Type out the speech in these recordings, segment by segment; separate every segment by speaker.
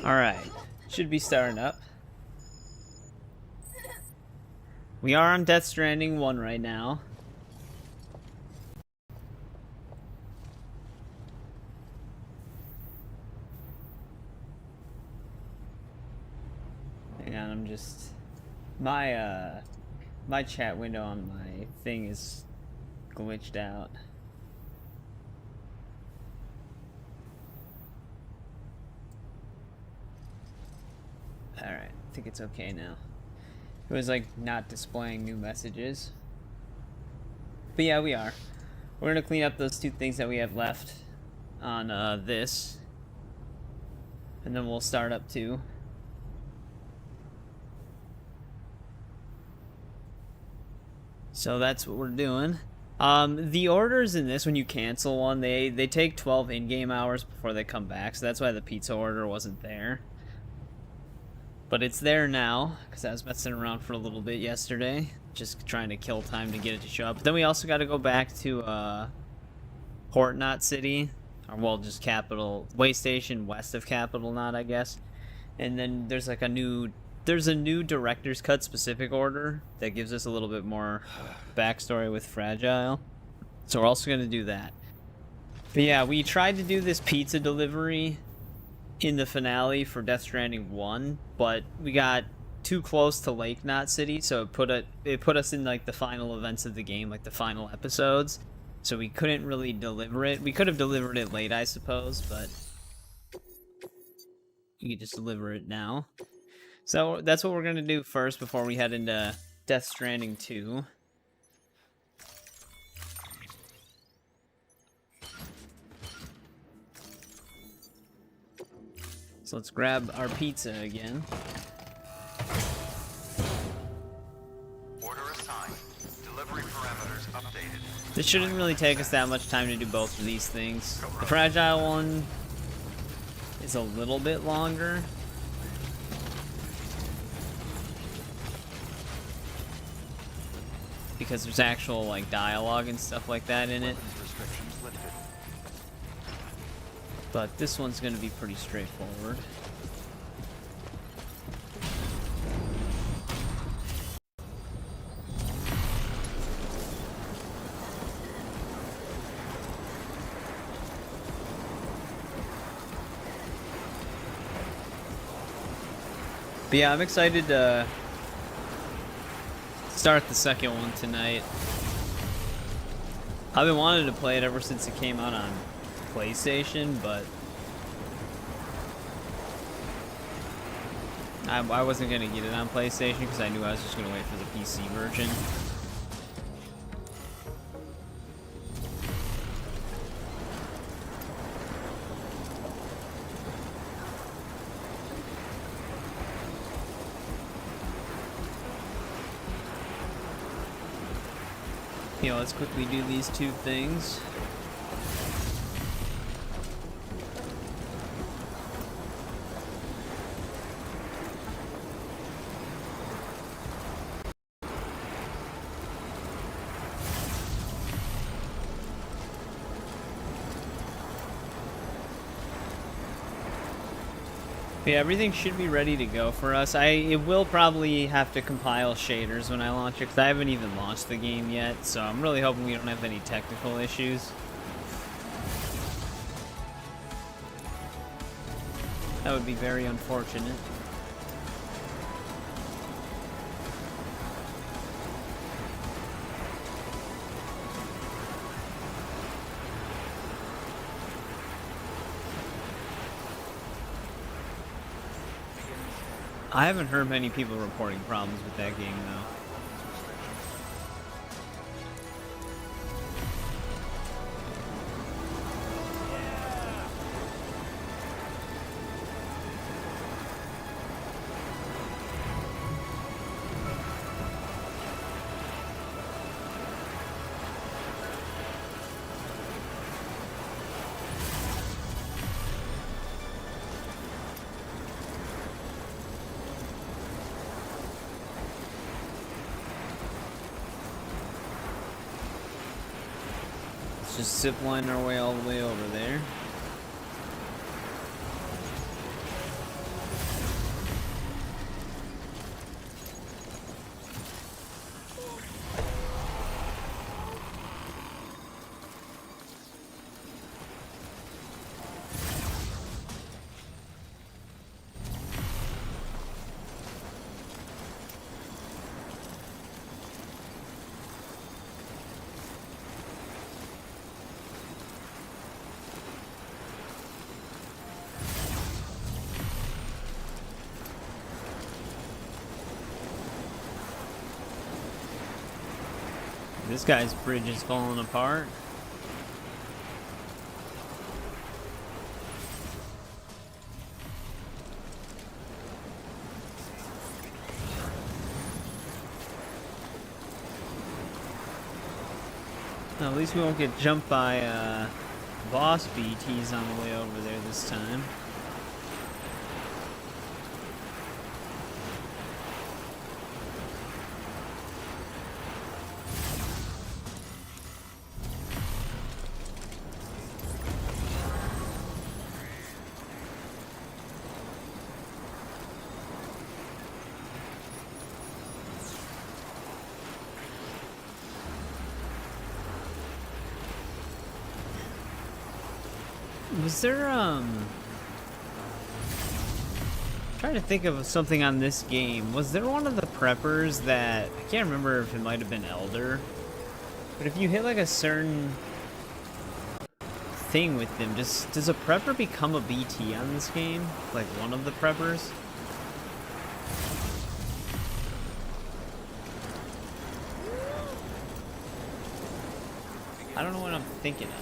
Speaker 1: Alright, should be starting up. We are on Death Stranding 1 right now. Hang on, I'm just... My chat window on my thing is glitched out. Alright, I think it's okay now. It was like not displaying new messages. But yeah, we are. We're gonna clean up those two things that we have left on this. And then we'll start up too. So that's what we're doing. The orders in this, when you cancel one, they take 12 in-game hours before they come back. So that's why the pizza order wasn't there. But it's there now, because I was messing around for a little bit yesterday. Just trying to kill time to get it to show up. But then we also got to go back to Port Knot City. Or, well, just Capital... Way Station west of Capital Knot, I guess. And then there's like a new... There's a new Director's Cut specific order that gives us a little bit more backstory with Fragile. So we're also going to do that. But yeah, we tried to do this pizza delivery in the finale for Death Stranding 1, but we got too close to Lake Knot City, so it put us in like the final events of the game, like the final episodes. So we couldn't really deliver it. We could have delivered it late, I suppose, but you could just deliver it now. So that's what we're going to do first before we head into Death Stranding 2. So let's grab our pizza again.
Speaker 2: Order assigned. Delivery parameters updated.
Speaker 1: This shouldn't really take us that much time to do both of these things. The Fragile one is a little bit longer. Because there's actual like dialogue and stuff like that in it. But this one's gonna be pretty straightforward. But yeah, I'm excited to start the second one tonight. I've been wanting to play it ever since it came out on PlayStation, but I wasn't gonna get it on PlayStation because I knew I was just gonna wait for the PC version. Yeah, let's quickly do these two things. Yeah, everything should be ready to go for us. It will probably have to compile shaders when I launch it, because I haven't even launched the game yet, so I'm really hoping we don't have any technical issues. That would be very unfortunate. I haven't heard many people reporting problems with that game, though. Just zipline our way all the way over there. this guy's bridge is falling apart. Well, at least we won't get jumped by boss BTs on the way over there this time. Was there, trying to think of something on this game. Was there one of the preppers that, I can't remember if it might have been Elder, but if you hit like a certain thing with them, does a prepper become a BT on this game? Like one of the preppers? I don't know what I'm thinking of.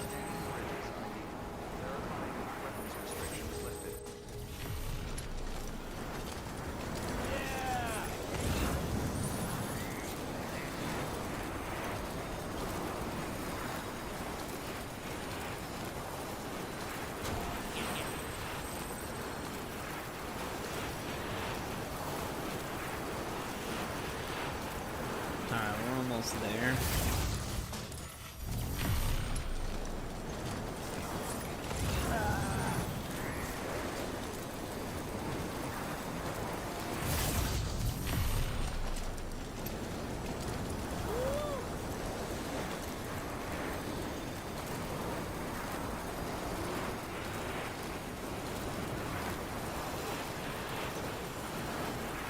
Speaker 1: Alright, we're almost there.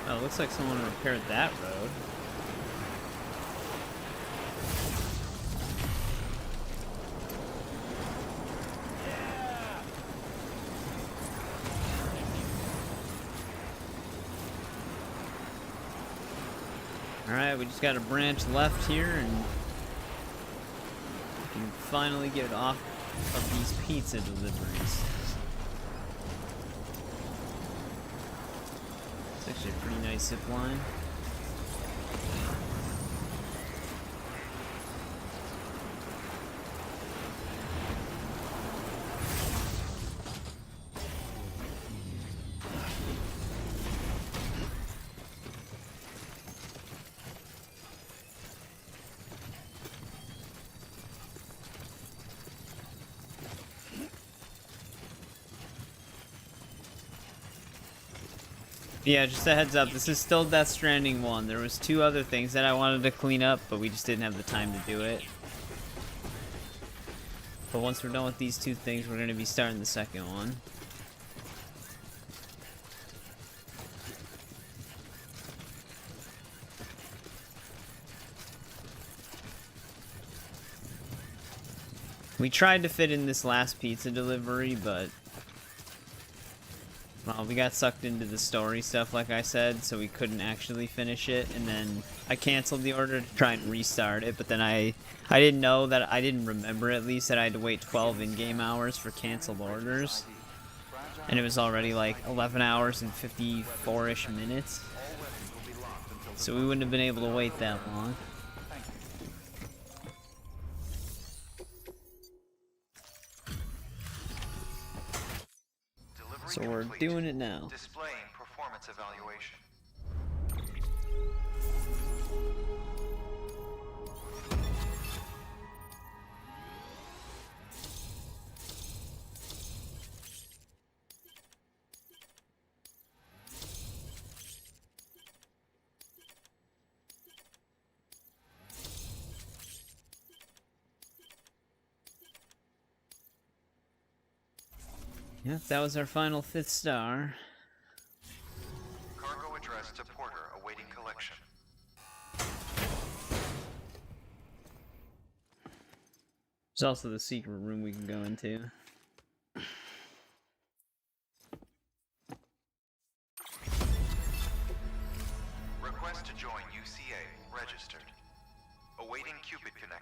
Speaker 1: Oh, looks like someone repaired that road. Alright, we just got a branch left here and we can finally get off of these pizza deliveries. It's actually a pretty nice zip line. Yeah, just a heads up, this is still Death Stranding 1. There was 2 other things that I wanted to clean up, but we just didn't have the time to do it. But once we're done with these 2 things, we're going to be starting the second one. We tried to fit in this last pizza delivery, but well, we got sucked into the story stuff, like I said, so we couldn't actually finish it, and then I canceled the order to try and restart it, but then I didn't know that, I didn't remember at least that I had to wait 12 in-game hours for canceled orders, and it was already like 11 hours and 54-ish minutes, so we wouldn't have been able to wait that long. So we're doing it now.
Speaker 2: Displaying performance evaluation.
Speaker 1: Yep, that was our final 5th star.
Speaker 2: Cargo addressed to Porter awaiting collection.
Speaker 1: There's also the secret room we can go into.
Speaker 2: Request to join UCA registered. Awaiting Cupid connection.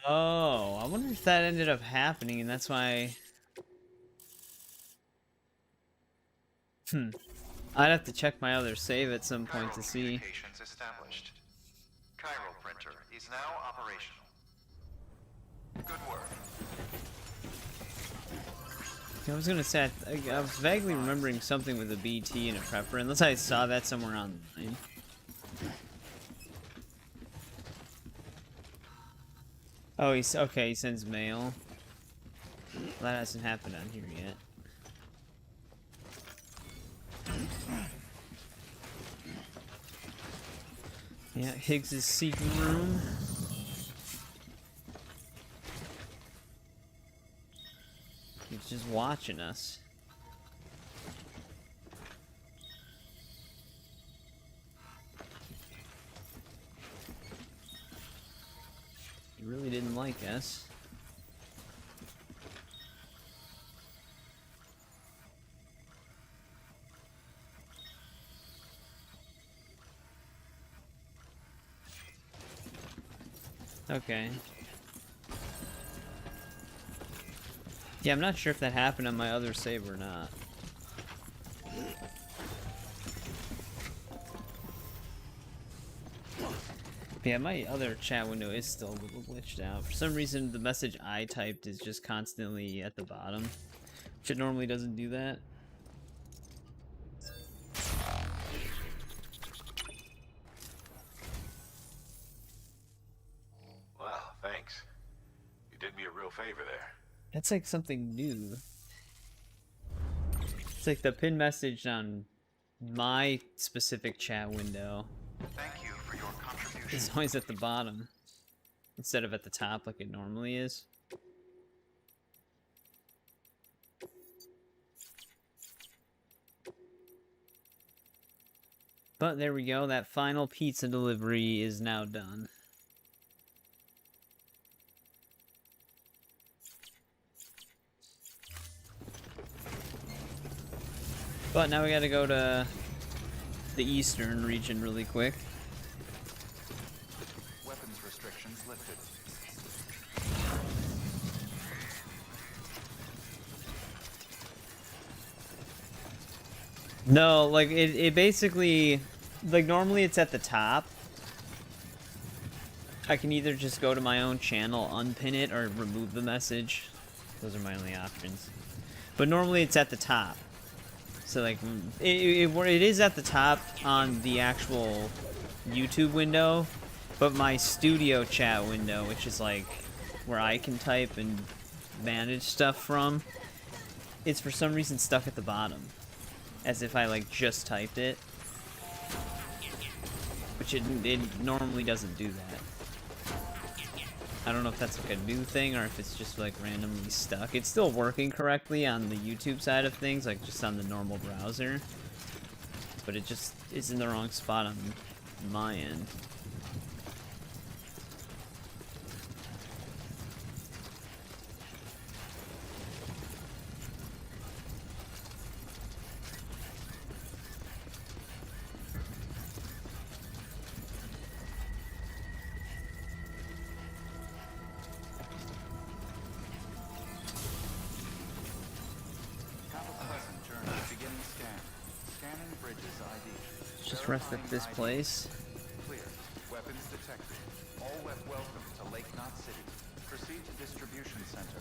Speaker 1: Oh, I wonder if that ended up happening, and that's why. I'd have to check my other save at some point
Speaker 2: Chiral
Speaker 1: to see.
Speaker 2: communications established. Chiral printer is now operational. Good work.
Speaker 1: I was gonna say, I was vaguely remembering something with a BT and a prepper, unless I saw that somewhere online. Oh, okay, he sends mail. Well, that hasn't happened on here yet. Yeah, Higgs's secret room. He's just watching us. He really didn't like us. Okay. Yeah, I'm not sure if that happened on my other save or not. Yeah, my other chat window is still a little glitched out. For some reason, the message I typed is just constantly at the bottom, which it normally doesn't do that.
Speaker 3: Well, thanks. You did me a real favor there.
Speaker 1: That's like something new. It's like the pin message on my specific chat window
Speaker 2: Thank you for your contribution.
Speaker 1: is always at the bottom instead of at the top like it normally is. But there we go, that final pizza delivery is now done. But now we gotta go to the eastern region really quick.
Speaker 2: Weapons restrictions lifted.
Speaker 1: No, like it basically, like normally it's at the top. I can either just go to my own channel, unpin it, or remove the message. Those are my only options. But normally it's at the top. So like, it is at the top on the actual YouTube window, but my studio chat window, which is like where I can type and manage stuff from, it's for some reason stuck at the bottom. As if I like just typed it. Which it normally doesn't do that. I don't know if that's like a new thing or if it's just like randomly stuck. It's still working correctly on the YouTube side of things, like just on the normal browser. But it just is in the wrong spot on my end.
Speaker 2: Have a pleasant journey. Beginning scan. Scanning bridges ID.
Speaker 1: Just rest at this place.
Speaker 2: Clear. Weapons detected. All welcome to Lake Knot City. Proceed to distribution center.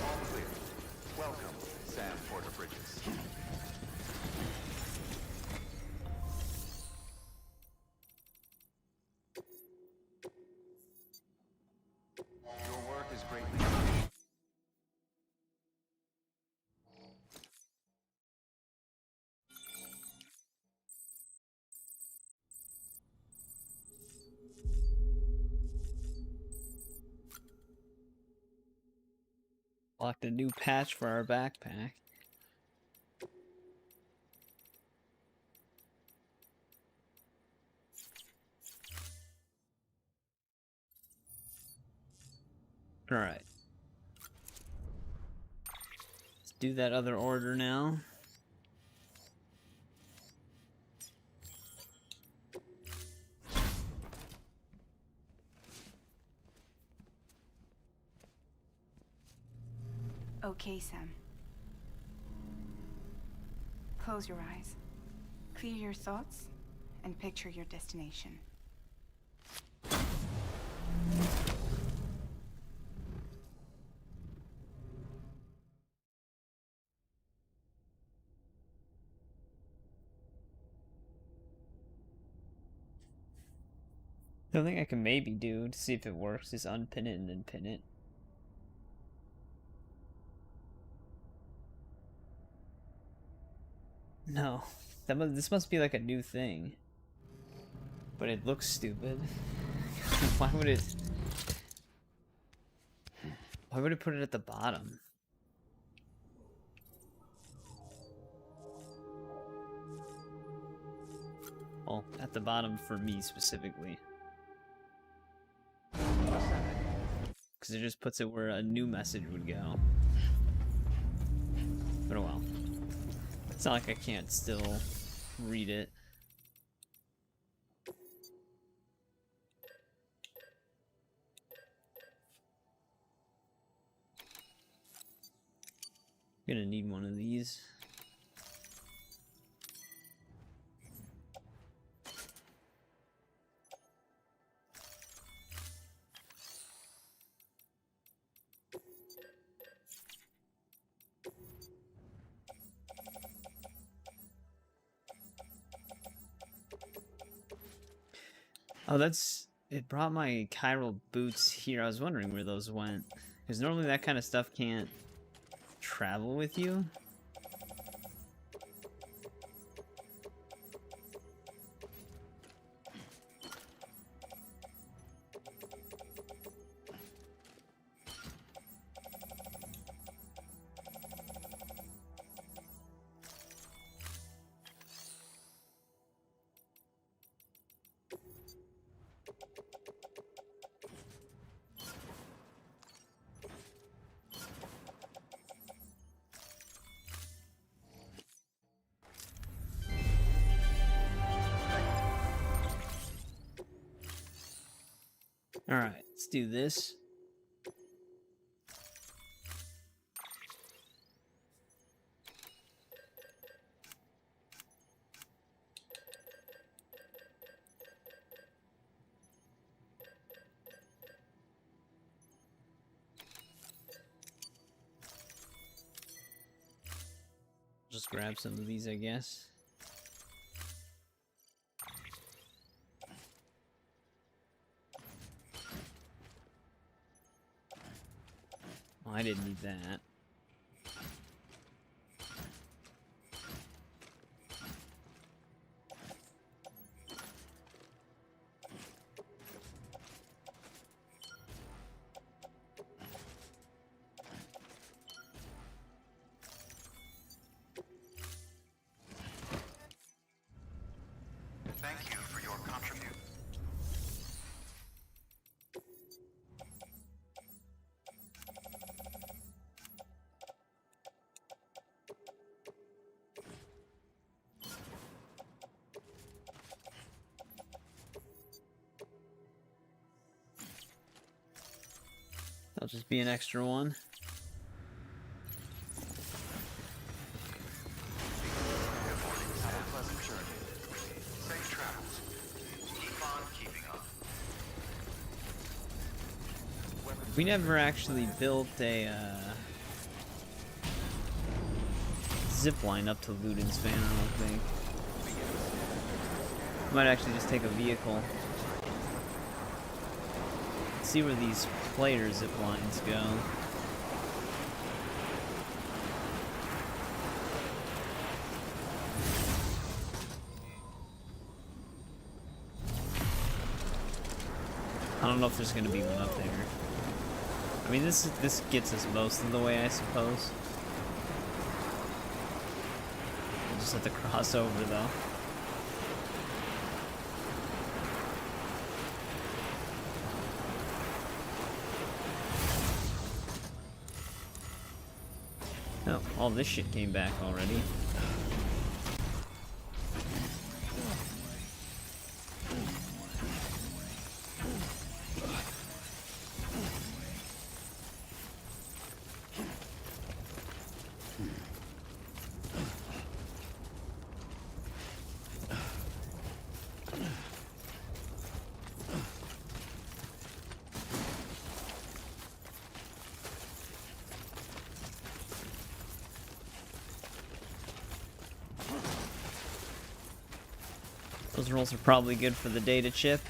Speaker 2: All clear. Welcome, Sam Porter Bridges. Your work is greatly appreciated.
Speaker 1: Locked a new patch for our backpack. Alright. Let's do that other order now.
Speaker 4: Okay, Sam. Close your eyes. Clear your thoughts and picture your destination.
Speaker 1: The only thing I can maybe do to see if it works is unpin it and then pin it. No, this must be like a new thing. But it looks stupid. Why would it? Why would it put it at the bottom? Well, at the bottom for me specifically. Because it just puts it where a new message would go. But oh well. It's not like I can't still read it. Gonna need one of these. Oh, it brought my chiral boots here. I was wondering where those went. Because normally that kind of stuff can't travel with you. Alright, let's do this. Just grab some of these, I guess. Oh, I didn't need that.
Speaker 2: Thank you for your contribution.
Speaker 1: That'll just be an extra one.
Speaker 2: Have a pleasant journey. Safe travels. Keep on keeping up.
Speaker 1: We never actually built a zip line up to Luden's van, I don't think. Might actually just take a vehicle. See where these player zip lines go. I don't know if there's gonna be one up there. I mean, this gets us most of the way, I suppose. We'll just have to cross over, though. all this shit came back already. Those rolls are probably good for the data chip.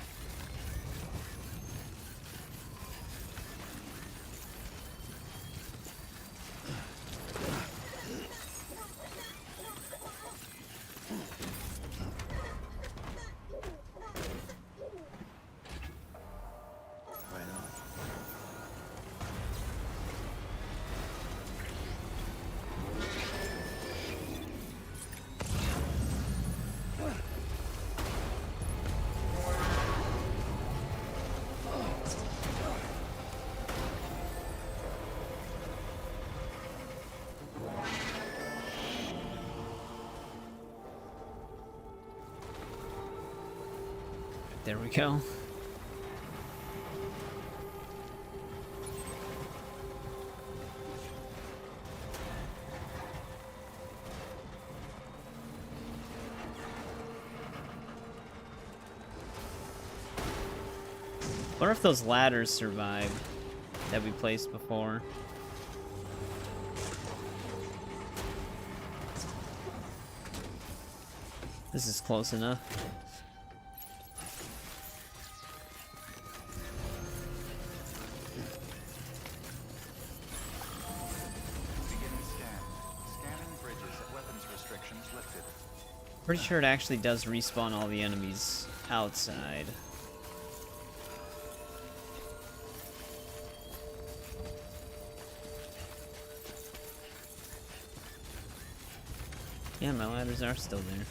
Speaker 1: There we go. Wonder if those ladders survived that we placed before. This is close enough. Pretty sure it actually does respawn all the enemies outside. Yeah, my ladders are still there.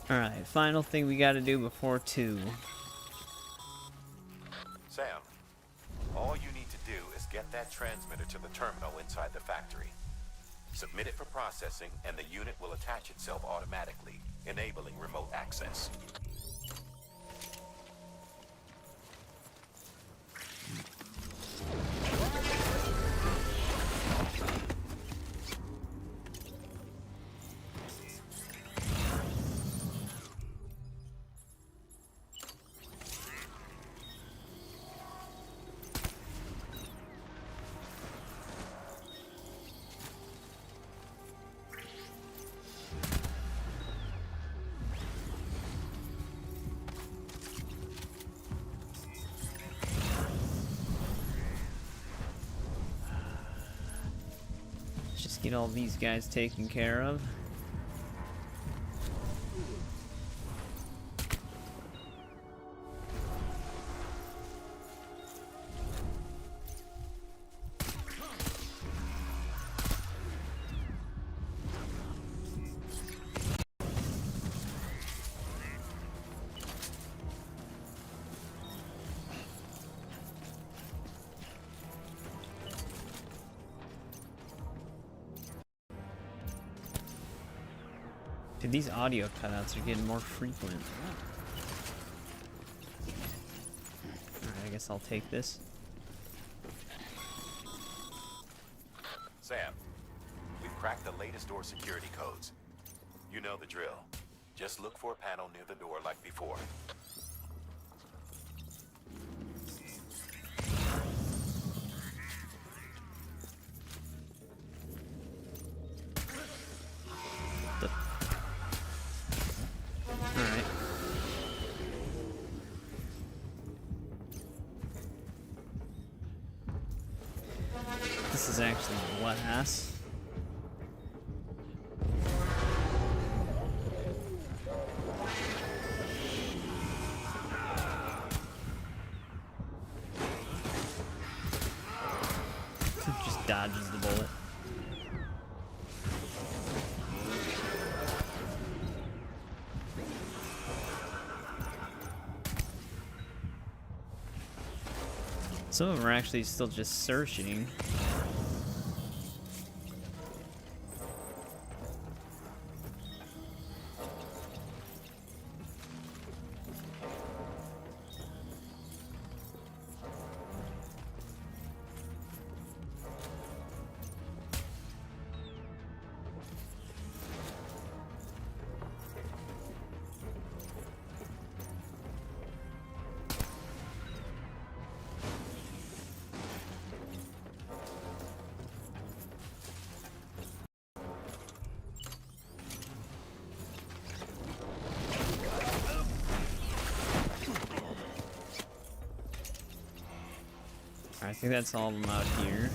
Speaker 1: Alright, final thing we gotta do before 2.
Speaker 3: Sam, all you need to do is get that transmitter to the terminal inside the factory. Submit it for processing, and the unit will attach itself automatically, enabling remote access.
Speaker 1: Just get all these guys taken care of. Dude, these audio cutouts are getting more frequent. Alright, I guess I'll take this.
Speaker 3: Sam, we've cracked the latest door security codes. You know the drill. Just look for a panel near the door like before.
Speaker 1: Alright. This is actually glass. dodges the bullet. Some of them are actually still just searching. I think that's all of them out here.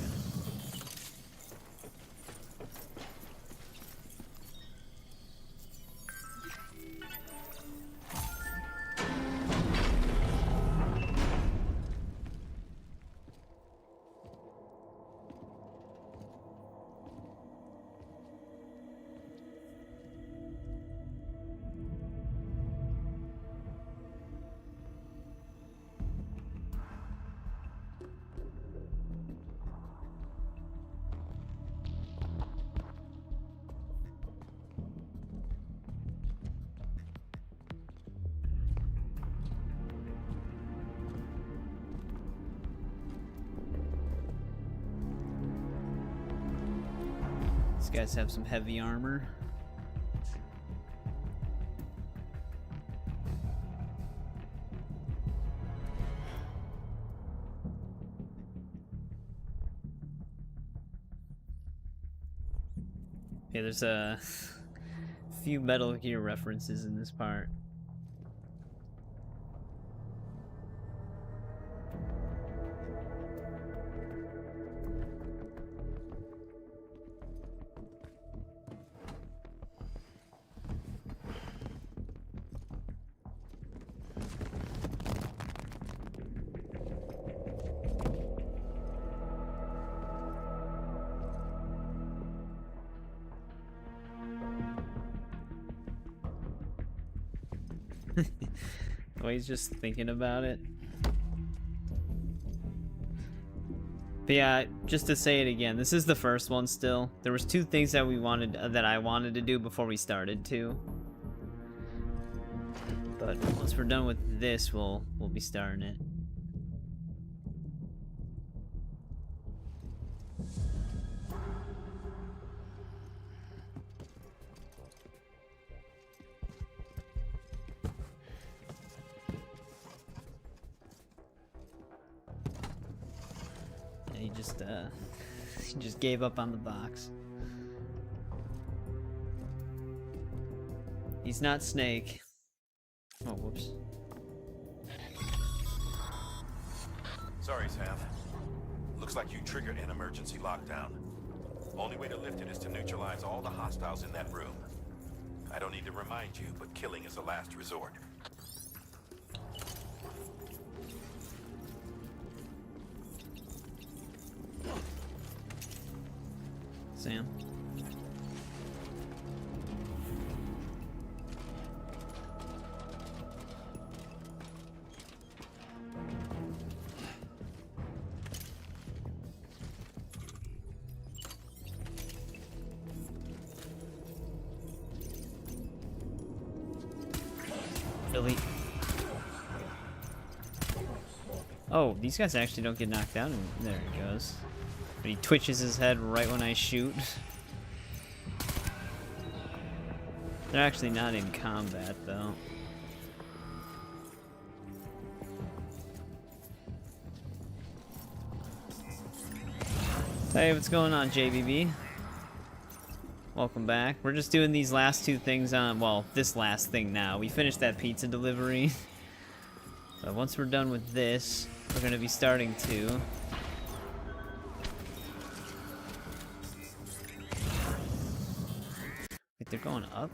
Speaker 1: These guys have some heavy armor. Yeah, there's a few Metal Gear references in this part. Oh, he's just thinking about it. But yeah, just to say it again, this is the first one still. There was two things that I wanted to do before we started to. But once we're done with this, we'll be starting it. He just gave up on the box. He's not Snake. Oh, whoops.
Speaker 3: Sorry, Sam. Looks like you triggered an emergency lockdown. Only way to lift it is to neutralize all the hostiles in that room. I don't need to remind you, but killing is a last resort.
Speaker 1: Sam. Billy. Oh, these guys actually don't get knocked down. There he goes. But he twitches his head right when I shoot. They're actually not in combat, though. Hey, what's going on, JBB? Welcome back. We're just doing these last two things on, well, this last thing now. We finished that pizza delivery. But once we're done with this, we're going to be starting to. Wait, they're going up?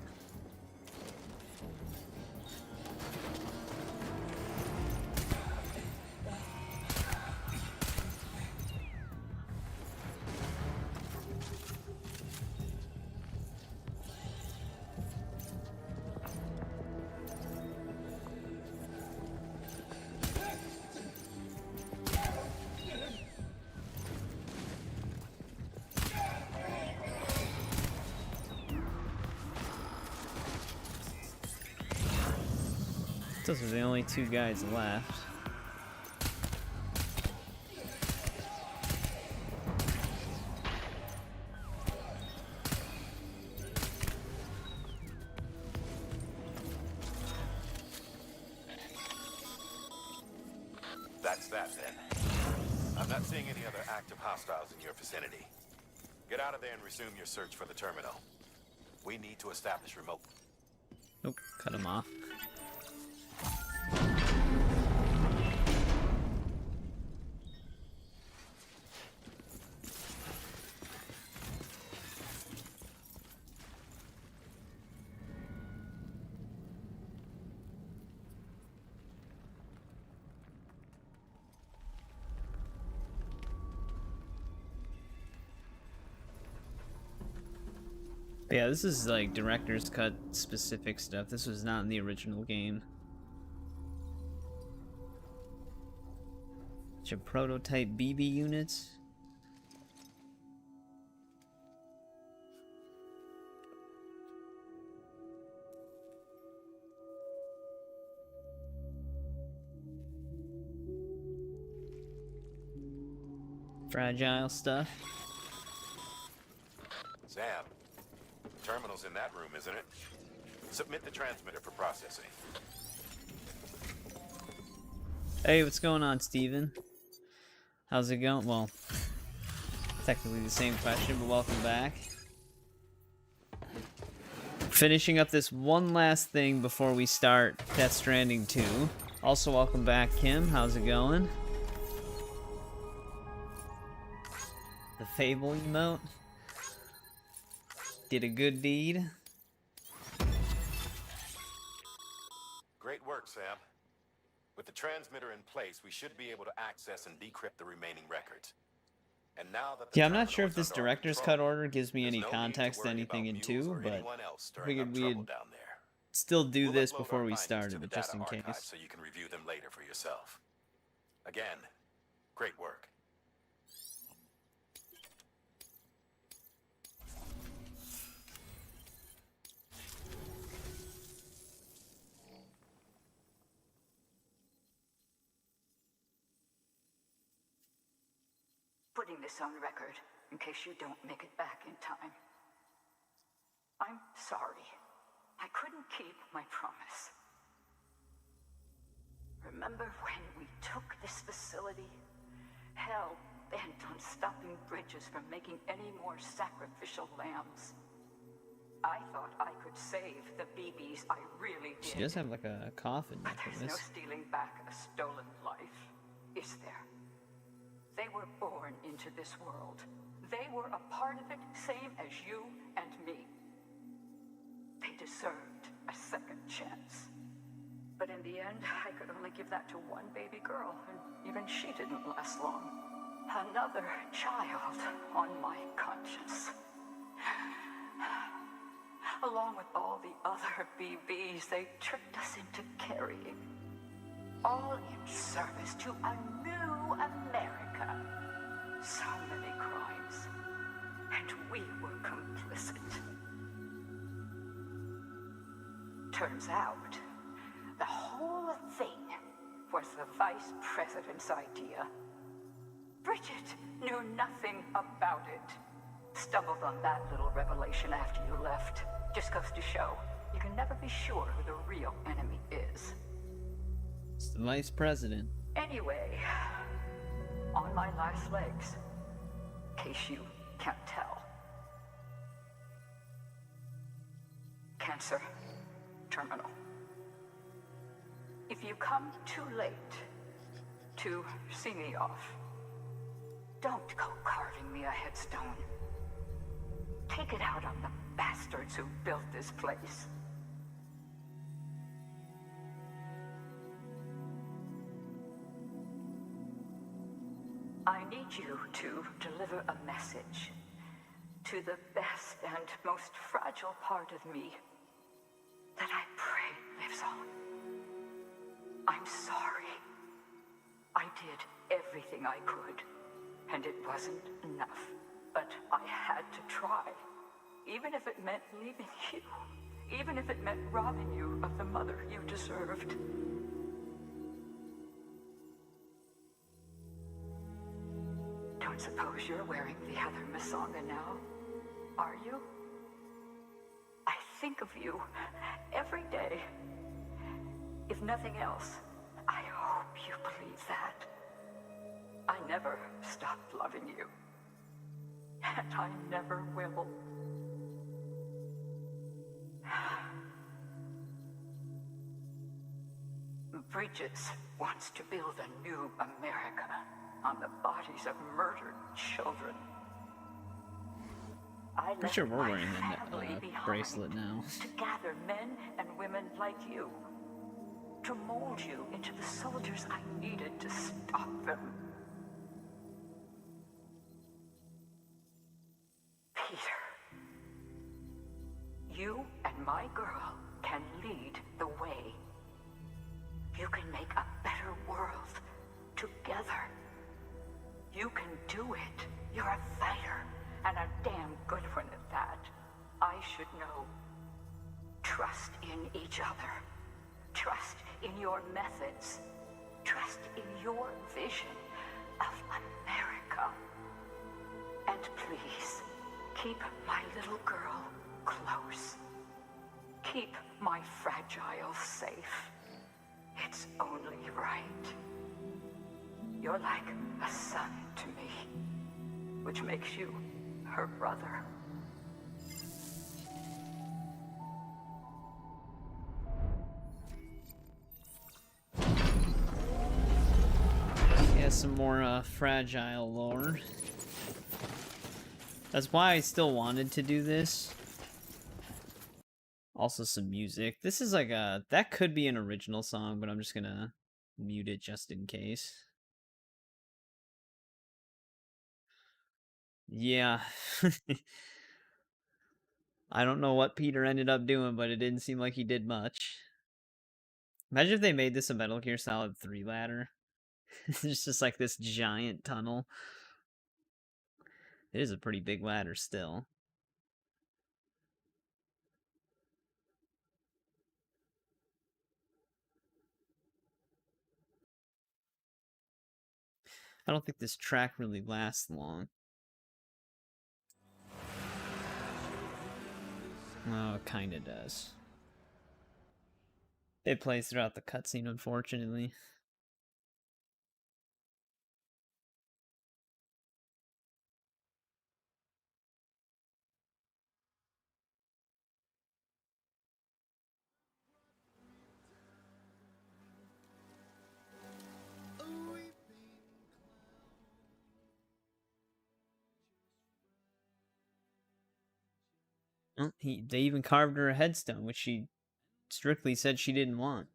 Speaker 1: Those are the only two guys left.
Speaker 3: That's that then. I'm not seeing any other active hostiles in your vicinity. Get out of there and resume your search for the terminal. We need to establish remote.
Speaker 1: Nope, cut him off. Yeah, this is like director's cut specific stuff. This was not in the original game. Bunch of prototype BB units. Fragile stuff.
Speaker 3: Sam, the terminal's in that room, isn't it? Submit the transmitter for processing.
Speaker 1: Hey, what's going on, Steven? How's it going? Well, technically the same question, but welcome back. Finishing up this one last thing before we start Death Stranding 2. Also, welcome back, Kim. How's it going? The Fable emote. Did a good deed.
Speaker 3: Great work, Sam. With the transmitter in place, we should be able to access and decrypt the remaining records. And now that the
Speaker 1: Yeah, I'm not
Speaker 3: terminal
Speaker 1: sure if
Speaker 3: is
Speaker 1: this
Speaker 3: under our
Speaker 1: director's
Speaker 3: control,
Speaker 1: cut order gives me
Speaker 3: there's
Speaker 1: any
Speaker 3: no need to
Speaker 1: context to
Speaker 3: worry
Speaker 1: anything
Speaker 3: about
Speaker 1: in
Speaker 3: mules
Speaker 1: 2,
Speaker 3: or
Speaker 1: but
Speaker 3: anyone else stirring
Speaker 1: figured
Speaker 3: up
Speaker 1: we'd
Speaker 3: trouble down there.
Speaker 1: still do
Speaker 3: We'll
Speaker 1: this
Speaker 3: upload
Speaker 1: before
Speaker 3: our
Speaker 1: we
Speaker 3: findings
Speaker 1: started,
Speaker 3: to the
Speaker 1: just
Speaker 3: data
Speaker 1: in
Speaker 3: archive
Speaker 1: case.
Speaker 3: so you can review them later for yourself. Again, great work.
Speaker 5: Putting this on record in case you don't make it back in time. I'm sorry. I couldn't keep my promise. Remember when we took this facility? Hell bent on stopping bridges from making any more sacrificial lambs. I thought I could save the BBs, I really did.
Speaker 1: She does have like a coffin
Speaker 5: But there's no
Speaker 1: necklace.
Speaker 5: stealing back a stolen life, is there? They were born into this world. They were a part of it, same as you and me. They deserved a second chance. But in the end, I could only give that to one baby girl, and even she didn't last long. Another child on my conscience. Along with all the other BBs they tricked us into carrying. All in service to a new America. So many crimes. And we were complicit. Turns out, the whole thing was the vice president's idea. Bridget knew nothing about it. Stumbled on that little revelation after you left. Just goes to show, you can never be sure who the real enemy is.
Speaker 1: It's the vice president.
Speaker 5: Anyway, on my last legs, in case you can't tell. Cancer terminal. If you come too late to see me off, don't go carving me a headstone. Take it out on the bastards who built this place. I need you to deliver a message to the best and most fragile part of me that I pray lives on. I'm sorry. I did everything I could, and it wasn't enough. But I had to try, even if it meant leaving you, even if it meant robbing you of the mother you deserved. don't suppose you're wearing the other Masanga now, are you? I think of you every day. If nothing else, I hope you believe that. I never stopped loving you. And I never will. Bridges wants to build a new America on the bodies of murdered children. I
Speaker 1: Pretty sure we're wearing
Speaker 5: family
Speaker 1: the
Speaker 5: behind
Speaker 1: bracelet now.
Speaker 5: to gather men and women like you, to mold you into the soldiers I needed to stop them. Peter, you and my girl can lead the way. You can make a better world together. You can do it. You're a fighter, and a damn good one at that. I should know. Trust in each other. Trust in your methods. Trust in your vision of America. And please, keep my little girl close. Keep my fragile safe. It's only right. You're like a son to me, which makes you her brother.
Speaker 1: Yeah, some more fragile lore. That's why I still wanted to do this. Also some music. This is like that could be an original song, but I'm just gonna mute it just in case. Yeah. I don't know what Peter ended up doing, but it didn't seem like he did much. Imagine if they made this a Metal Gear Solid 3 ladder. It's just like this giant tunnel. It is a pretty big ladder still. I don't think this track really lasts long. Oh, it kinda does. It plays throughout the cutscene, unfortunately. Well, they even carved her a headstone, which she strictly said she didn't want.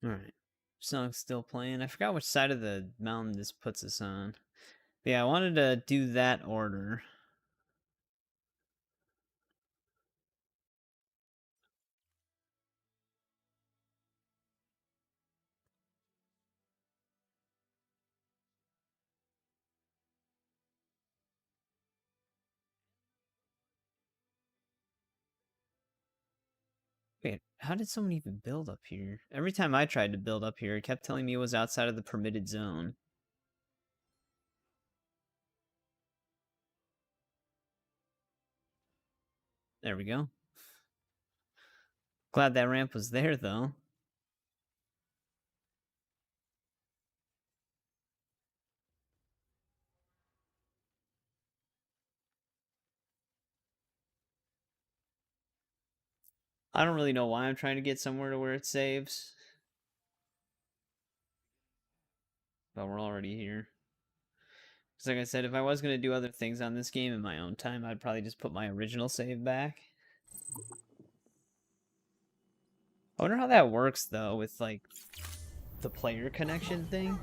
Speaker 1: Alright. Song's still playing. I forgot which side of the mountain this puts us on. But yeah, I wanted to do that order. Wait, how did someone even build up here? Every time I tried to build up here, it kept telling me it was outside of the permitted zone. There we go. Glad that ramp was there, though. I don't really know why I'm trying to get somewhere to where it saves. But we're already here. Because like I said, if I was going to do other things on this game in my own time, I'd probably just put my original save back. I wonder how that works, though, with, like, the player connection thing.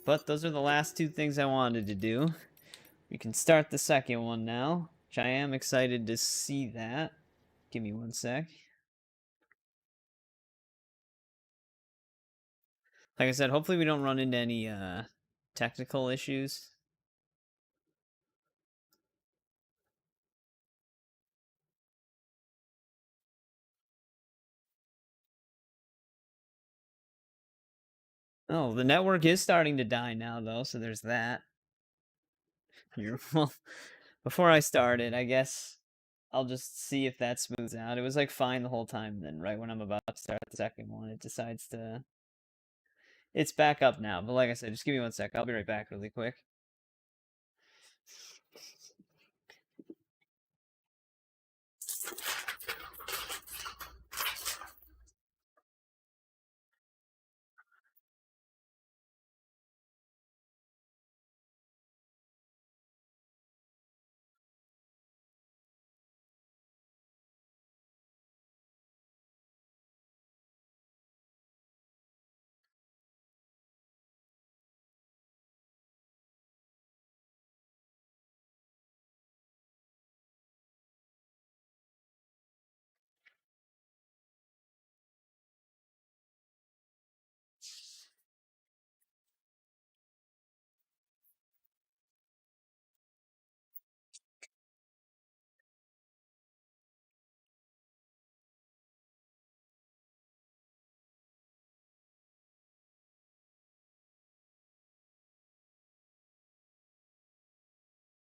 Speaker 1: But those are the last two things I wanted to do. We can start the second one now, which I am excited to see that. Give me one sec. Like I said, hopefully we don't run into any technical issues. Oh, the network is starting to die now, though, so there's that. Well, before I started, I guess I'll just see if that smooths out. It was like fine the whole time, then right when I'm about to start the second one, it decides to... It's back up now, but like I said, just give me 1 sec. I'll be right back really quick.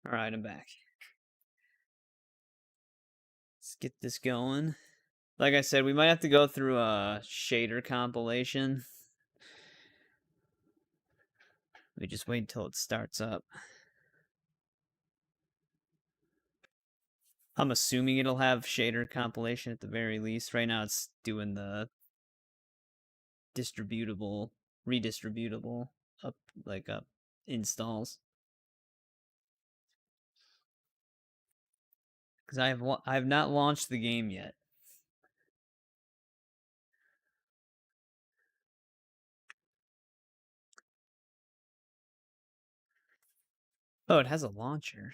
Speaker 1: Alright, I'm back. Let's get this going. Like I said, we might have to go through a shader compilation. We just wait until it starts up. I'm assuming it'll have shader compilation at the very least. Right now it's doing the redistributable up installs. Because I have not launched the game yet. Oh, it has a launcher.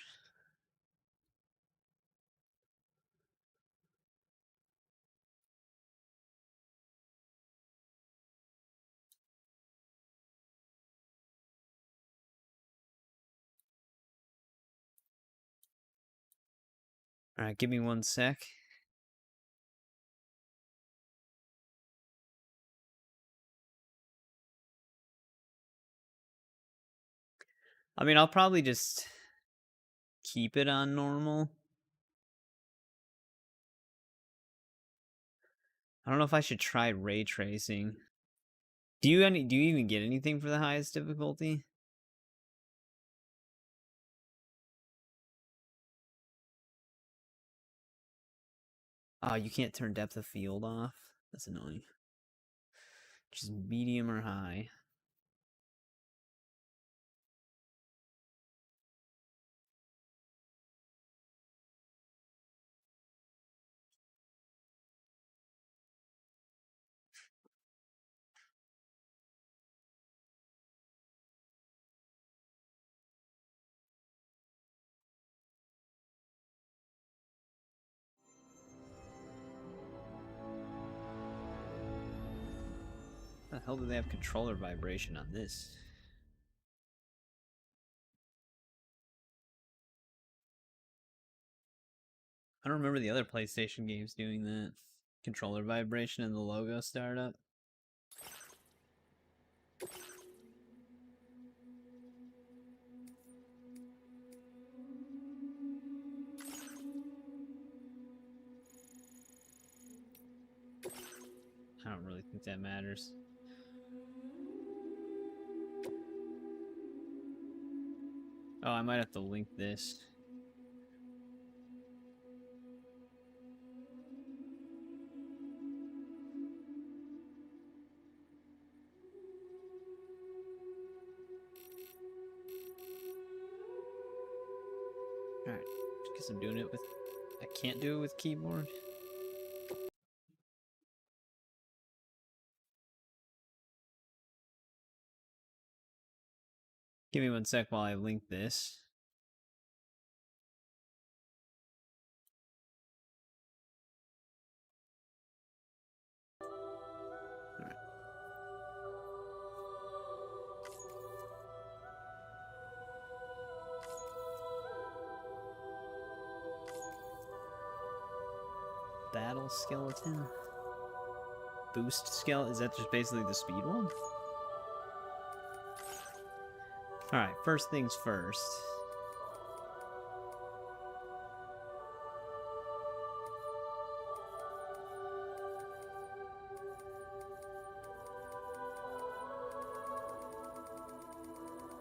Speaker 1: Alright, give me 1 sec. I mean, I'll probably just keep it on normal. I don't know if I should try ray tracing. Do you even get anything for the highest difficulty? Oh, you can't turn depth of field off? That's annoying. Just medium or high. How the hell do they have controller vibration on this? I don't remember the other PlayStation games doing that. Controller vibration and the logo startup. I don't really think that matters. Oh, I might have to link this. Alright, guess I'm doing it with... I can't do it with keyboard. Give me 1 sec while I link this. Alright. Battle skeleton. Boost skeleton. Is that just basically the speed one? Alright, first things first.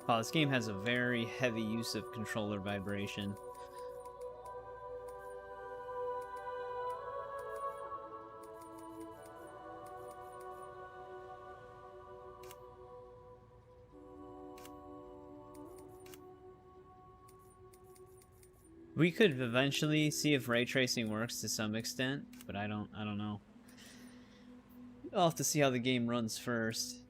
Speaker 1: Wow, this game has a very heavy use of controller vibration. We could eventually see if ray tracing works to some extent, but I don't know. I'll have to see how the game runs first.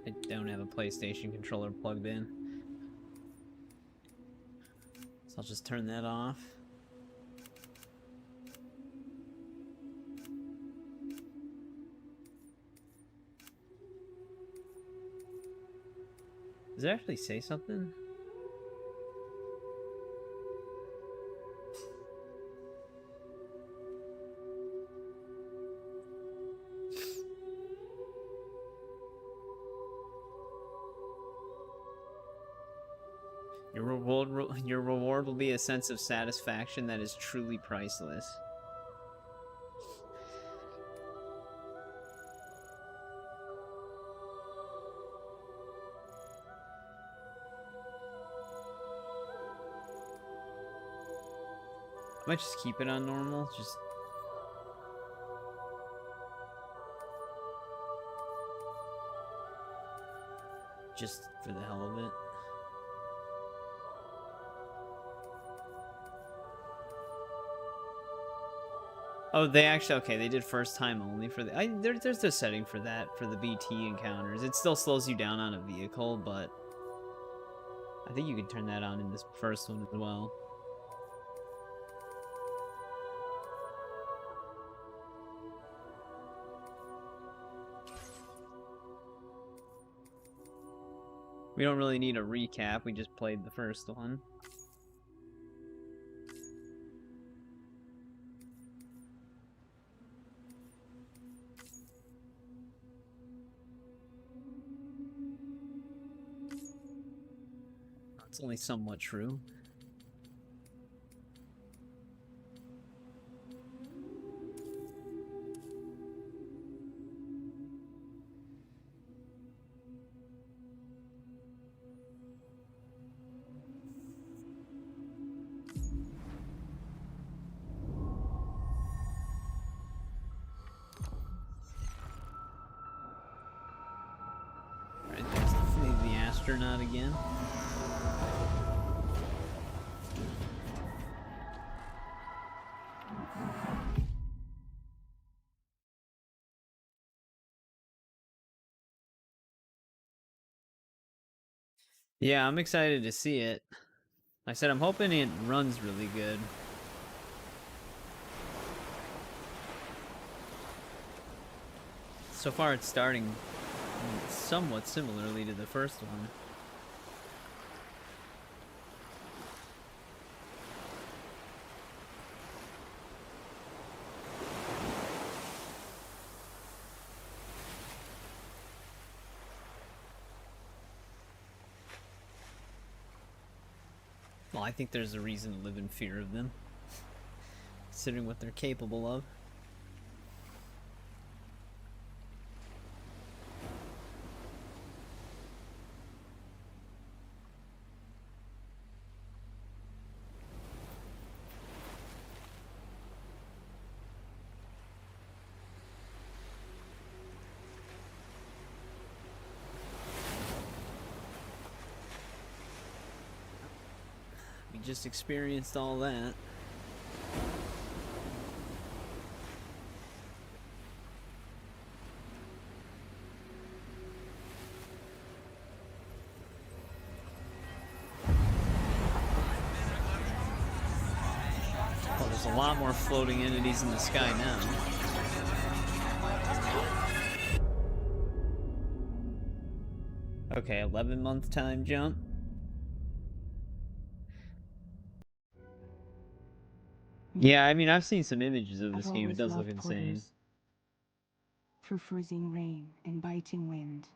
Speaker 1: I don't have a PlayStation controller plugged in, so I'll just turn that off. Does it actually say something? Your reward will be a sense of satisfaction that is truly priceless. I might just keep it on normal, just for the hell of it. Oh, they actually, okay, they did first time only for the, there's a setting for that, for the BT encounters. It still slows you down on a vehicle, but I think you can turn that on in this first one as well. We don't really need a recap, we just played the first one. It's only somewhat true. Alright, there's definitely the astronaut again. Yeah, I'm excited to see it. Like I said, I'm hoping it runs really good. So far, it's starting somewhat similarly to the first one. Well, I think there's a reason to live in fear of them, considering what they're capable of. We just experienced all that. Oh, there's a lot more floating entities in the sky now. Okay, 11-month time jump. Yeah, I mean, I've seen some images of this
Speaker 4: I've
Speaker 1: game. It
Speaker 4: always
Speaker 1: does look
Speaker 4: loved
Speaker 1: insane.
Speaker 4: porters. Through freezing rain and biting wind,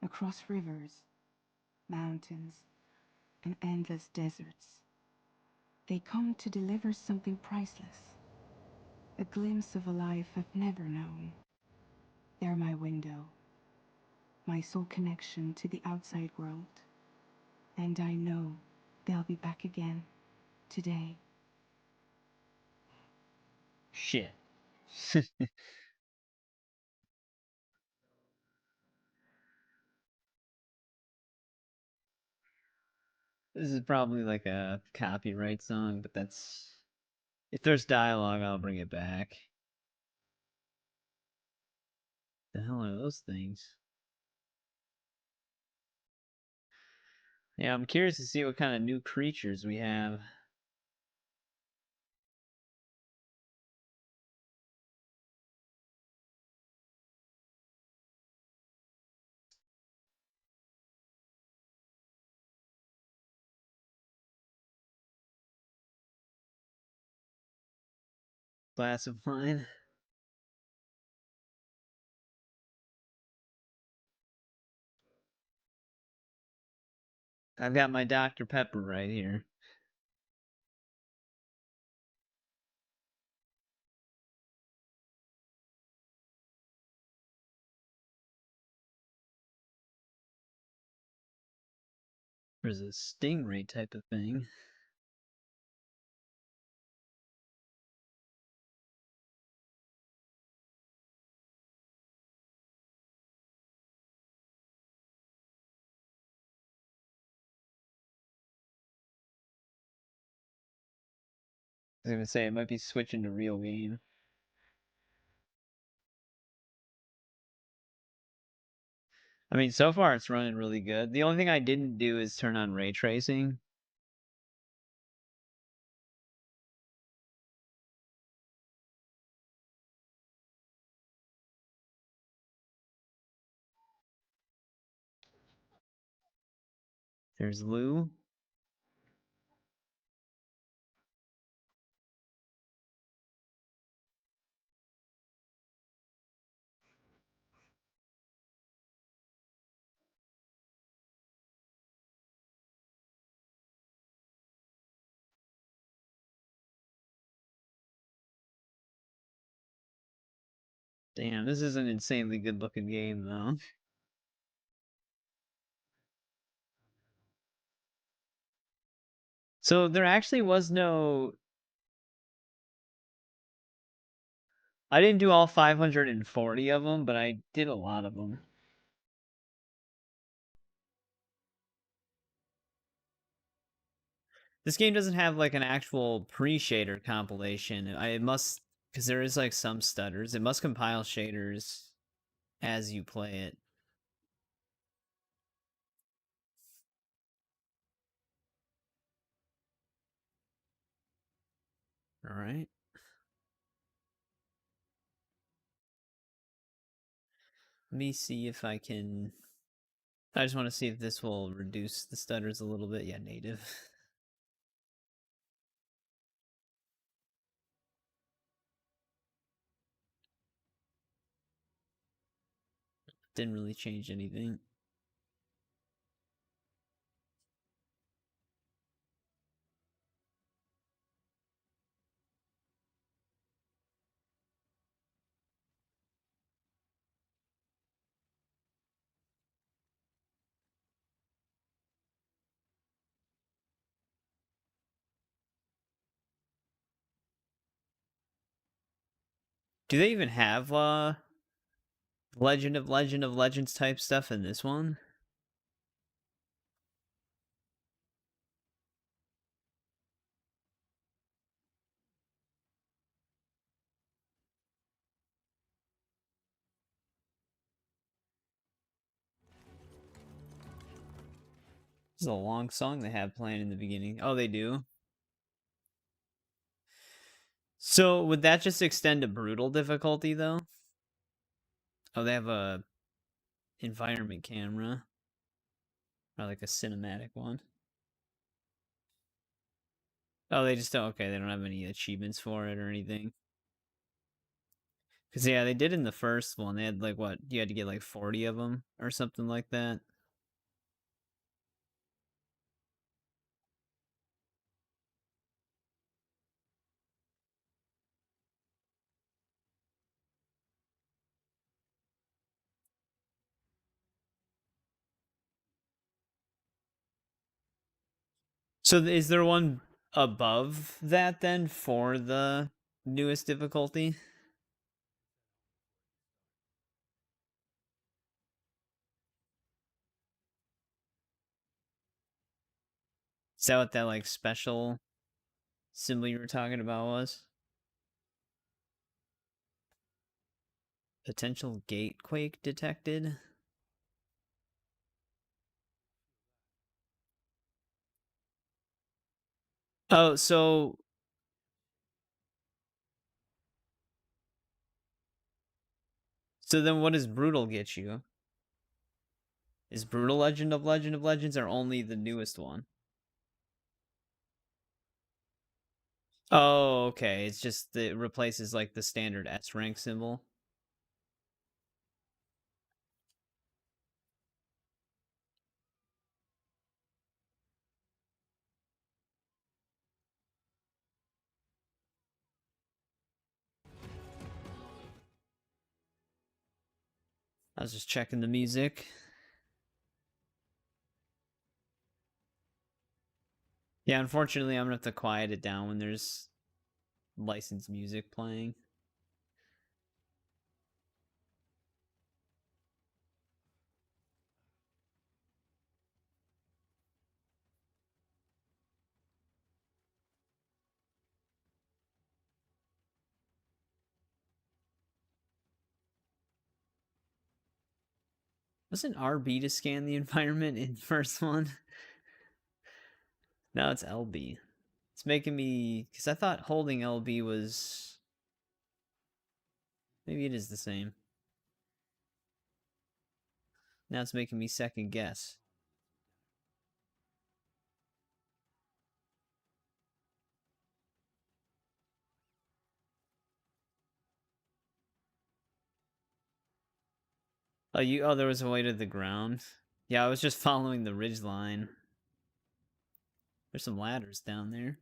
Speaker 4: across rivers, mountains, and endless deserts. They come to deliver something priceless, a glimpse of a life I've never known. They're my window, my sole connection to the outside world. And I know they'll be back again today.
Speaker 1: Shit. This is probably like a copyright song, but that's... If there's dialogue, I'll bring it back. The hell are those things? Yeah, I'm curious to see what kind of new creatures we have. Glass of wine. I've got my Dr. Pepper right here. There's a stingray type of thing. I was gonna say it might be switching to real game. I mean, so far it's running really good. The only thing I didn't do is turn on ray tracing. There's Lou. Damn, this is an insanely good looking game though. So there actually was no... I didn't do all 540 of them, but I did a lot of them. This game doesn't have like an actual pre-shader compilation. It must, because there is like some stutters. It must compile shaders as you play it. All right. Let me see if I can... I just want to see if this will reduce the stutters a little bit. Yeah, native. Didn't really change anything. Do they even have Legend of Legends type stuff in this one? This is a long song they have playing in the beginning. Oh, they do? So would that just extend to brutal difficulty though? Oh, they have a environment camera. Or like a cinematic one. Oh, they just don't. Okay, they don't have any achievements for it or anything. Because, yeah, they did in the first one. They had, like, what? You had to get, like, 40 of them or something like that. So is there one above that then for the newest difficulty? Is that what that like special symbol you were talking about was? Potential gatequake detected? Oh, so then what does brutal get you? Is brutal Legend of Legends or only the newest one? Oh, okay. It's just that it replaces like the standard S rank symbol. I was just checking the music. Yeah, unfortunately, I'm gonna have to quiet it down when there's licensed music playing. Wasn't RB to scan the environment in first one? Now it's LB. It's making me... Because I thought holding LB was... Maybe it is the same. Now it's making me second guess. Oh, there was a way to the ground. Yeah, I was just following the ridge line. There's some ladders down there.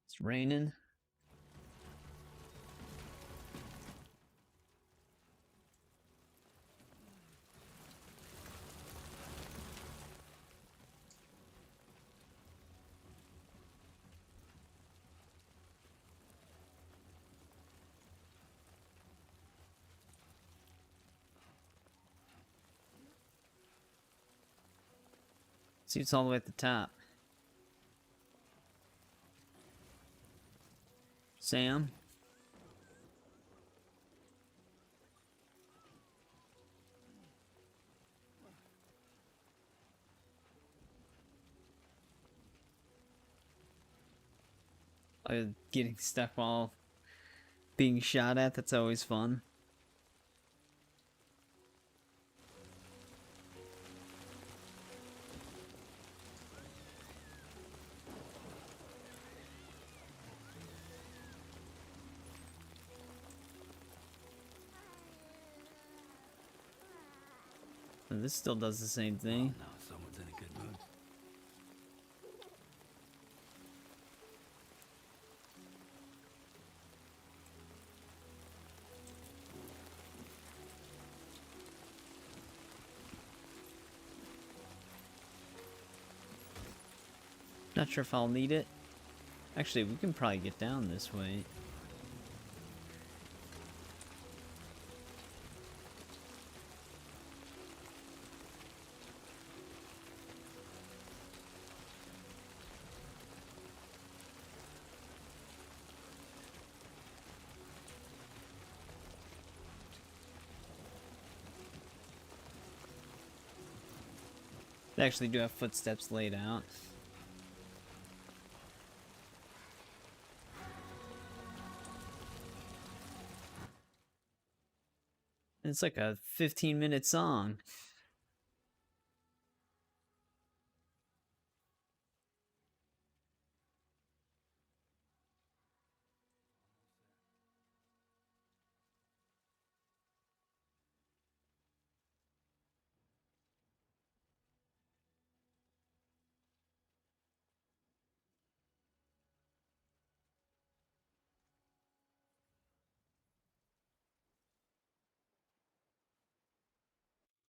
Speaker 1: It's raining. See, it's all the way at the top. Sam? Getting stuck while being shot at, that's always fun. And this still does the same thing.
Speaker 6: Oh, no, someone's in a good mood.
Speaker 1: Not sure if I'll need it. Actually, we can probably get down this way. They actually do have footsteps laid out. It's like a 15-minute song.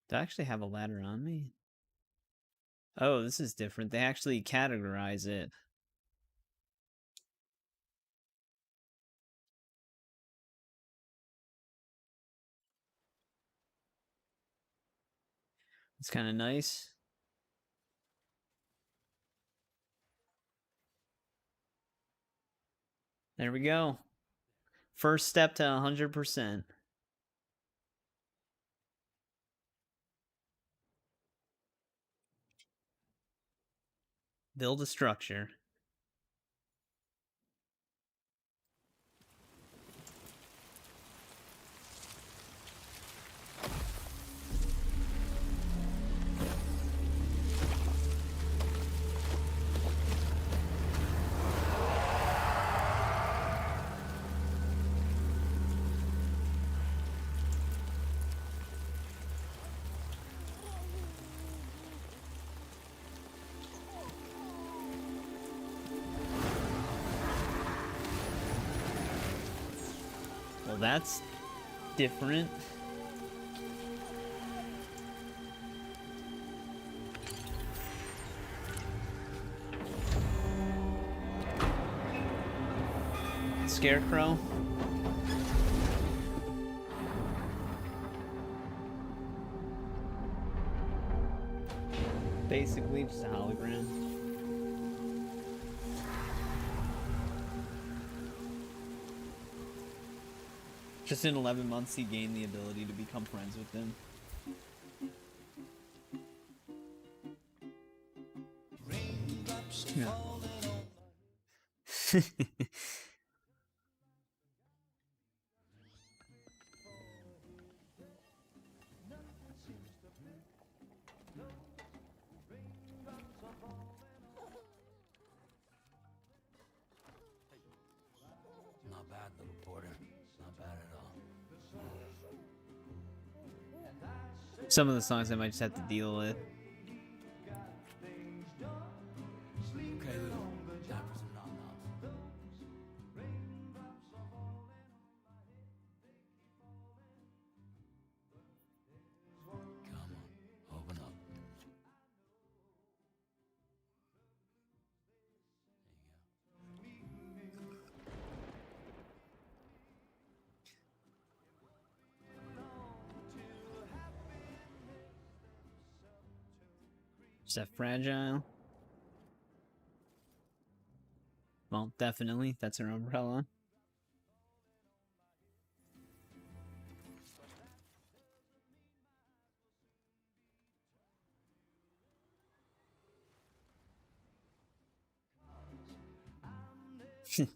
Speaker 1: Do I actually have a ladder on me? Oh, this is different. They actually categorize it. It's kind of nice. There we go. First step to 100%. Build a structure. Well, that's different. Scarecrow. Basically just a hologram. Just in 11 months, he gained the ability to become friends with them. Yeah.
Speaker 6: Not bad, little porter. Not bad at all.
Speaker 1: Some of the songs I might just have to deal with.
Speaker 6: Okay, little. Time for some nom-noms. Come on, open up.
Speaker 1: Just that fragile. Well, definitely. That's her umbrella. She's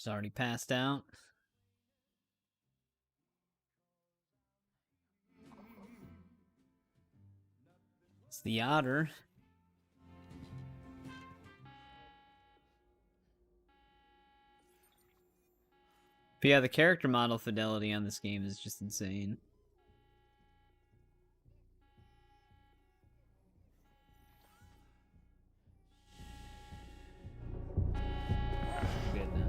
Speaker 1: already passed out. It's the otter. But yeah, the character model fidelity on this game is just insane. Good now.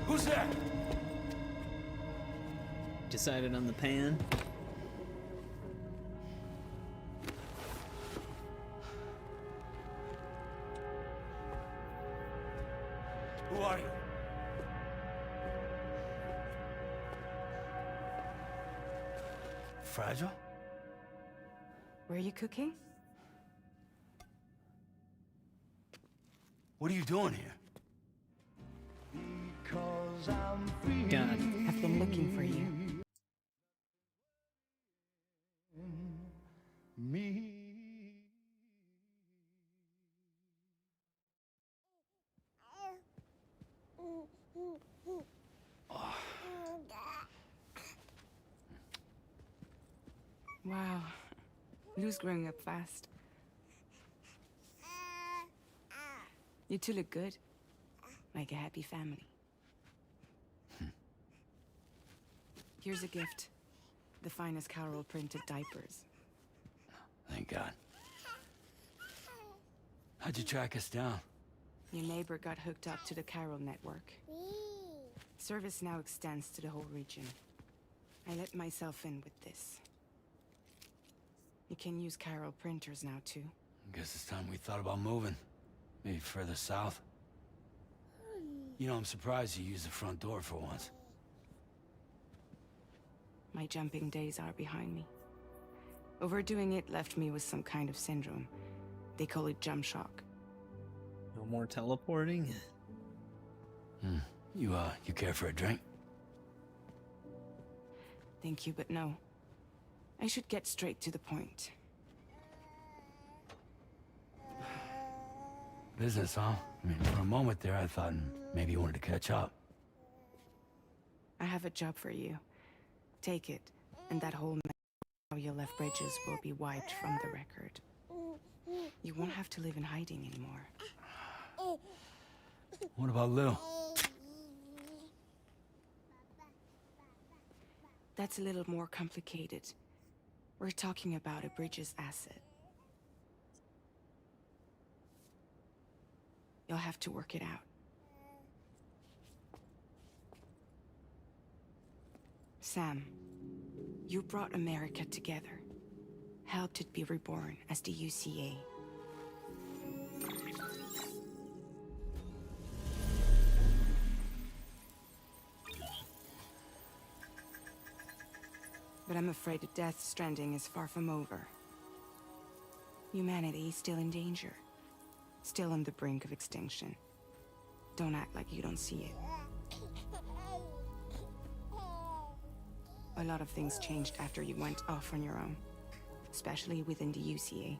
Speaker 6: Who's there?
Speaker 1: Decided on the pan.
Speaker 6: Who are you? Fragile?
Speaker 4: Were you cooking?
Speaker 6: What are you doing here?
Speaker 1: God.
Speaker 4: I've been looking for you. Wow. Lou's growing up fast. You two look good. Like a happy family. Here's a gift. The finest Carol printed diapers.
Speaker 6: Thank God. How'd you track us down?
Speaker 4: Your neighbor got hooked up to the Carol network. Service now extends to the whole region. I let myself in with this. You can use Carol printers now, too.
Speaker 6: Guess it's time we thought about moving. Maybe further south. You know, I'm surprised you used the front door for once.
Speaker 4: My jumping days are behind me. Overdoing it left me with some kind of syndrome. They call it jump shock.
Speaker 1: No more teleporting?
Speaker 6: You care for a drink?
Speaker 4: Thank you, but no. I should get straight to the point.
Speaker 6: Business, huh? I mean, for a moment there, I thought maybe you wanted to catch up.
Speaker 4: I have a job for you. Take it, and that whole mess how you left Bridges will be wiped from the record. You won't have to live in hiding anymore.
Speaker 6: What about Lou?
Speaker 4: That's a little more complicated. We're talking about a Bridges asset. You'll have to work it out. Sam, you brought America together. Helped it be reborn as the UCA. But I'm afraid that Death Stranding is far from over. Humanity is still in danger. Still on the brink of extinction. Don't act like you don't see it. A lot of things changed after you went off on your own. Especially within the UCA.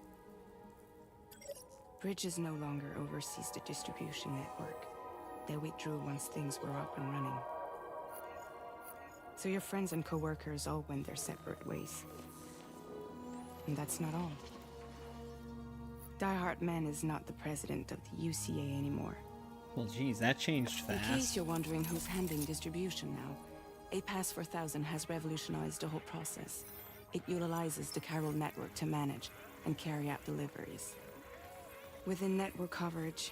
Speaker 4: Bridges no longer oversees the distribution network. They withdrew once things were up and running. So your friends and co-workers all went their separate ways. And that's not all. Die Hard Man is not the president of the UCA anymore.
Speaker 1: Well, geez, that changed
Speaker 4: In case
Speaker 1: fast.
Speaker 4: you're wondering who's handling distribution now, A Pass 4000 has revolutionized the whole process. It utilizes the Carol network to manage and carry out deliveries. Within network coverage,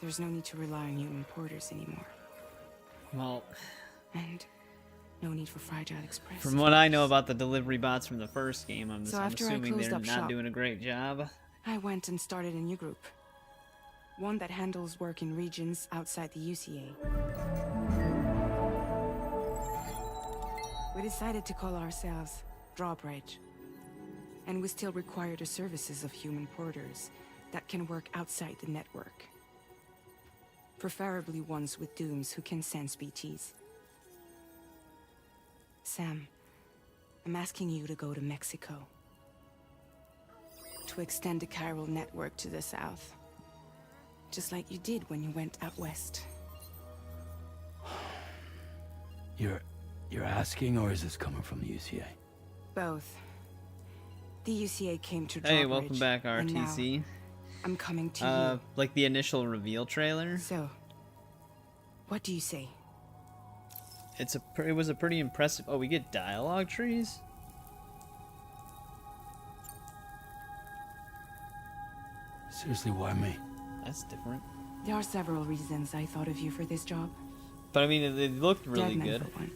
Speaker 4: there's no need to rely on human porters anymore.
Speaker 1: Well,
Speaker 4: And no need for Fragile Express.
Speaker 1: from what I know about the delivery bots from the first game, I'm
Speaker 4: So after I
Speaker 1: assuming
Speaker 4: closed
Speaker 1: they're
Speaker 4: up
Speaker 1: not
Speaker 4: shop-
Speaker 1: doing a great job.
Speaker 4: I went and started a new group. One that handles work in regions outside the UCA. We decided to call ourselves Drawbridge. And we still require the services of human porters that can work outside the network. Preferably ones with dooms who can sense BTs. Sam, I'm asking you to go to Mexico. To extend the Carol network to the south. Just like you did when you went out west.
Speaker 6: You're asking, or is this coming from the UCA?
Speaker 4: Both. The UCA came to
Speaker 1: Hey,
Speaker 4: Drawbridge,
Speaker 1: welcome back,
Speaker 4: and now
Speaker 1: RTC.
Speaker 4: I'm coming to you.
Speaker 1: Like the initial reveal trailer.
Speaker 4: So, what do you say?
Speaker 1: It was a pretty impressive. Oh, we get dialogue trees.
Speaker 6: Seriously, why me?
Speaker 1: That's different.
Speaker 4: There are several reasons I thought of you for this job.
Speaker 1: But I mean, it looked really
Speaker 4: Deadman,
Speaker 1: good.
Speaker 4: for one.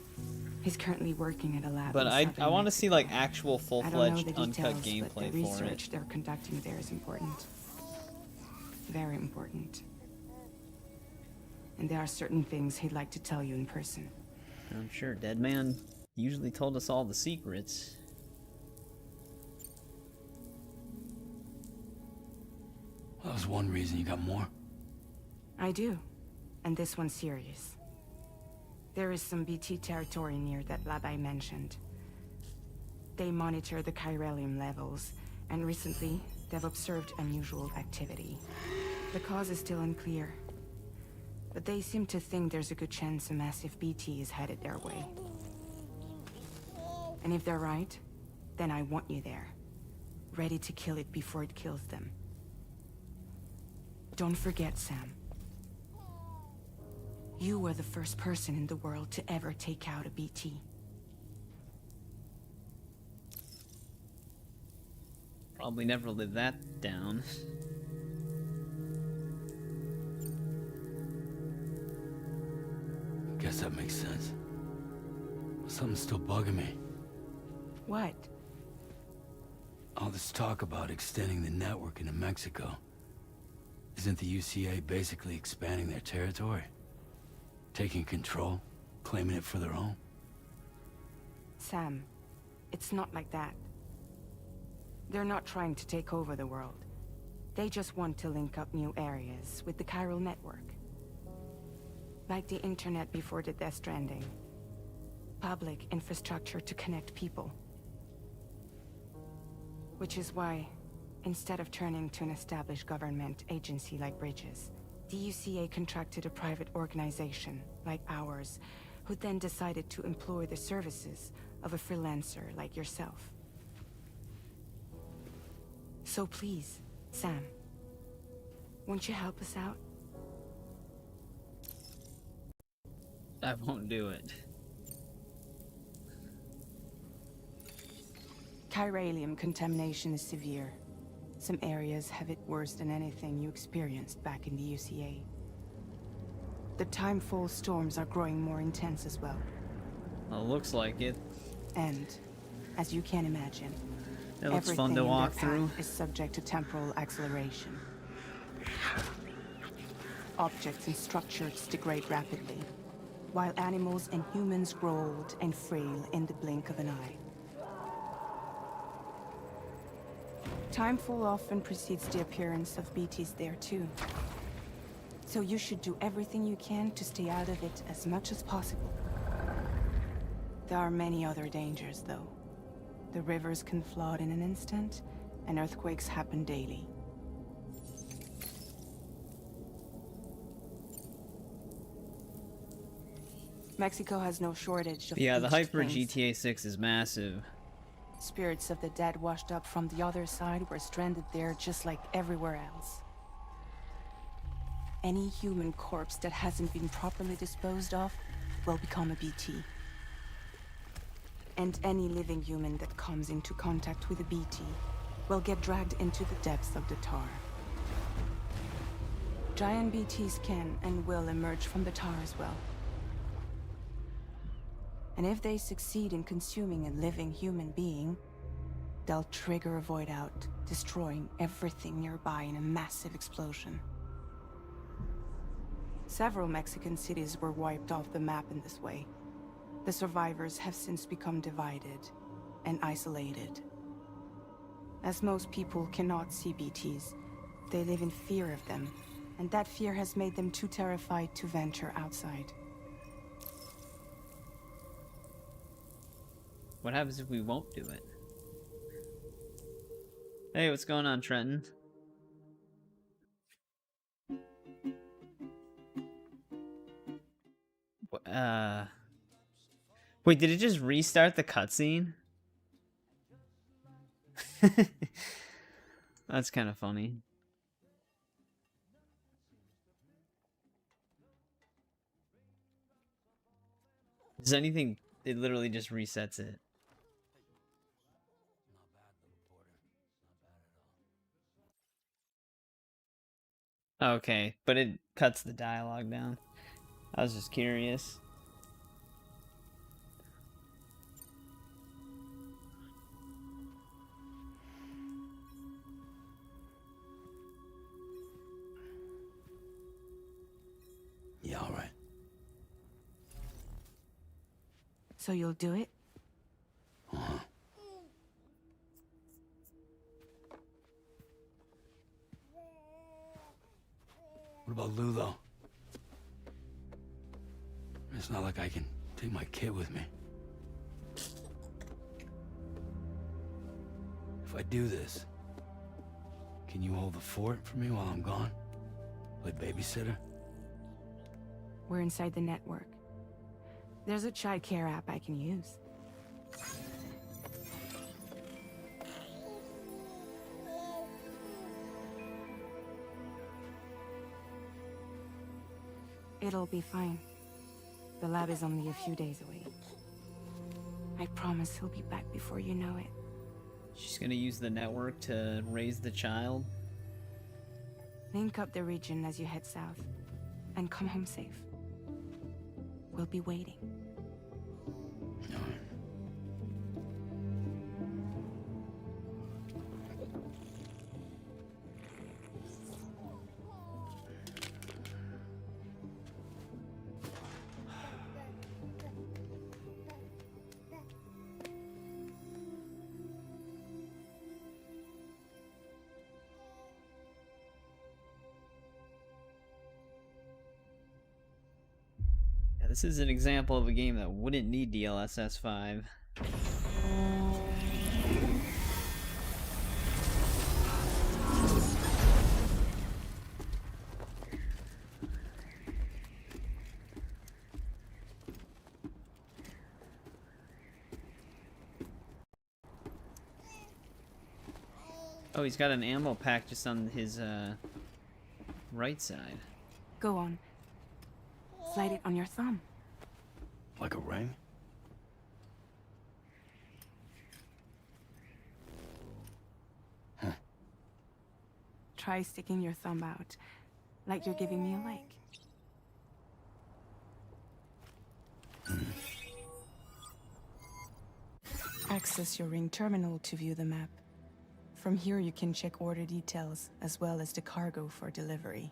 Speaker 4: He's currently working at a lab.
Speaker 1: But
Speaker 4: in
Speaker 1: I
Speaker 4: southern
Speaker 1: want to see like
Speaker 4: Mexico.
Speaker 1: actual
Speaker 4: I don't know
Speaker 1: full-fledged
Speaker 4: the
Speaker 1: uncut
Speaker 4: details, but
Speaker 1: gameplay
Speaker 4: the
Speaker 1: for
Speaker 4: research
Speaker 1: it.
Speaker 4: they're conducting there is important. Very important. And there are certain things he'd like to tell you in person.
Speaker 1: I'm sure Deadman usually told us all the secrets.
Speaker 6: Well, that was one reason. You got more?
Speaker 4: I do. And this one's serious. There is some BT territory near that lab I mentioned. They monitor the chiralium levels, and recently, they've observed unusual activity. The cause is still unclear, but they seem to think there's a good chance a massive BT is headed their way. And if they're right, then I want you there, ready to kill it before it kills them. Don't forget, Sam. You were the first person in the world to ever take out a BT.
Speaker 1: Probably never live that down.
Speaker 6: Guess that makes sense. Something's still bugging me.
Speaker 4: What?
Speaker 6: All this talk about extending the network into Mexico. Isn't the UCA basically expanding their territory? Taking control? Claiming it for their own?
Speaker 4: Sam, it's not like that. They're not trying to take over the world. They just want to link up new areas with the chiral network. Like the internet before the Death Stranding. Public infrastructure to connect people. Which is why, instead of turning to an established government agency like Bridges, the UCA contracted a private organization, like ours, who then decided to employ the services of a freelancer like yourself. So please, Sam, won't you help us out?
Speaker 1: I won't do it.
Speaker 4: Chiralium contamination is severe. Some areas have it worse than anything you experienced back in the UCA. The timefall storms are growing more intense as well.
Speaker 1: Well, looks like it.
Speaker 4: And, as you can imagine,
Speaker 1: It looks
Speaker 4: everything
Speaker 1: fun to
Speaker 4: in
Speaker 1: walk
Speaker 4: their
Speaker 1: through.
Speaker 4: path is subject to temporal acceleration. Objects and structures degrade rapidly, while animals and humans grow old and frail in the blink of an eye. Timefall often precedes the appearance of BTs there too. So you should do everything you can to stay out of it as much as possible. There are many other dangers, though. The rivers can flood in an instant, and earthquakes happen daily. Mexico has no shortage of
Speaker 1: Yeah, the hype
Speaker 4: bleached
Speaker 1: for
Speaker 4: things.
Speaker 1: GTA 6 is massive.
Speaker 4: Spirits of the dead washed up from the other side were stranded there just like everywhere else. Any human corpse that hasn't been properly disposed of will become a BT. And any living human that comes into contact with a BT will get dragged into the depths of the tar. Giant BTs can and will emerge from the tar as well. And if they succeed in consuming a living human being, they'll trigger a void out, destroying everything nearby in a massive explosion. Several Mexican cities were wiped off the map in this way. The survivors have since become divided and isolated. As most people cannot see BTs, they live in fear of them, and that fear has made them too terrified to venture outside.
Speaker 1: What happens if we won't do it? Hey, what's going on, Trenton? Wait, did it just restart the cutscene? That's kind of funny. Does anything... It literally just resets it. Okay, but it cuts the dialogue down. I was just curious.
Speaker 6: Yeah, all right.
Speaker 4: So you'll do it?
Speaker 6: Uh-huh. What about Lou, though? It's not like I can take my kid with me. If I do this, can you hold the fort for me while I'm gone? Play babysitter?
Speaker 4: We're inside the network. There's a child care app I can use. It'll be fine. The lab is only a few days away. I promise he'll be back before you know it.
Speaker 1: She's gonna use the network to raise the child.
Speaker 4: Link up the region as you head south, and come home safe. We'll be waiting.
Speaker 1: Yeah, this is an example of a game that wouldn't need DLSS 5. Oh, he's got an ammo pack just on his right side.
Speaker 4: Go on. Slide it on your thumb.
Speaker 6: Like a ring? Huh.
Speaker 4: Try sticking your thumb out, like you're giving me a like. Access your ring terminal to view the map. From here you can check order details, as well as the cargo for delivery.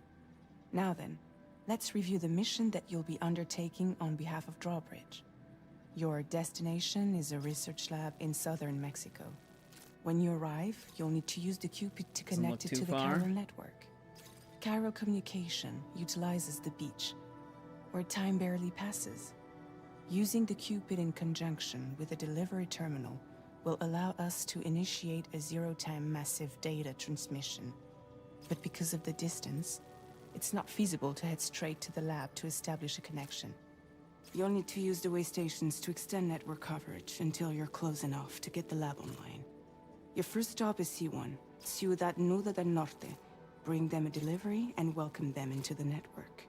Speaker 4: Now then, let's review the mission that you'll be undertaking on behalf of Drawbridge. Your destination is a research lab in southern Mexico. When you arrive, you'll need to use the Cupid to
Speaker 1: Doesn't
Speaker 4: connect
Speaker 1: look
Speaker 4: it
Speaker 1: too
Speaker 4: to the
Speaker 1: far.
Speaker 4: Cairo network. Cairo communication utilizes the beach, where time barely passes. Using the Cupid in conjunction with a delivery terminal will allow us to initiate a zero-time massive data transmission. But because of the distance, it's not feasible to head straight to the lab to establish a connection. You'll need to use the way stations to extend network coverage until you're close enough to get the lab online. Your first stop is C1, Ciudad Nuda del Norte. Bring them a delivery and welcome them into the network.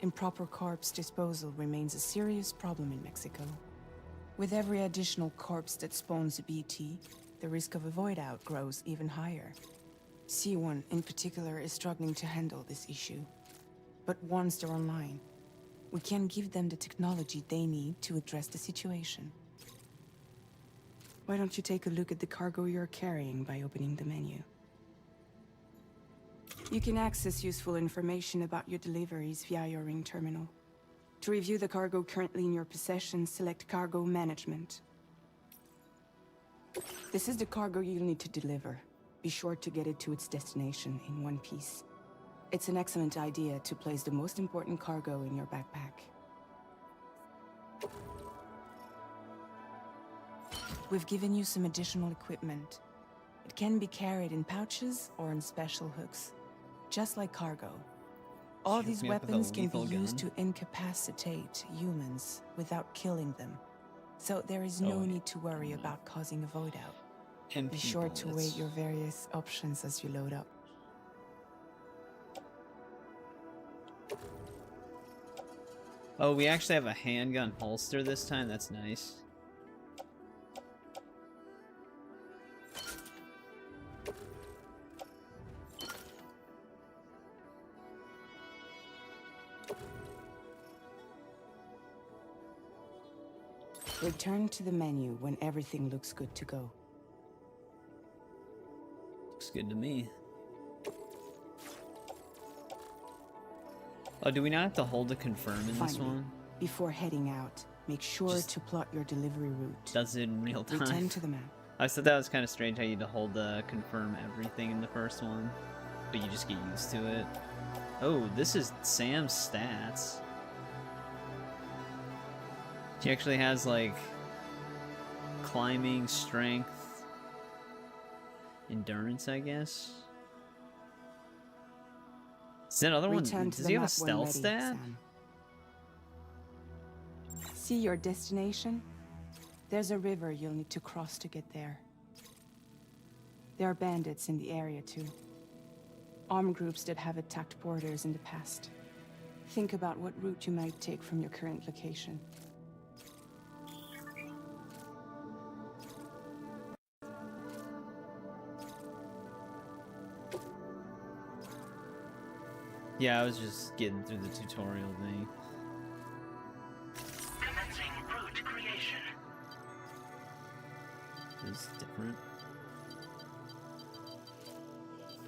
Speaker 4: Improper corpse disposal remains a serious problem in Mexico. With every additional corpse that spawns a BT, the risk of a void out grows even higher. C1 in particular is struggling to handle this issue. But once they're online, we can give them the technology they need to address the situation. Why don't you take a look at the cargo you're carrying by opening the menu? You can access useful information about your deliveries via your ring terminal. To review the cargo currently in your possession, select Cargo Management. This is the cargo you'll need to deliver. Be sure to get it to its destination in one piece. It's an excellent idea to place the most important cargo in your backpack. We've given you some additional equipment. It can be carried in pouches or in special hooks, just like cargo. All
Speaker 1: Shoot
Speaker 4: these
Speaker 1: me up with a
Speaker 4: weapons can be
Speaker 1: lethal
Speaker 4: used
Speaker 1: gun.
Speaker 4: to incapacitate humans without killing them. So there is no
Speaker 1: Oh,
Speaker 4: need to worry about causing a void out.
Speaker 1: And
Speaker 4: Be sure
Speaker 1: people,
Speaker 4: to weigh
Speaker 1: that's-
Speaker 4: your various options as you load up.
Speaker 1: Oh, we actually have a handgun holster this time. That's nice.
Speaker 4: Return to the menu when everything looks good to go.
Speaker 1: Looks good to me. Oh, do we not have to hold to confirm in this
Speaker 4: Finally,
Speaker 1: one?
Speaker 4: before heading out, make sure
Speaker 1: Just
Speaker 4: to plot your delivery route.
Speaker 1: Does it in real time?
Speaker 4: Return to the map.
Speaker 1: I thought that was kind of strange how you had to hold the confirm everything in the first one, but you just get used to it. Oh, this is Sam's stats. She actually has like climbing, strength, endurance, I guess. Is that other one?
Speaker 4: Return to
Speaker 1: Does
Speaker 4: the
Speaker 1: he have a
Speaker 4: map when
Speaker 1: stealth
Speaker 4: ready,
Speaker 1: stat?
Speaker 4: Sam. See your destination? There's a river you'll need to cross to get there. There are bandits in the area too. Armed groups that have attacked borders in the past. Think about what route you might take from your current location.
Speaker 1: Yeah, I was just getting through the tutorial thing.
Speaker 7: Commencing route creation.
Speaker 1: It's different.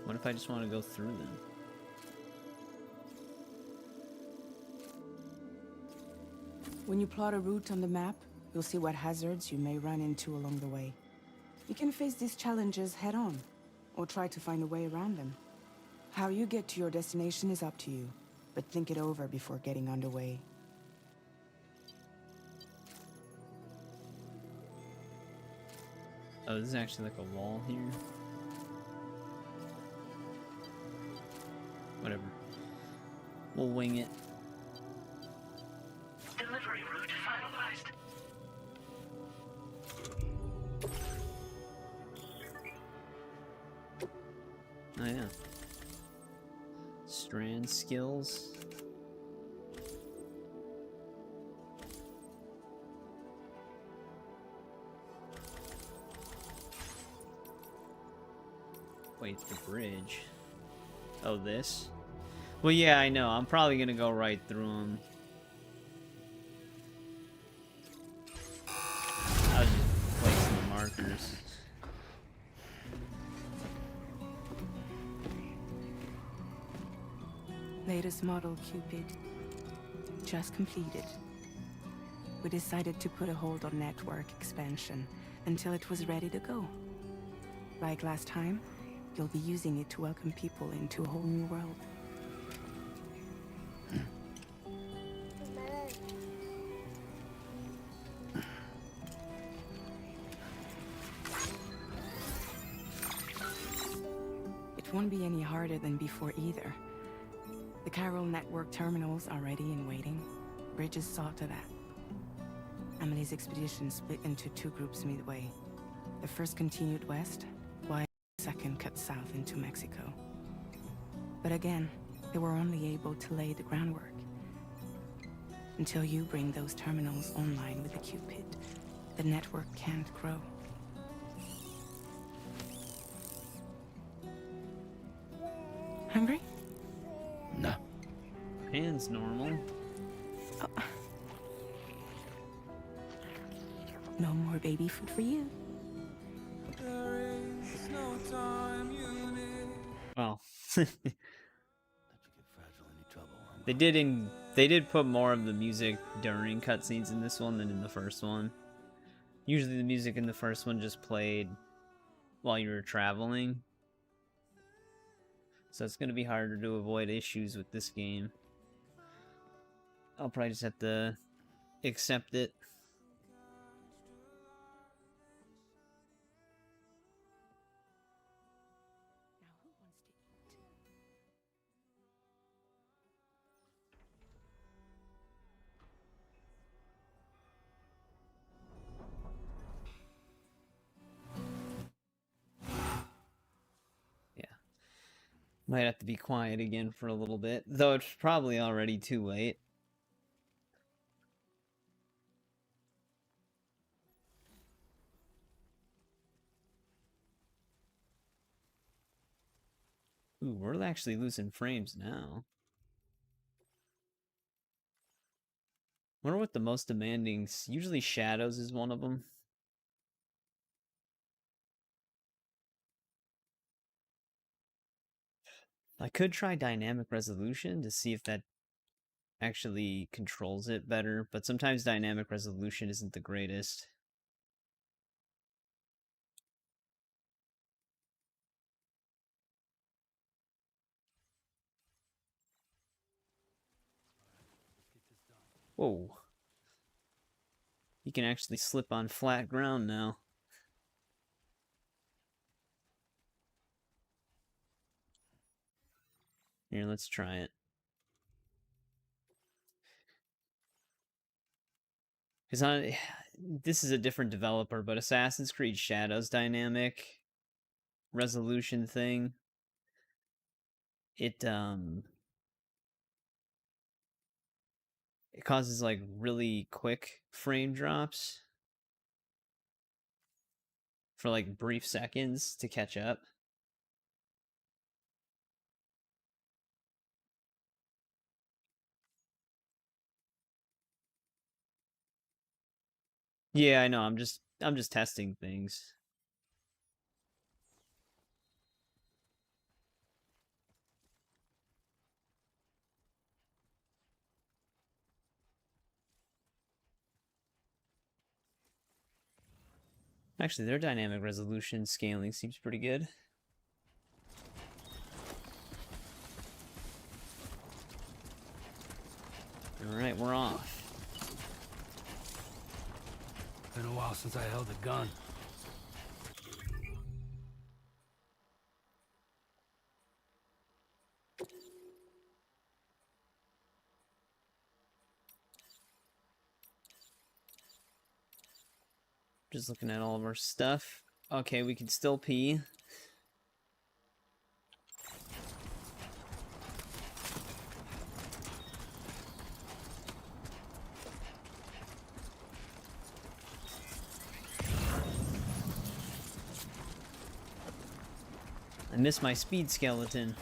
Speaker 1: What if I just want to go through them?
Speaker 4: When you plot a route on the map, you'll see what hazards you may run into along the way. You can face these challenges head-on, or try to find a way around them. How you get to your destination is up to you, but think it over before getting underway.
Speaker 1: Oh, this is actually like a wall here. Whatever. We'll wing it.
Speaker 7: Delivery route finalized.
Speaker 1: Oh yeah. Strand skills. Wait, the bridge. Oh, this? Well, yeah, I know. I'm probably gonna go right through them. I was just placing the markers.
Speaker 4: Latest model Cupid. Just completed. We decided to put a hold on network expansion until it was ready to go. Like last time, you'll be using it to welcome people into a whole new world. It won't be any harder than before either. The Chiral network terminals are ready and waiting. Bridges saw to that. Emily's expedition split into two groups midway. The first continued west, while the second cut south into Mexico. But again, they were only able to lay the groundwork. Until you bring those terminals online with the Cupid, the network can't grow. Hungry?
Speaker 6: No.
Speaker 1: Hands normal.
Speaker 4: No more baby food for you.
Speaker 1: Well,
Speaker 6: Let you get fragile any trouble, huh?
Speaker 1: they did put more of the music during cutscenes in this one than in the first one. Usually the music in the first one just played while you were traveling. So it's gonna be harder to avoid issues with this game. I'll probably just have to accept it.
Speaker 4: Now who wants to eat?
Speaker 1: Yeah. Might have to be quiet again for a little bit, though it's probably already too late. Ooh, we're actually losing frames now. Wonder what the most demanding... Usually shadows is one of them. I could try dynamic resolution to see if that actually controls it better, but sometimes dynamic resolution isn't the greatest. Whoa. You can actually slip on flat ground now. Here, let's try it. Because this is a different developer, but Assassin's Creed Shadows dynamic resolution thing, it causes like really quick frame drops for like brief seconds to catch up. Yeah, I know. I'm just testing things. Actually, their dynamic resolution scaling seems pretty good. Alright, we're off.
Speaker 6: Been a while since I held a gun.
Speaker 1: Just looking at all of our stuff. Okay, we can still pee. I miss my speed skeleton.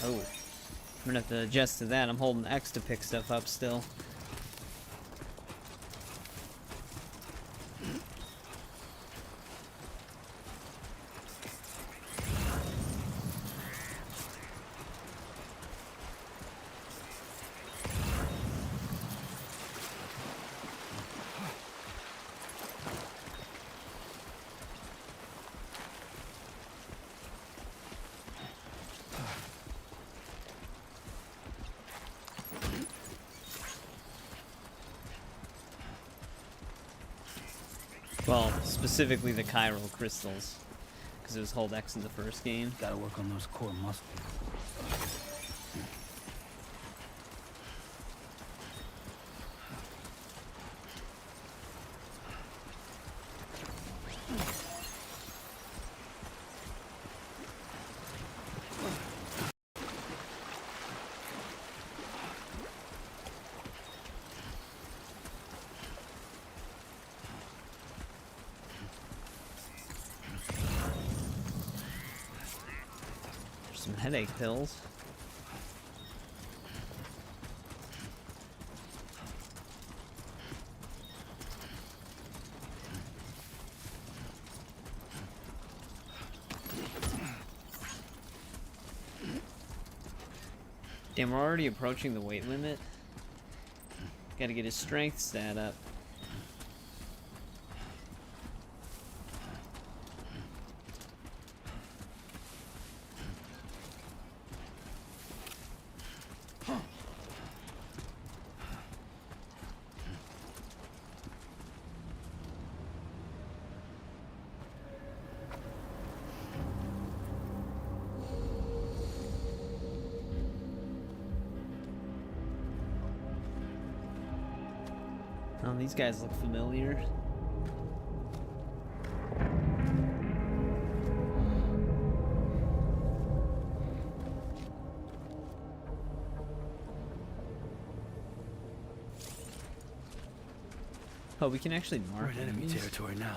Speaker 1: Oh. I'm gonna have to adjust to that. I'm holding X to pick stuff up still. Well, specifically the chiral crystals, because it was hold X in the first game.
Speaker 6: Gotta work on those core muscles.
Speaker 1: There's some headache pills. Damn, we're already approaching the weight limit. Gotta get his strength stat up. Oh, these guys look familiar. Oh, we can actually
Speaker 6: We're
Speaker 1: mark
Speaker 6: in enemy
Speaker 1: enemies.
Speaker 6: territory now.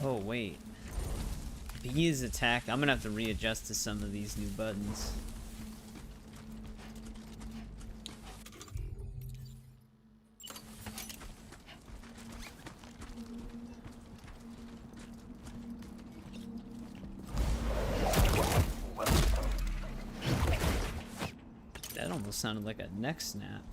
Speaker 1: Oh, wait. Bees attack. I'm gonna have to readjust to some of these new buttons. That almost sounded like a neck snap.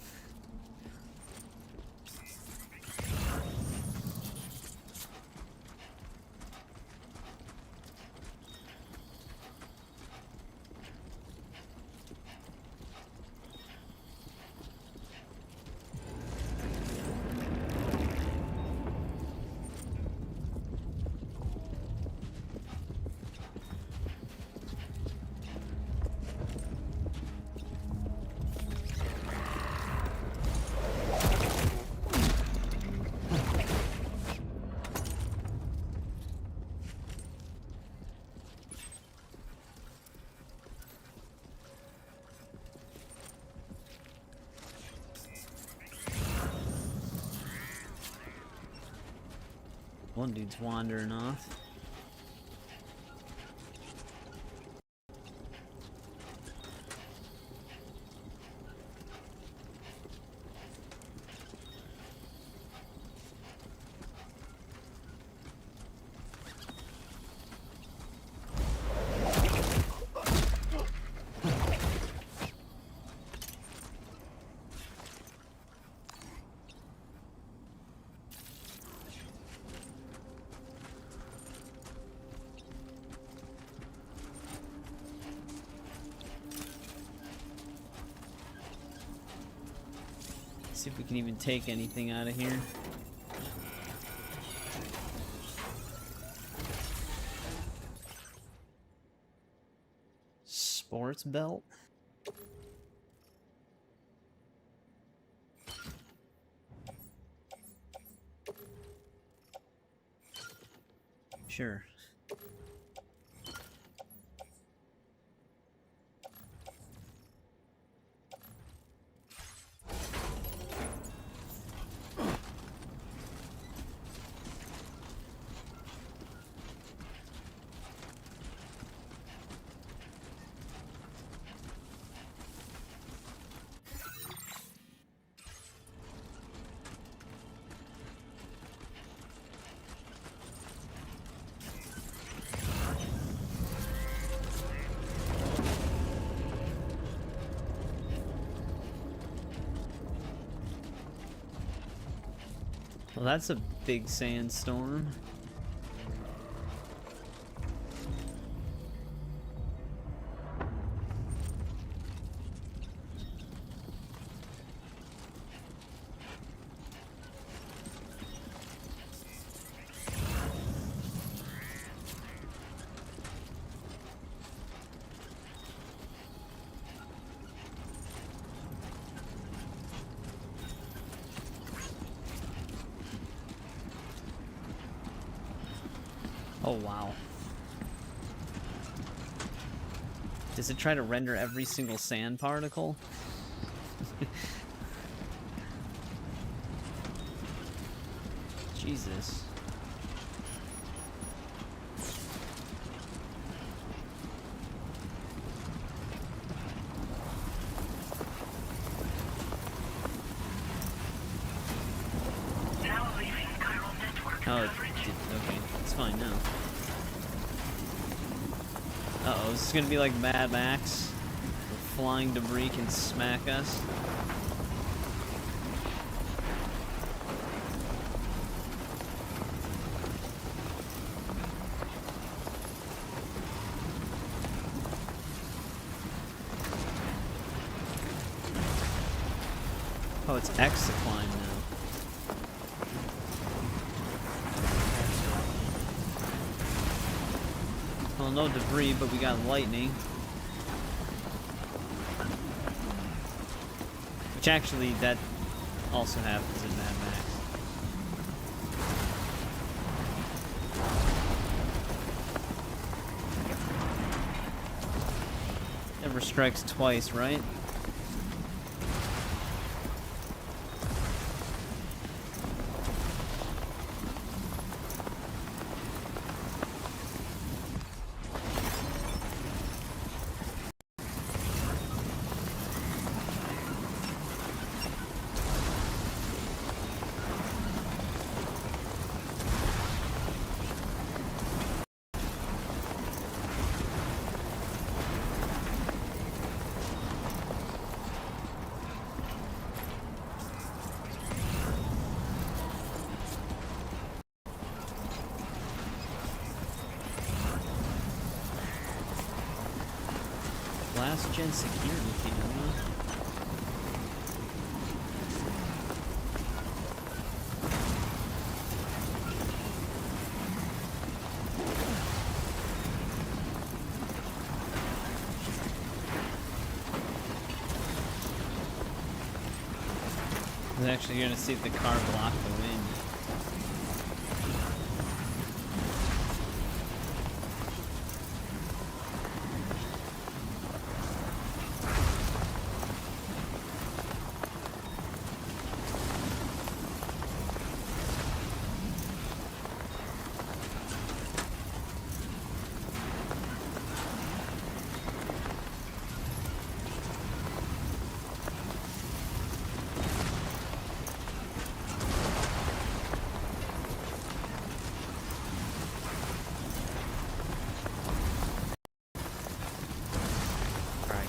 Speaker 1: One dude's wandering off. See if we can even take anything out of here. Sports belt? Sure. Well, that's a big sandstorm. Oh, wow. Does it try to render every single sand particle? Jesus.
Speaker 7: Now leaving chiral network
Speaker 1: Oh,
Speaker 7: coverage.
Speaker 1: okay. It's fine now. Uh-oh, this is gonna be like Mad Max. Where flying debris can smack us. Oh, it's X to climb now. Well, no debris, but we got lightning. Which actually, that also happens in Mad Max. Never strikes twice, right? Last gen security camera. I was actually gonna see if the car blocked the wind.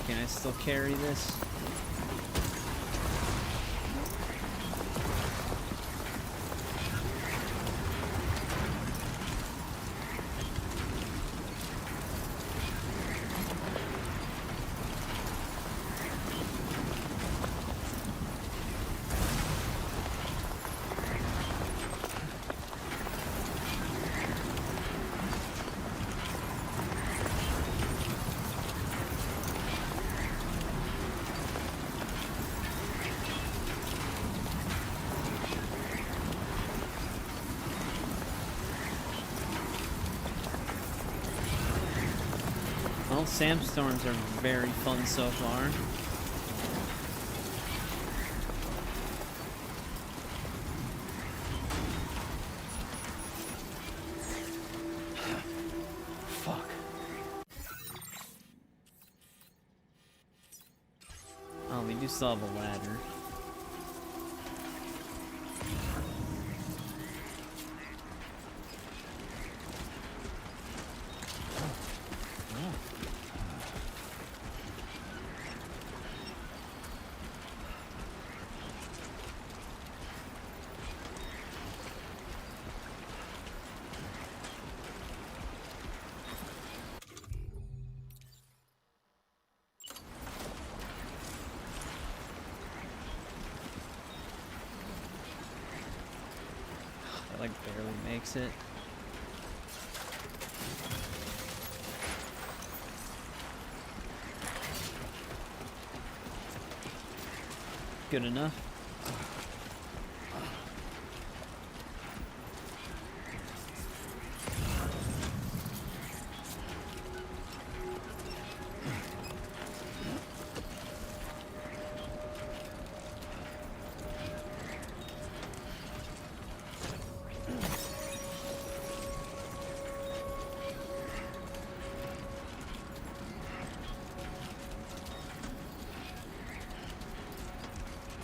Speaker 1: Can I still carry this? Well, sandstorms are very fun so far.
Speaker 6: Fuck.
Speaker 1: Oh, we do still have a ladder. That like barely makes it. Good enough.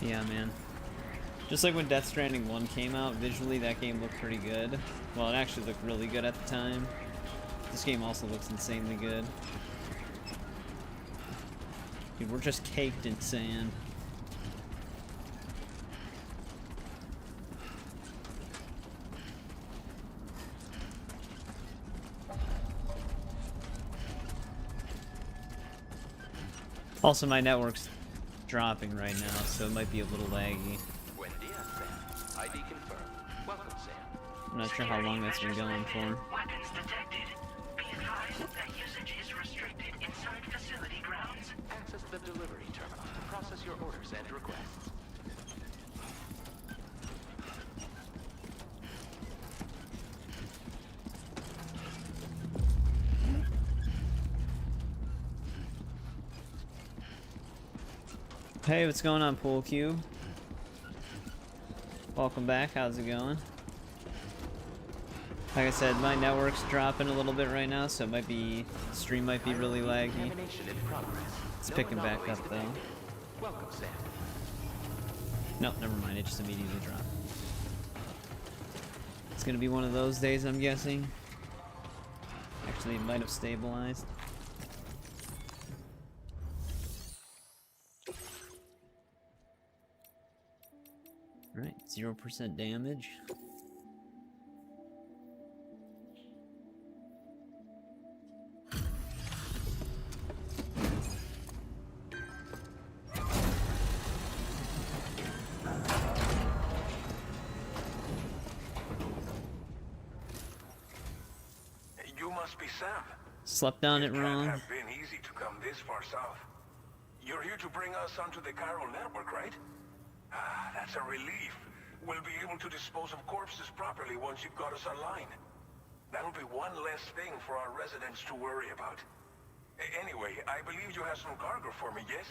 Speaker 1: Yeah, man. Just like when Death Stranding 1 came out, visually that game looked pretty good. Well, it actually looked really good at the time. This game also looks insanely good. Dude, we're just caked in sand. Also, my network's dropping right now, so it might be a little laggy.
Speaker 8: Buen dia, Sam. ID confirmed. Welcome, Sam.
Speaker 1: I'm not sure how long that's been going for.
Speaker 7: Weapons detected. Be advised that usage is restricted inside facility grounds.
Speaker 8: Access the delivery terminal to process your orders and requests.
Speaker 1: Hey, what's going on, Pool Cube? Welcome back. How's it going? Like I said, my network's dropping a little bit right now, so it might be stream might be really laggy.
Speaker 8: Contamination in progress.
Speaker 1: It's
Speaker 8: No
Speaker 1: picking back
Speaker 8: anomalies
Speaker 1: up though.
Speaker 8: detected. Welcome, Sam.
Speaker 1: No, never mind. It just immediately dropped. It's gonna be one of those days, I'm guessing. Actually, it might have stabilized. Right, 0% damage.
Speaker 9: must be Sam.
Speaker 1: Slept on it
Speaker 9: It can't
Speaker 1: wrong.
Speaker 9: have been easy to come this far south. You're here to bring us onto the chiral network, right? Ah, that's a relief. We'll be able to dispose of corpses properly once you've got us online. That'll be one less thing for our residents to worry about. Anyway, I believe you have some cargo for me, yes?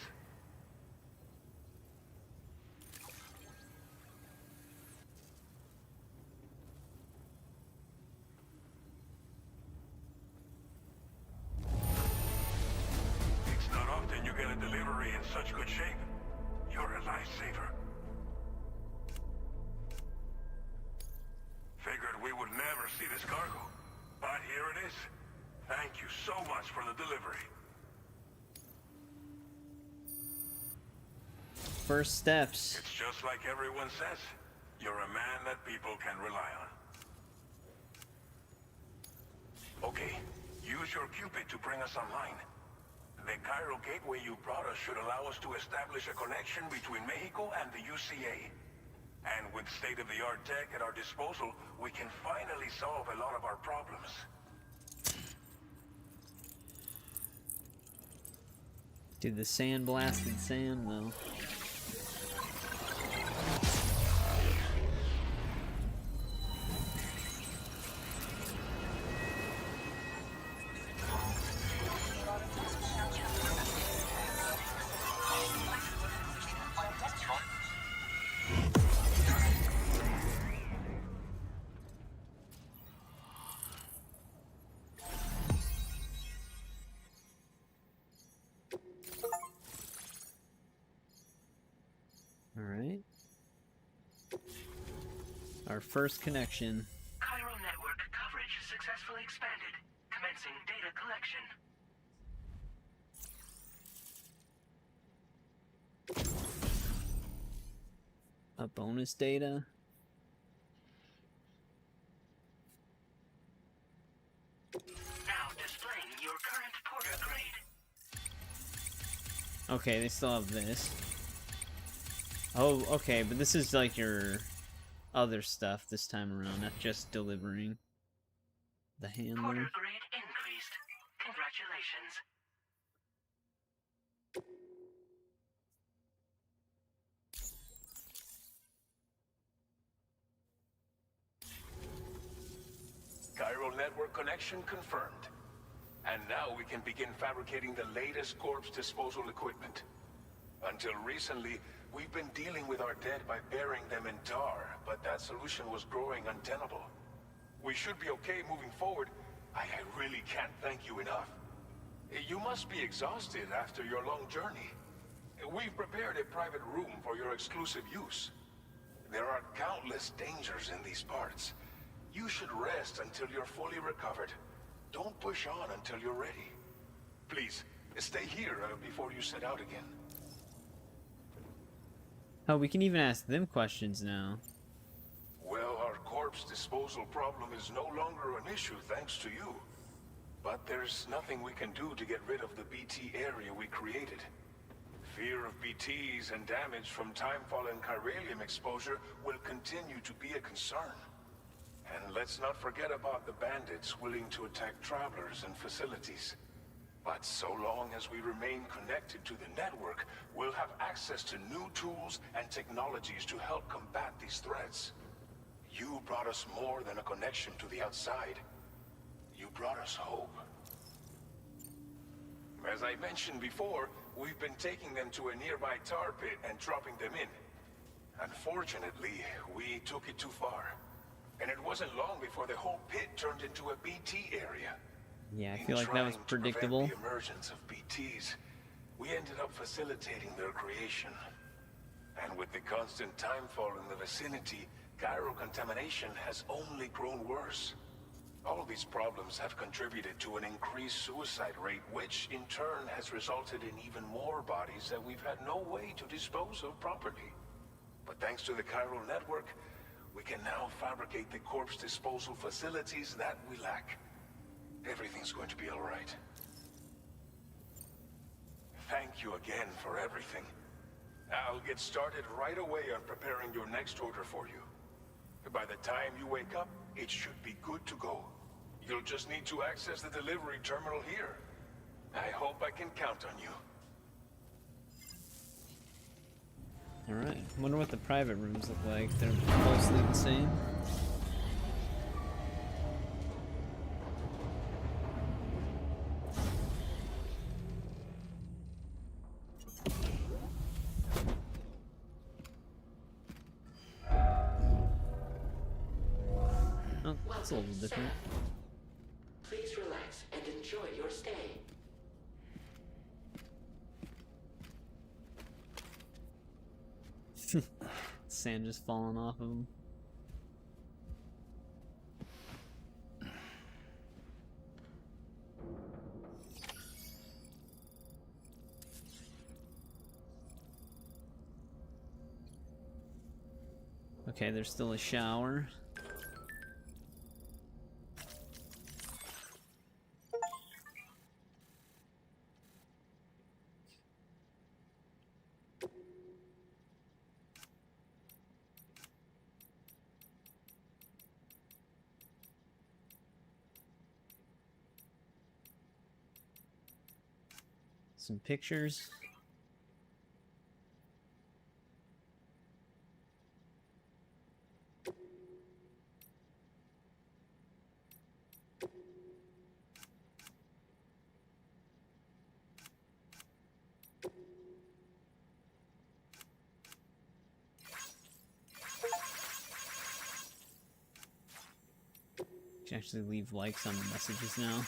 Speaker 9: It's not often you get a delivery in such good shape. You're a lifesaver. Figured we would never see this cargo, but here it is. Thank you so much for the delivery.
Speaker 1: First steps.
Speaker 9: It's just like everyone says. You're a man that people can rely on. Okay, use your Cupid to bring us online. The chiral gateway you brought us should allow us to establish a connection between Mexico and the UCA. And with state-of-the-art tech at our disposal, we can finally solve a lot of our problems.
Speaker 1: Dude, the sandblasted Sam, though. Alright. Our first connection.
Speaker 7: Chiral network coverage successfully expanded. Commencing data collection.
Speaker 1: A bonus data.
Speaker 7: Now displaying your current porter grade.
Speaker 1: Okay, they still have this. Oh, okay, but this is like your other stuff this time around, not just delivering. The handler.
Speaker 7: Porter grade increased. Congratulations.
Speaker 9: Chiral network connection confirmed. And now we can begin fabricating the latest corpse disposal equipment. Until recently, we've been dealing with our dead by burying them in tar, but that solution was growing untenable. We should be okay moving forward. I really can't thank you enough. You must be exhausted after your long journey. We've prepared a private room for your exclusive use. There are countless dangers in these parts. You should rest until you're fully recovered. Don't push on until you're ready. Please, stay here before you set out again.
Speaker 1: Oh, we can even ask them questions now.
Speaker 9: Well, our corpse disposal problem is no longer an issue thanks to you. But there's nothing we can do to get rid of the BT area we created. Fear of BTs and damage from timefall and chiralium exposure will continue to be a concern. And let's not forget about the bandits willing to attack travelers and facilities. But so long as we remain connected to the network, we'll have access to new tools and technologies to help combat these threats. You brought us more than a connection to the outside. You brought us hope. As I mentioned before, we've been taking them to a nearby tar pit and dropping them in. Unfortunately, we took it too far. And it wasn't long before the whole pit turned into a BT area.
Speaker 1: Yeah, I feel like that was predictable.
Speaker 9: In trying to prevent the emergence of BTs, we ended up facilitating their creation. And with the constant timefall in the vicinity, chiral contamination has only grown worse. All of these problems have contributed to an increased suicide rate, which in turn has resulted in even more bodies that we've had no way to dispose of properly. But thanks to the chiral network, we can now fabricate the corpse disposal facilities that we lack. Everything's going to be all right. Thank you again for everything. I'll get started right away on preparing your next order for you. By the time you wake up, it should be good to go. You'll just need to access the delivery terminal here. I hope I can count on you.
Speaker 1: Alright, wonder what the private rooms look like. They're mostly the same. Oh, that's a little different.
Speaker 7: Please relax and enjoy your stay.
Speaker 1: Sand just falling off of him. Okay, there's still a shower. Some pictures. You can actually leave likes on the messages now.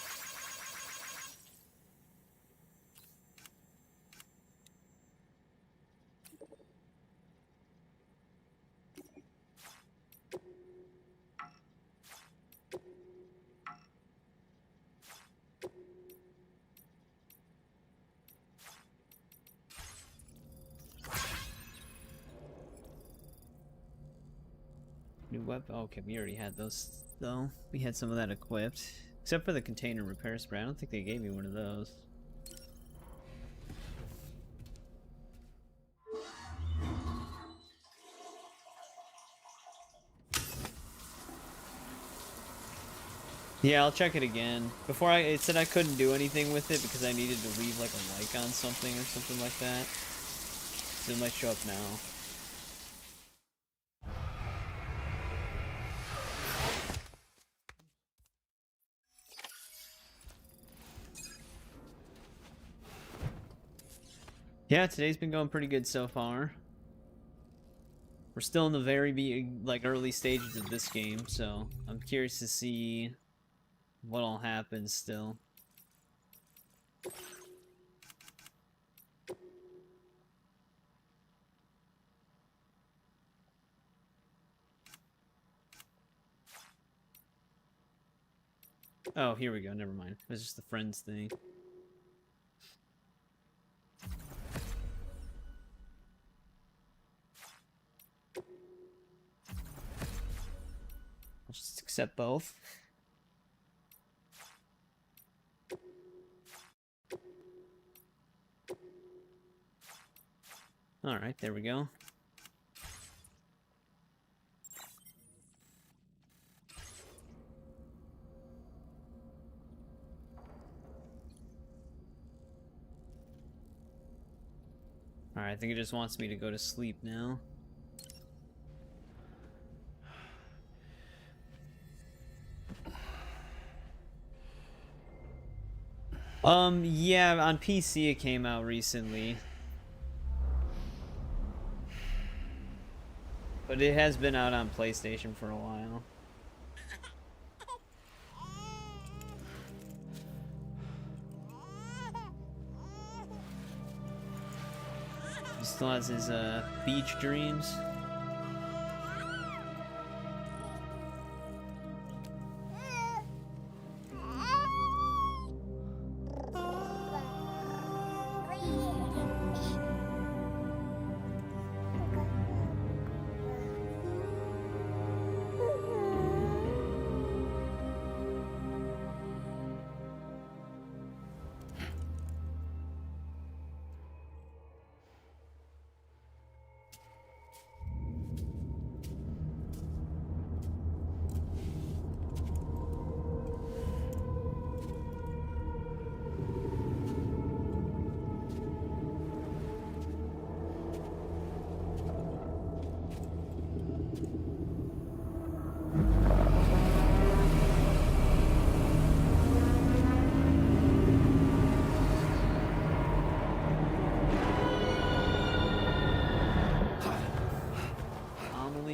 Speaker 1: New weapon. Okay, we already had those though. We had some of that equipped. Except for the container repair spray. I don't think they gave me one of those. Yeah, I'll check it again. Before it said I couldn't do anything with it because I needed to leave like a like on something or something like that. So it might show up now. Yeah, today's been going pretty good so far. We're still in the very early stages of this game, so I'm curious to see what all happens still. Oh, here we go. Never mind. It was just the friends thing. I'll just accept both. Alright, there we go. Alright, I think it just wants me to go to sleep now. Yeah, on PC it came out recently. But it has been out on PlayStation for a while. He still has his beach dreams.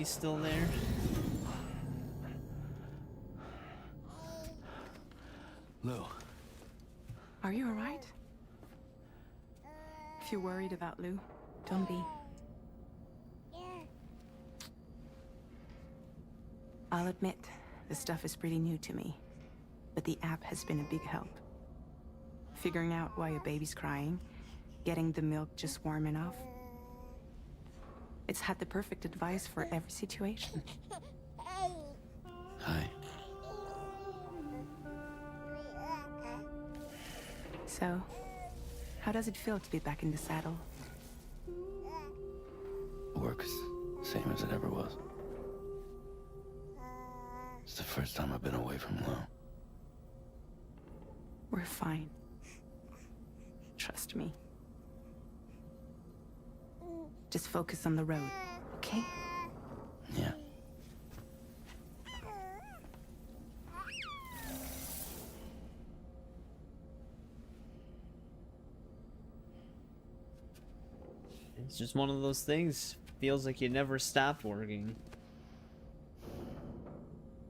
Speaker 1: he's still there.
Speaker 6: Lou.
Speaker 4: Are you alright? If you're worried about Lou, don't be. I'll admit, this stuff is pretty new to me, but the app has been a big help. Figuring out why a baby's crying, getting the milk just warm enough. It's had the perfect advice for every situation.
Speaker 6: Hi.
Speaker 4: So, how does it feel to be back in the saddle?
Speaker 6: Works same as it ever was. It's the first time I've been away from Lou.
Speaker 4: We're fine. Trust me. Just focus on the road, okay?
Speaker 6: Yeah.
Speaker 1: It's just one of those things. Feels like you never stopped working.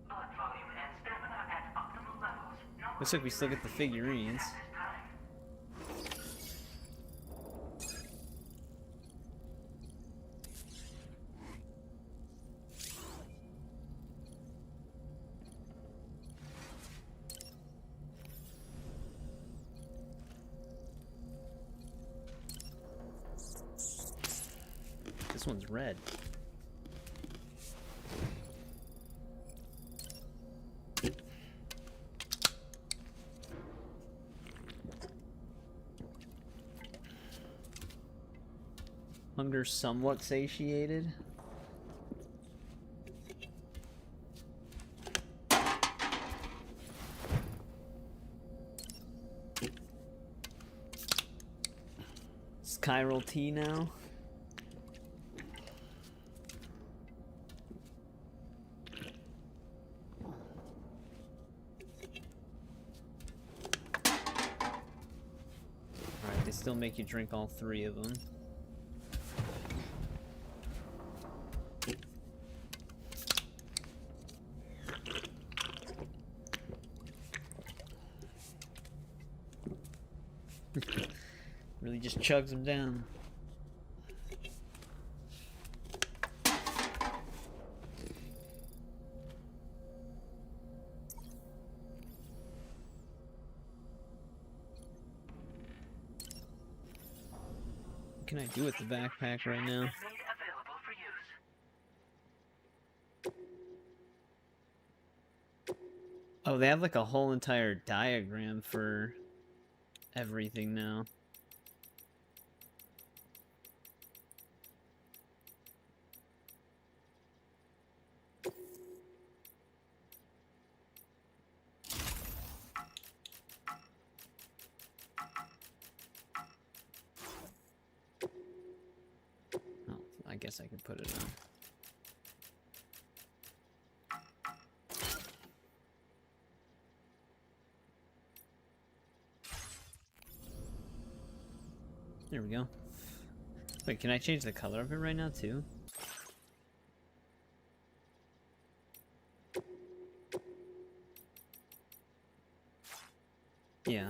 Speaker 7: Blood volume and stamina at optimal levels. No
Speaker 1: Looks like we still get the figurines. This one's red. Hunger somewhat satiated. It's chiral tea now. Alright, they still make you drink all 3 of them. Really just chugs them down. What can I do with the backpack right now?
Speaker 7: made available for use.
Speaker 1: Oh, they have like a whole entire diagram for everything now. Oh, I guess I could put it on. There we go. Wait, can I change the color of it right now too? Yeah.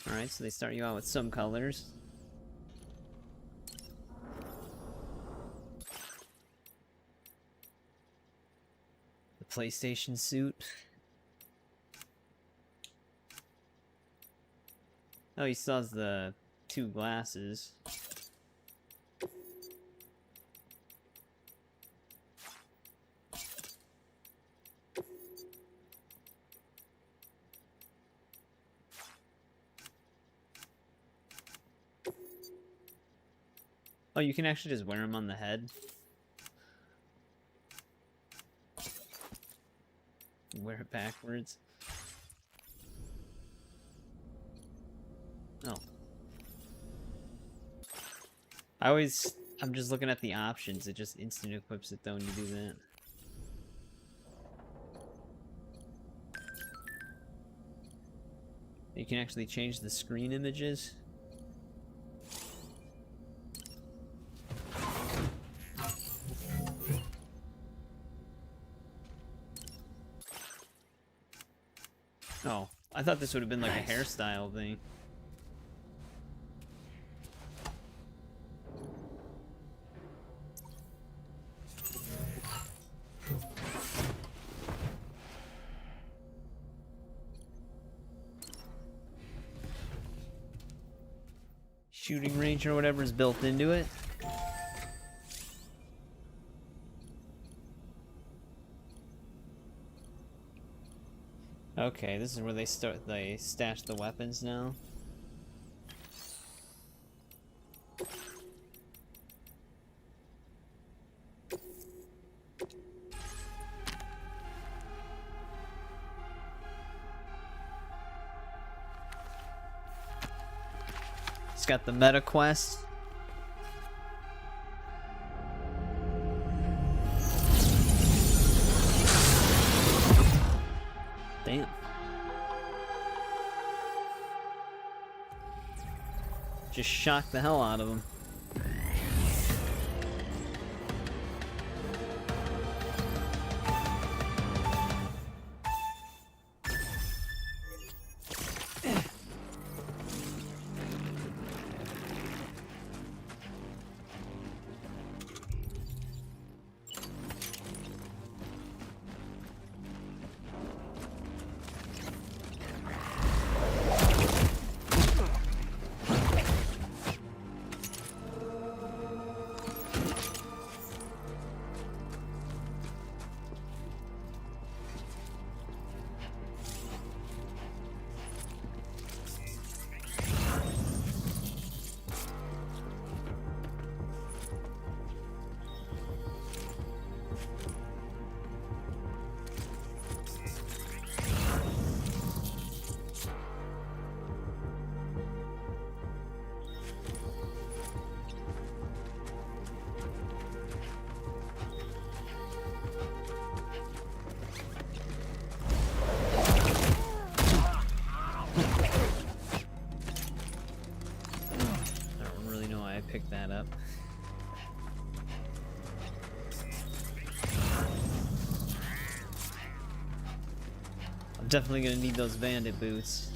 Speaker 1: Alright, so they start you out with some colors. The PlayStation suit. Oh, he still has the 2 glasses. Oh, you can actually just wear them on the head. Wear it backwards. Oh. I'm just looking at the options. It just instant equips it though when you do that. You can actually change the screen images. thought this would have been like a hairstyle thing. Shooting range or whatever is built into it. Okay, this is where they stash the weapons now. It's got the meta quest. Damn. Just shocked the hell out of him. Pick that up. I'm definitely gonna need those bandit boots.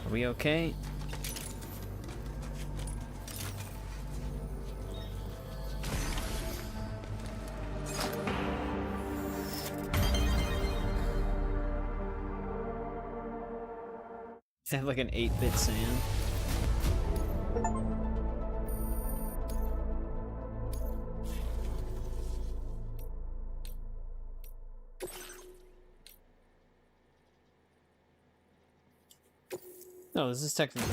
Speaker 1: Are we okay? They have like an 8-bit sand. No, this is technically...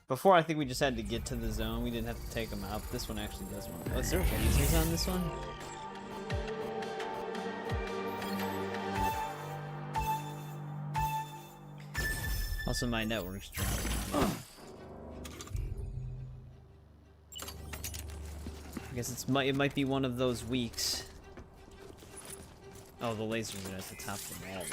Speaker 1: Before, I think we just had to get to the zone. We didn't have to take them out. This one actually does one. Oh, is there lasers on this one? Also, my network's dropping. I guess it might be one of those weeks. Oh, the lasers are at the top of the wall.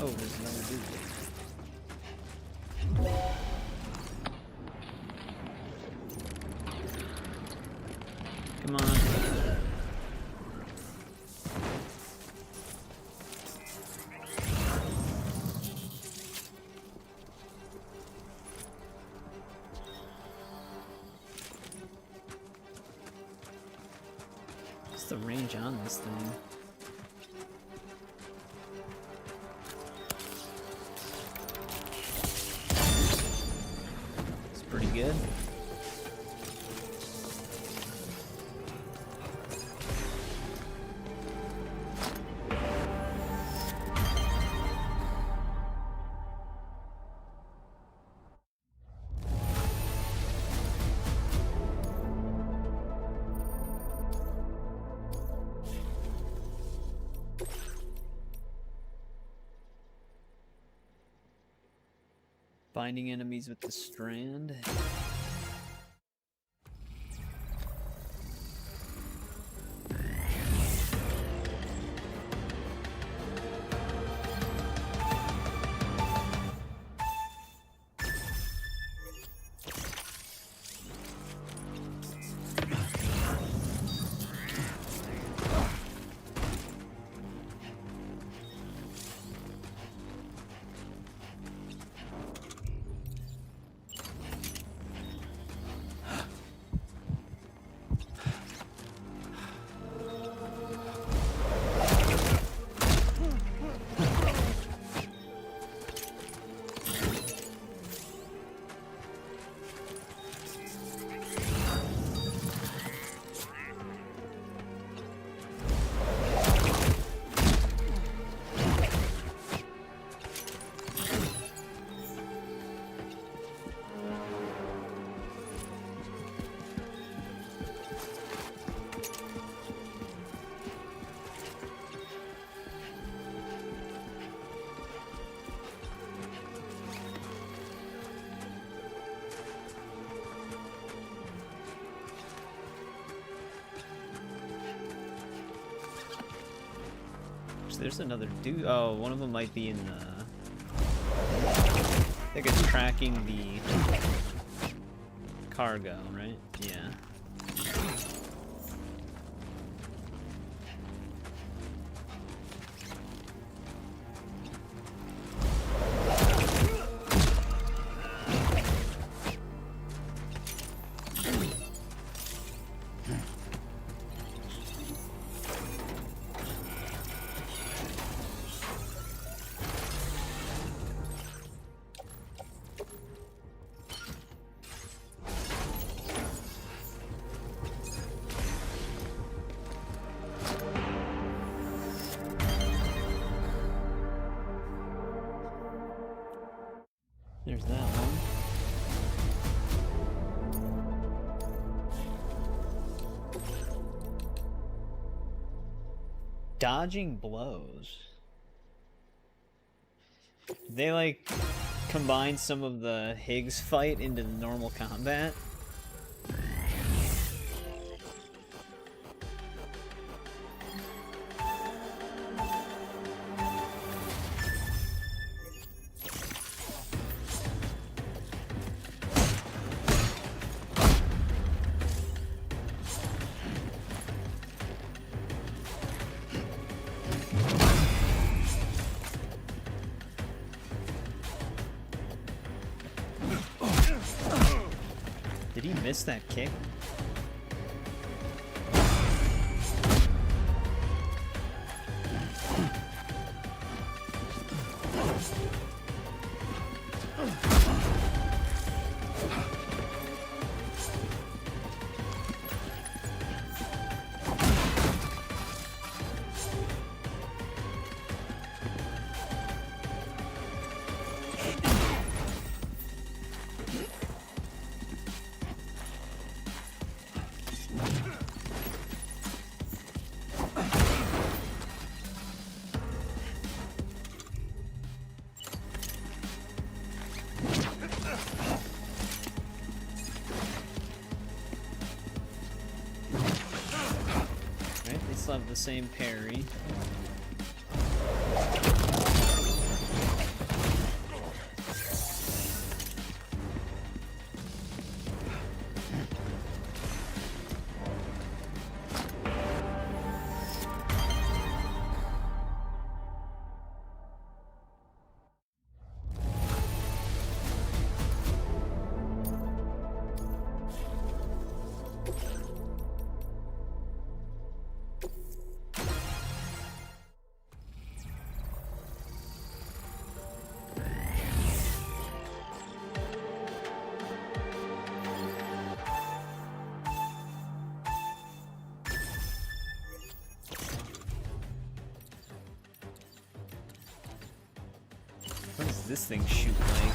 Speaker 1: Oh, there's another dude there. Come on. What's the range on this thing? It's pretty good. Binding enemies with the strand. There's another dude. Oh, one of them might be in the... I think it's tracking the cargo, right? Yeah. There's that one. Dodging blows. They like combine some of the Higgs fight into the normal combat. Did he miss that kick? Have the same parry. does this thing shoot like?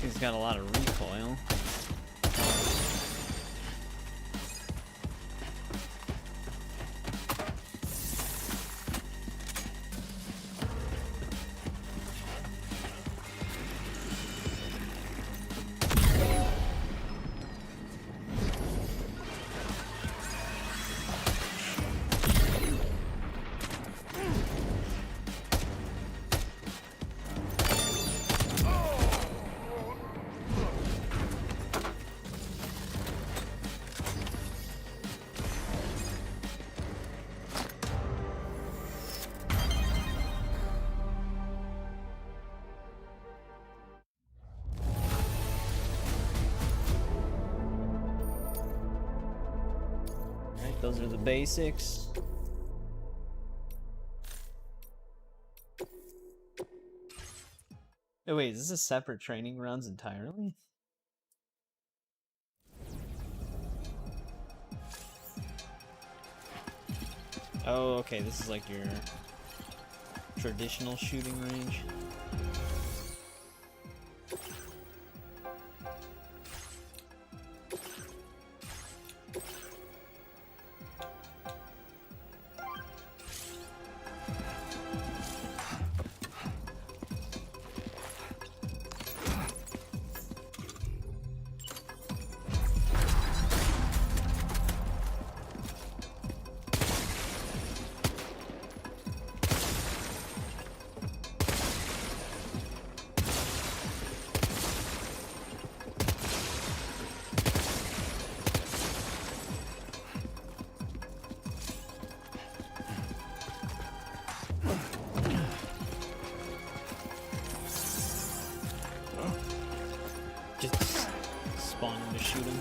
Speaker 1: He's got a lot of recoil. Those are the basics. Oh wait, is this a separate training grounds entirely? Oh, okay, this is like your traditional shooting range. Just spawn him to shoot him.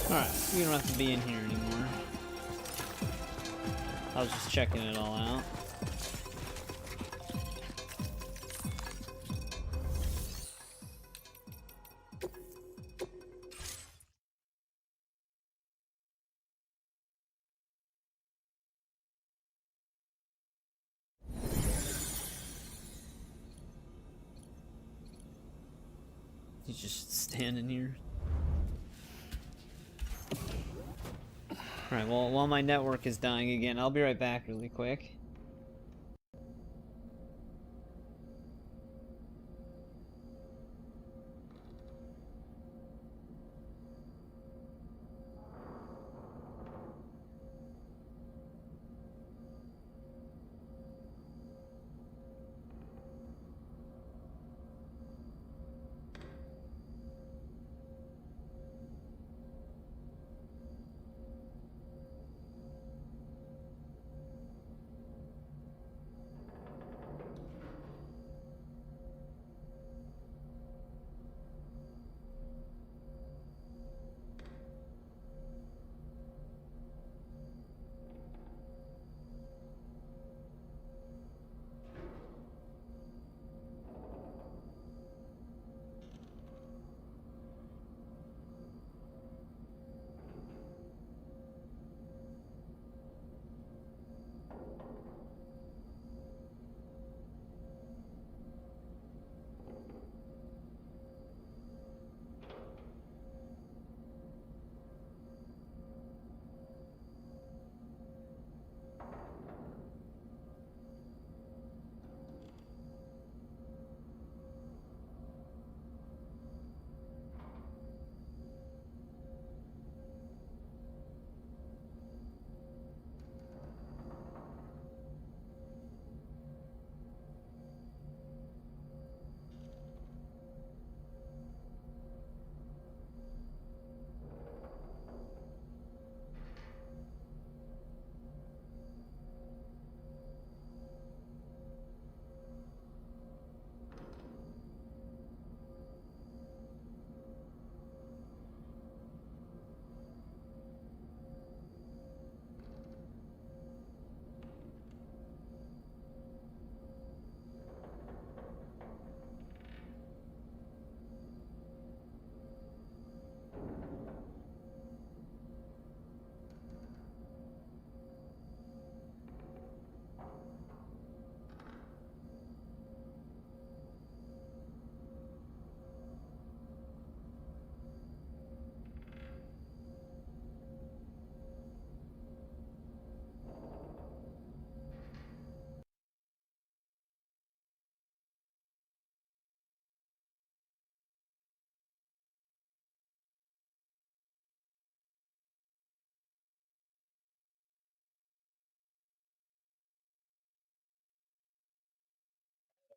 Speaker 1: Alright, you don't have to be in here anymore. I was just checking it all out. He's just standing here. Alright, well, while my network is dying again, I'll be right back really quick.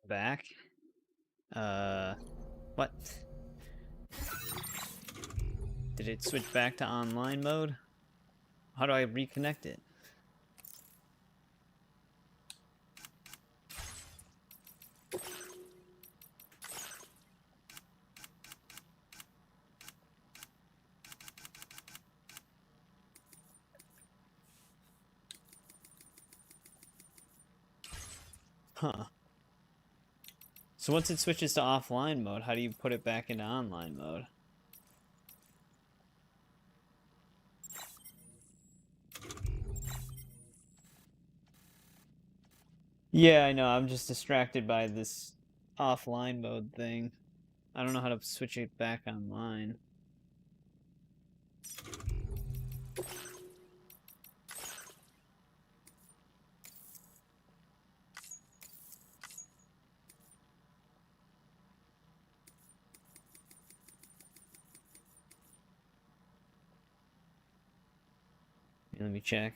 Speaker 1: Back. What? Did it switch back to online mode? How do I reconnect it? Huh. So once it switches to offline mode, how do you put it back into online mode? Yeah, I know. I'm just distracted by this offline mode thing. I don't know how to switch it back online. Let me check.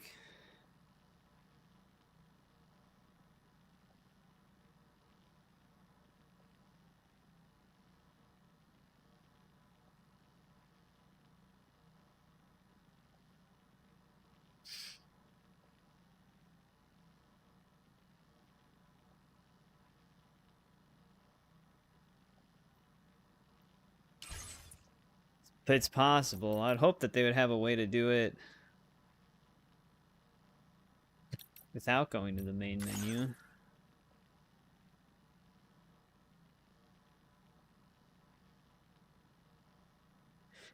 Speaker 1: But it's possible. I'd hope that they would have a way to do it without going to the main menu.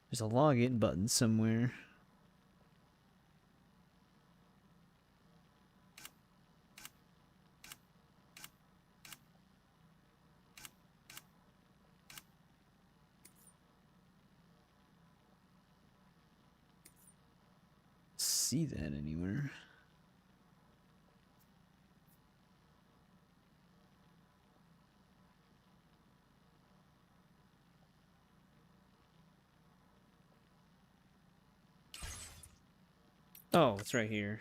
Speaker 1: There's a login button somewhere. See that anywhere? Oh, it's right here.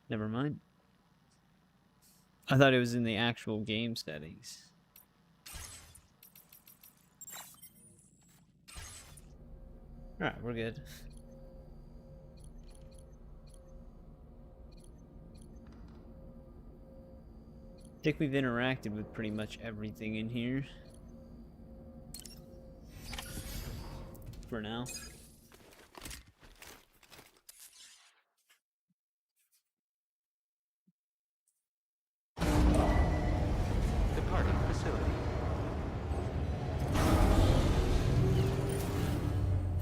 Speaker 1: Never mind. I thought it was in the actual game settings. Alright, we're good. I think we've interacted with pretty much everything in here. For now.
Speaker 8: Departing facility.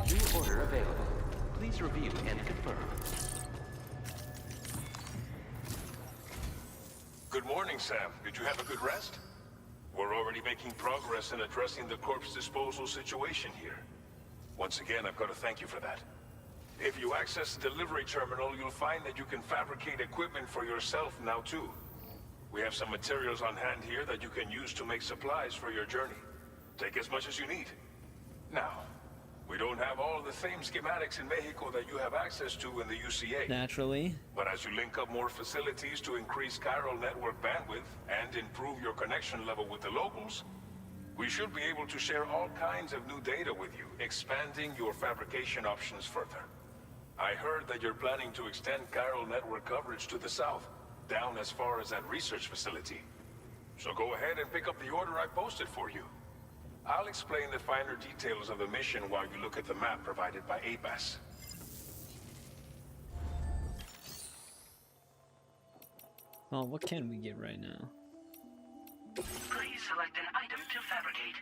Speaker 8: New order available. Please review and confirm.
Speaker 9: Good morning, Sam. Did you have a good rest? We're already making progress in addressing the corpse disposal situation here. Once again, I've got to thank you for that. If you access the delivery terminal, you'll find that you can fabricate equipment for yourself now too. We have some materials on hand here that you can use to make supplies for your journey. Take as much as you need. Now, we don't have all the same schematics in Mexico that you have access to in the UCA.
Speaker 1: Naturally.
Speaker 9: But as you link up more facilities to increase chiral network bandwidth and improve your connection level with the locals, we should be able to share all kinds of new data with you, expanding your fabrication options further. I heard that you're planning to extend chiral network coverage to the south, down as far as that research facility. So go ahead and pick up the order I posted for you. I'll explain the finer details of the mission while you look at the map provided by ABAS.
Speaker 1: Oh, what can we get right now?
Speaker 7: Please select an item to fabricate.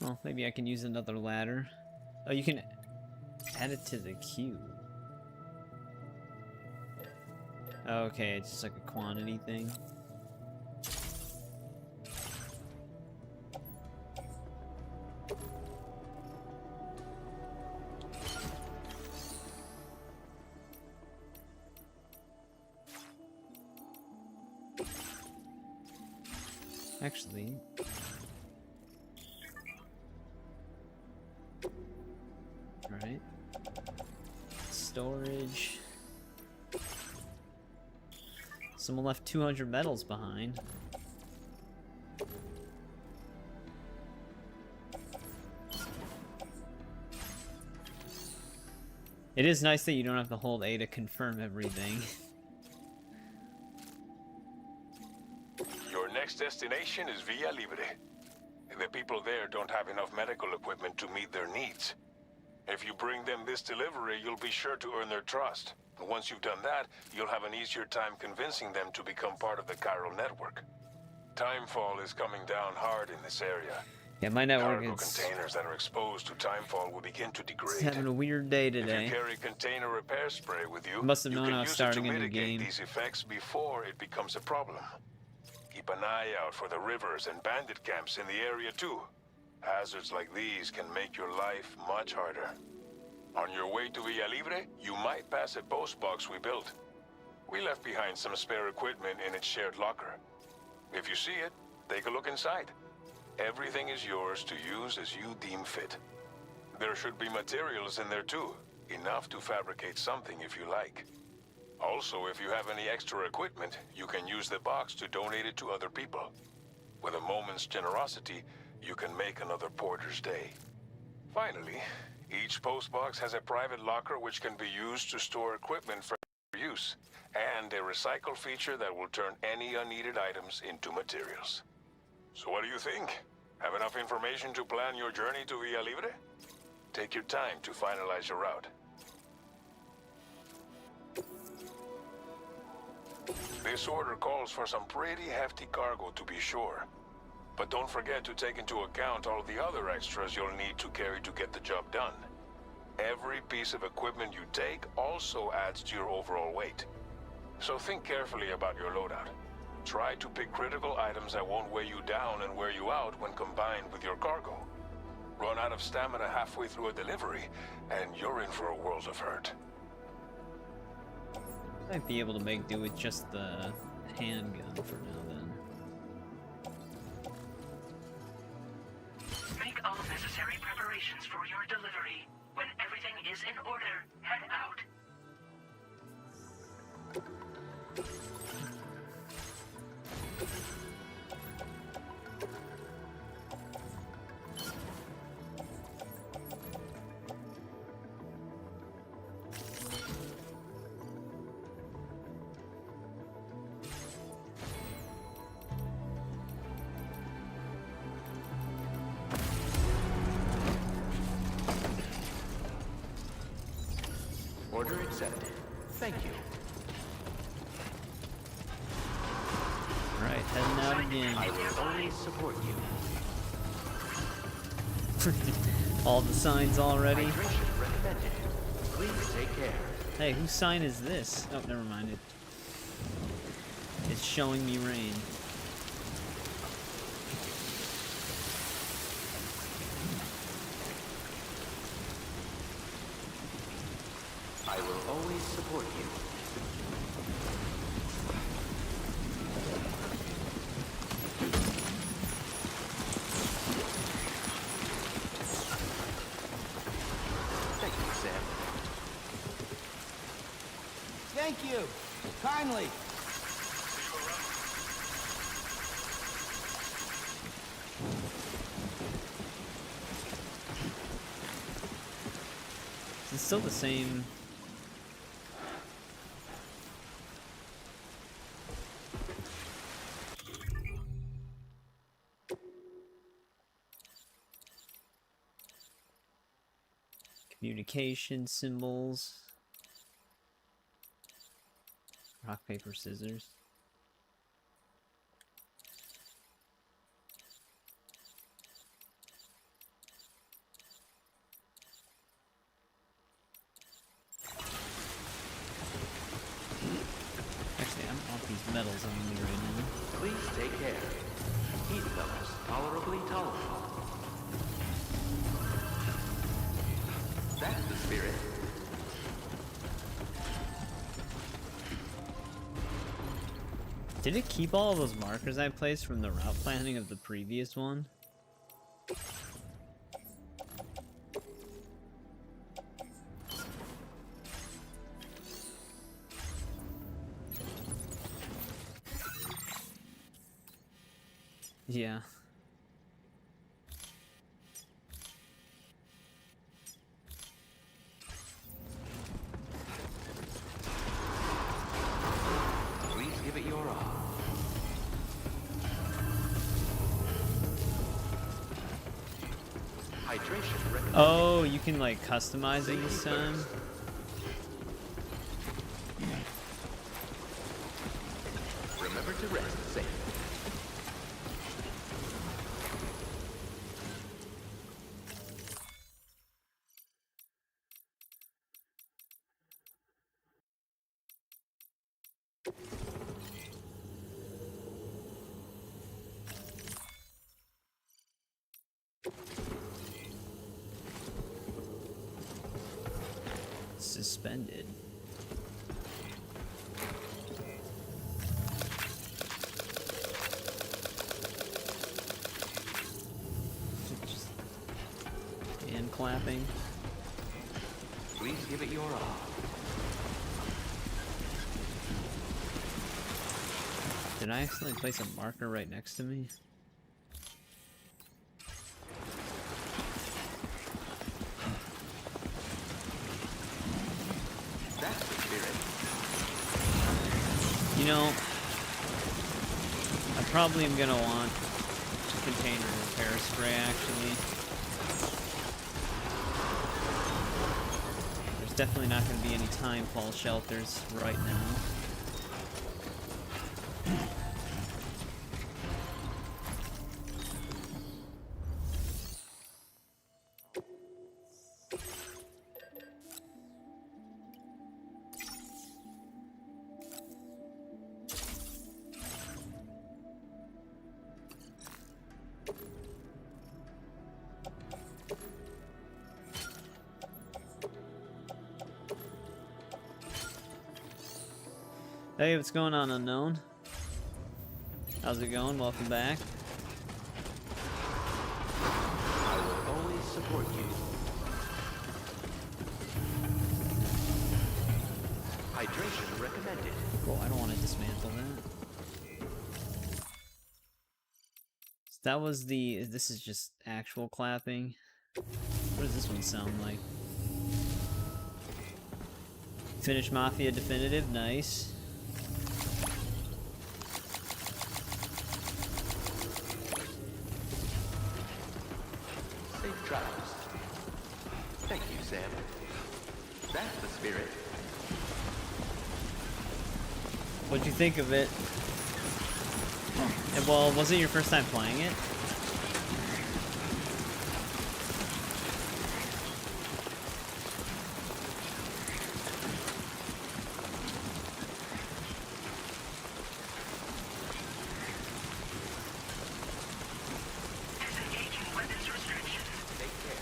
Speaker 1: Well, maybe I can use another ladder. Oh, you can add it to the queue. Okay, it's just like a quantity thing. Actually, Alright. Storage. Someone left 200 metals behind. It is nice that you don't have to hold A to confirm everything.
Speaker 9: Your next destination is Villa Libre. The people there don't have enough medical equipment to meet their needs. If you bring them this delivery, you'll be sure to earn their trust. And once you've done that, you'll have an easier time convincing them to become part of the chiral network. Timefall is coming down hard in this area.
Speaker 1: Yeah, my network
Speaker 9: Cargo
Speaker 1: is
Speaker 9: containers that are exposed to timefall will begin to degrade.
Speaker 1: having a weird day
Speaker 9: If
Speaker 1: today.
Speaker 9: you carry container repair spray with you,
Speaker 1: Must have
Speaker 9: you
Speaker 1: known
Speaker 9: can
Speaker 1: I was
Speaker 9: use
Speaker 1: starting
Speaker 9: it
Speaker 1: a
Speaker 9: to
Speaker 1: new
Speaker 9: mitigate
Speaker 1: game.
Speaker 9: these effects before it becomes a problem. Keep an eye out for the rivers and bandit camps in the area too. Hazards like these can make your life much harder. On your way to Villa Libre, you might pass a post box we built. We left behind some spare equipment in its shared locker. If you see it, take a look inside. Everything is yours to use as you deem fit. There should be materials in there too, enough to fabricate something if you like. Also, if you have any extra equipment, you can use the box to donate it to other people. With a moment's generosity, you can make another porter's day. Finally, each postbox has a private locker which can be used to store equipment for use, and a recycle feature that will turn any unneeded items into materials. So what do you think? Have enough information to plan your journey to Villa Libre? Take your time to finalize your route. This order calls for some pretty hefty cargo to be sure. But don't forget to take into account all the other extras you'll need to carry to get the job done. Every piece of equipment you take also adds to your overall weight. So think carefully about your loadout. Try to pick critical items that won't weigh you down and wear you out when combined with your cargo. Run out of stamina halfway through a delivery, and you're in for a world of hurt.
Speaker 1: Might be able to make do with just the handgun for now then.
Speaker 7: Make all necessary preparations for your delivery. When everything is in order, head out.
Speaker 8: Order accepted. Thank you.
Speaker 1: Right, heading out again.
Speaker 8: I will always support you.
Speaker 1: All the signs already.
Speaker 8: Hydration recommended. Please take care.
Speaker 1: Hey, whose sign is this? Oh, never mind. It's showing me rain.
Speaker 8: I will always support you. Thank you, Sam.
Speaker 10: Thank you. Kindly.
Speaker 1: It's still the same. Communication symbols. Rock, paper, scissors. Actually, I don't want these metals on me right now.
Speaker 8: Please take care. Heat levels tolerably tolerable. That's the spirit.
Speaker 1: Did it keep all of those markers I placed from the route planning of the previous one? Yeah.
Speaker 8: Please give it your all. Hydration recommended.
Speaker 1: Oh, you can like customize it this time.
Speaker 8: Remember to rest safe.
Speaker 1: Suspended. Just hand clapping.
Speaker 8: Please give it your all.
Speaker 1: Did I accidentally place a marker right next to me?
Speaker 8: That's the spirit.
Speaker 1: You know, I probably am gonna want a container repair spray actually. There's definitely not gonna be any time fall shelters right now. Hey, what's going on, Unknown? How's it going? Welcome back.
Speaker 8: I will always support you. Hydration recommended.
Speaker 1: Cool, I don't want to dismantle that. So that was the... This is just actual clapping. What does this one sound like? Finnish Mafia Definitive, nice.
Speaker 8: Safe travels. Thank you, Sam. That's the spirit.
Speaker 1: What'd you think of it? Well, was it your first time playing it?
Speaker 7: Disengaging weapons restrictions.
Speaker 8: Take care.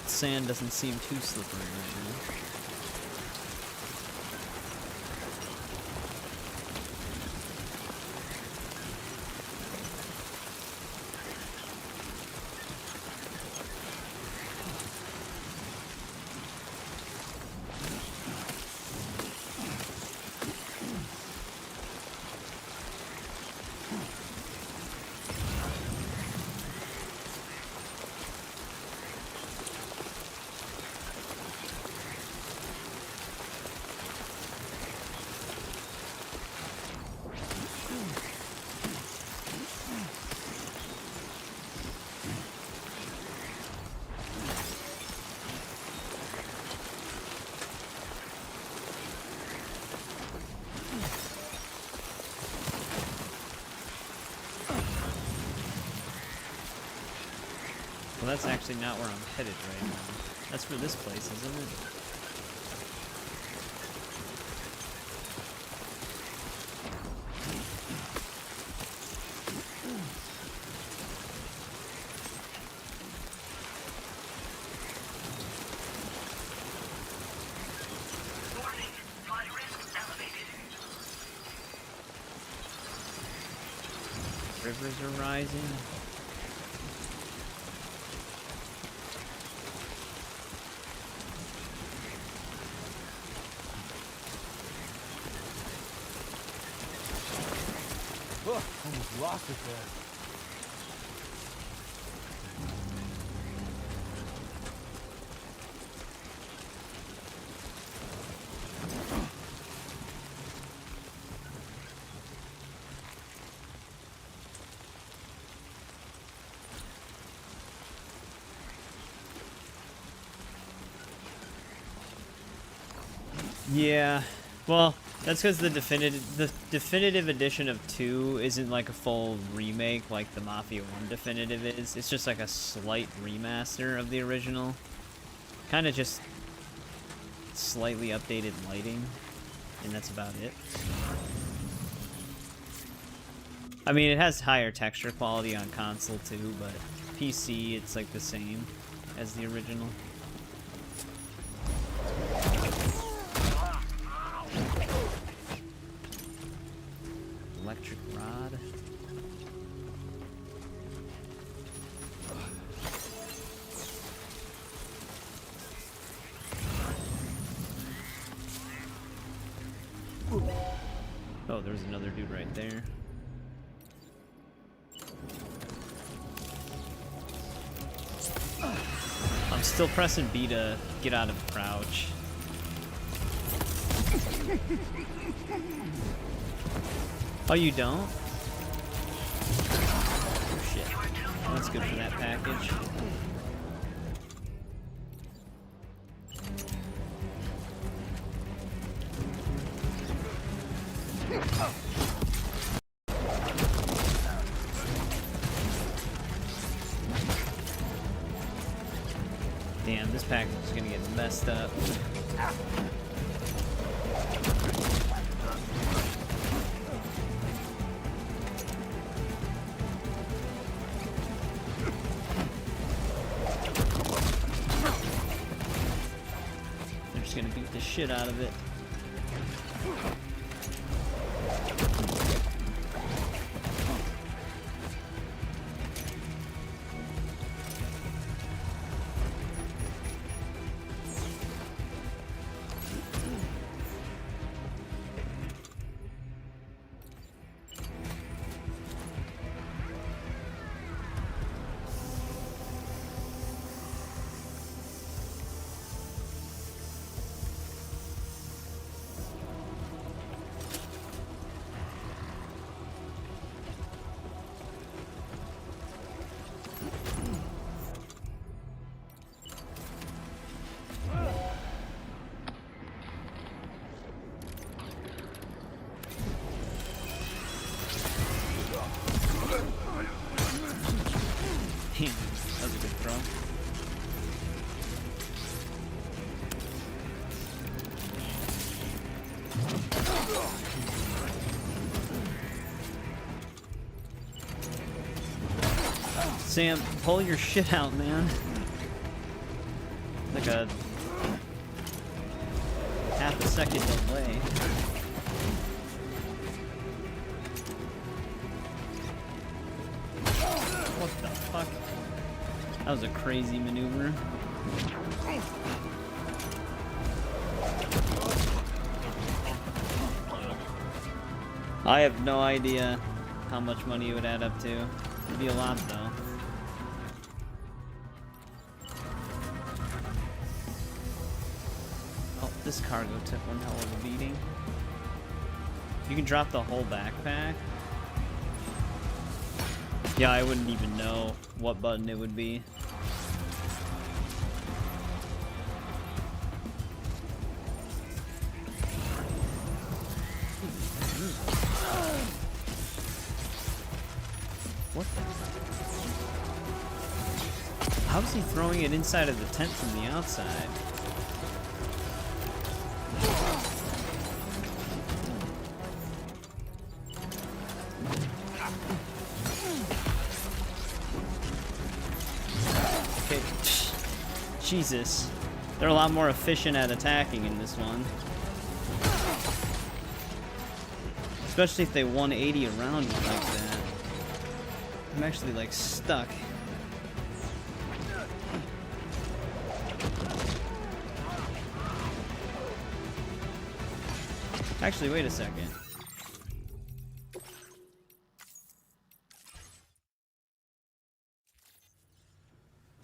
Speaker 1: Sand doesn't seem too slippery right now. Well, that's actually not where I'm headed right now. That's for this place, isn't it?
Speaker 7: Warning. Flight risk elevated.
Speaker 1: Rivers are rising.
Speaker 10: Almost lost it there.
Speaker 1: Yeah, well, that's because the definitive edition of 2 isn't like a full remake like the Mafia 1 definitive is. It's just like a slight remaster of the original. Kind of just slightly updated lighting, and that's about it. I mean, it has higher texture quality on console too, but PC it's like the same as the original. Electric rod. Oh, there's another dude right there. I'm still pressing B to get out of crouch. Oh, you don't? Oh, shit. That's good for that package. Damn, this package is gonna get messed up. They're just gonna beat the shit out of it. Damn, that was a good throw. Sam, pull your shit out, man. Like a half a second delay. What the fuck? That was a crazy maneuver. I have no idea how much money it would add up to. It'd be a lot though. Oh, this cargo took one hell of a beating. You can drop the whole backpack. Yeah, I wouldn't even know what button it would be. What the? How is he throwing it inside of the tent from the outside? Okay. Jesus. They're a lot more efficient at attacking in this one. Especially if they 180 around you like that. I'm actually like stuck. Actually, wait a second.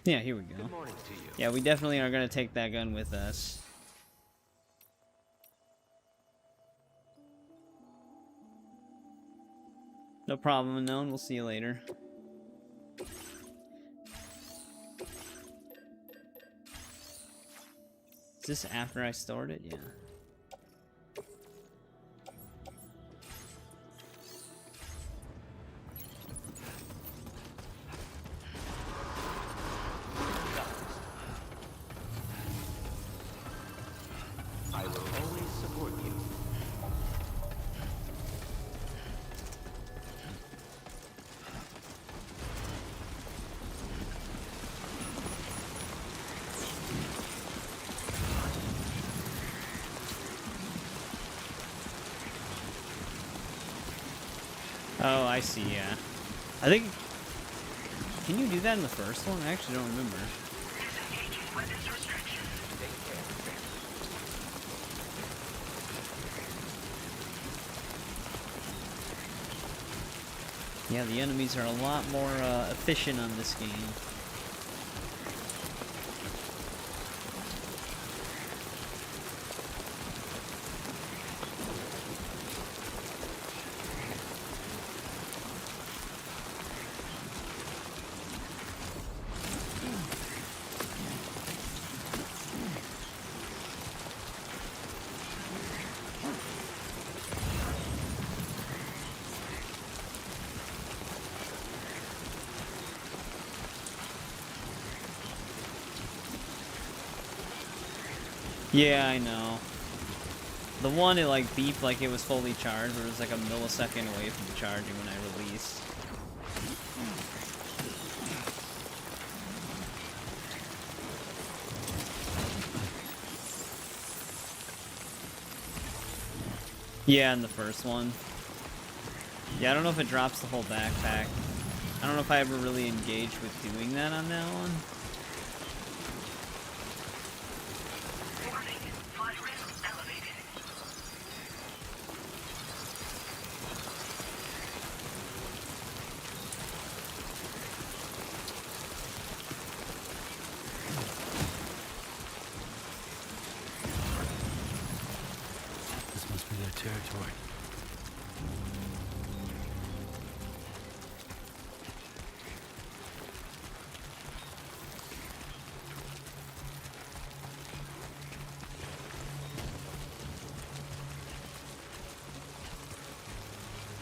Speaker 1: Yeah, here we go.
Speaker 8: Good morning to you.
Speaker 1: Yeah, we definitely are gonna take that gun with us. No problem, unknown. We'll see you later. Is this after I stored it? Yeah.
Speaker 8: I will always support you.
Speaker 1: Oh, I see, yeah. I think... Can you do that in the first one? I actually don't remember.
Speaker 7: Disengaging weapons restrictions.
Speaker 1: Yeah, the enemies are a lot more efficient on this game. Yeah, I know. The one, it like beeped like it was fully charged, but it was like a millisecond away from charging when I released. Yeah, in the first one. Yeah, I don't know if it drops the whole backpack. I don't know if I ever really engaged with doing that on that one.
Speaker 7: Warning, flight risk elevated.
Speaker 6: This must be their territory.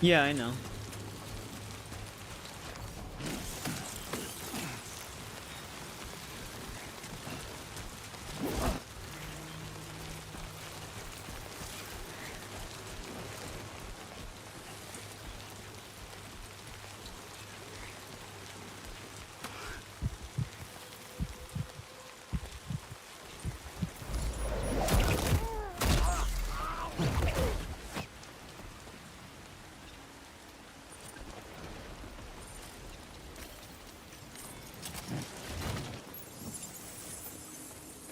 Speaker 1: Yeah, I know.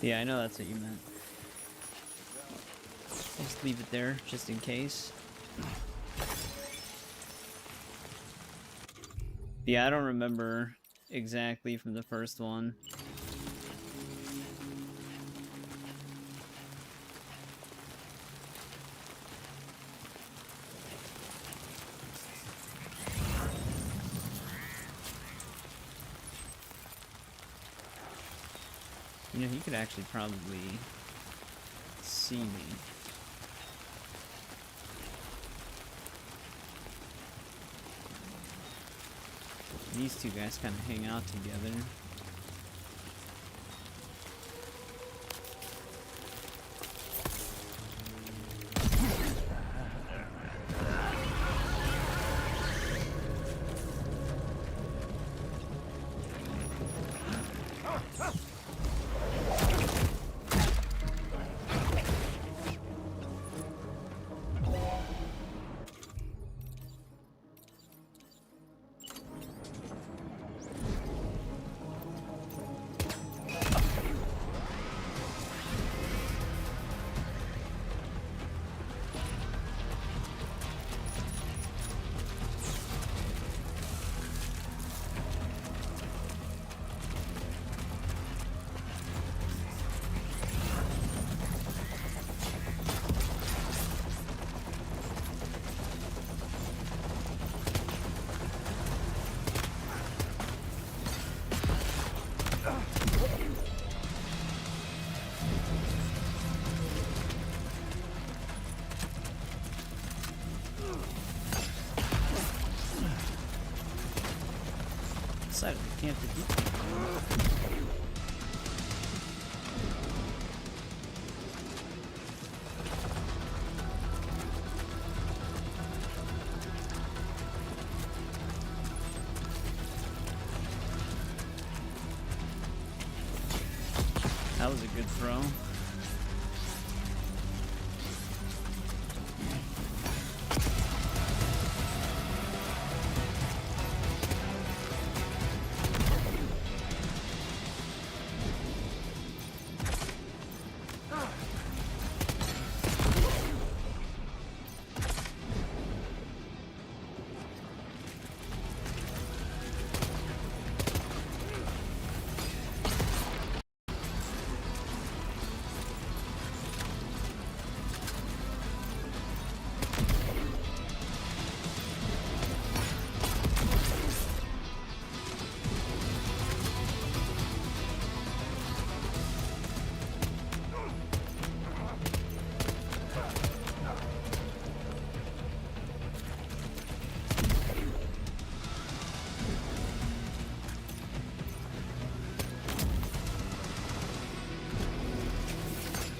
Speaker 1: Yeah, I know that's what you meant. Just leave it there, just in case. Yeah, I don't remember exactly from the first one. You know, he could actually probably see me. These two guys kind of hang out together. That was a good throw.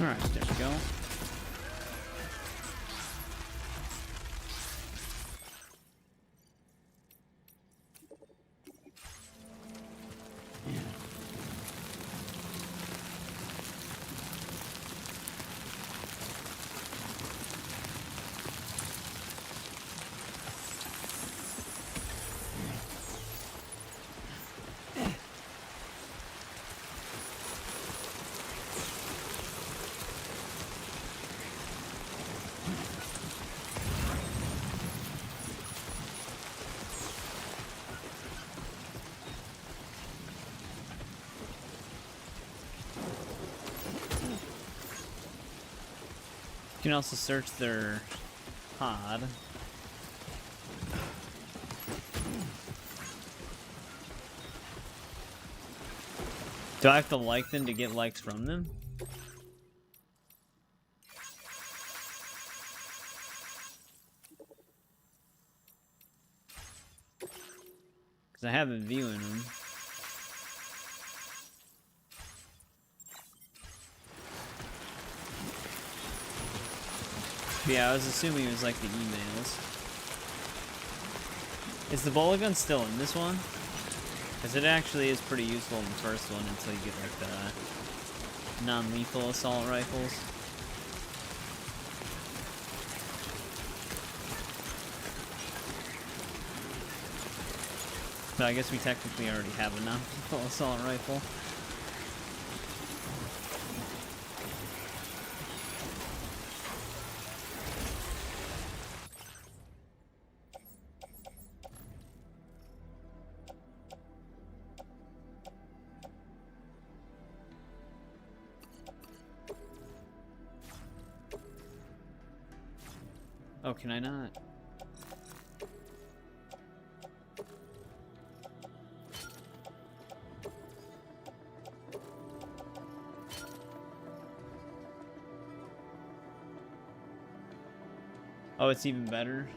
Speaker 1: Alright, there we go. You can also search their pod. Do I have to like them to get likes from them? Because I have been viewing them. Yeah, I was assuming it was like the emails. Is the bullet gun still in this one? Because it actually is pretty useful in the first one until you get like the non-lethal assault rifles. But I guess we technically already have a non-lethal assault rifle. Oh, can I not? Oh, it's even better.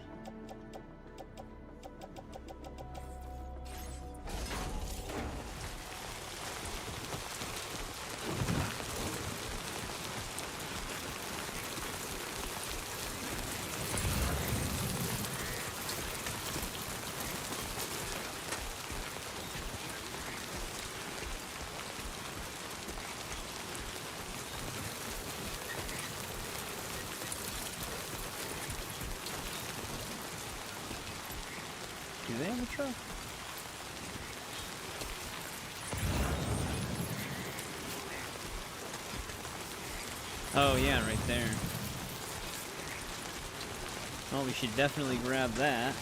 Speaker 1: Do they have a truck? Oh yeah, right there. Well, we should definitely grab that.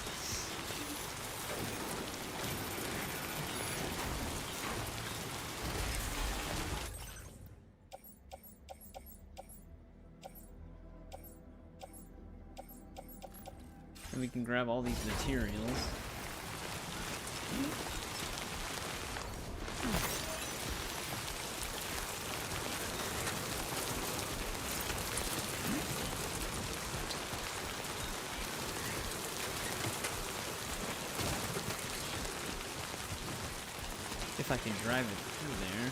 Speaker 1: And we can grab all these materials. If if I can drive it through there.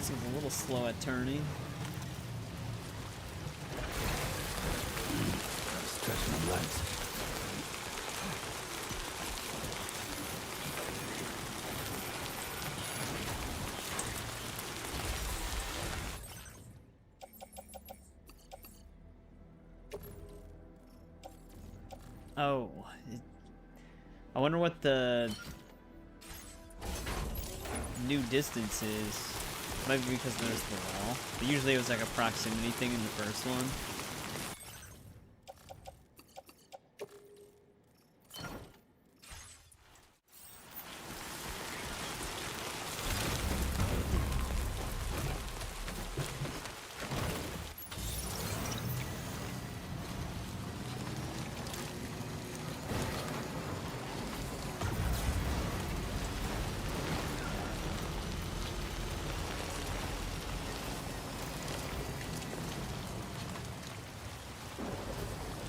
Speaker 1: Seems a little slow at turning.
Speaker 6: Stretch my legs.
Speaker 1: Oh, I wonder what the new distance is. Might be because there's the wall. But usually it was like a proximity thing in the first one.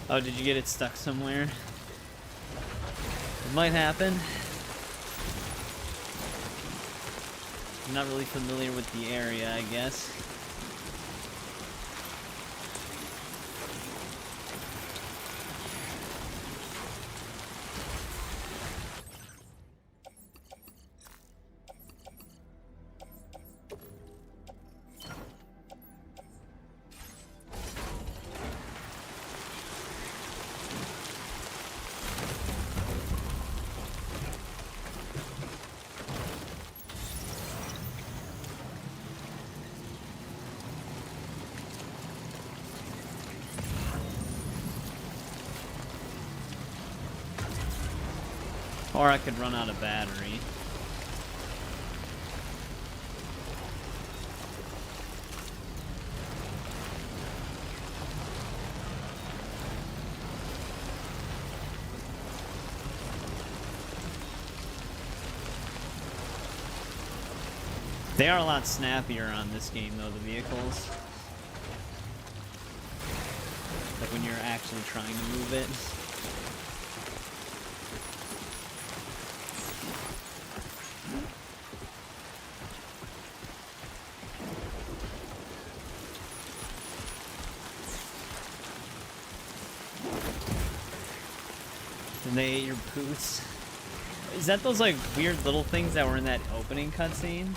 Speaker 1: Oh, did you get it stuck somewhere? It might happen. I'm not really familiar with the area, I guess. Or I could run out of battery. They are a lot snappier on this game, though, the vehicles. Like when you're actually trying to move it. And they ate your boots. Is that those like weird little things that were in that opening cutscene?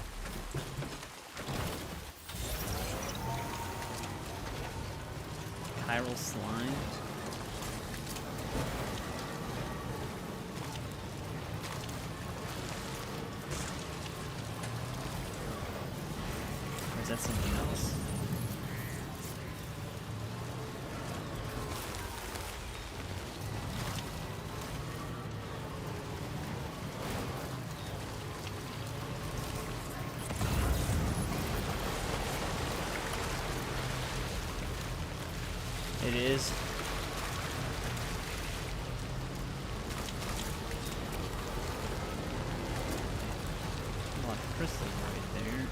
Speaker 1: Chiral slime. Or is that something else? It is. A lot of crystals right there.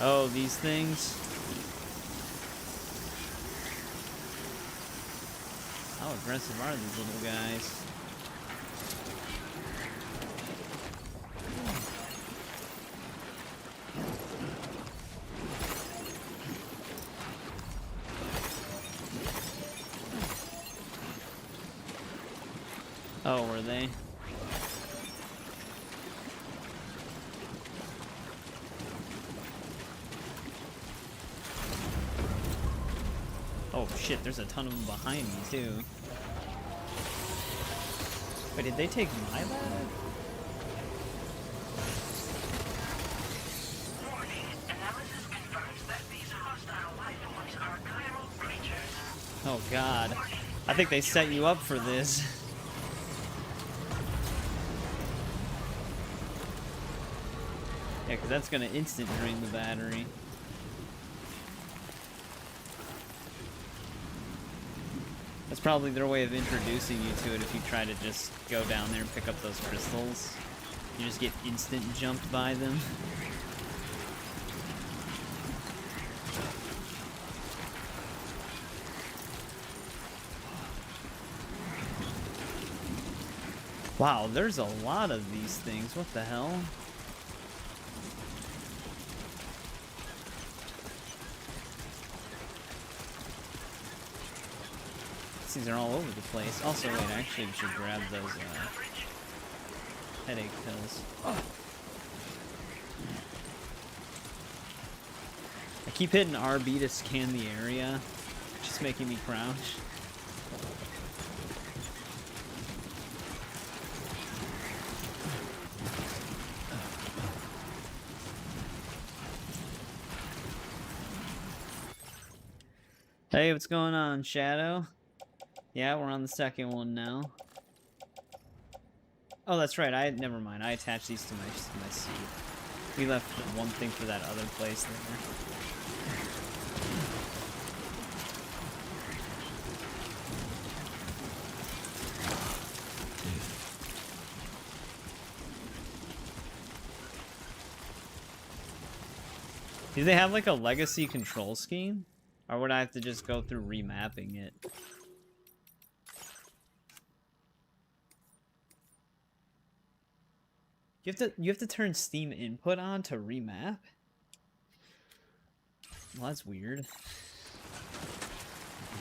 Speaker 1: Oh, these things? How aggressive are these little guys? Oh, were they? Oh shit, there's a ton of them behind me too. Wait, did they take my ladder?
Speaker 7: Warning. Analysis confirms that these hostile life forms are chiral creatures.
Speaker 1: Oh god. I think they set you up for this. Yeah, because that's gonna instant drain the battery. That's probably their way of introducing you to it if you try to just go down there and pick up those crystals. You just get instant jumped by them. Wow, there's a lot of these things. What the hell? These are all over the place. Also, wait, I actually should grab those headache pills. I keep hitting RB to scan the area, just making me crouch. Hey, what's going on, Shadow? Yeah, we're on the second one now. Oh, that's right. Never mind. I attached these to my seat. We left one thing for that other place there. Do they have like a legacy control scheme? Or would I have to just go through remapping it? You have to turn Steam input on to remap? Well, that's weird.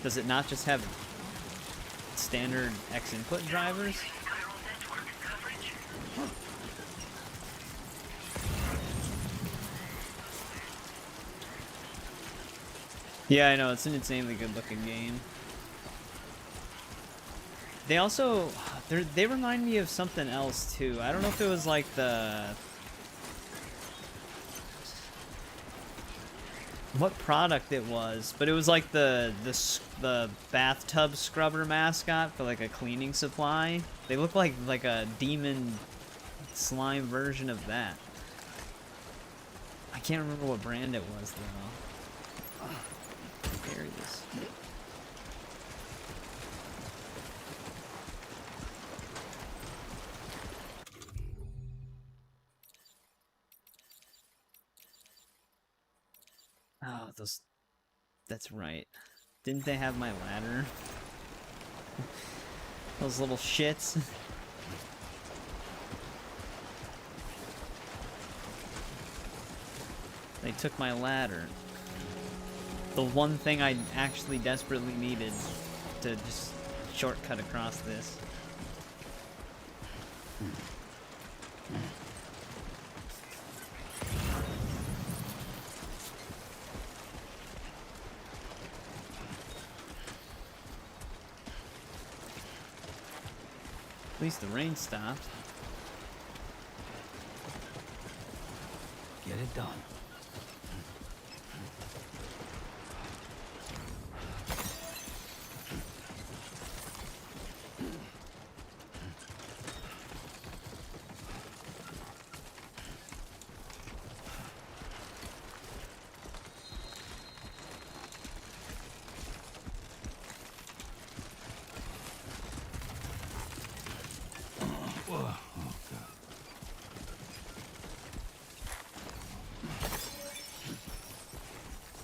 Speaker 1: Does it not just have standard X input drivers? Yeah, I know, it's an insanely good looking game. They also, they remind me of something else too. I don't know if it was like what product it was, but it was like the bathtub scrubber mascot for like a cleaning supply. They look like a demon slime version of that. I can't remember what brand it was though. Carry this. Oh, that's right. Didn't they have my ladder? Those little shits. They took my ladder. The one thing I actually desperately needed to just shortcut across this. At least the rain stopped.
Speaker 6: Get it done.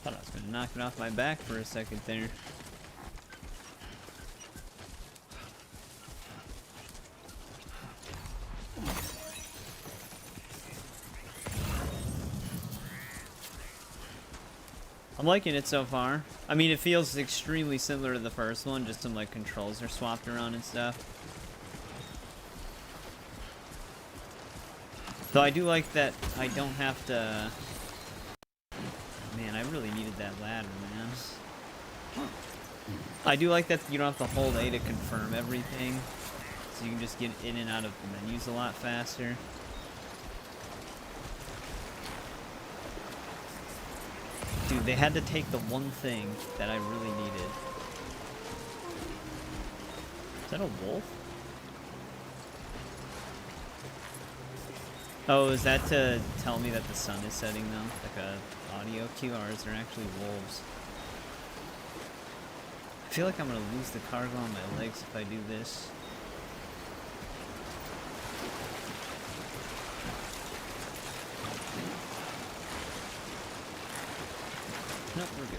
Speaker 1: Thought I was gonna knock it off my back for a second there. I'm liking it so far. I mean, it feels extremely similar to the first one, just some like controls are swapped around and stuff. Though I do like that I don't have to... Man, I really needed that ladder, man. I do like that you don't have to hold A to confirm everything. So you can just get in and out of the menus a lot faster. Dude, they had to take the one thing that I really needed. Is that a wolf? Oh, is that to tell me that the sun is setting though? Like a audio cue, or is there actually wolves? I feel like I'm gonna lose the cargo on my legs if I do this. Nope, we're good.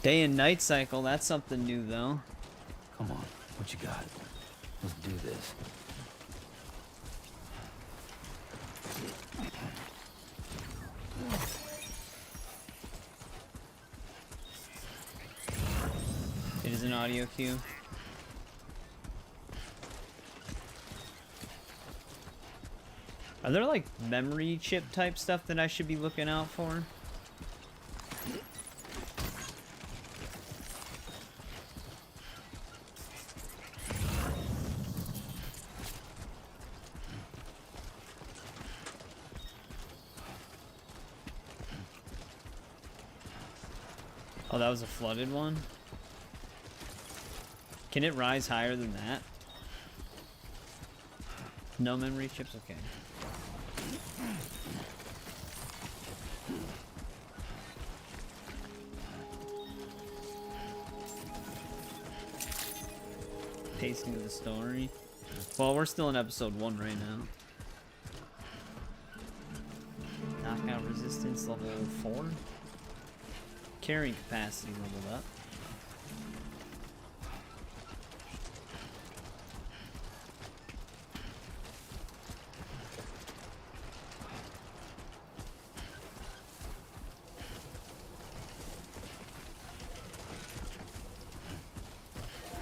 Speaker 1: Day and night cycle, that's something new though.
Speaker 6: Come on, what you got? Let's do this.
Speaker 1: It is an audio cue. Are there like memory chip type stuff that I should be looking out for? Oh, that was a flooded one? Can it rise higher than that? No memory chips? Okay. Pacing of the story. Well, we're still in episode 1 right now. Knockout resistance level 4. Carrying capacity leveled up.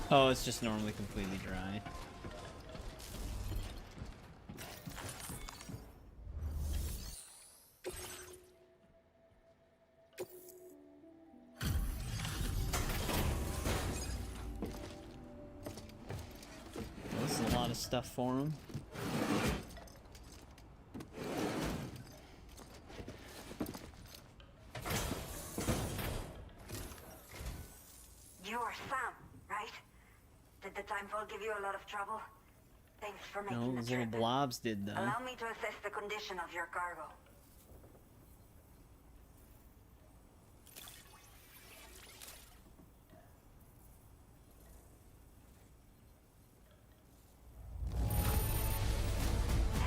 Speaker 1: Oh, it's just normally completely dry. This is a lot of stuff for him.
Speaker 11: You're Sam, right? Did the Timefall give you a lot of trouble? Thanks for making
Speaker 1: No,
Speaker 11: the
Speaker 1: those little
Speaker 11: trip.
Speaker 1: blobs did though.
Speaker 11: Allow me to assess the condition of your cargo.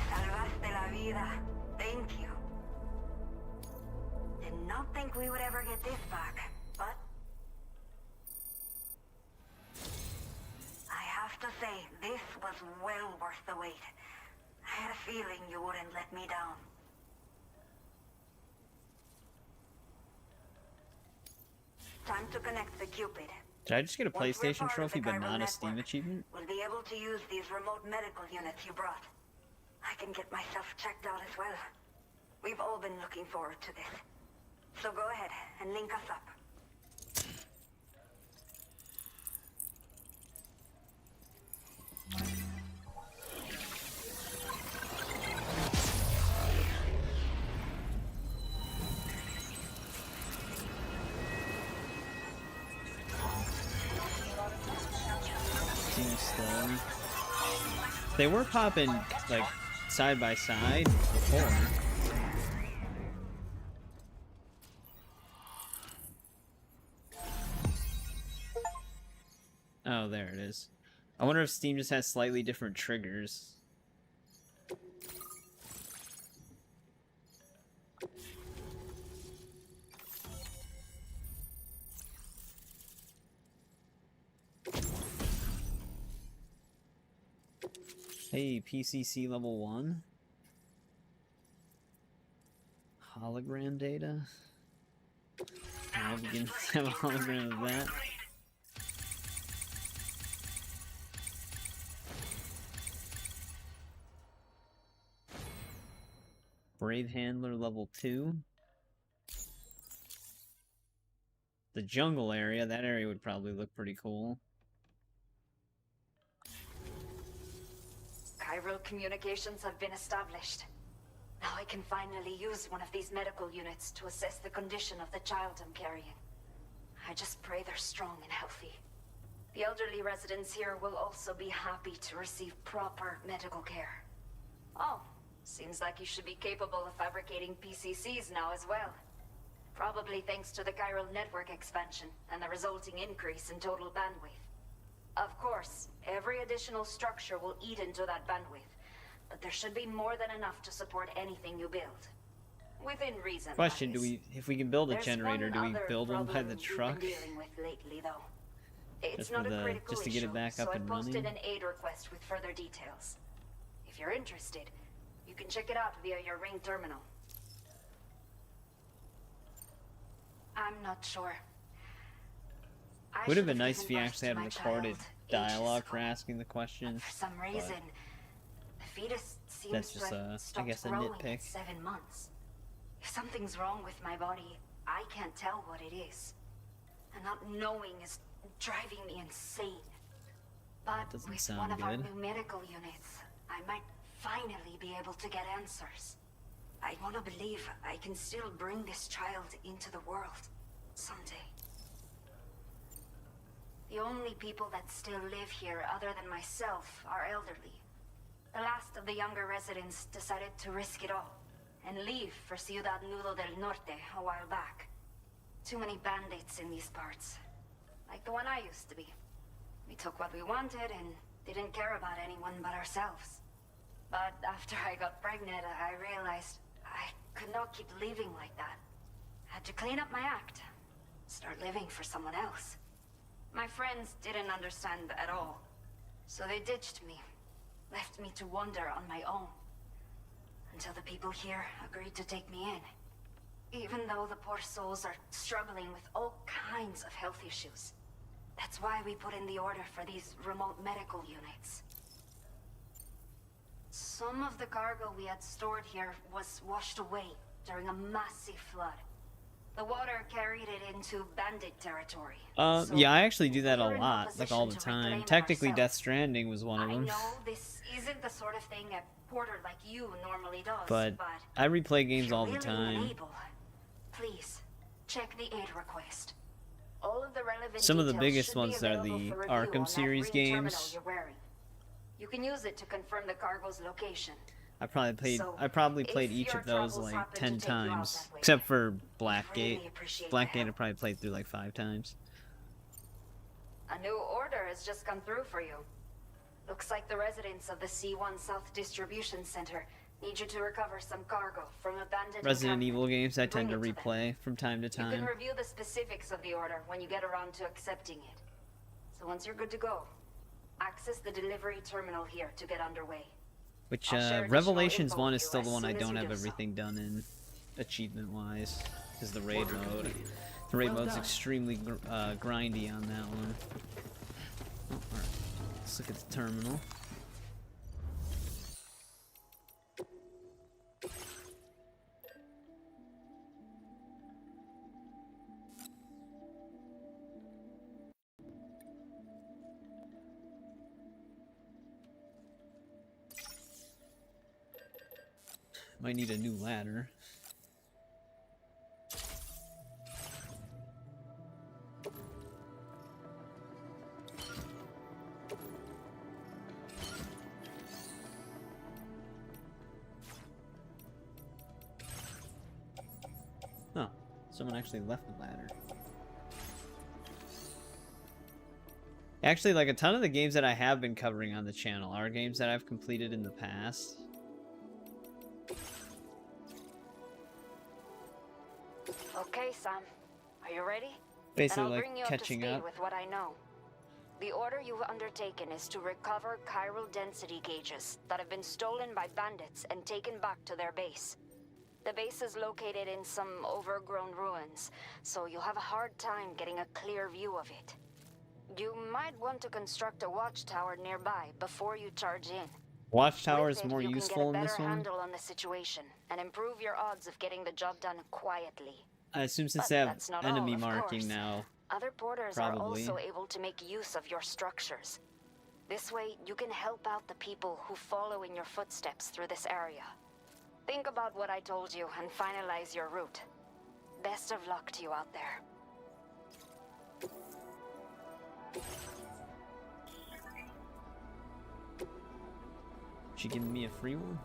Speaker 11: Salvaste la vida. Thank you. Did not think we would ever get this back, but I have to say, this was well worth the wait. I had a feeling you wouldn't let me down. Time to connect the Cupid.
Speaker 1: Did I just get a
Speaker 11: Once we're
Speaker 1: PlayStation
Speaker 11: part of
Speaker 1: trophy
Speaker 11: the
Speaker 1: but
Speaker 11: chiral
Speaker 1: not a Steam
Speaker 11: network,
Speaker 1: achievement?
Speaker 11: we'll be able to use these remote medical units you brought. I can get myself checked out as well. We've all been looking forward to this. So go ahead and link us up.
Speaker 1: Seems slow. They were popping like side by side before. Oh, there it is. I wonder if Steam just has slightly different triggers. Hey, PCC level 1. Hologram data. I'll begin to have a hologram of that. Brave Handler level 2. The jungle area, that area would probably look pretty cool.
Speaker 11: Chiral communications have been established. Now I can finally use one of these medical units to assess the condition of the child I'm carrying. I just pray they're strong and healthy. The elderly residents here will also be happy to receive proper medical care. Oh, seems like you should be capable of fabricating PCCs now as well. Probably thanks to the chiral network expansion and the resulting increase in total bandwidth. Of course, every additional structure will eat into that bandwidth, but there should be more than enough to support anything you build. Within reason.
Speaker 1: Question, if we can build a
Speaker 11: There's
Speaker 1: generator, do we
Speaker 11: one
Speaker 1: build one by
Speaker 11: problem
Speaker 1: the
Speaker 11: we've
Speaker 1: truck?
Speaker 11: been dealing with lately, though. It's
Speaker 1: Just
Speaker 11: not
Speaker 1: for
Speaker 11: a
Speaker 1: the-
Speaker 11: critical
Speaker 1: just to get it
Speaker 11: issue,
Speaker 1: back
Speaker 11: so
Speaker 1: up
Speaker 11: I
Speaker 1: and
Speaker 11: posted
Speaker 1: running?
Speaker 11: an aid request with further details. If you're interested, you can check it out via your ring terminal. I'm not sure. I
Speaker 1: Would have
Speaker 11: should
Speaker 1: been nice if you
Speaker 11: given
Speaker 1: actually
Speaker 11: birth
Speaker 1: had
Speaker 11: to my
Speaker 1: recorded
Speaker 11: child
Speaker 1: dialogue
Speaker 11: ages
Speaker 1: for
Speaker 11: ago.
Speaker 1: asking the questions.
Speaker 11: For some reason, the fetus seems
Speaker 1: That's
Speaker 11: to
Speaker 1: just
Speaker 11: have
Speaker 1: I
Speaker 11: stopped
Speaker 1: guess a
Speaker 11: growing
Speaker 1: nitpick.
Speaker 11: at 7 months. If something's wrong with my body, I can't tell what it is. And not knowing is driving me insane. But
Speaker 1: Doesn't
Speaker 11: with
Speaker 1: sound
Speaker 11: one of our
Speaker 1: good.
Speaker 11: new medical units, I might finally be able to get answers. I want to believe I can still bring this child into the world someday. The only people that still live here other than myself are elderly. The last of the younger residents decided to risk it all and leave for Ciudad Nudo del Norte a while back. Too many bandits in these parts. Like the one I used to be. We took what we wanted and didn't care about anyone but ourselves. But after I got pregnant, I realized I could not keep living like that. Had to clean up my act. Start living for someone else. My friends didn't understand at all. So they ditched me. Left me to wander on my own. Until the people here agreed to take me in. Even though the poor souls are struggling with all kinds of health issues. That's why we put in the order for these remote medical units. Some of the cargo we had stored here was washed away during a massive flood. The water carried it into bandit territory. So
Speaker 1: Yeah, I actually do that a
Speaker 11: we're in no
Speaker 1: lot, like all the
Speaker 11: position to reclaim
Speaker 1: time.
Speaker 11: it
Speaker 1: Technically, Death
Speaker 11: ourselves.
Speaker 1: Stranding was one of
Speaker 11: I
Speaker 1: them.
Speaker 11: know this isn't the sort of thing a porter like you normally does,
Speaker 1: But I replay games
Speaker 11: if you're
Speaker 1: all the
Speaker 11: willing
Speaker 1: time.
Speaker 11: and able, please check the aid request. All of the relevant
Speaker 1: Some of the
Speaker 11: details
Speaker 1: biggest
Speaker 11: should be
Speaker 1: ones are
Speaker 11: available
Speaker 1: the
Speaker 11: for review on
Speaker 1: Arkham
Speaker 11: that
Speaker 1: series
Speaker 11: ring terminal
Speaker 1: games.
Speaker 11: you're wearing. You can use it to confirm the cargo's location.
Speaker 1: I probably
Speaker 11: So,
Speaker 1: played
Speaker 11: if
Speaker 1: each
Speaker 11: your
Speaker 1: of those
Speaker 11: travels
Speaker 1: like
Speaker 11: happen to
Speaker 1: 10
Speaker 11: take you out
Speaker 1: times,
Speaker 11: that way,
Speaker 1: except for
Speaker 11: really
Speaker 1: Blackgate.
Speaker 11: appreciate the
Speaker 1: Blackgate I
Speaker 11: help.
Speaker 1: probably played through like 5 times.
Speaker 11: A new order has just come through for you. Looks like the residents of the C1 South Distribution Center need you to recover some cargo from abandoned
Speaker 1: Resident
Speaker 11: encampment.
Speaker 1: Evil games I tend to
Speaker 11: Bring it them.
Speaker 1: replay from time to
Speaker 11: You can
Speaker 1: time.
Speaker 11: review the specifics of the order when you get around to accepting it. So once you're good to go, access the delivery terminal here to get underway.
Speaker 1: Which,
Speaker 11: I'll share additional
Speaker 1: Revelations
Speaker 11: info
Speaker 1: 1
Speaker 11: with
Speaker 1: is
Speaker 11: you
Speaker 1: still the
Speaker 11: as
Speaker 1: one I
Speaker 11: soon as
Speaker 1: don't
Speaker 11: you
Speaker 1: have
Speaker 11: do so.
Speaker 1: everything done in, achievement-wise, is the raid
Speaker 6: Order
Speaker 1: mode.
Speaker 6: completed.
Speaker 1: The raid
Speaker 6: Well
Speaker 1: mode's
Speaker 6: done.
Speaker 1: extremely grindy on that one. Oh, alright. Let's look at the terminal. Might need a new ladder. Oh, someone actually left the ladder. Actually, like a ton of the games that I have been covering on the channel are games that I've completed in the past.
Speaker 11: Okay, Sam. Are you ready?
Speaker 1: Basically,
Speaker 11: Then I'll
Speaker 1: like,
Speaker 11: bring you
Speaker 1: catching
Speaker 11: up to speed
Speaker 1: up.
Speaker 11: with what I know. The order you've undertaken is to recover chiral density gauges that have been stolen by bandits and taken back to their base. The base is located in some overgrown ruins, so you'll have a hard time getting a clear view of it. You might want to construct a watchtower nearby before you charge in.
Speaker 1: Watchtower
Speaker 11: With
Speaker 1: is
Speaker 11: it,
Speaker 1: more
Speaker 11: you
Speaker 1: useful
Speaker 11: can
Speaker 1: in
Speaker 11: get a
Speaker 1: this
Speaker 11: better
Speaker 1: one.
Speaker 11: handle on the situation and improve your odds of getting the job done quietly.
Speaker 1: I assume since
Speaker 11: But
Speaker 1: they have
Speaker 11: that's not
Speaker 1: enemy
Speaker 11: all, of
Speaker 1: marking
Speaker 11: course.
Speaker 1: now.
Speaker 11: Other porters
Speaker 1: Probably.
Speaker 11: are also able to make use of your structures. This way, you can help out the people who follow in your footsteps through this area. Think about what I told you and finalize your route. Best of luck to you out there.
Speaker 1: She giving me a free one?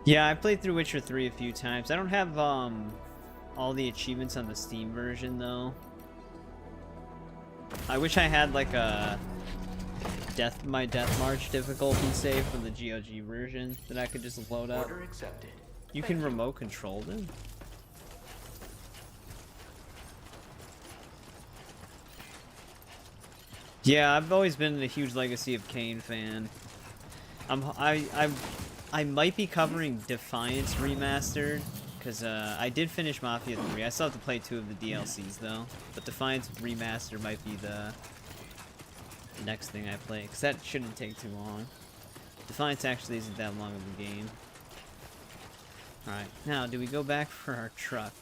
Speaker 1: Yeah, I played through Witcher 3 a few times. I don't have all the achievements on the Steam version though. I wish I had like a my Death March difficulty save from the GOG version that I could just load up.
Speaker 8: Order accepted.
Speaker 1: You can remote control them. Yeah, I've always been a huge Legacy of Kain fan. I might be covering Defiance Remastered, because I did finish Mafia 3. I still have to play 2 of the DLCs though, but Defiance Remastered might be the next thing I play, because that shouldn't take too long. Defiance actually isn't that long of a game. Alright, now do we go back for our truck?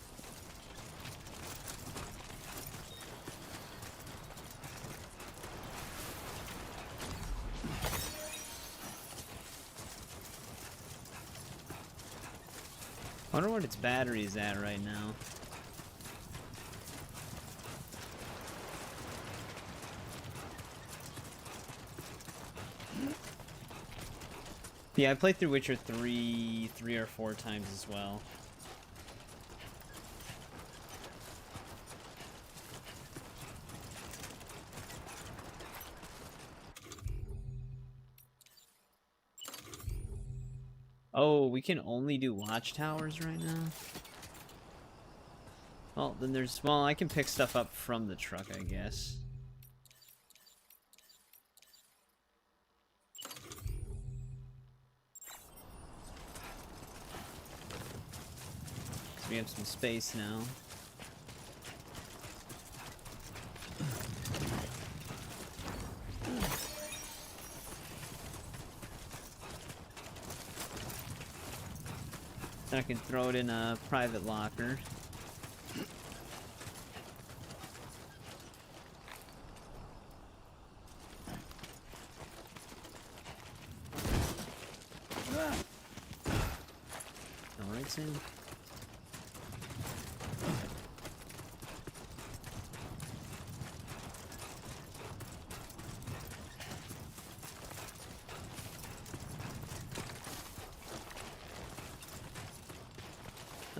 Speaker 1: I wonder what its battery is at right now. Yeah, I played through Witcher 3 or 4 times as well. Oh, we can only do watchtowers right now? Well, then well, I can pick stuff up from the truck, I guess. We have some space now. Then I can throw it in a private locker. Alright, Sam.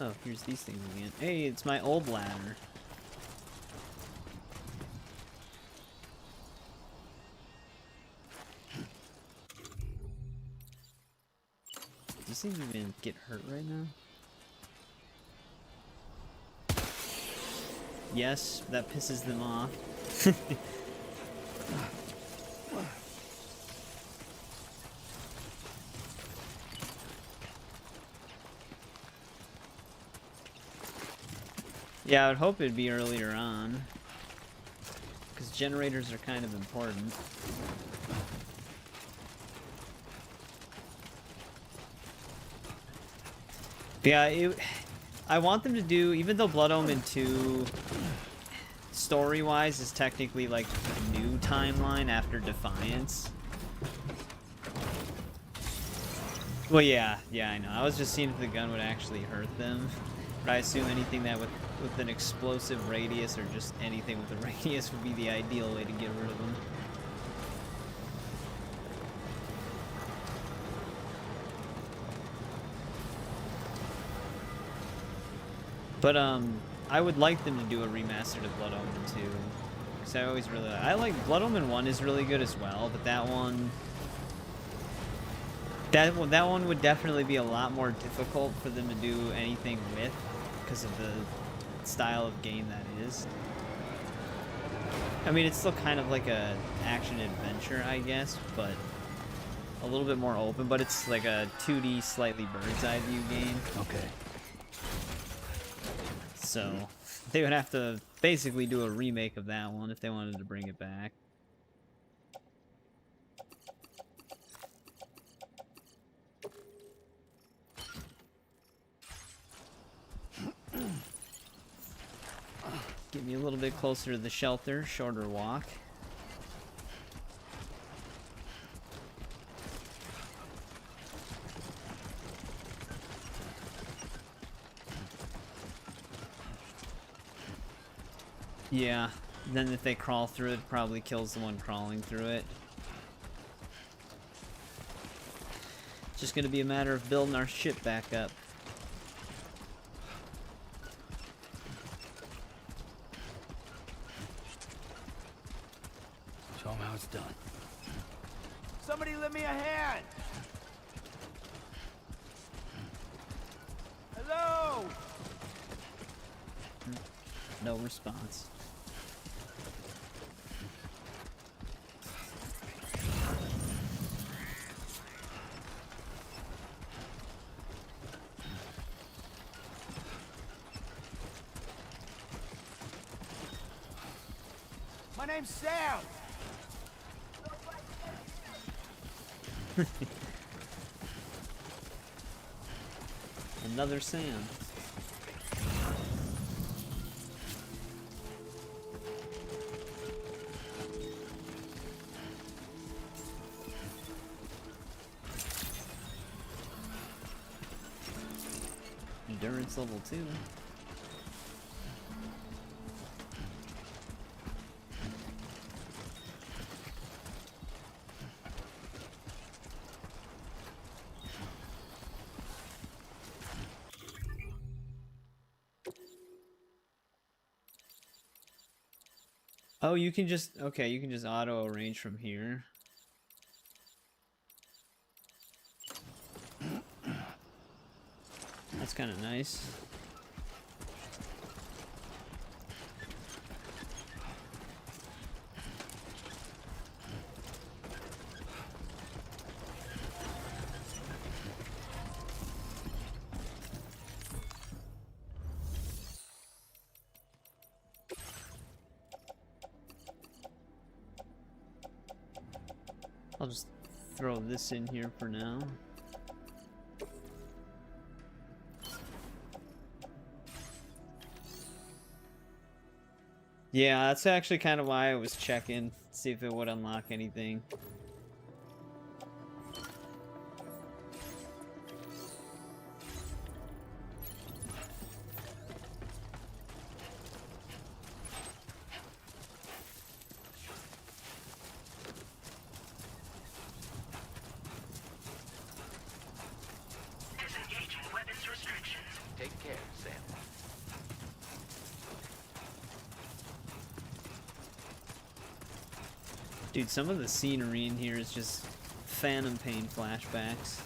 Speaker 1: Oh, here's these things again. Hey, it's my old ladder. Do these things even get hurt right now? Yes, that pisses them off. Yeah, I would hope it'd be earlier on, because generators are kind of important. Yeah, I want them to do, even though Blood Omen 2, story-wise, is technically like a new timeline after Defiance. Well, yeah, I know. I was just seeing if the gun would actually hurt them. But I assume anything that with an explosive radius, or just anything with a radius, would be the ideal way to get rid of them. But I would like them to do a remastered of Blood Omen 2, because I always really like Blood Omen 1 is really good as well, but that one would definitely be a lot more difficult for them to do anything with. because of the style of game that is. I mean, it's still kind of like a action adventure, I guess, but a little bit more open, but it's like a 2D, slightly bird's eye view game.
Speaker 6: Okay.
Speaker 1: So they would have to basically do a remake of that one if they wanted to bring it back. Get me a little bit closer to the shelter, shorter walk. Yeah, then if they crawl through it, it probably kills the one crawling through it. Just gonna be a matter of building our ship back up.
Speaker 6: Show 'em how it's done.
Speaker 10: Somebody lend me a hand! Hello!
Speaker 1: No response.
Speaker 10: My name's Sam!
Speaker 1: Another Sam. Endurance level 2. Oh, you can just, okay, you can just auto arrange from here. That's kind of nice. I'll just throw this in here for now. Yeah, that's actually kind of why I was checking, see if it would unlock anything.
Speaker 7: Disengaging weapons restrictions.
Speaker 8: Take care, Sam.
Speaker 1: Dude, some of the scenery in here is just Phantom Pain flashbacks.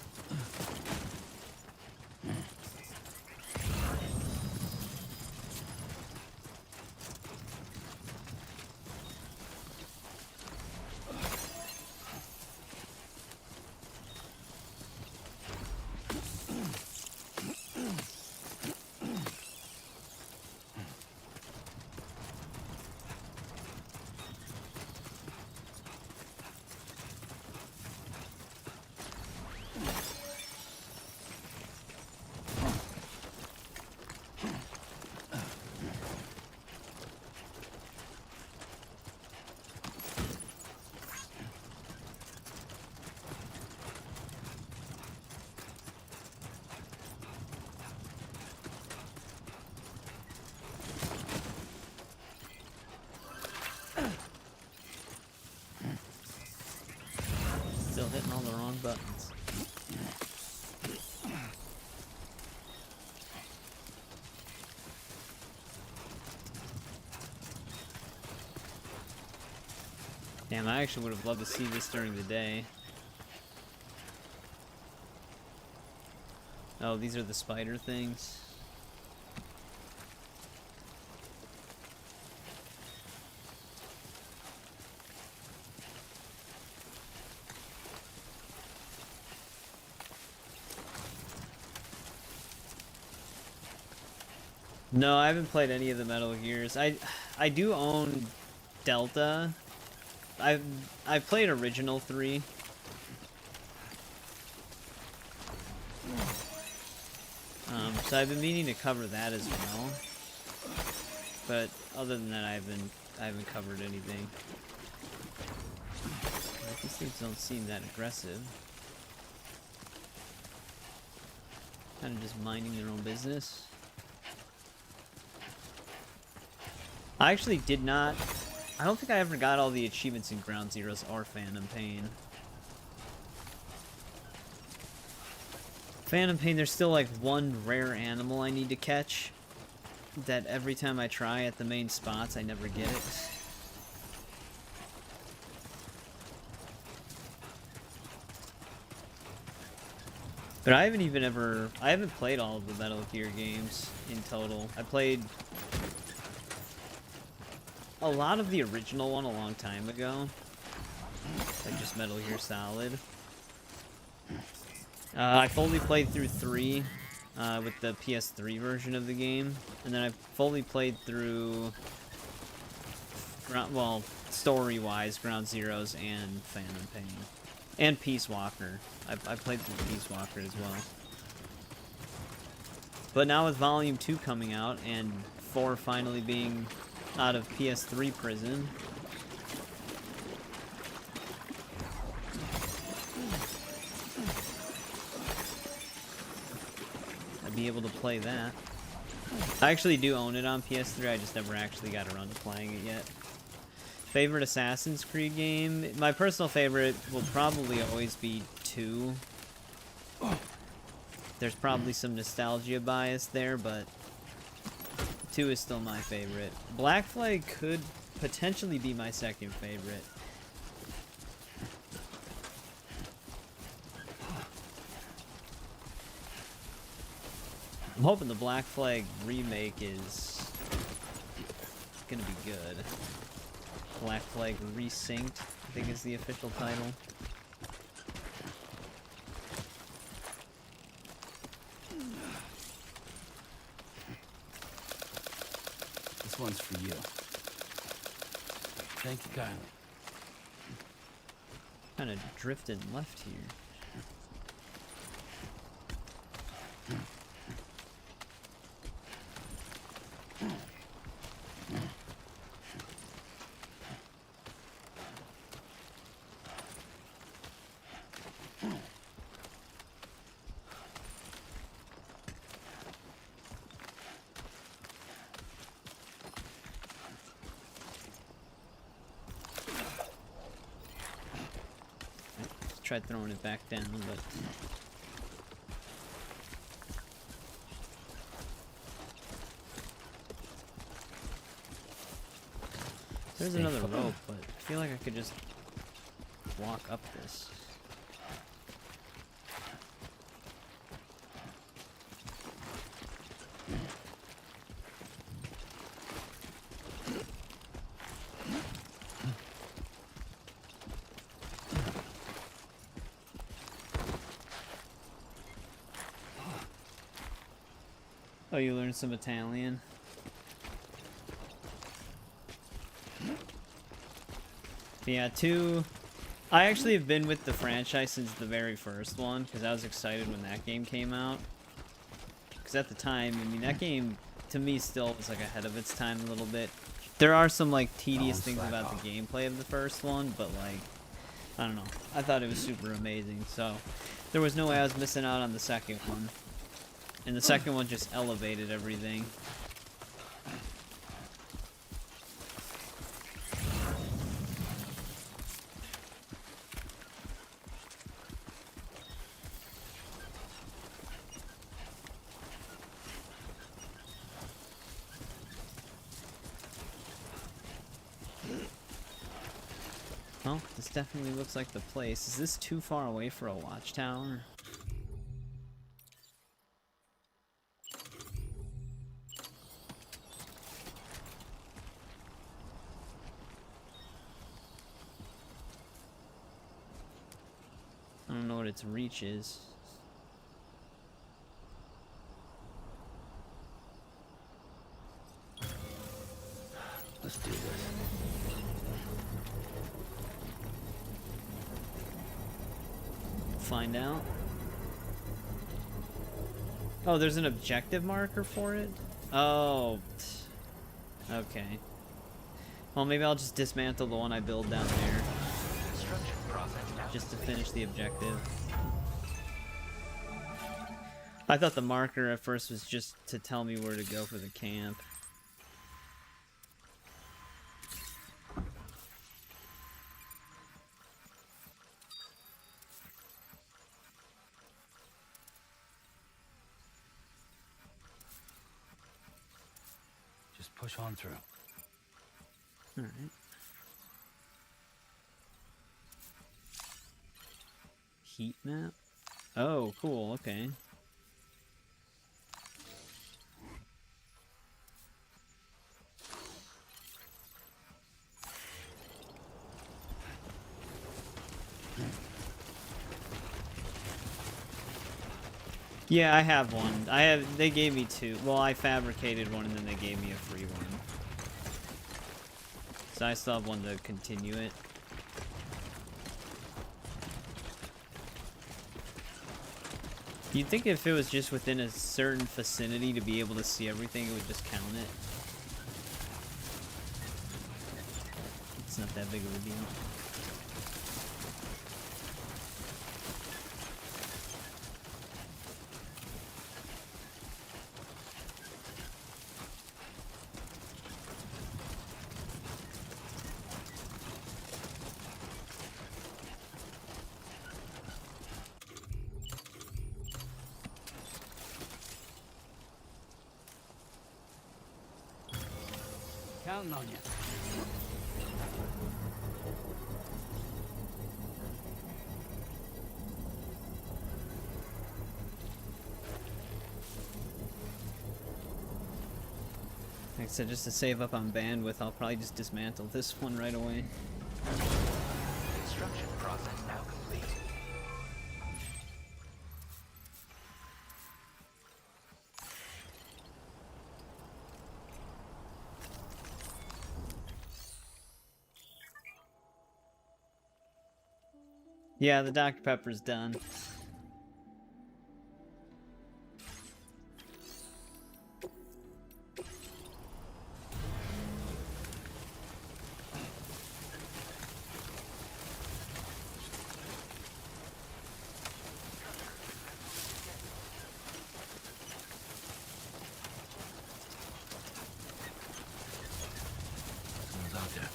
Speaker 1: Still hitting all the wrong buttons. Damn, I actually would have loved to see this during the day. Oh, these are the spider things. No, I haven't played any of the Metal Gears. I do own Delta. I've played original 3. So I've been meaning to cover that as well. But other than that, I haven't covered anything. Like, these things don't seem that aggressive. Kind of just minding their own business. I actually did not... I don't think I ever got all the achievements in Ground Zeroes or Phantom Pain. Phantom Pain, there's still like one rare animal I need to catch. That every time I try at the main spots, I never get it. But I haven't even ever... I haven't played all of the Metal Gear games in total. I played a lot of the original one a long time ago. Like just Metal Gear Solid. I fully played through 3 with the PS3 version of the game. And then I fully played through... well, story-wise, Ground Zeroes and Phantom Pain. And Peace Walker. I played through Peace Walker as well. But now with Volume 2 coming out, and 4 finally being out of PS3 prison... I'd be able to play that. I actually do own it on PS3, I just never actually got around to playing it yet. Favorite Assassin's Creed game? My personal favorite will probably always be 2. There's probably some nostalgia bias there, but 2 is still my favorite. Black Flag could potentially be my second favorite. I'm hoping the Black Flag remake is gonna be good. Black Flag Resynced, I think is the official title.
Speaker 6: This one's for you. Thank you kindly.
Speaker 1: Kind of drifted left here. Tried throwing it back down, but there's another rope, but I feel like I could just walk up this. Oh, you learned some Italian? But yeah, 2... I actually have been with the franchise since the very first one, because I was excited when that game came out. Because at the time, I mean, that game, to me, still was, like, ahead of its time a little bit. There are some, like, tedious things about the gameplay of the first one, but, like, I don't know. I thought it was super amazing, so there was no way I was missing out on the second one. And the second one just elevated everything. Well, this definitely looks like the place. Is this too far away for a watchtower? I don't know what its reach is.
Speaker 6: Let's do this.
Speaker 1: Find out. Oh, there's an objective marker for it? Oh. Okay. Well, maybe I'll just dismantle the one I build down there.
Speaker 8: Construction process now
Speaker 1: Just to finish the objective. I thought the marker at first was just to tell me where to go for the camp.
Speaker 6: Just push on through.
Speaker 1: All right. Heat map? Oh, cool. Okay. Yeah, I have one. They gave me two. Well, I fabricated one and then they gave me a free one. So I still have one to continue it. You'd think if it was just within a certain vicinity to be able to see everything, it would just count it. It's not that big of a deal.
Speaker 6: Counting on you.
Speaker 1: Like I said, just to save up on bandwidth, I'll probably just dismantle this one right away.
Speaker 8: construction process now complete.
Speaker 1: Yeah, the Dr. Pepper's done.
Speaker 6: Someone's out there.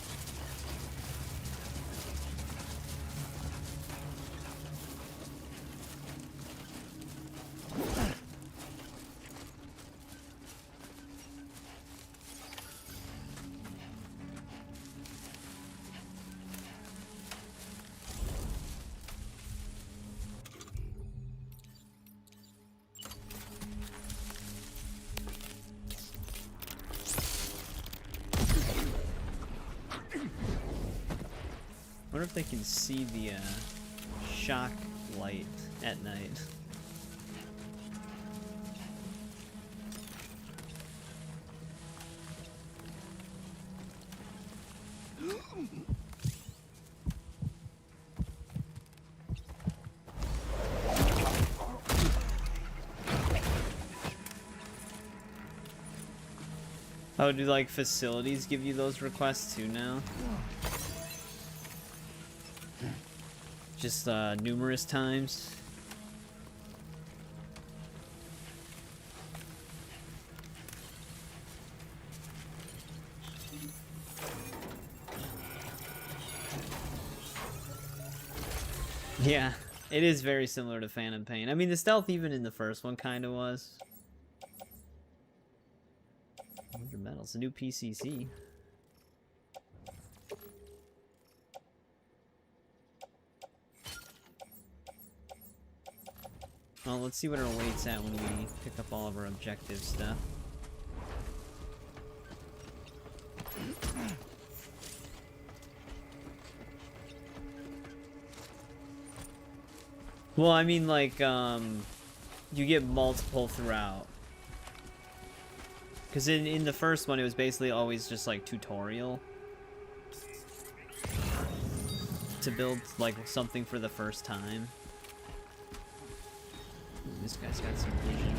Speaker 1: I wonder if they can see the shock light at night. Oh, do like facilities give you those requests too now? Just numerous times. Yeah, it is very similar to Phantom Pain. I mean, the stealth even in the first one kind of was. 100 medals, a new PCC. Well, let's see what our weight's at when we pick up all of our objective stuff. Well, I mean, like, you get multiple throughout. Because in the first one, it was basically always just like tutorial to build like something for the first time. Ooh, this guy's got some vision.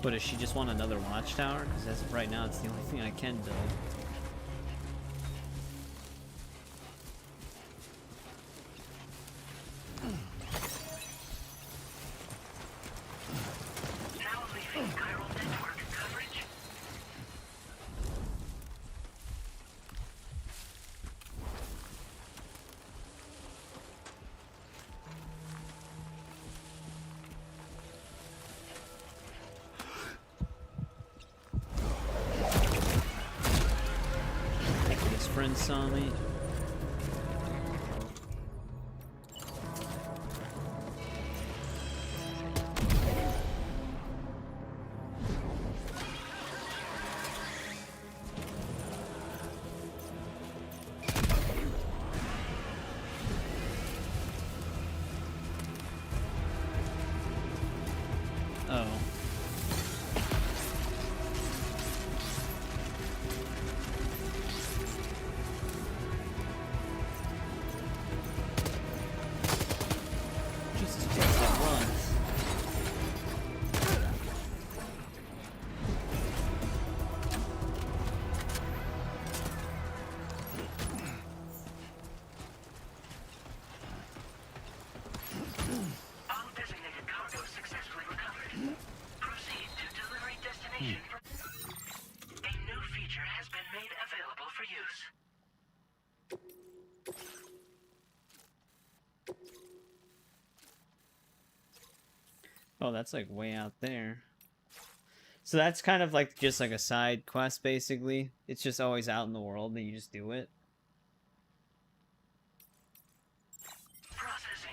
Speaker 1: But does she just want another watchtower? Because as of right now, it's the only thing I can build.
Speaker 7: Now leaving chiral network coverage.
Speaker 1: His friend saw me. Oh. Jesus Christ, that run.
Speaker 7: All designated cargo successfully recovered. Proceed to delivery destination. A new feature has been made available for use.
Speaker 1: Oh, that's like way out there. So that's kind of like just like a side quest, basically. It's just always out in the world and you just do it.
Speaker 7: Processing.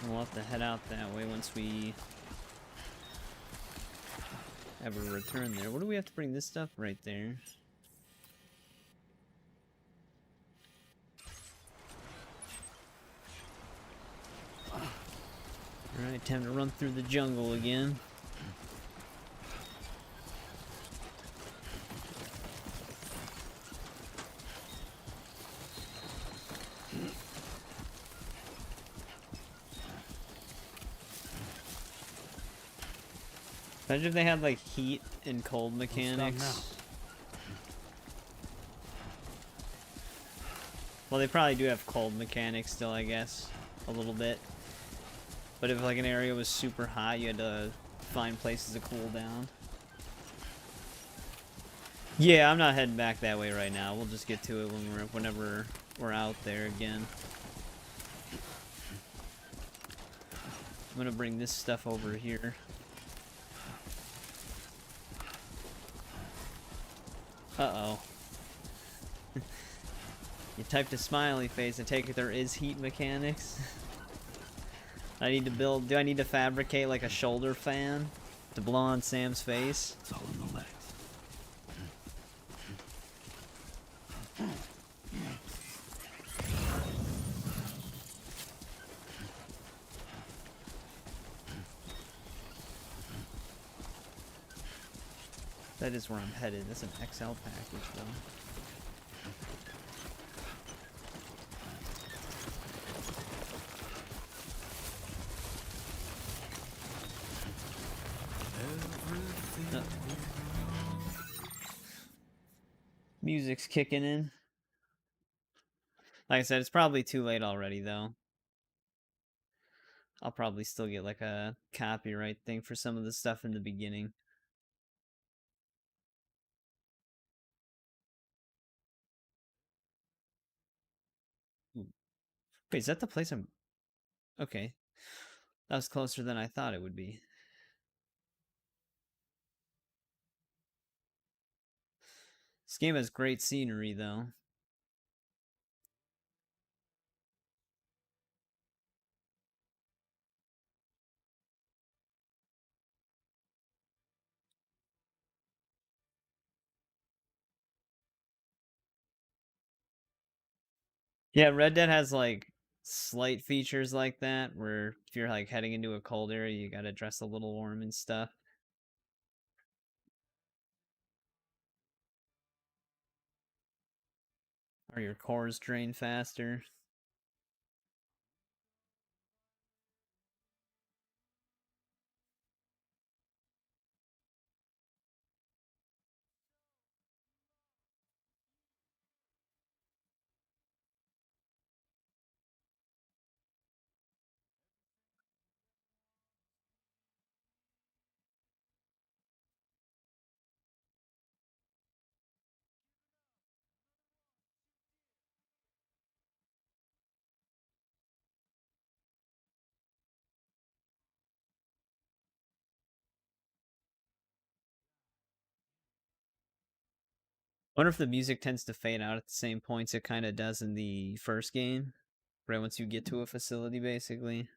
Speaker 1: We'll have to head out that way once we have a return there. What do we have to bring this stuff? Right there. Alright, time to run through the jungle again. Imagine if they had like heat and cold mechanics. Well, they probably do have cold mechanics still, I guess. A little bit. But if like an area was super hot, you had to find places to cool down. Yeah, I'm not heading back that way right now. We'll just get to it whenever we're out there again. I'm gonna bring this stuff over here. Uh-oh. You typed a smiley face. I take it there is heat mechanics. I need to build... Do I need to fabricate like a shoulder fan to blow on Sam's face?
Speaker 6: It's all in the legs.
Speaker 1: That is where I'm headed. That's an XL package, though. Oh. Music's kicking in. Like I said, it's probably too late already, though. I'll probably still get like a copyright thing for some of the stuff in the beginning. Wait, is that the place I'm... Okay. That was closer than I thought it would be. This game has great scenery, though. Yeah, Red Dead has, like, slight features like that, where if you're, like, heading into a cold area, you gotta dress a little warm and stuff. Or your cores drain faster. Wonder if the music tends to fade out at the same points it kind of does in the first game, right once you get to a facility, basically.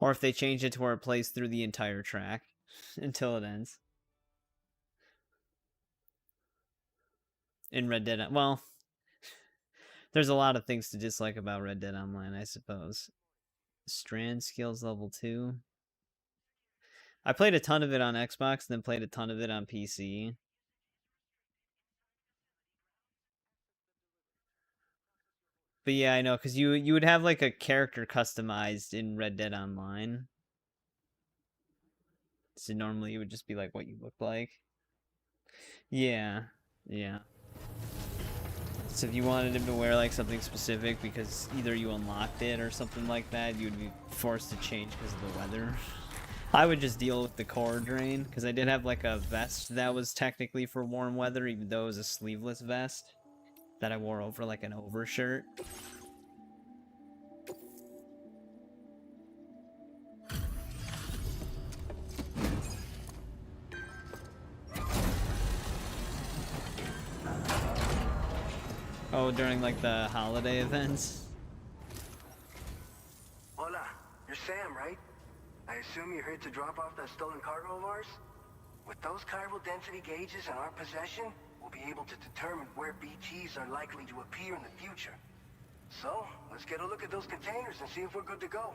Speaker 1: Or if they change it to where it plays through the entire track until it ends. In Red Dead, well, there's a lot of things to dislike about Red Dead Online, I suppose. Strand skills level 2. I played a ton of it on Xbox, then played a ton of it on PC. But yeah, I know, because you would have like a character customized in Red Dead Online. So normally it would just be like what you look like. Yeah, yeah. So if you wanted him to wear like something specific because either you unlocked it or something like that, you would be forced to change because of the weather. I would just deal with the core drain, because I did have like a vest that was technically for warm weather, even though it was a sleeveless vest that I wore over like an overshirt. Oh, during like the holiday events?
Speaker 12: Hola, you're Sam, right? I assume you're here to drop off that stolen cargo of ours? With those chiral density gauges in our possession, we'll be able to determine where BTs are likely to appear in the future. So, let's get a look at those containers and see if we're good to go.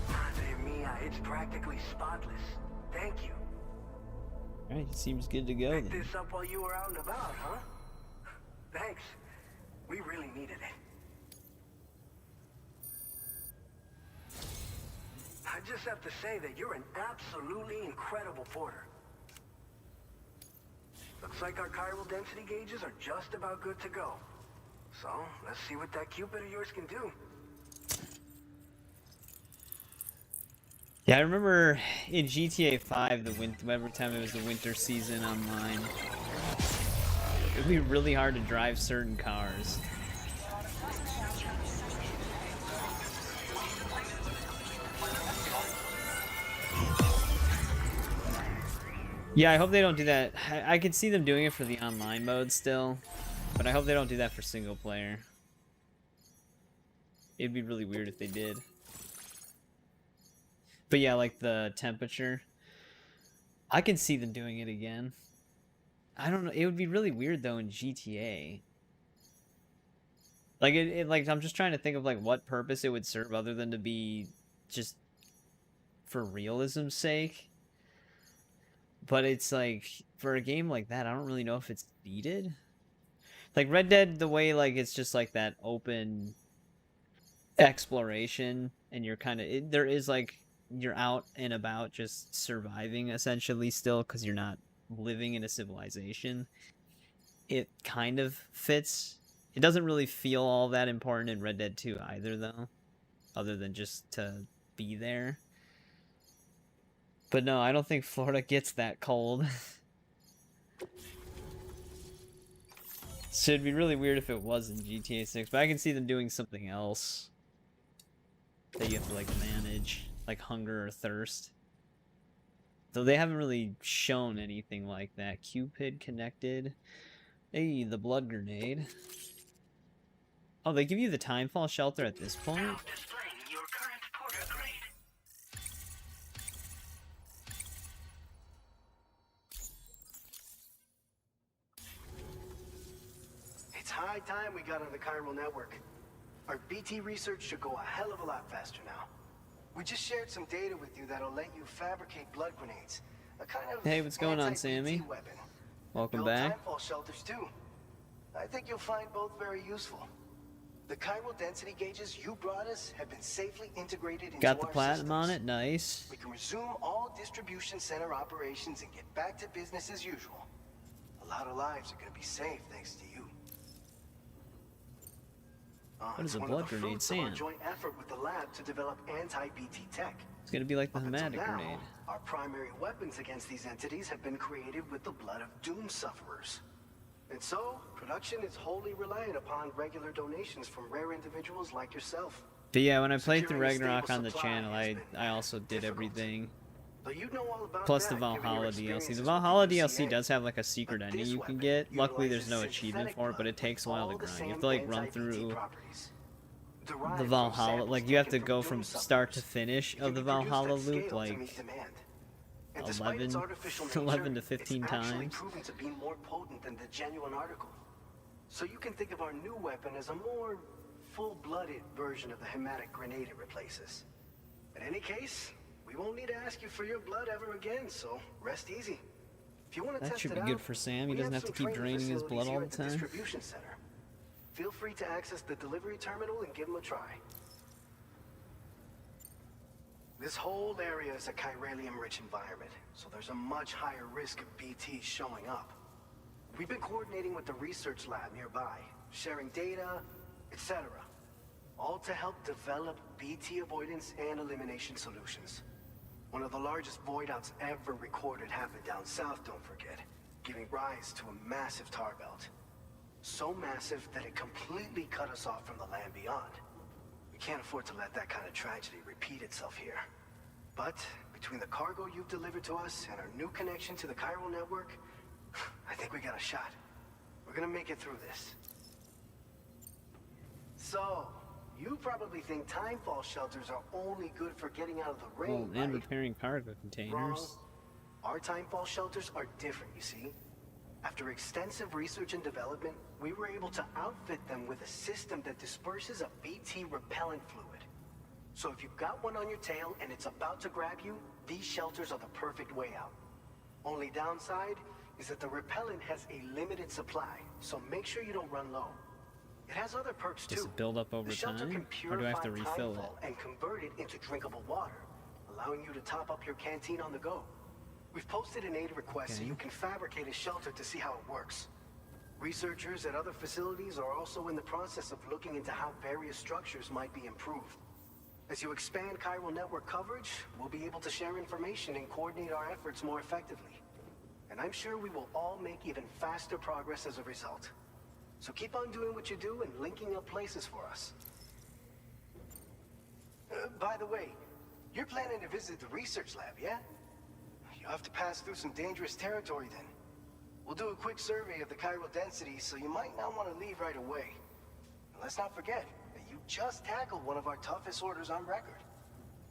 Speaker 12: Madre mia, it's practically spotless. Thank you.
Speaker 1: Alright, seems good to go
Speaker 12: Picked
Speaker 1: then.
Speaker 12: this up while you were out and about, huh? Thanks. We really needed it. I just have to say that you're an absolutely incredible porter. Looks like our chiral density gauges are just about good to go. So, let's see what that Cupid of yours can do.
Speaker 1: Yeah, I remember in GTA 5, every time it was the winter season online, it would be really hard to drive certain cars. Yeah, I hope they don't do that. I could see them doing it for the online mode still, but I hope they don't do that for single player. It'd be really weird if they did. But yeah, like the temperature. I can see them doing it again. I don't know. It would be really weird though in GTA. Like like I'm just trying to think of like what purpose it would serve other than to be just for realism's sake. But it's like for a game like that, I don't really know if it's needed. Like Red Dead, the way like it's just like that open exploration, and you're kind of there is like you're out and about just surviving essentially still because you're not living in a civilization. it kind of fits. It doesn't really feel all that important in Red Dead 2 either, though, other than just to be there. But no, I don't think Florida gets that cold. So it'd be really weird if it was in GTA 6, but I can see them doing something else that you have to, like, manage, like hunger or thirst. Though they haven't really shown anything like that. Cupid connected. Hey, the blood grenade. Oh, they give you the timefall shelter at this point?
Speaker 7: Now displaying your current porter grade.
Speaker 12: It's high time we got on the chiral network. Our BT research should go a hell of a lot faster now. We just shared some data with you that'll let you fabricate blood grenades. A kind of
Speaker 1: hey, what's going on, Sammy?
Speaker 12: weapon.
Speaker 1: Welcome
Speaker 12: Build
Speaker 1: back.
Speaker 12: timefall shelters too. I think you'll find both very useful. The chiral density gauges you brought us have been safely integrated into
Speaker 1: Got the
Speaker 12: our
Speaker 1: platinum on
Speaker 12: systems.
Speaker 1: it, nice.
Speaker 12: We can resume all distribution center operations and get back to business as usual. A lot of lives are going to be saved thanks to you.
Speaker 1: What is a
Speaker 12: one
Speaker 1: blood
Speaker 12: of the
Speaker 1: grenade,
Speaker 12: fruits of our
Speaker 1: Sam?
Speaker 12: joint effort with the lab to develop anti-BT tech.
Speaker 1: It's gonna be like the
Speaker 12: Up until
Speaker 1: hematic
Speaker 12: now,
Speaker 1: grenade.
Speaker 12: our primary weapons against these entities have been created with the blood of doom sufferers. And so, production is wholly reliant upon regular donations from rare individuals like yourself.
Speaker 1: But yeah, when I played through
Speaker 12: Securing a
Speaker 1: Ragnarok
Speaker 12: stable
Speaker 1: on the
Speaker 12: supply
Speaker 1: channel,
Speaker 12: has
Speaker 1: I
Speaker 12: been
Speaker 1: also did
Speaker 12: difficult.
Speaker 1: everything.
Speaker 12: But you know all about
Speaker 1: Plus
Speaker 12: that,
Speaker 1: the
Speaker 12: given your
Speaker 1: Valhalla DLC.
Speaker 12: experiences
Speaker 1: The
Speaker 12: with
Speaker 1: Valhalla
Speaker 12: the
Speaker 1: DLC
Speaker 12: UCA.
Speaker 1: does have like a secret
Speaker 12: But
Speaker 1: ending
Speaker 12: this
Speaker 1: you can
Speaker 12: weapon
Speaker 1: get. Luckily, there's no
Speaker 12: utilizes
Speaker 1: achievement
Speaker 12: synthetic
Speaker 1: for it, but it
Speaker 12: blood
Speaker 1: takes a while to
Speaker 12: with all the
Speaker 1: grind. You have
Speaker 12: same
Speaker 1: to like run
Speaker 12: anti-BT
Speaker 1: through
Speaker 12: properties.
Speaker 1: the
Speaker 12: Derived from
Speaker 1: Valhalla.
Speaker 12: samples
Speaker 1: Like you have to
Speaker 12: taken
Speaker 1: go
Speaker 12: from
Speaker 1: from
Speaker 12: doom
Speaker 1: start to
Speaker 12: sufferers.
Speaker 1: finish
Speaker 12: It
Speaker 1: of
Speaker 12: can
Speaker 1: the
Speaker 12: be produced
Speaker 1: Valhalla
Speaker 12: at scale
Speaker 1: loop
Speaker 12: to
Speaker 1: like
Speaker 12: meet demand. And despite
Speaker 1: 11,
Speaker 12: its artificial nature,
Speaker 1: 11 to 15
Speaker 12: it's actually
Speaker 1: times.
Speaker 12: proven to be more potent than the genuine article. So you can think of our new weapon as a more full-blooded version of the hematic grenade it replaces. In any case, we won't need to ask you for your blood ever again, so rest easy. If you want to
Speaker 1: That
Speaker 12: test
Speaker 1: should
Speaker 12: it
Speaker 1: be
Speaker 12: out,
Speaker 1: good for Sam. He
Speaker 12: we
Speaker 1: doesn't have to
Speaker 12: some
Speaker 1: keep
Speaker 12: training
Speaker 1: draining his
Speaker 12: facilities
Speaker 1: blood all
Speaker 12: here
Speaker 1: the
Speaker 12: at
Speaker 1: time.
Speaker 12: distribution center. Feel free to access the delivery terminal and give them a try. This whole area is a chiralium-rich environment, so there's a much higher risk of BTs showing up. We've been coordinating with the research lab nearby, sharing data, etc. All to help develop BT avoidance and elimination solutions. One of the largest void outs ever recorded happened down south, don't forget, giving rise to a massive tar belt. So massive that it completely cut us off from the land beyond. We can't afford to let that kind of tragedy repeat itself here. But between the cargo you've delivered to us and our new connection to the chiral network, I think we got a shot. We're gonna make it through this. So, you probably think timefall shelters are only good for getting out of the rain,
Speaker 1: And
Speaker 12: right?
Speaker 1: repairing cargo
Speaker 12: Wrong.
Speaker 1: containers.
Speaker 12: Our timefall shelters are different, you see. After extensive research and development, we were able to outfit them with a system that disperses a BT repellent fluid. So if you've got one on your tail and it's about to grab you, these shelters are the perfect way out. Only downside is that the repellent has a limited supply, so make sure you don't run low. It has other perks too.
Speaker 1: Does it build up over
Speaker 12: The shelter
Speaker 1: time?
Speaker 12: can
Speaker 1: Or do I have to
Speaker 12: purify
Speaker 1: refill
Speaker 12: timefall
Speaker 1: it?
Speaker 12: and convert it into drinkable water, allowing you to top up your canteen on the go. We've posted an aid request so
Speaker 1: Okay.
Speaker 12: you can fabricate a shelter to see how it works. Researchers at other facilities are also in the process of looking into how various structures might be improved. As you expand chiral network coverage, we'll be able to share information and coordinate our efforts more effectively. And I'm sure we will all make even faster progress as a result. So keep on doing what you do and linking up places for us. By the way, you're planning to visit the research lab, yeah? You'll have to pass through some dangerous territory then. We'll do a quick survey of the chiral density, so you might not want to leave right away. And let's not forget that you just tackled one of our toughest orders on record.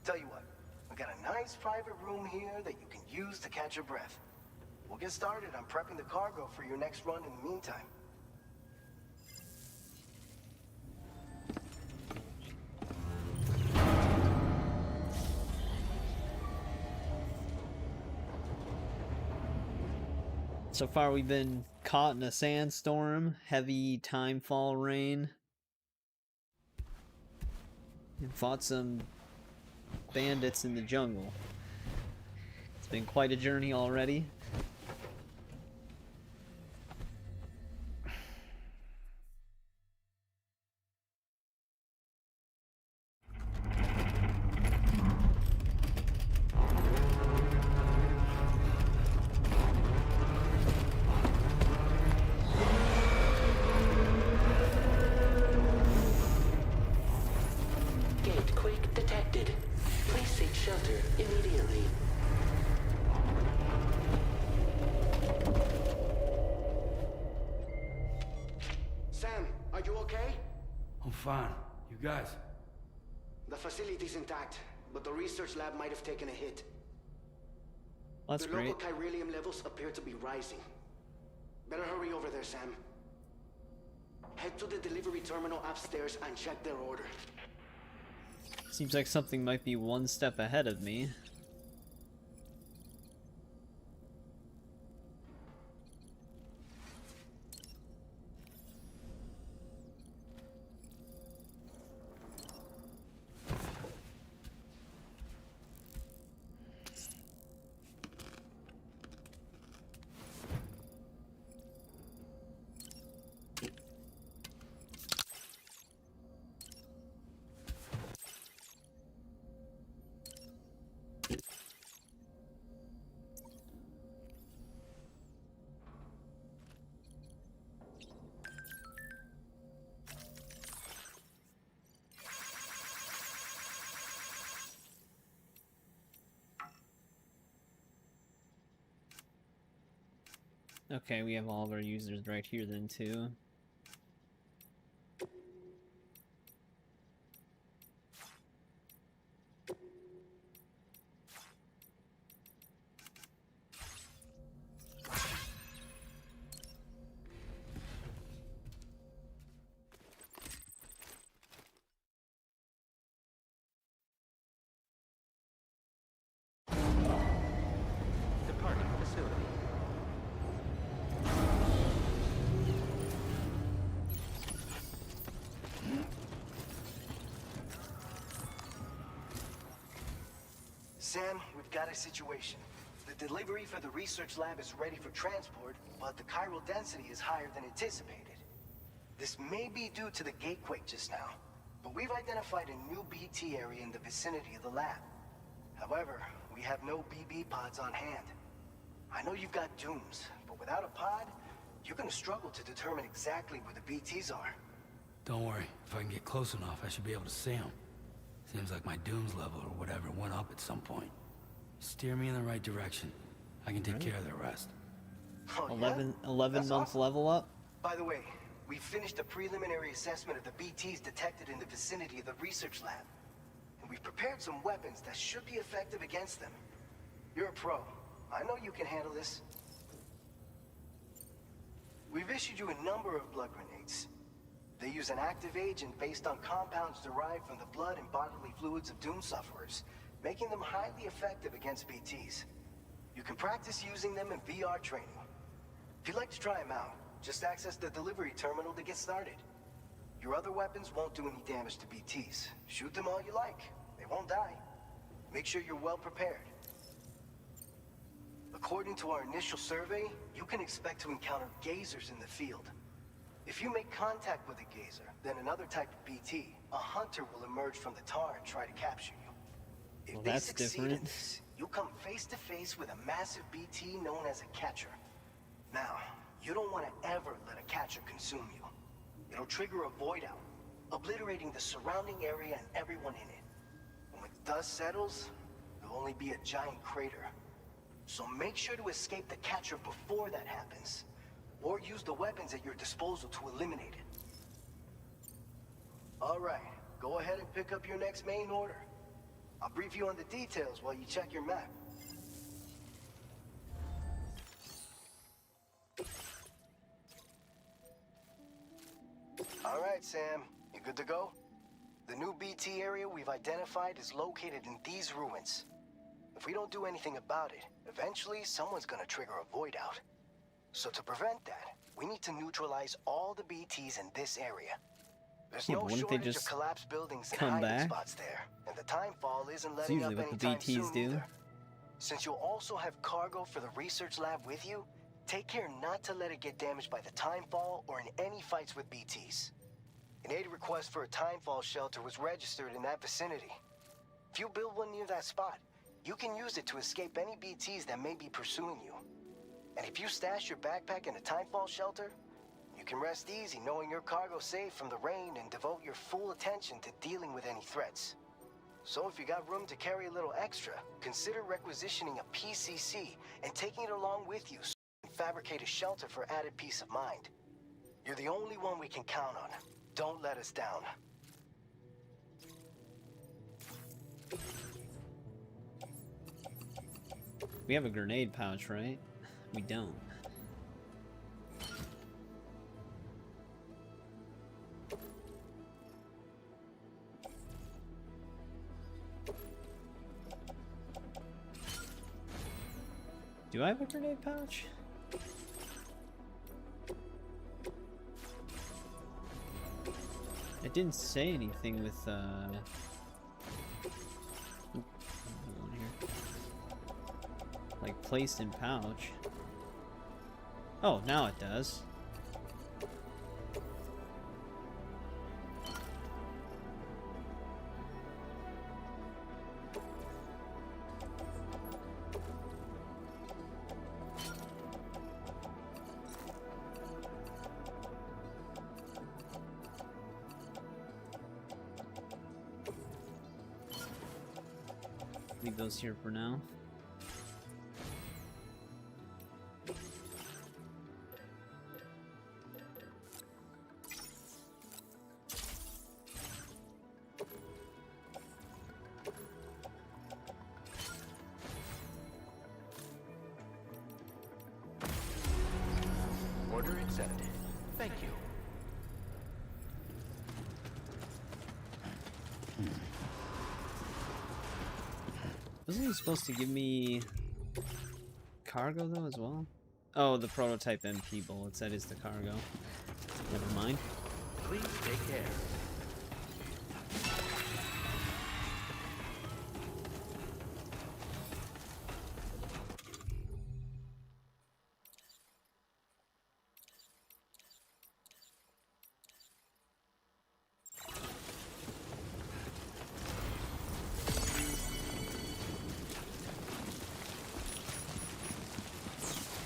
Speaker 12: Tell you what, we got a nice private room here that you can use to catch your breath. We'll get started on prepping the cargo for your next run in the meantime.
Speaker 1: So far, we've been caught in a sandstorm, heavy timefall rain, and fought some bandits in the jungle. It's been quite a journey already.
Speaker 6: fine. You guys?
Speaker 12: The facility's intact, but the research lab might have taken a hit.
Speaker 1: That's
Speaker 12: The
Speaker 1: great.
Speaker 12: local chiralium levels appear to be rising. Better hurry over there, Sam. Head to the delivery terminal upstairs and check their order.
Speaker 1: Seems like something might be one step ahead of me. Okay, we have all of our users right here then too.
Speaker 8: Departing facility.
Speaker 12: Sam, we've got a situation. The delivery for the research lab is ready for transport, but the chiral density is higher than anticipated. This may be due to the gatequake just now, but we've identified a new BT area in the vicinity of the lab. However, we have no BB pods on hand. I know you've got dooms, but without a pod, you're gonna struggle to determine exactly where the BTs are.
Speaker 6: Don't worry. If I can get close enough, I should be able to see them. Seems like my dooms level or whatever went up at some point. Steer me in the right direction. I can take care of the rest.
Speaker 12: Oh,
Speaker 1: 11
Speaker 12: That's
Speaker 1: month
Speaker 12: awesome.
Speaker 1: level up.
Speaker 12: By the way, we finished a preliminary assessment of the BTs detected in the vicinity of the research lab. And we've prepared some weapons that should be effective against them. You're a pro. I know you can handle this. We've issued you a number of blood grenades. They use an active agent based on compounds derived from the blood and bodily fluids of Doom sufferers, making them highly effective against BTs. You can practice using them in VR training. If you'd like to try them out, just access the delivery terminal to get started. Your other weapons won't do any damage to BTs. Shoot them all you like. They won't die. Make sure you're well prepared. According to our initial survey, you can expect to encounter gazers in the field. If you make contact with a gazer, then another type of BT, a hunter will emerge from the tar and try to capture you. If
Speaker 1: Well,
Speaker 12: they
Speaker 1: that's
Speaker 12: succeed
Speaker 1: different.
Speaker 12: in this, you'll come face to face with a massive BT known as a catcher. Now, you don't want to ever let a catcher consume you. It'll trigger a void out, obliterating the surrounding area and everyone in it. And when the dust settles, there'll only be a giant crater. So make sure to escape the catcher before that happens, or use the weapons at your disposal to eliminate it. All right, go ahead and pick up your next main order. I'll brief you on the details while you check your map. All right, Sam, you good to go? The new BT area we've identified is located in these ruins. If we don't do anything about it, eventually someone's gonna trigger a void out. So to prevent that, we need to neutralize all the BTs in this area. There's
Speaker 1: Yeah,
Speaker 12: no
Speaker 1: but wouldn't they
Speaker 12: shortage of
Speaker 1: just
Speaker 12: collapsed buildings and
Speaker 1: come
Speaker 12: hiding
Speaker 1: back?
Speaker 12: spots there, and the timefall isn't
Speaker 1: It's
Speaker 12: letting up
Speaker 1: usually what the
Speaker 12: anytime
Speaker 1: BTs
Speaker 12: soon
Speaker 1: do.
Speaker 12: either. Since you'll also have cargo for the research lab with you, take care not to let it get damaged by the timefall or in any fights with BTs. An aid request for a timefall shelter was registered in that vicinity. If you build one near that spot, you can use it to escape any BTs that may be pursuing you. And if you stash your backpack in a timefall shelter, you can rest easy knowing your cargo's safe from the rain and devote your full attention to dealing with any threats. So if you got room to carry a little extra, consider requisitioning a PCC and taking it along with you so you can fabricate a shelter for added peace of mind. You're the only one we can count on. Don't let us down.
Speaker 1: We have a grenade pouch, right? We don't. Do I have a grenade pouch? It didn't say anything with, like, placed in pouch. Oh, now it does. Leave those here for now.
Speaker 8: Order accepted. Thank you.
Speaker 1: Wasn't he supposed to give me cargo though as well? Oh, the prototype MP bullets. That is the cargo. Never mind.
Speaker 8: Please take care.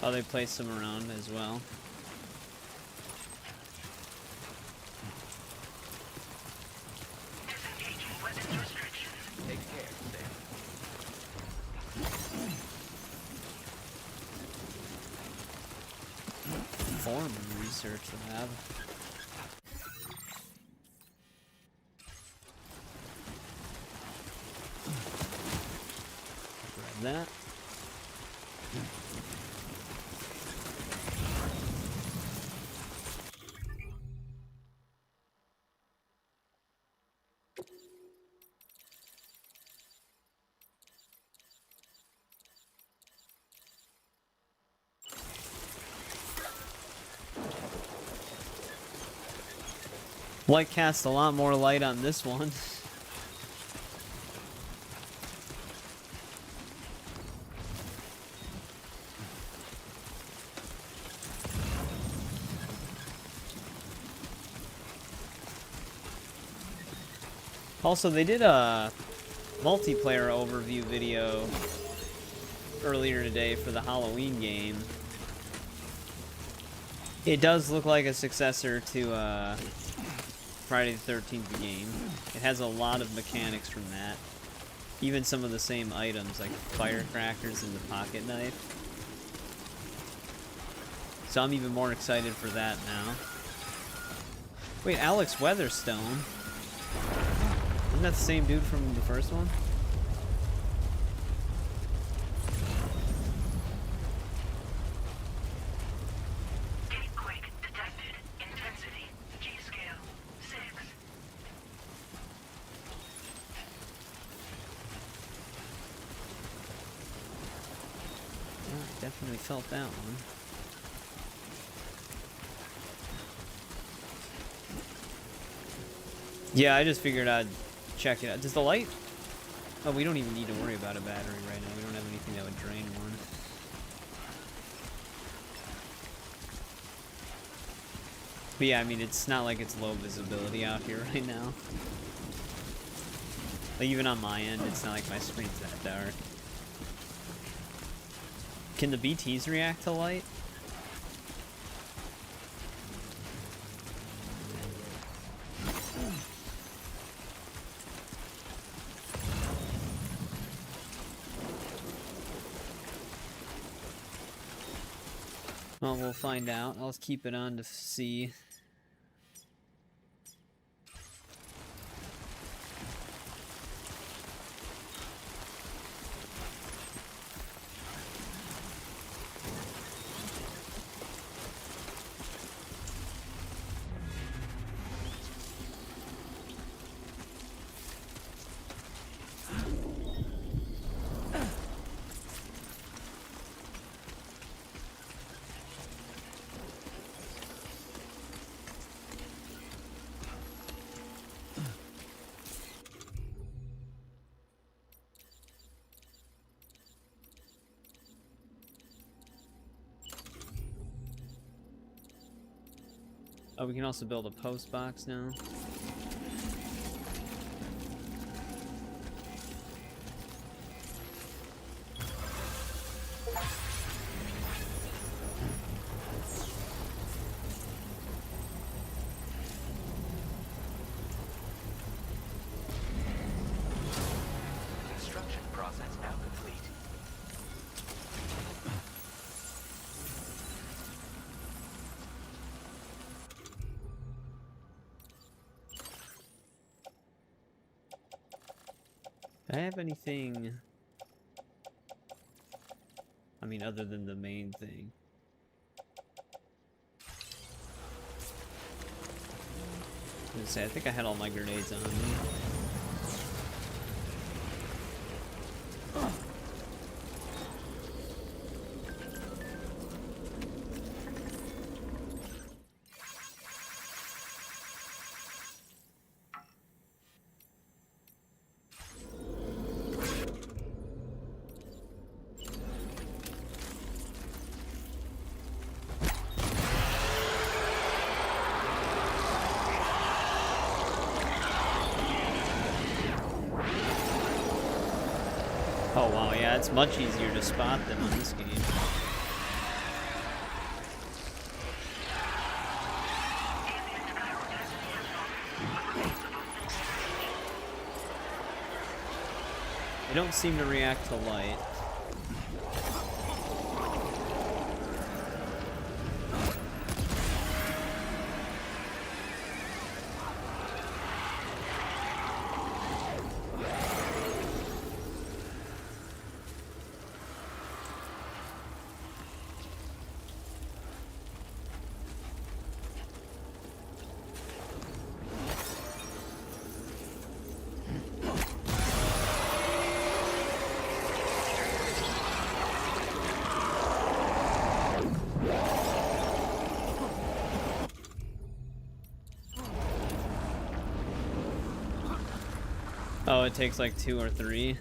Speaker 1: Oh, they placed them around as well.
Speaker 7: Disengaging weapons restrictions.
Speaker 8: Take care, Sam.
Speaker 1: Form research lab. Grab that. Light casts a lot more light on this one. Also, they did a multiplayer overview video earlier today for the Halloween game. It does look like a successor to Friday the 13th game. It has a lot of mechanics from that. Even some of the same items, like firecrackers and the pocket knife. So I'm even more excited for that now. Wait, Alex Weatherstone? Isn't that the same dude from the first one?
Speaker 7: Gatequake detected. Intensity. G-scale. 6.
Speaker 1: Yeah, I definitely felt that one. Yeah, I just figured I'd check it out. Does the light... Oh, we don't even need to worry about a battery right now. We don't have anything that would drain one. But yeah, I mean, it's not like it's low visibility out here right now. Like, even on my end, it's not like my screen's that dark. Can the BTs react to light? Well, we'll find out. I'll keep it on to see. Oh, we can also build a post box now.
Speaker 8: Construction process now complete.
Speaker 1: Do I have anything? I mean, other than the main thing. I was gonna say, I think I had all my grenades on me. Oh wow, yeah, it's much easier to spot them on this game. They don't seem to react to light. Oh, it takes like 2 or 3.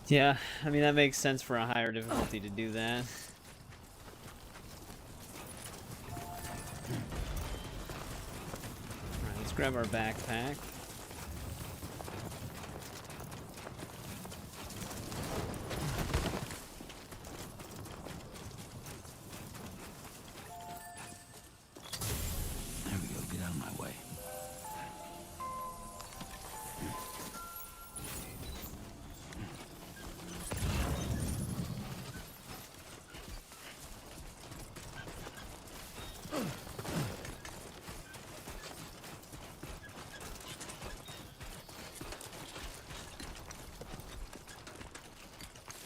Speaker 1: Yeah, I mean, that makes sense for a higher difficulty to do that. Alright, let's grab our backpack.
Speaker 6: There we go, get out of my way.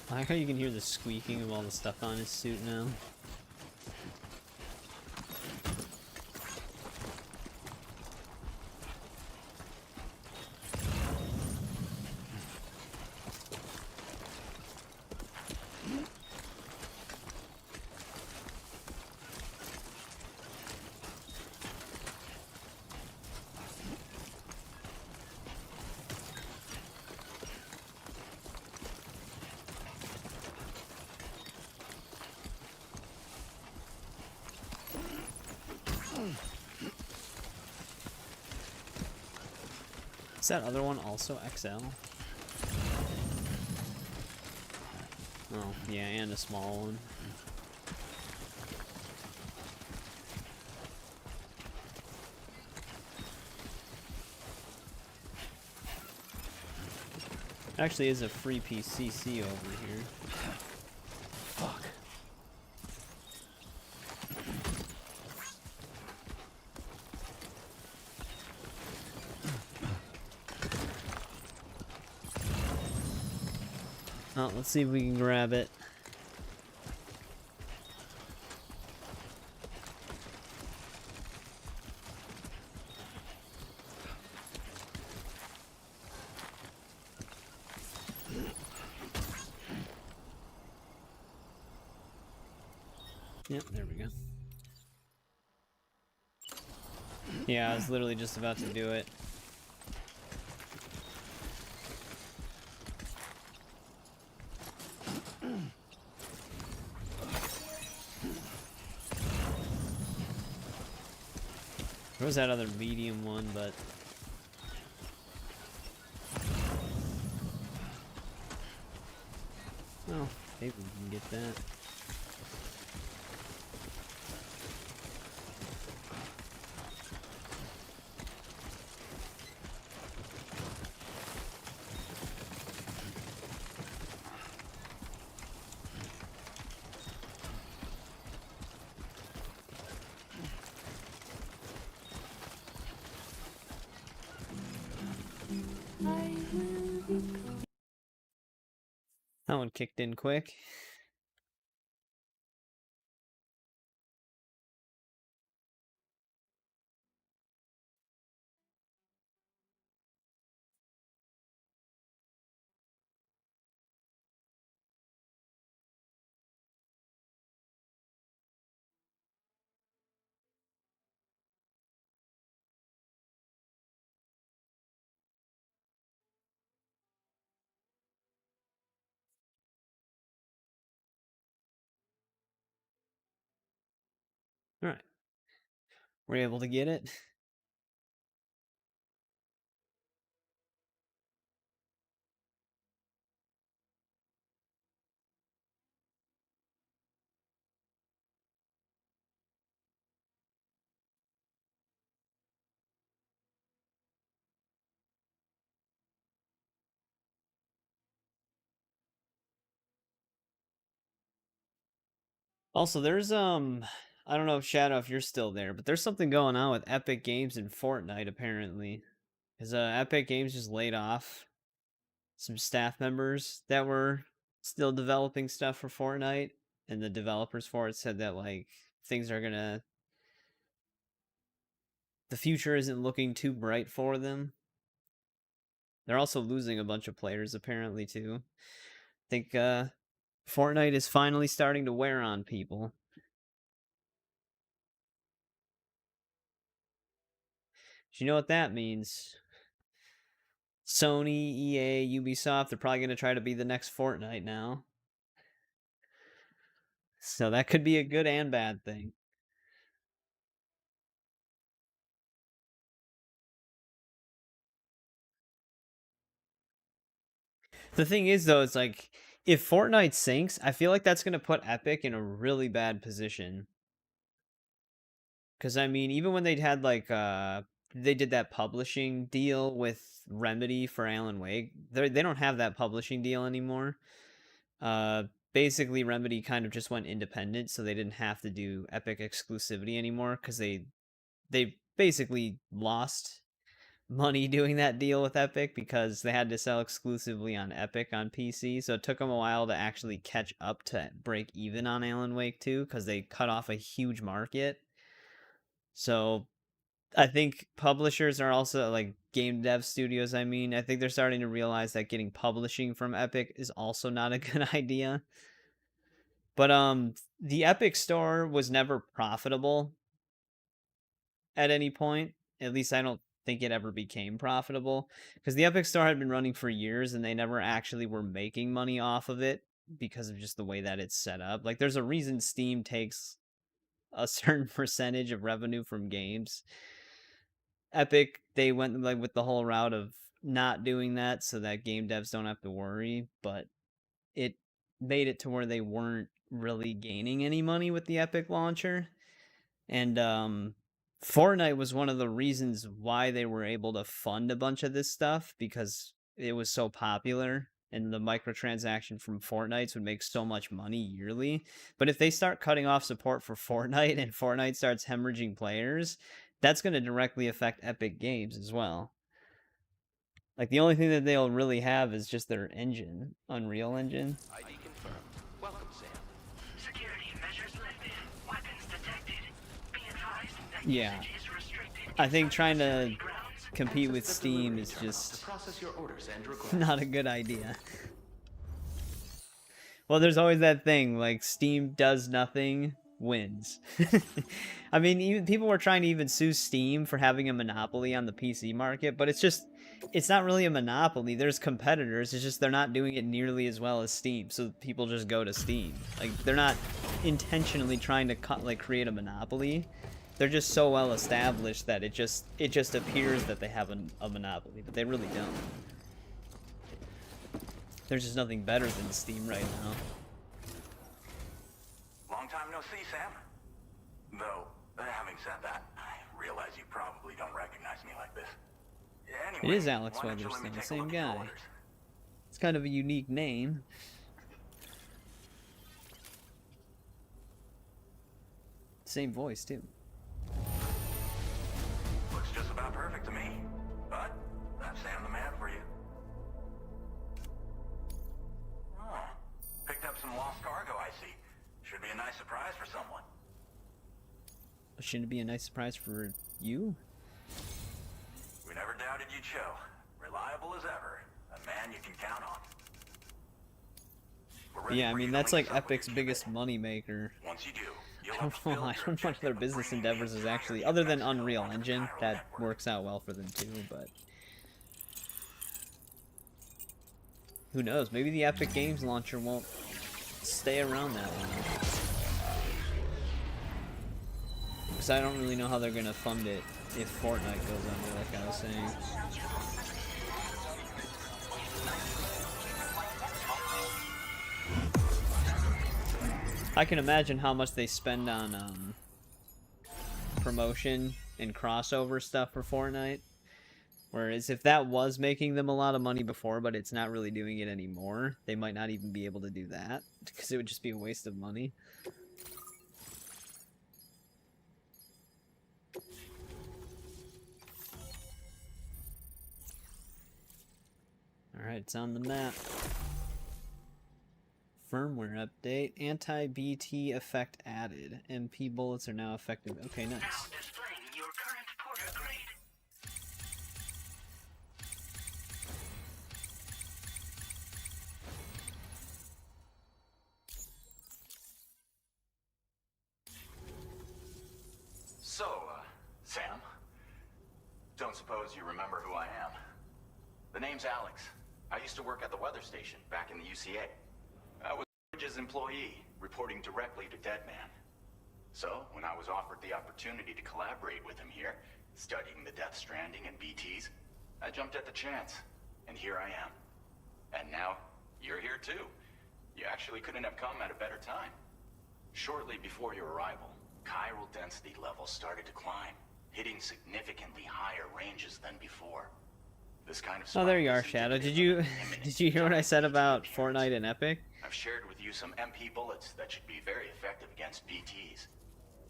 Speaker 1: I like how you can hear the squeaking of all the stuff on his suit now. Is that other one also XL? Oh, yeah, and a small one. Actually is a free PCC over here. Fuck. Oh, let's see if we can grab it. Yep, there we go. Yeah, I was literally just about to do it. There was that other medium one, but... Oh, maybe we can get that. That one kicked in quick. Alright. We're able to get it. Also, there's I don't know if Shadow if you're still there, but there's something going on with Epic Games and Fortnite apparently. Cuz Epic Games just laid off some staff members that were still developing stuff for Fortnite, and the developers for it said that like things are going to the future isn't looking too bright for them. They're also losing a bunch of players apparently too. I think Fortnite is finally starting to wear on people. Do you know what that means? Sony, EA, Ubisoft, they're probably going to try to be the next Fortnite now. So that could be a good and bad thing. The thing is, though, it's like, if Fortnite sinks, I feel like that's going to put Epic in a really bad position. Because, I mean, even when they'd had, like, they did that publishing deal with Remedy for Alan Wake, they don't have that publishing deal anymore. Basically, Remedy kind of just went independent, so they didn't have to do Epic exclusivity anymore, because they basically lost money doing that deal with Epic because they had to sell exclusively on Epic on PC. So it took them a while to actually catch up to break even on Alan Wake 2 because they cut off a huge market. So I think publishers are also like game dev studios. I mean, I think they're starting to realize that getting publishing from Epic is also not a good idea. But the Epic store was never profitable at any point. At least I don't think it ever became profitable because the Epic Store had been running for years and they never actually were making money off of it because of just the way that it's set up. Like there's a reason Steam takes a certain percentage of revenue from games. Epic, they went like with the whole route of not doing that so that game devs don't have to worry, but it made it to where they weren't really gaining any money with the Epic launcher. And Fortnite was one of the reasons why they were able to fund a bunch of this stuff, because it was so popular and the microtransaction from Fortnite would make so much money yearly. But if they start cutting off support for Fortnite and Fortnite starts hemorrhaging players, that's going to directly affect Epic Games as well. Like, the only thing that they'll really have is just their engine, Unreal Engine.
Speaker 8: ID confirmed. Welcome, Sam.
Speaker 7: Security measures lifted. Weapons detected. Be advised that
Speaker 1: Yeah.
Speaker 7: usage is restricted.
Speaker 1: I think trying to compete with
Speaker 8: Access the
Speaker 1: Steam
Speaker 8: delivery
Speaker 1: is
Speaker 8: terminal
Speaker 1: just
Speaker 8: to process your orders and requests.
Speaker 1: not a good idea. Well, there's always that thing, like, Steam does nothing, wins. I mean, even people were trying to even sue Steam for having a monopoly on the PC market, but it's not really a monopoly. There's competitors, it's just they're not doing it nearly as well as Steam, so people just go to Steam. Like, they're not intentionally trying to create a monopoly. They're just so well established that it just appears that they have a monopoly, but they really don't. There's just nothing better than Steam right now.
Speaker 12: Long time no see, Sam. Though, having said that, I realize you probably don't recognize me like this. Anyway,
Speaker 1: It is Alex
Speaker 12: why don't you let me
Speaker 1: Weatherston,
Speaker 12: take
Speaker 1: the
Speaker 12: a
Speaker 1: same
Speaker 12: look at your
Speaker 1: guy.
Speaker 12: orders?
Speaker 1: It's kind of a unique name. Same voice, too.
Speaker 12: Looks just about perfect to me. But that's Sam the man for you. Oh, picked up some lost cargo, I see. Should be a nice surprise for someone.
Speaker 1: Shouldn't it be a nice surprise for you?
Speaker 12: We never doubted you'd show. Reliable as ever. A man you can count on. We're ready
Speaker 1: Yeah, I
Speaker 12: for you
Speaker 1: mean,
Speaker 12: to
Speaker 1: that's
Speaker 12: link
Speaker 1: like
Speaker 12: us up with
Speaker 1: Epic's
Speaker 12: your
Speaker 1: biggest
Speaker 12: teammate.
Speaker 1: money maker.
Speaker 12: Once you do, you'll
Speaker 1: I
Speaker 12: have
Speaker 1: don't
Speaker 12: fulfilled
Speaker 1: know, I
Speaker 12: your
Speaker 1: don't know if their
Speaker 12: objective of
Speaker 1: business
Speaker 12: bringing
Speaker 1: endeavors
Speaker 12: the
Speaker 1: is
Speaker 12: entire
Speaker 1: actually, other than
Speaker 12: Mexico
Speaker 1: Unreal
Speaker 12: onto the
Speaker 1: Engine,
Speaker 12: Cairo
Speaker 1: that
Speaker 12: network.
Speaker 1: works out well for them too, but who knows? Maybe the Epic Games launcher won't stay around that long. Because I don't really know how they're going to fund it if Fortnite goes under, like I was saying. I can imagine how much they spend on promotion and crossover stuff for Fortnite. Whereas if that was making them a lot of money before, but it's not really doing it anymore, they might not even be able to do that, because it would just be a waste of money. Alright, it's on the map. Firmware update. Anti-BT effect added. MP bullets are now effective. Okay, nice.
Speaker 7: Now displaying your current porter grade.
Speaker 2: So, Sam, don't suppose you remember who I am? The name's Alex. I used to work at the weather station back in the UCA. I was Bridges' employee, reporting directly to Deadman. So, when I was offered the opportunity to collaborate with him here, studying the Death Stranding and BTs, I jumped at the chance, and here I am. And now, you're here too. You actually couldn't have come at a better time. Shortly before your arrival, chiral density levels started to climb, hitting significantly higher ranges than before. This kind of
Speaker 1: Oh, there you
Speaker 2: spike
Speaker 1: are,
Speaker 2: is
Speaker 1: Shadow.
Speaker 2: indicative
Speaker 1: Did
Speaker 2: of
Speaker 1: you
Speaker 2: imminent
Speaker 1: did you hear what I said
Speaker 2: giant
Speaker 1: about
Speaker 2: BT
Speaker 1: Fortnite
Speaker 2: appearance.
Speaker 1: and Epic?
Speaker 2: I've shared with you some MP bullets that should be very effective against BTs.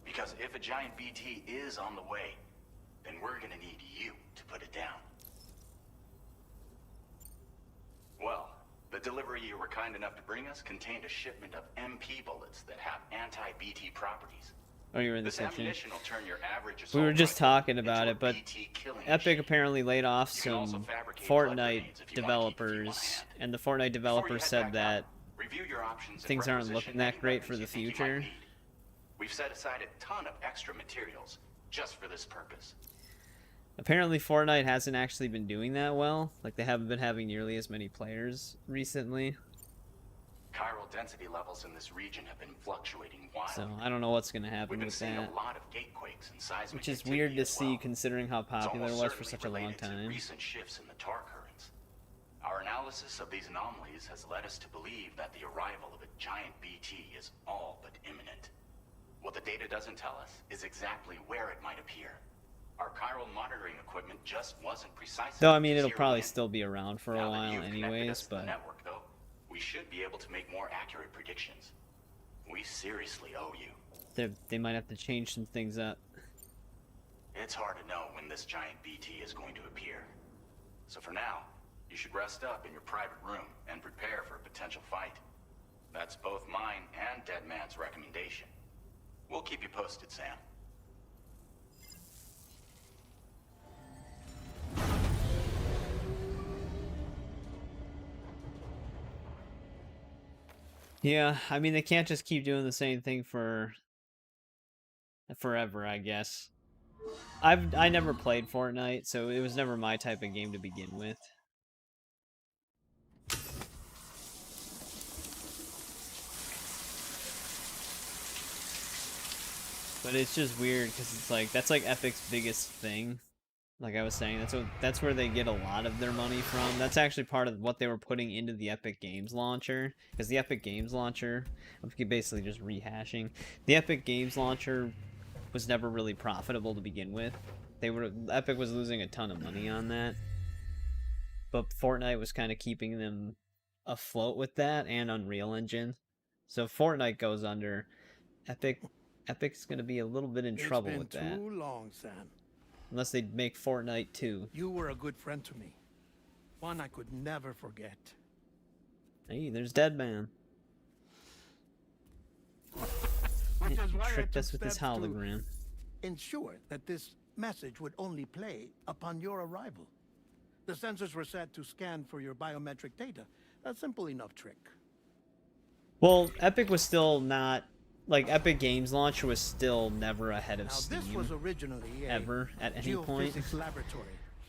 Speaker 2: Because if a giant BT is on the way, then we're gonna need you to put it down. Well, the delivery you were kind enough to bring us contained a shipment of MP bullets that have anti-BT properties.
Speaker 1: Oh, you were in the
Speaker 2: This
Speaker 1: section.
Speaker 2: ammunition will turn your average
Speaker 1: We were
Speaker 2: assault
Speaker 1: just
Speaker 2: rifle
Speaker 1: talking
Speaker 2: into
Speaker 1: about
Speaker 2: a
Speaker 1: it, but
Speaker 2: BT killing
Speaker 1: Epic
Speaker 2: machine.
Speaker 1: apparently laid off
Speaker 2: You can also
Speaker 1: some
Speaker 2: fabricate blood
Speaker 1: Fortnite
Speaker 2: grenades if you like, if you want a
Speaker 1: developers,
Speaker 2: hand.
Speaker 1: and the Fortnite
Speaker 2: Before you
Speaker 1: developers
Speaker 2: head
Speaker 1: said
Speaker 2: back
Speaker 1: that
Speaker 2: out, review your options and
Speaker 1: things aren't
Speaker 2: requisition
Speaker 1: looking that
Speaker 2: any
Speaker 1: great
Speaker 2: weapons
Speaker 1: for the
Speaker 2: you think you might
Speaker 1: future.
Speaker 2: need. We've set aside a ton of extra materials just for this purpose.
Speaker 1: Apparently Fortnite hasn't actually been doing that well. Like, they haven't been having nearly as many players recently.
Speaker 2: Chiral density levels in this region have been fluctuating wildly.
Speaker 1: So I don't know what's gonna happen
Speaker 2: We've been
Speaker 1: with
Speaker 2: seeing
Speaker 1: that.
Speaker 2: a lot of gatequakes and seismic
Speaker 1: Which is
Speaker 2: activity
Speaker 1: weird to
Speaker 2: as
Speaker 1: see
Speaker 2: well.
Speaker 1: considering how
Speaker 2: It's
Speaker 1: popular it
Speaker 2: almost
Speaker 1: was for
Speaker 2: certainly
Speaker 1: such a long
Speaker 2: related to
Speaker 1: time.
Speaker 2: recent shifts in the tar currents. Our analysis of these anomalies has led us to believe that the arrival of a giant BT is all but imminent. What the data doesn't tell us is exactly where it might appear. Our chiral monitoring equipment just wasn't precise.
Speaker 1: Though I mean,
Speaker 2: enough
Speaker 1: it'll
Speaker 2: to
Speaker 1: probably
Speaker 2: zero in.
Speaker 1: still be around for a
Speaker 2: Now that
Speaker 1: while
Speaker 2: you've connected
Speaker 1: anyways,
Speaker 2: us to the
Speaker 1: but
Speaker 2: network, though, we should be able to make more accurate predictions. We seriously owe you.
Speaker 1: they might have to change some things up.
Speaker 2: It's hard to know when this giant BT is going to appear. So for now, you should rest up in your private room and prepare for a potential fight. That's both mine and Deadman's recommendation. We'll keep you posted, Sam.
Speaker 1: Yeah, I mean, they can't just keep doing the same thing for forever, I guess. I never played Fortnite, so it was never my type of game to begin with. But it's just weird because it's like that's like Epic's biggest thing. Like I was saying, that's where they get a lot of their money from. That's actually part of what they were putting into the Epic Games Launcher, because the Epic Games Launcher, I'm basically just rehashing. The Epic Games Launcher was never really profitable to begin with. Epic was losing a ton of money on that. But Fortnite was kind of keeping them afloat with that, and Unreal Engine. So if Fortnite goes under, Epic's going to be a little bit in trouble with that.
Speaker 13: It's been too long, Sam.
Speaker 1: Unless they make Fortnite 2.
Speaker 13: You were a good friend to me. One I could never forget.
Speaker 1: Hey, there's Deadman.
Speaker 13: Which is why I
Speaker 1: Tricked
Speaker 13: took
Speaker 1: us with his
Speaker 13: steps to
Speaker 1: hologram.
Speaker 13: ensure that this message would only play upon your arrival. The sensors were set to scan for your biometric data. A simple enough trick.
Speaker 1: Well, Epic was still not... Like, Epic Games Launcher was still never ahead of
Speaker 13: Now,
Speaker 1: Steam.
Speaker 13: this was originally
Speaker 1: ever, at any point.
Speaker 13: geophysics laboratory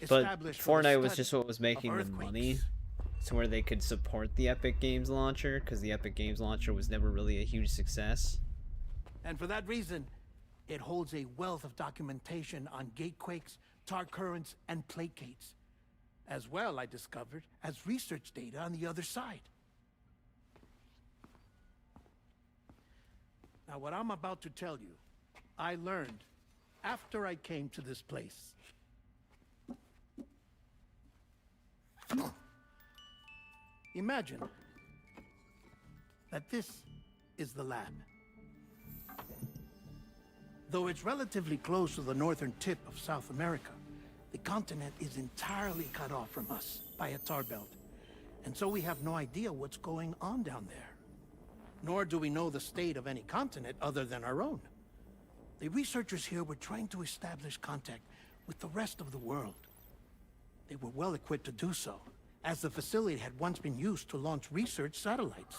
Speaker 1: But
Speaker 13: established for the
Speaker 1: Fortnite was
Speaker 13: study
Speaker 1: just what was making
Speaker 13: of
Speaker 1: them
Speaker 13: earthquakes.
Speaker 1: money. So where they could support the Epic Games Launcher, because the Epic Games Launcher was never really a huge success.
Speaker 13: And for that reason, it holds a wealth of documentation on gatequakes, tar currents, and placates. As well, I discovered, as research data on the other side. Now, what I'm about to tell you, I learned after I came to this place. Imagine that this is the lab. Though it's relatively close to the northern tip of South America, the continent is entirely cut off from us by a tar belt. And so we have no idea what's going on down there. Nor do we know the state of any continent other than our own. The researchers here were trying to establish contact with the rest of the world. They were well equipped to do so, as the facility had once been used to launch research satellites.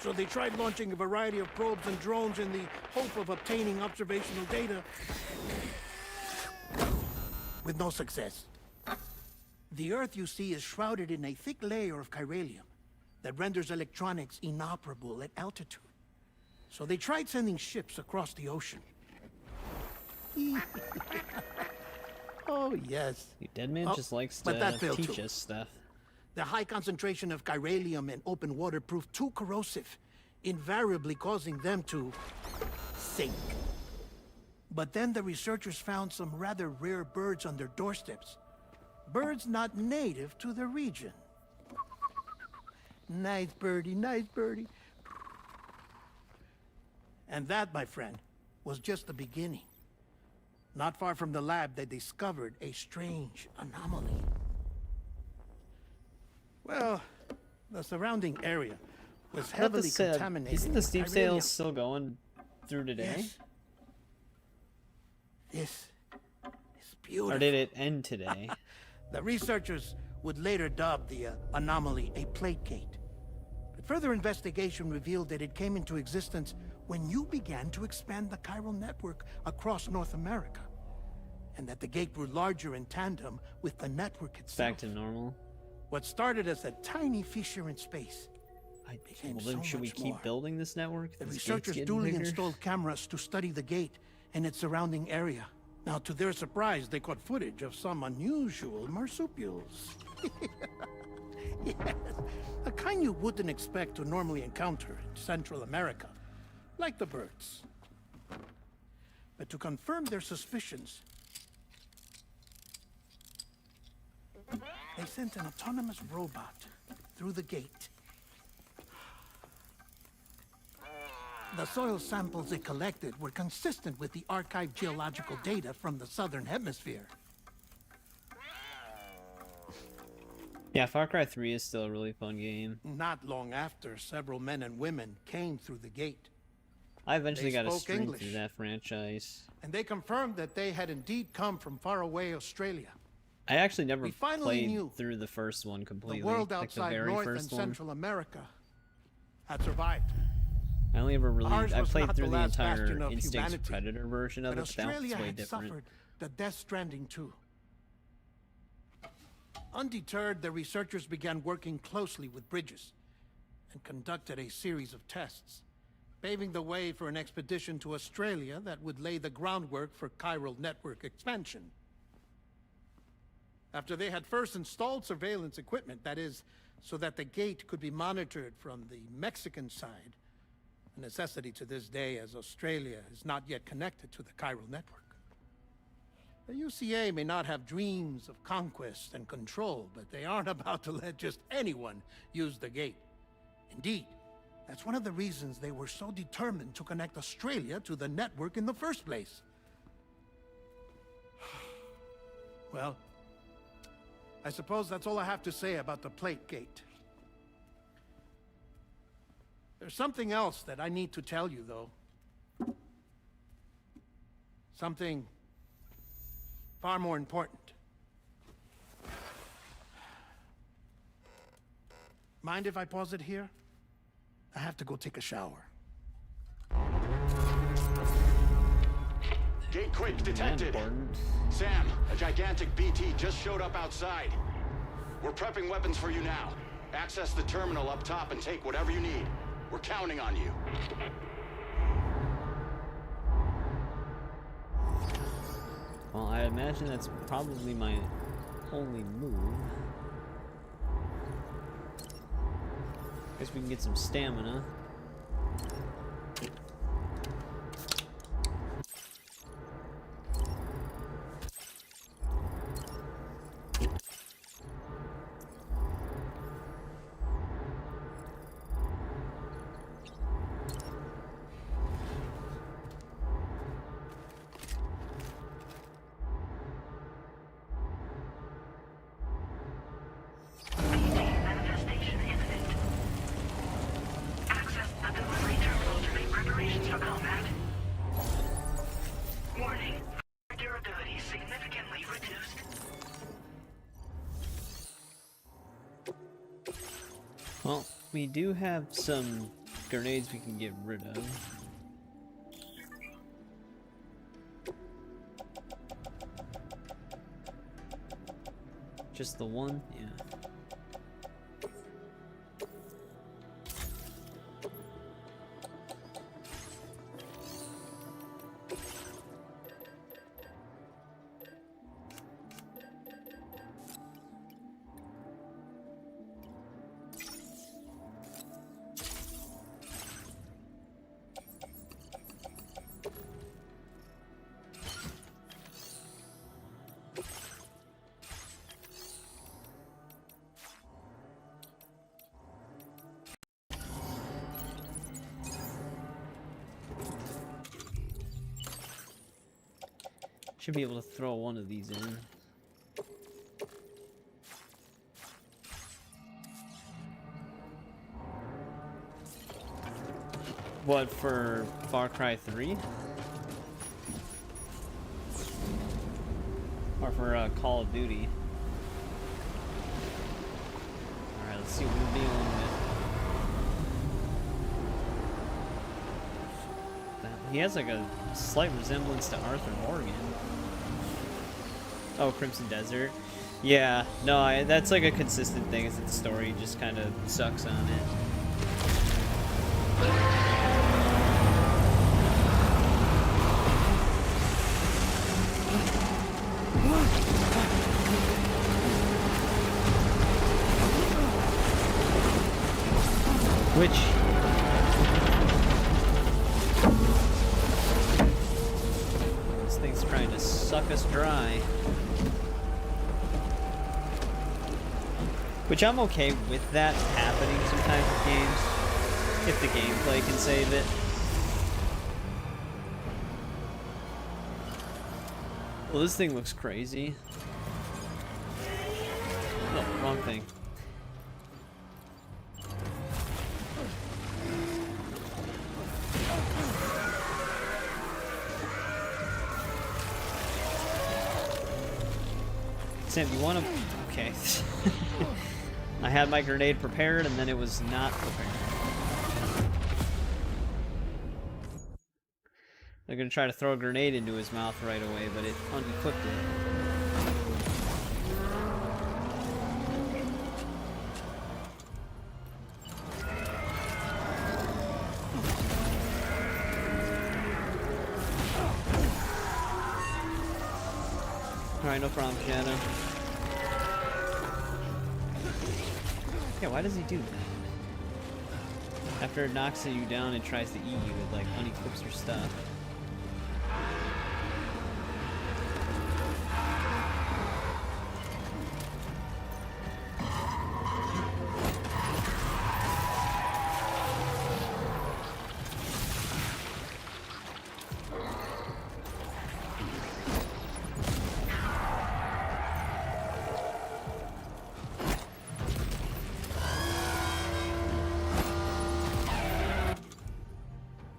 Speaker 13: So they tried launching a variety of probes and drones in the hope of obtaining observational data, with no success. The Earth, you see, is shrouded in a thick layer of chiralium that renders electronics inoperable at altitude. So they tried sending ships across the ocean. Oh, yes.
Speaker 1: Deadman just likes
Speaker 13: but that
Speaker 1: to
Speaker 13: failed
Speaker 1: teach
Speaker 13: too.
Speaker 1: us stuff.
Speaker 13: The high concentration of chiralium in open water proved too corrosive, invariably causing them to sink. But then the researchers found some rather rare birds on their doorsteps. Birds not native to the region. Nice birdie, nice birdie. And that, my friend, was just the beginning. Not far from the lab, they discovered a strange anomaly. Well, the surrounding area was heavily contaminated.
Speaker 1: Isn't the
Speaker 13: with
Speaker 1: Steam
Speaker 13: chiralium.
Speaker 1: sales still going through today?
Speaker 13: Yes. This is beautiful.
Speaker 1: Or did it end today?
Speaker 13: The researchers would later dub the anomaly a placate. But further investigation revealed that it came into existence when you began to expand the chiral network across North America. and that the gate grew larger in tandem with the network itself.
Speaker 1: Back to normal.
Speaker 13: What started as a tiny fissure in space became
Speaker 1: Well, then
Speaker 13: so
Speaker 1: should we
Speaker 13: much
Speaker 1: keep
Speaker 13: more.
Speaker 1: building this network?
Speaker 13: The
Speaker 1: This gate's
Speaker 13: researchers
Speaker 1: getting
Speaker 13: duly
Speaker 1: bigger?
Speaker 13: installed cameras to study the gate and its surrounding area. Now, to their surprise, they caught footage of some unusual marsupials. Yes, a kind you wouldn't expect to normally encounter in Central America, like the birds. But to confirm their suspicions, they sent an autonomous robot through the gate. The soil samples it collected were consistent with the archived geological data from the southern hemisphere.
Speaker 1: Yeah, Far Cry 3 is still a really fun game.
Speaker 13: Not long after, several men and women came through the gate.
Speaker 1: I eventually
Speaker 13: They
Speaker 1: got a
Speaker 13: spoke
Speaker 1: stream
Speaker 13: English.
Speaker 1: through that franchise.
Speaker 13: And they confirmed that they had indeed come from faraway Australia.
Speaker 1: I actually never
Speaker 13: We finally
Speaker 1: played
Speaker 13: knew
Speaker 1: through the first one completely.
Speaker 13: The world
Speaker 1: like the
Speaker 13: outside
Speaker 1: very
Speaker 13: North and
Speaker 1: first one.
Speaker 13: Central America had survived.
Speaker 1: I only ever really
Speaker 13: Ours
Speaker 1: I
Speaker 13: was
Speaker 1: played
Speaker 13: not
Speaker 1: through
Speaker 13: the
Speaker 1: the
Speaker 13: last
Speaker 1: entire
Speaker 13: bastion of
Speaker 1: Instincts
Speaker 13: humanity.
Speaker 1: Predator version of
Speaker 13: But
Speaker 1: it, but that
Speaker 13: Australia
Speaker 1: was way
Speaker 13: had
Speaker 1: different.
Speaker 13: suffered the Death Stranding too. Undeterred, the researchers began working closely with Bridges and conducted a series of tests, paving the way for an expedition to Australia that would lay the groundwork for chiral network expansion. After they had first installed surveillance equipment, that is, so that the gate could be monitored from the Mexican side, a necessity to this day as Australia is not yet connected to the chiral network. The UCA may not have dreams of conquest and control, but they aren't about to let just anyone use the gate. Indeed, that's one of the reasons they were so determined to connect Australia to the network in the first place. Well, I suppose that's all I have to say about the Plate Gate. There's something else that I need to tell you, though. Something far more important. Mind if I pause it here? I have to go take a shower.
Speaker 2: Gate quake detected. Sam, a gigantic BT just showed up outside. We're prepping weapons for you now. Access the terminal up top and take whatever you need. We're counting on you.
Speaker 1: Well, I imagine that's probably my only move. Guess we can get some stamina.
Speaker 7: Manifestation imminent. Access the delivery terminal to make preparations for combat. Warning. Durability significantly reduced.
Speaker 1: Well, we do have some grenades we can get rid of. Just the one? Yeah. Should be able to throw one of these in. What, for Far Cry 3? Or for Call of Duty? Alright, let's see what we're dealing with. He has like a slight resemblance to Arthur Morgan. Oh, Crimson Desert. Yeah, no, that's like a consistent thing, is that the story just kind of sucks on it. Which... this thing's trying to suck us dry. Which I'm okay with that happening sometimes with games, if the gameplay can save it. Well, this thing looks crazy. No, wrong thing. Sam, you want to... Okay. I had my grenade prepared, and then it was not prepared. I'm gonna try to throw a grenade into his mouth right away, but it unequipped it. Alright, no problem, Shadow. Yeah, why does he do that? After it knocks you down and tries to eat you, it like unequips your stuff.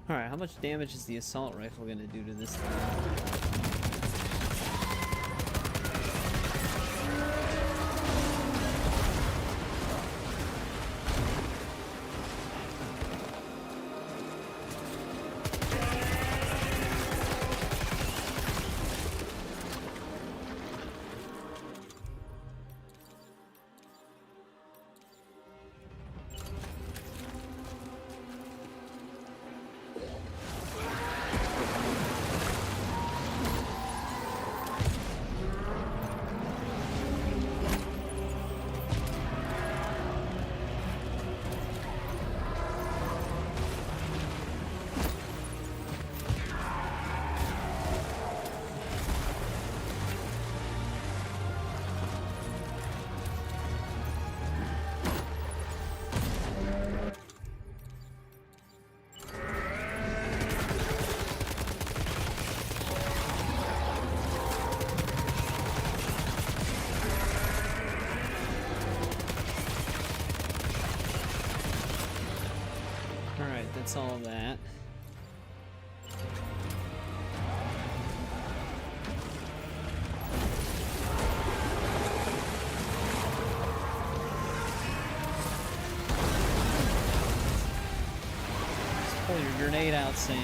Speaker 1: Alright, how much damage is the assault rifle gonna do to this thing? That's all that. Just pull your grenade out, Sam.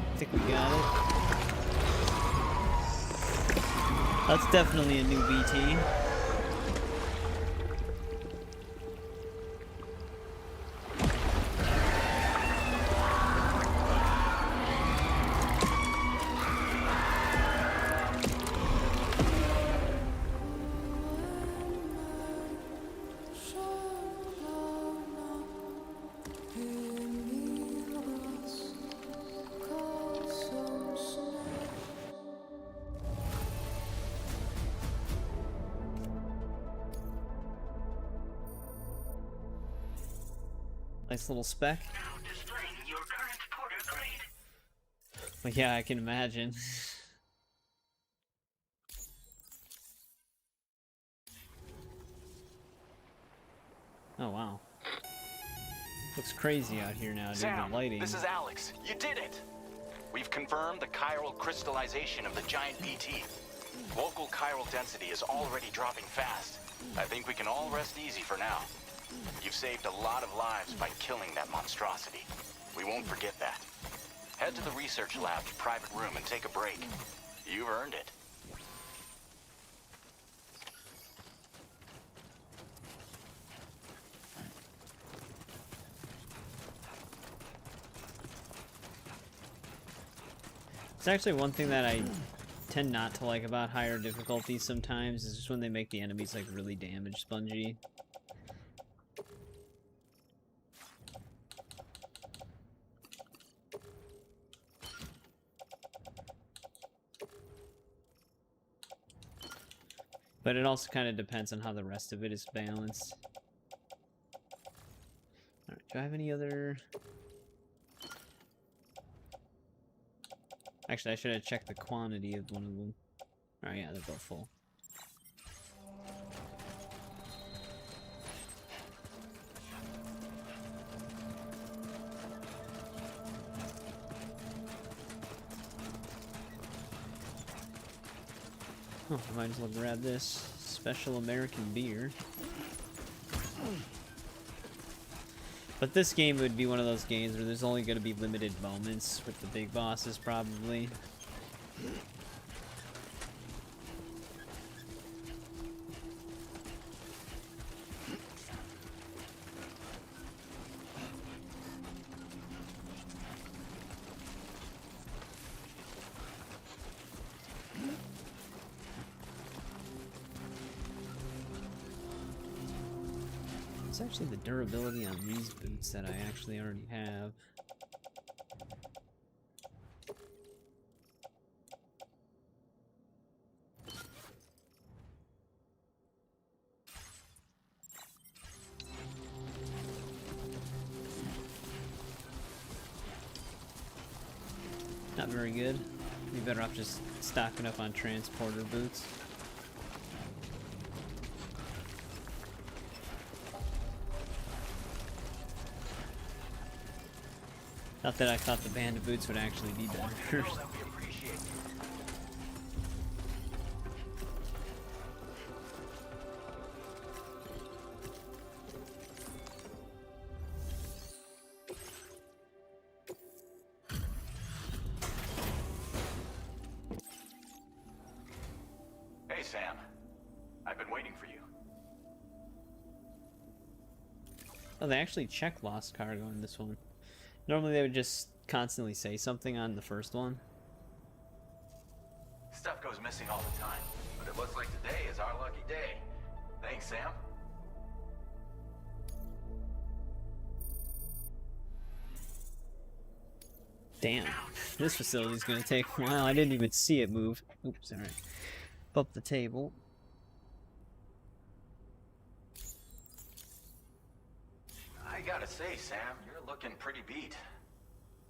Speaker 1: I think we got it. That's definitely a new BT. Nice little spec.
Speaker 7: Now displaying your current porter grade.
Speaker 1: But yeah, I can imagine. Oh wow. Looks crazy out here now, dude.
Speaker 2: Sam,
Speaker 1: The lighting.
Speaker 2: this is Alex. You did it! We've confirmed the chiral crystallization of the giant BT. Local chiral density is already dropping fast. I think we can all rest easy for now. You've saved a lot of lives by killing that monstrosity. We won't forget that. Head to the research lab's private room and take a break. You've earned it.
Speaker 1: It's actually one thing that I tend not to like about higher difficulties sometimes, is just when they make the enemies like really damage spongy. But it also kind of depends on how the rest of it is balanced. Alright, do I have any other... Actually, I should have checked the quantity of one of them. Oh yeah, they're both full. Oh, I might as well grab this special American beer. But this game would be one of those games where there's only going to be limited moments with the big bosses, probably. It's actually the durability on these boots that I actually already have. Not very good. Be better off just stocking up on transporter boots. Not that I thought the bandit boots would actually be better.
Speaker 2: Hey, Sam. I've been waiting for you.
Speaker 1: Oh, they actually check lost cargo in this one. Normally they would just constantly say something on the first one.
Speaker 2: Stuff goes missing all the time, but it looks like today is our lucky day. Thanks, Sam.
Speaker 1: Damn, this facility's gonna take a while. I didn't even see it move. Oops, alright. Bump the table.
Speaker 2: I gotta say, Sam, you're looking pretty beat.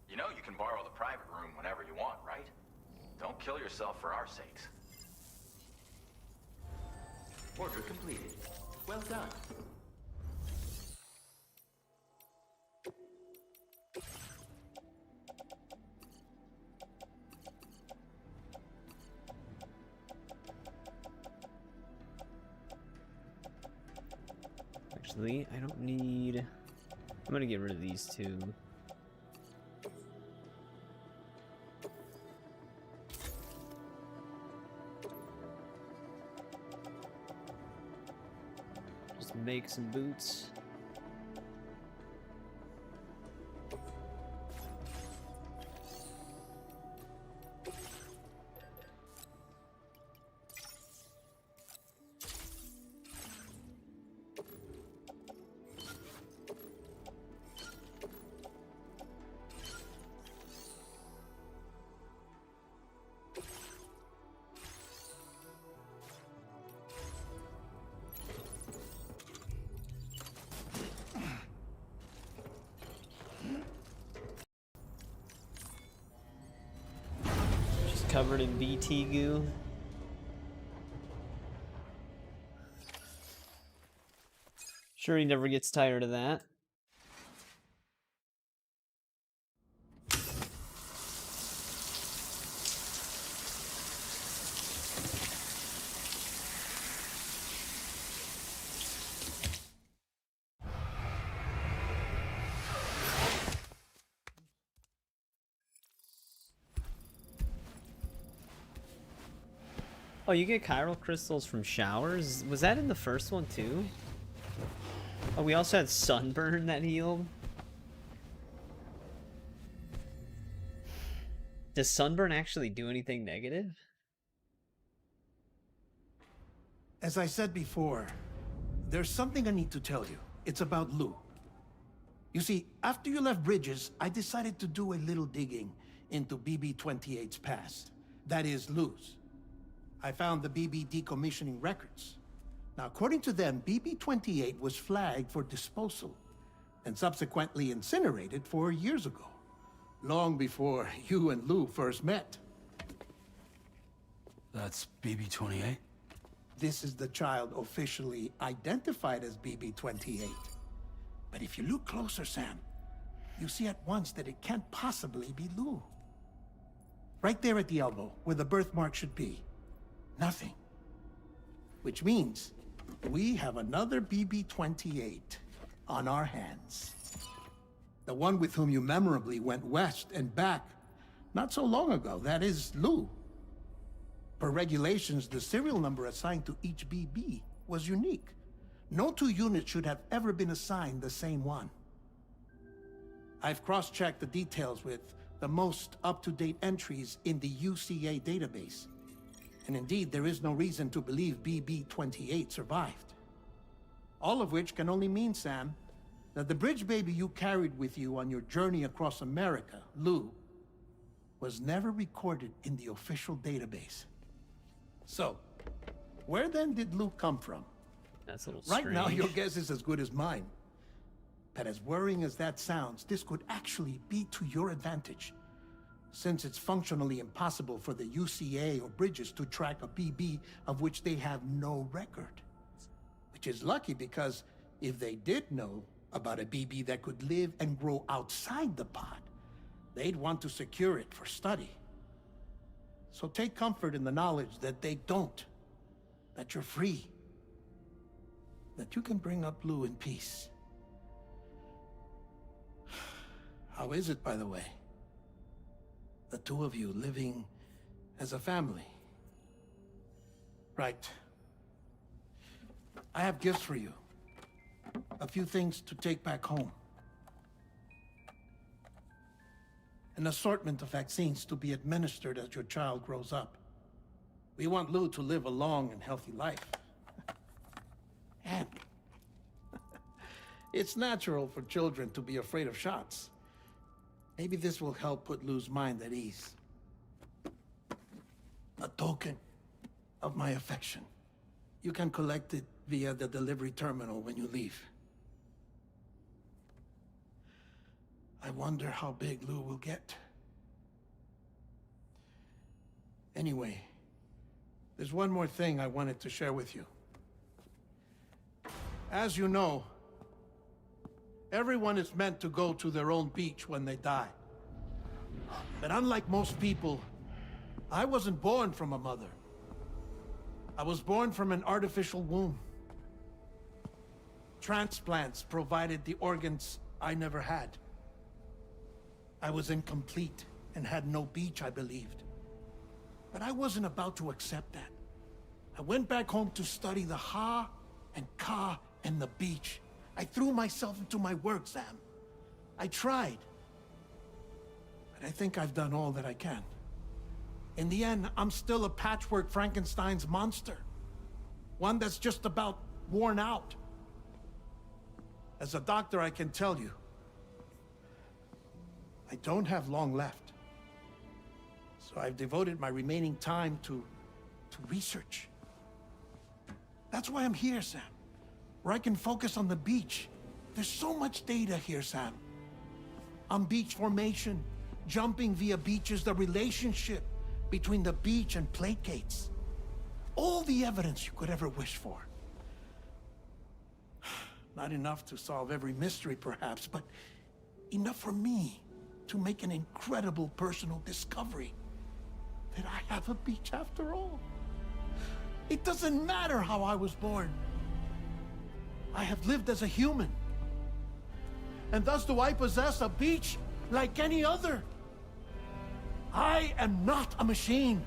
Speaker 2: You know you can borrow the private room whenever you want, right? Don't kill yourself for our sakes.
Speaker 8: Order completed. Well done.
Speaker 1: Actually, I don't need... I'm gonna get rid of these two. Just make some boots. covered in BT goo. Sure, he never gets tired of that. Oh, you get chiral crystals from showers? Was that in the first one too? Oh, we also had sunburn that healed. Does sunburn actually do anything negative?
Speaker 13: As I said before, there's something I need to tell you. It's about Lou. You see, after you left Bridges, I decided to do a little digging into BB-28's past. That is, Lou's. I found the BB decommissioning records. Now, according to them, BB-28 was flagged for disposal and subsequently incinerated 4 years ago, long before you and Lou first met.
Speaker 6: That's BB-28?
Speaker 13: This is the child officially identified as BB-28. But if you look closer, Sam, you see at once that it can't possibly be Lou. Right there at the elbow, where the birthmark should be. Nothing. Which means we have another BB-28 on our hands. The one with whom you memorably went west and back not so long ago. That is Lou. Per regulations, the serial number assigned to each BB was unique. No two units should have ever been assigned the same one. I've cross-checked the details with the most up-to-date entries in the UCA database. And indeed, there is no reason to believe BB-28 survived. All of which can only mean, Sam, that the bridge baby you carried with you on your journey across America, Lou, was never recorded in the official database. So, where then did Lou come from?
Speaker 1: That's a little
Speaker 13: Right
Speaker 1: strange.
Speaker 13: now, your guess is as good as mine. But as worrying as that sounds, this could actually be to your advantage, since it's functionally impossible for the UCA or Bridges to track a BB of which they have no record. Which is lucky, because if they did know about a BB that could live and grow outside the pod, they'd want to secure it for study. So take comfort in the knowledge that they don't, that you're free, that you can bring up Lou in peace. How is it, by the way? The two of you living as a family. Right. I have gifts for you. A few things to take back home. An assortment of vaccines to be administered as your child grows up. We want Lou to live a long and healthy life. And it's natural for children to be afraid of shots. Maybe this will help put Lou's mind at ease. A token of my affection. You can collect it via the delivery terminal when you leave. I wonder how big Lou will get. Anyway, there's one more thing I wanted to share with you. As you know, everyone is meant to go to their own beach when they die. But unlike most people, I wasn't born from a mother. I was born from an artificial womb. Transplants provided the organs I never had. I was incomplete and had no beach, I believed. But I wasn't about to accept that. I went back home to study the Ha and Ka and the beach. I threw myself into my work, Sam. I tried. But I think I've done all that I can. In the end, I'm still a patchwork Frankenstein's monster. One that's just about worn out. As a doctor, I can tell you, I don't have long left. So I've devoted my remaining time to research. That's why I'm here, Sam. Where I can focus on the beach. There's so much data here, Sam. On beach formation, jumping via beaches, the relationship between the beach and plate gates. All the evidence you could ever wish for. Not enough to solve every mystery, perhaps, but enough for me to make an incredible personal discovery. That I have a beach after all. It doesn't matter how I was born. I have lived as a human. And thus do I possess a beach like any other. I am not a machine,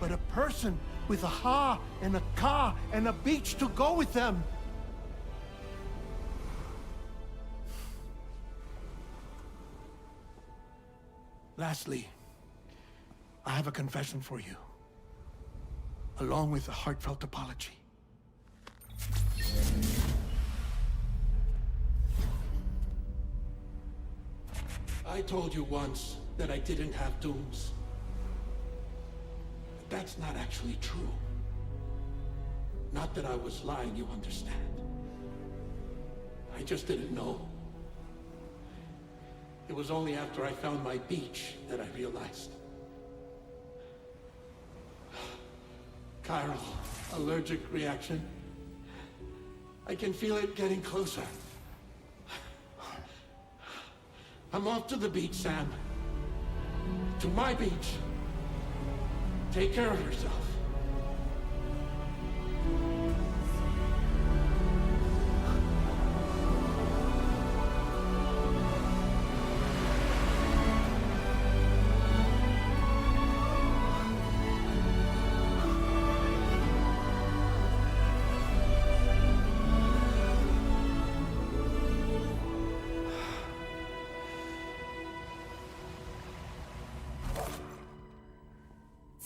Speaker 13: but a person with a ha and a ka and a beach to go with them. Lastly, I have a confession for you, along with a heartfelt apology. I told you once that I didn't have dooms. But that's not actually true. Not that I was lying, you understand. I just didn't know. It was only after I found my beach that I realized. Chiral, allergic reaction. I can feel it getting closer. I'm off to the beach, Sam. To my beach. Take care of yourself.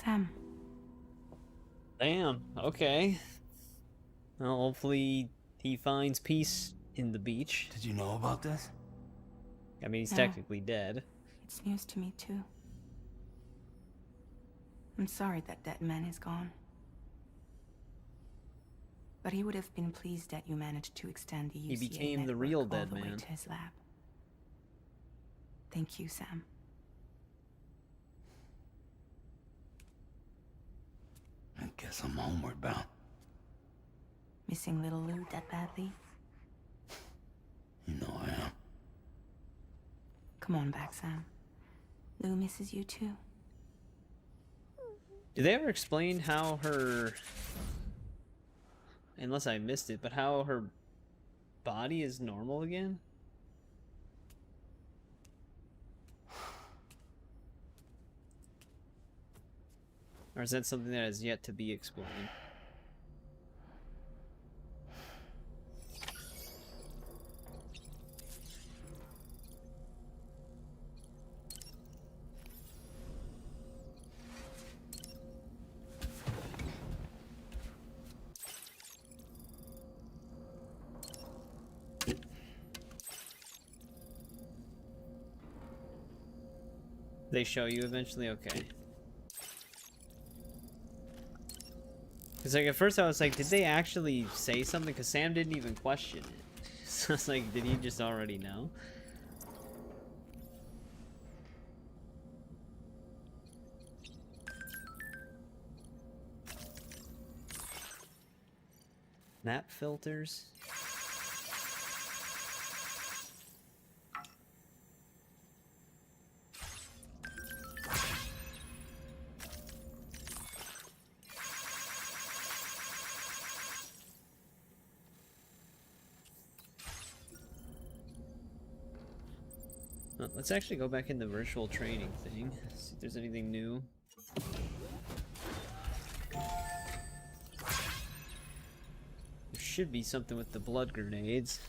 Speaker 4: Sam.
Speaker 1: Damn, okay. Well, hopefully he finds peace in the beach.
Speaker 6: Did you know about this?
Speaker 1: I mean, he's
Speaker 4: No.
Speaker 1: technically dead.
Speaker 4: It's news to me, too. I'm sorry that man is gone. But he would have been pleased that you managed to extend the UCA
Speaker 1: He became the
Speaker 4: network
Speaker 1: real
Speaker 4: all
Speaker 1: dead
Speaker 4: the way
Speaker 1: man.
Speaker 4: to his lab. Thank you, Sam.
Speaker 6: I guess I'm homeward bound.
Speaker 4: Missing little Lou that badly?
Speaker 6: You know I am.
Speaker 4: Come on back, Sam. Lou misses you too.
Speaker 1: Did they ever explain how her... Unless I missed it, but how her body is normal again? Or is that something that has yet to be explained? They show you eventually? Okay. Because like at first I was like, did they actually say something? Because Sam didn't even question it. So I was like, did he just already know? Nap filters. Let's actually go back in the virtual training thing, see if there's anything new. There should be something with the blood grenades.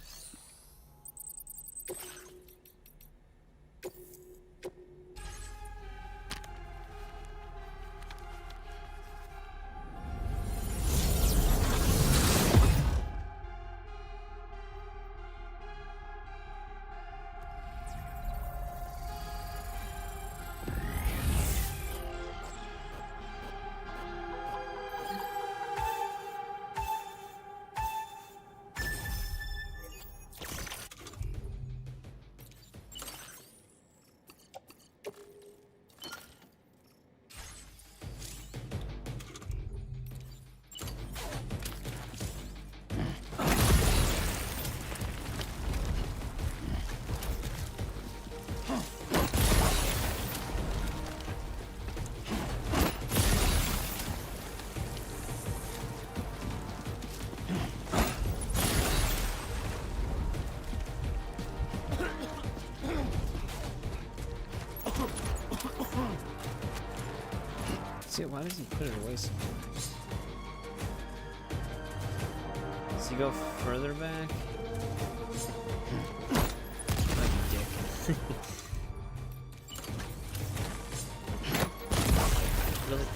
Speaker 1: See, why does he put it away somewhere? Does he go further back? Like a dick. Really?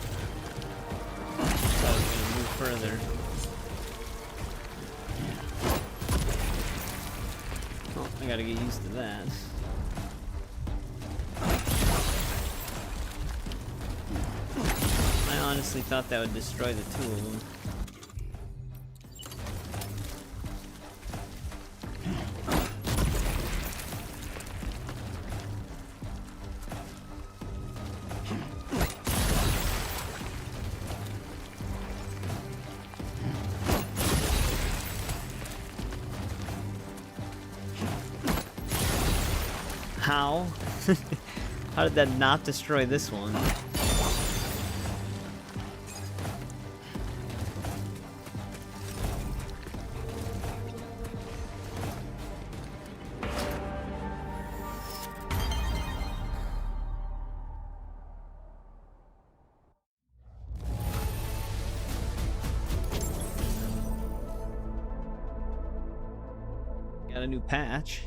Speaker 1: Thought I was gonna move further. Oh, I gotta get used to that. I honestly thought that would destroy the two of them. How? How did that not destroy this one? Got a new patch.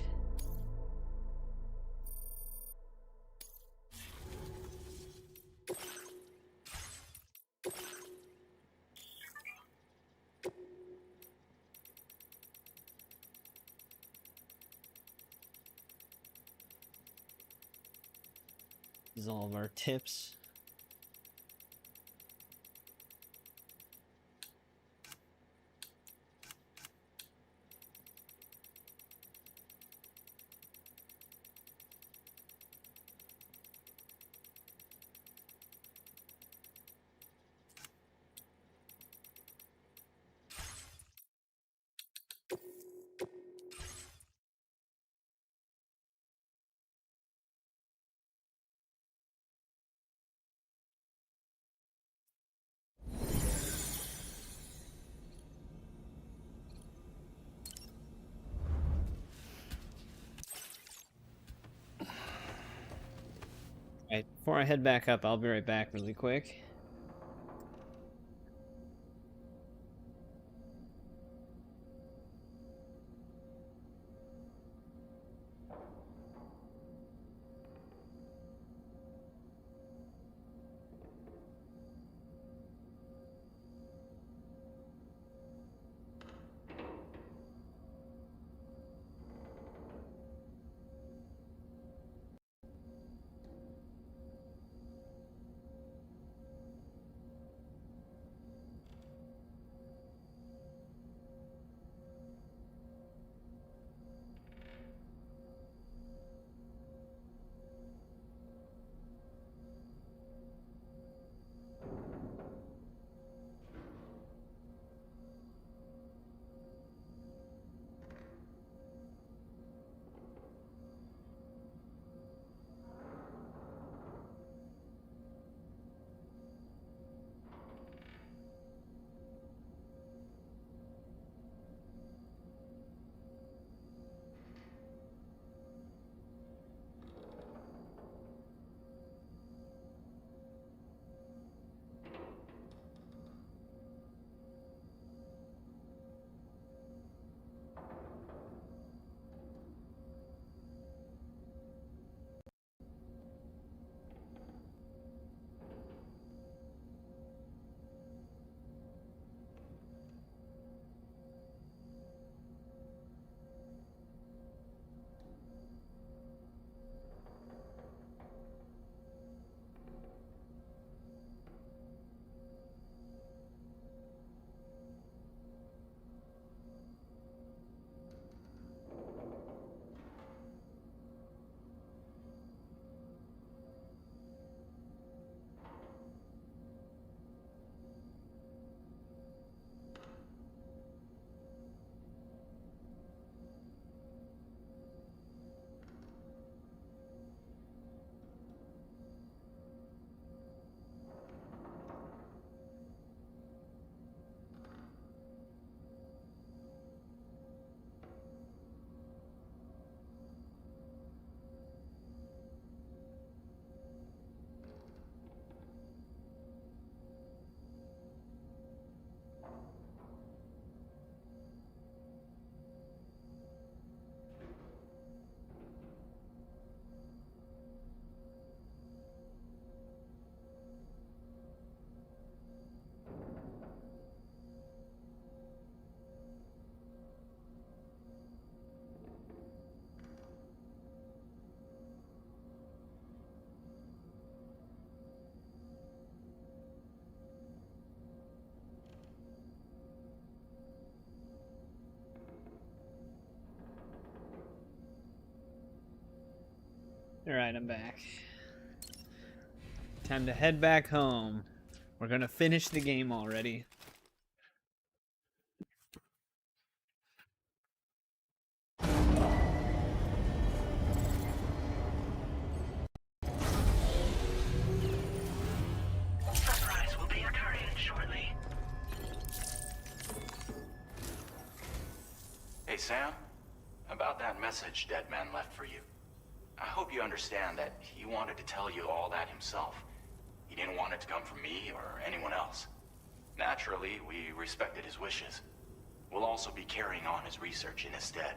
Speaker 1: These are all of our tips. Right, before I head back up, I'll be right back really quick. Alright, I'm back. Time to head back home. We're gonna finish the game already.
Speaker 7: Sunrise will be occurring shortly.
Speaker 2: Hey, Sam. About that message Deadman left for you. I hope you understand that he wanted to tell you all that himself. He didn't want it to come from me or anyone else. Naturally, we respected his wishes. We'll also be carrying on his research in his stead.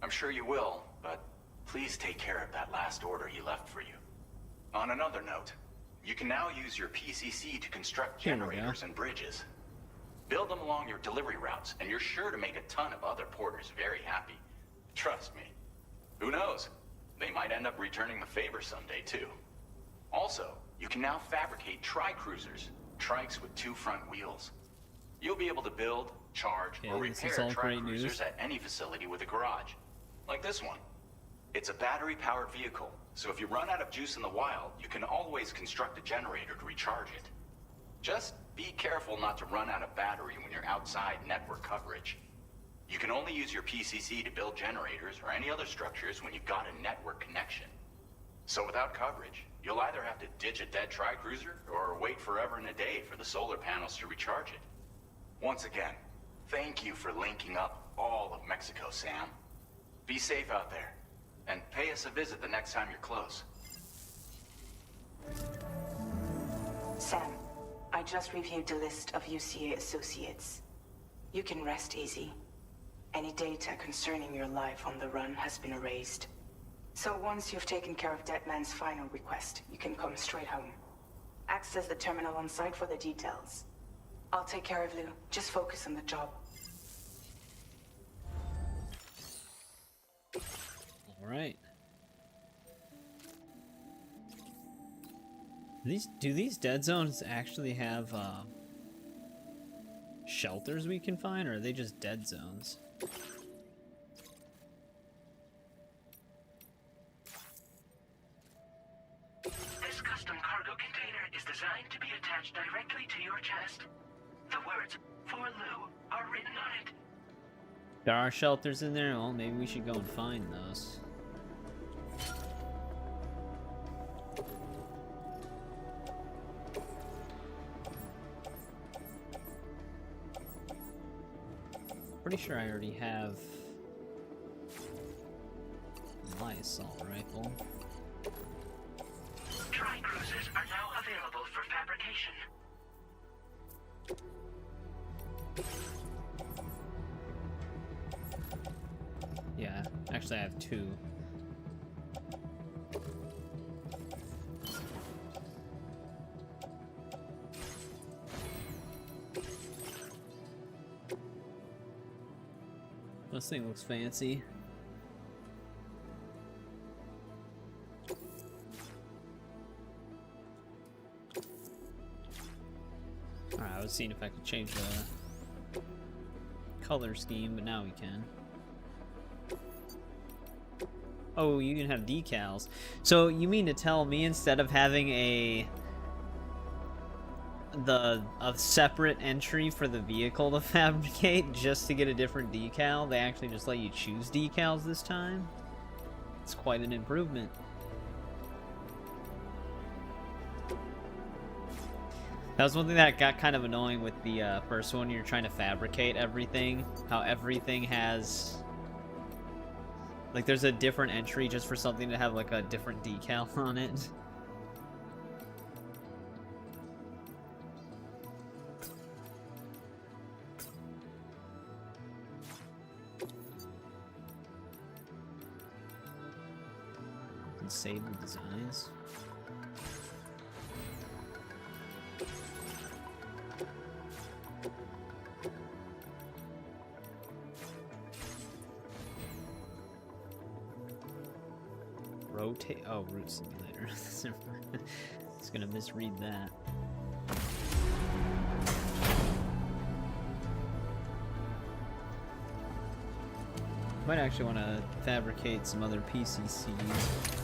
Speaker 2: I'm sure you will, but please take care of that last order he left for you. On another note, you can now use your PCC to construct generators and bridges. Build them along your delivery routes, and you're sure to make a ton of other porters very happy. Trust me. Who knows? They might end up returning the favor someday, too. Also, you can now fabricate tri-cruisers, trikes with 2 front wheels. You'll be able to build, charge, or repair tri-cruisers at any facility with a garage. Like this one. It's a battery-powered vehicle, so if you run out of juice in the wild, you can always construct a generator to recharge it. Just be careful not to run out of battery when you're outside network coverage. You can only use your PCC to build generators or any other structures when you've got a network connection. So without coverage, you'll either have to ditch a dead tri-cruiser or wait forever and a day for the solar panels to recharge it. Once again, thank you for linking up all of Mexico, Sam. Be safe out there, and pay us a visit the next time you're close.
Speaker 4: Sam, I just reviewed the list of UCA associates. You can rest easy. Any data concerning your life on the run has been erased. So once you've taken care of Deadman's final request, you can come straight home. Access the terminal on site for the details. I'll take care of Lou. Just focus on the job.
Speaker 1: Alright. Do these dead zones actually have shelters we can find, or are they just dead zones?
Speaker 7: This custom cargo container is designed to be attached directly to your chest. The words, "For Lou," are written on it.
Speaker 1: There are shelters in there? Well, maybe we should go and find those. Pretty sure I already have my assault rifle.
Speaker 7: Tri-cruisers are now available for fabrication.
Speaker 1: Yeah, actually I have 2. This thing looks fancy. Alright, I was seeing if I could change the color scheme, but now we can. Oh, you can have decals. So you mean to tell me instead of having a separate entry for the vehicle to fabricate just to get a different decal, they actually just let you choose decals this time? It's quite an improvement. That was one thing that got kind of annoying with the first one. You're trying to fabricate everything, how everything has, like, there's a different entry just for something to have like a different decal on it. Save the designs. Rotate. Oh, route simulator. It's gonna misread that. Might actually want to fabricate some other PCCs.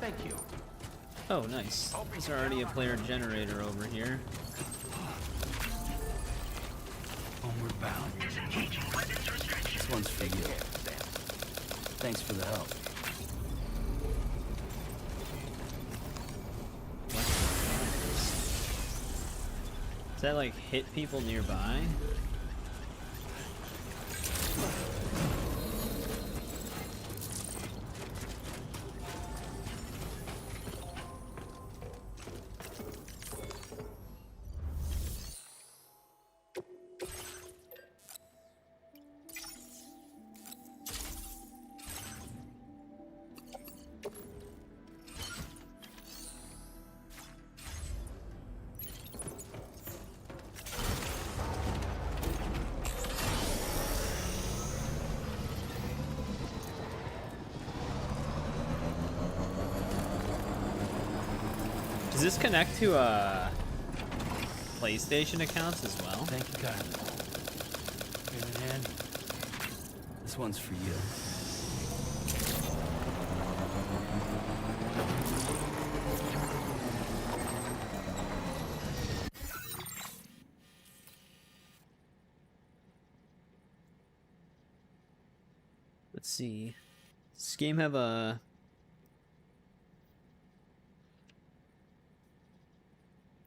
Speaker 8: Thank you.
Speaker 1: Oh, nice. There's already a player generator over here.
Speaker 6: Homeward bound.
Speaker 7: Disengaging weapons restrictions.
Speaker 6: This one's for you. Thanks for the help.
Speaker 1: Does that, like, hit people nearby? Does this connect to PlayStation accounts as well?
Speaker 6: Thank you, kindly. Feeling handy. This one's for you.
Speaker 1: Let's see. Does this game have a...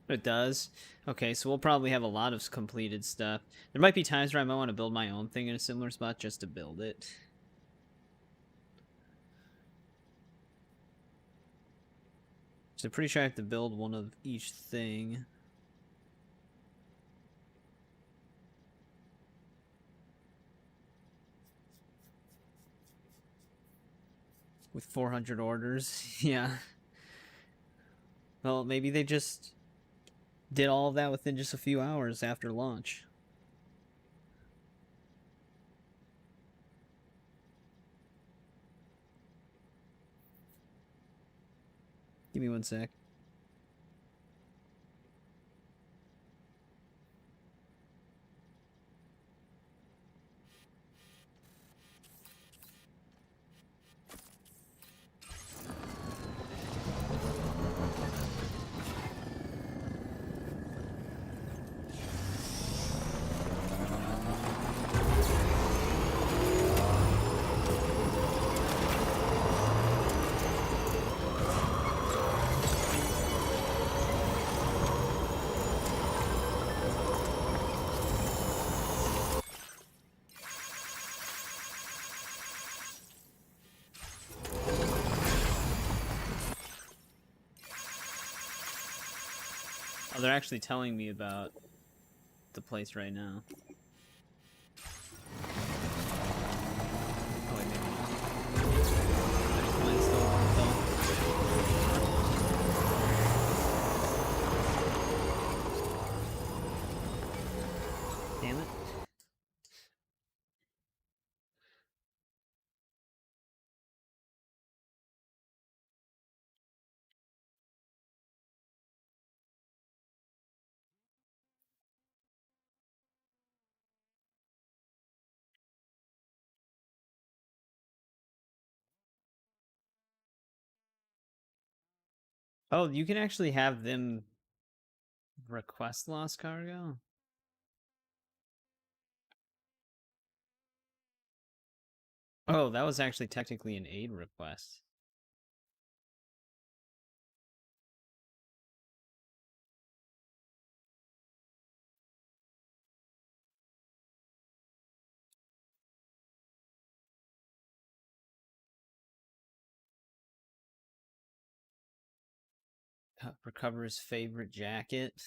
Speaker 1: It does? Okay, so we'll probably have a lot of completed stuff. There might be times where I might want to build my own thing in a similar spot just to build it. So I'm pretty sure I have to build one of each thing. With 400 orders, yeah. Well, maybe they just did all of that within just a few hours after launch. Give me one sec. Oh, they're actually telling me about the place right now. Oh, wait, maybe not. There's mine still on, though. Damn it. Oh, you can actually have them request lost cargo? Oh, that was actually technically an aid request. Recover his favorite jacket.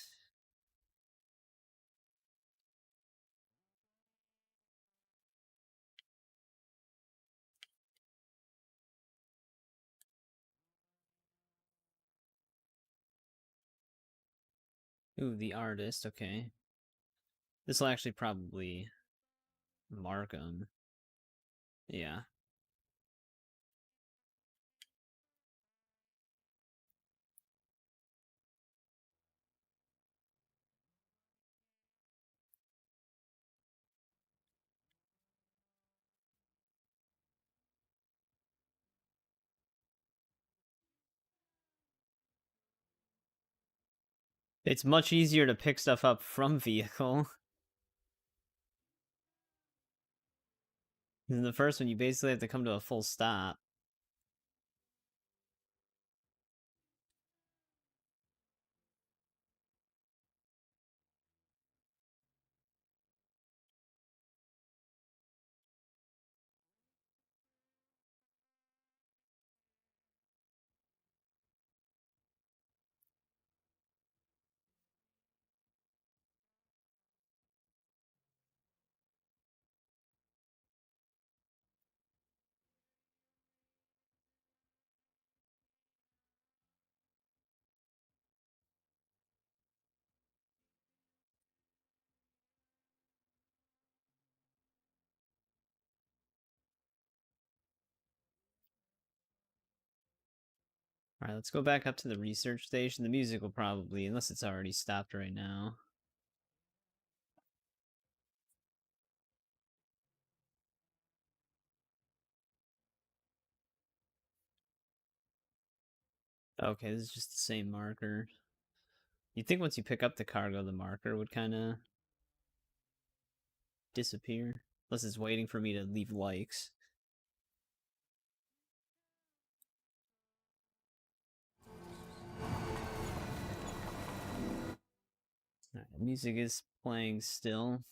Speaker 1: Ooh, the artist, okay. This will actually probably mark him. Yeah. It's much easier to pick stuff up from vehicle. In the first one, you basically have to come to a full stop. Alright, let's go back up to the research station. The music will probably, unless it's already stopped right now. Okay, this is just the same marker. You'd think once you pick up the cargo, the marker would kind of disappear. Unless it's waiting for me to leave likes. Alright, the music is playing still.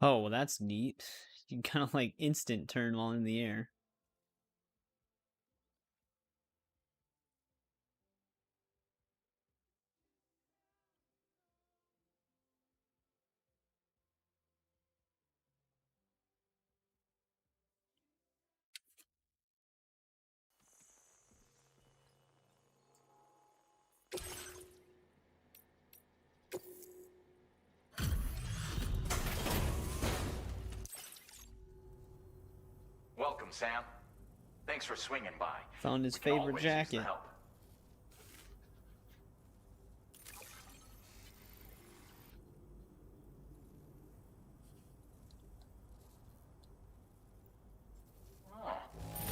Speaker 1: Oh, well that's neat. You can kind of like instant turn while in the air.
Speaker 2: Welcome, Sam. Thanks for swinging by.
Speaker 1: Found his
Speaker 2: We can
Speaker 1: favorite
Speaker 2: always use the
Speaker 1: jacket.
Speaker 2: help. Oh,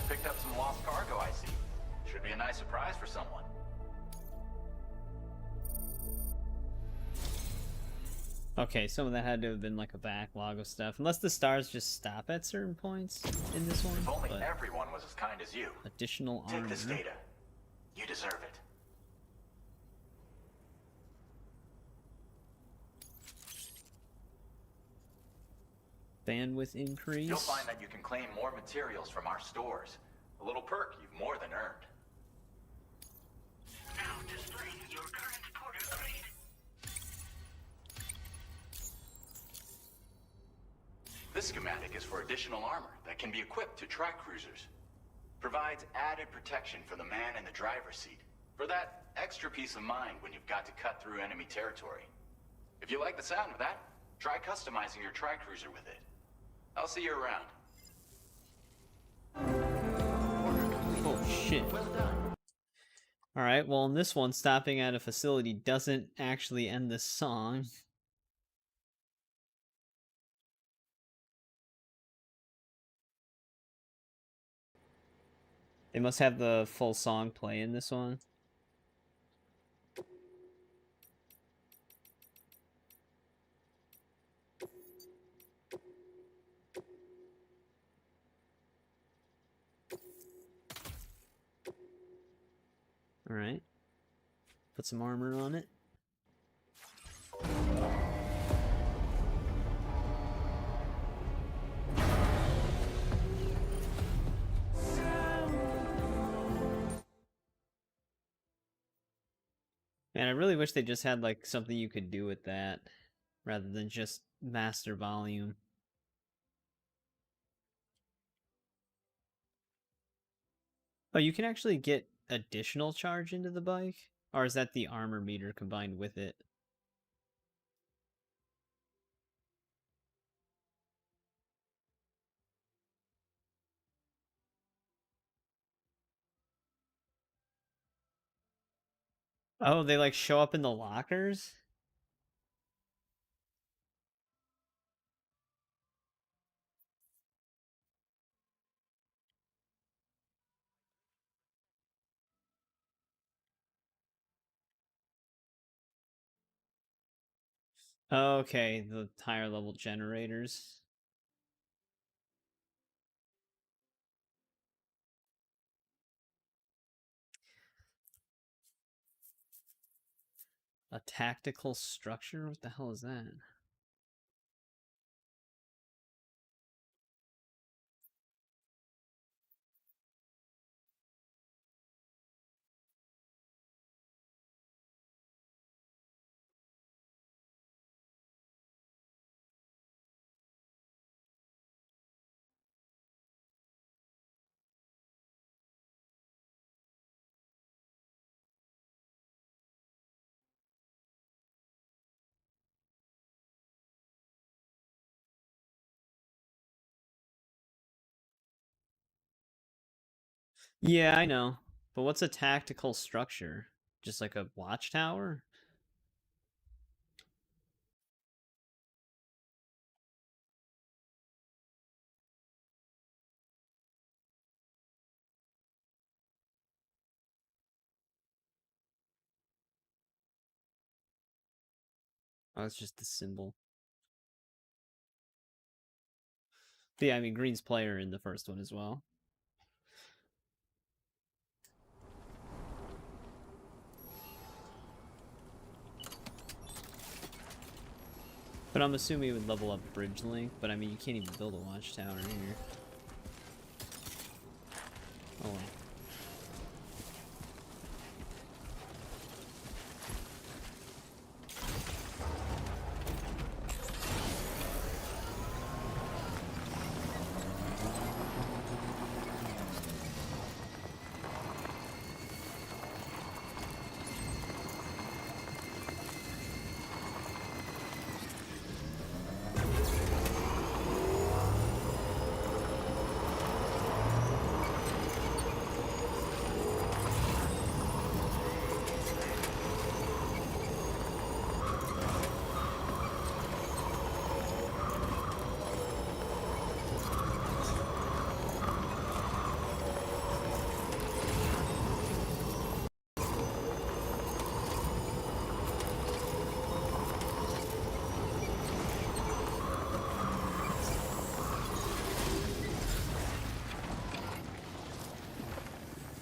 Speaker 2: picked up some lost cargo, I see. Should be a nice surprise for someone.
Speaker 1: Okay, some of that had to have been like a backlog of stuff. Unless the stars just stop at certain points in this one.
Speaker 2: If only
Speaker 1: But
Speaker 2: everyone was as kind as you.
Speaker 1: additional
Speaker 2: Take
Speaker 1: armor.
Speaker 2: this data. You deserve it.
Speaker 1: Bandwidth increase.
Speaker 2: You'll find that you can claim more materials from our stores. A little perk you've more than earned.
Speaker 7: Now displaying your current porter grade.
Speaker 2: This schematic is for additional armor that can be equipped to track cruisers. Provides added protection for the man in the driver's seat. For that extra peace of mind when you've got to cut through enemy territory. If you like the sound of that, try customizing your tri-cruiser with it. I'll see you around.
Speaker 1: Oh shit. Alright, well in this one, stopping at a facility doesn't actually end the song. They must have the full song play in this one. Alright. Put some armor on it. Man, I really wish they just had like something you could do with that rather than just master volume. Oh, you can actually get additional charge into the bike? Or is that the armor meter combined with it? Oh, they like show up in the lockers? Okay, the higher level generators. A tactical structure? What the hell is that? Yeah, I know. But what's a tactical structure? Just like a watchtower? Oh, it's just the symbol. But yeah, I mean, Green's player in the first one as well. But I'm assuming it would level up Bridge Link, but I mean, you can't even build a watchtower here. Oh well.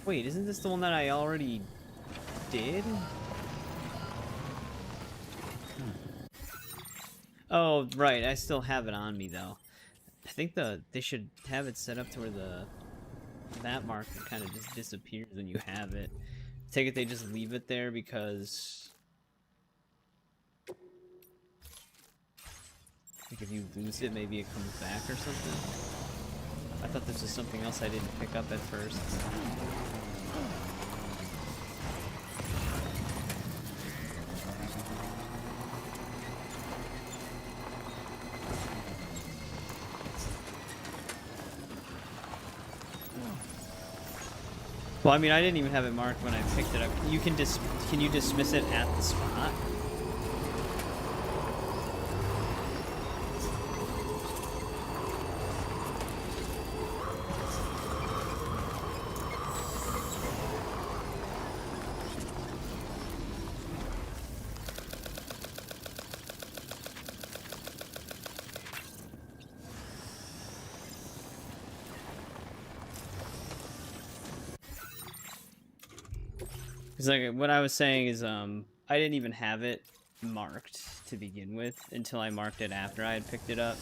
Speaker 1: Wait, isn't this the one that I already did? Oh, right, I still have it on me, though. I think they should have it set up to where the map marker kind of just disappears when you have it. Take it they just leave it there because... like if you lose it, maybe it comes back or something? I thought this was something else I didn't pick up at first. Well, I mean, I didn't even have it marked when I picked it up. You can you dismiss it at the spot? Because like what I was saying is, I didn't even have it marked to begin with until I marked it after I had picked it up.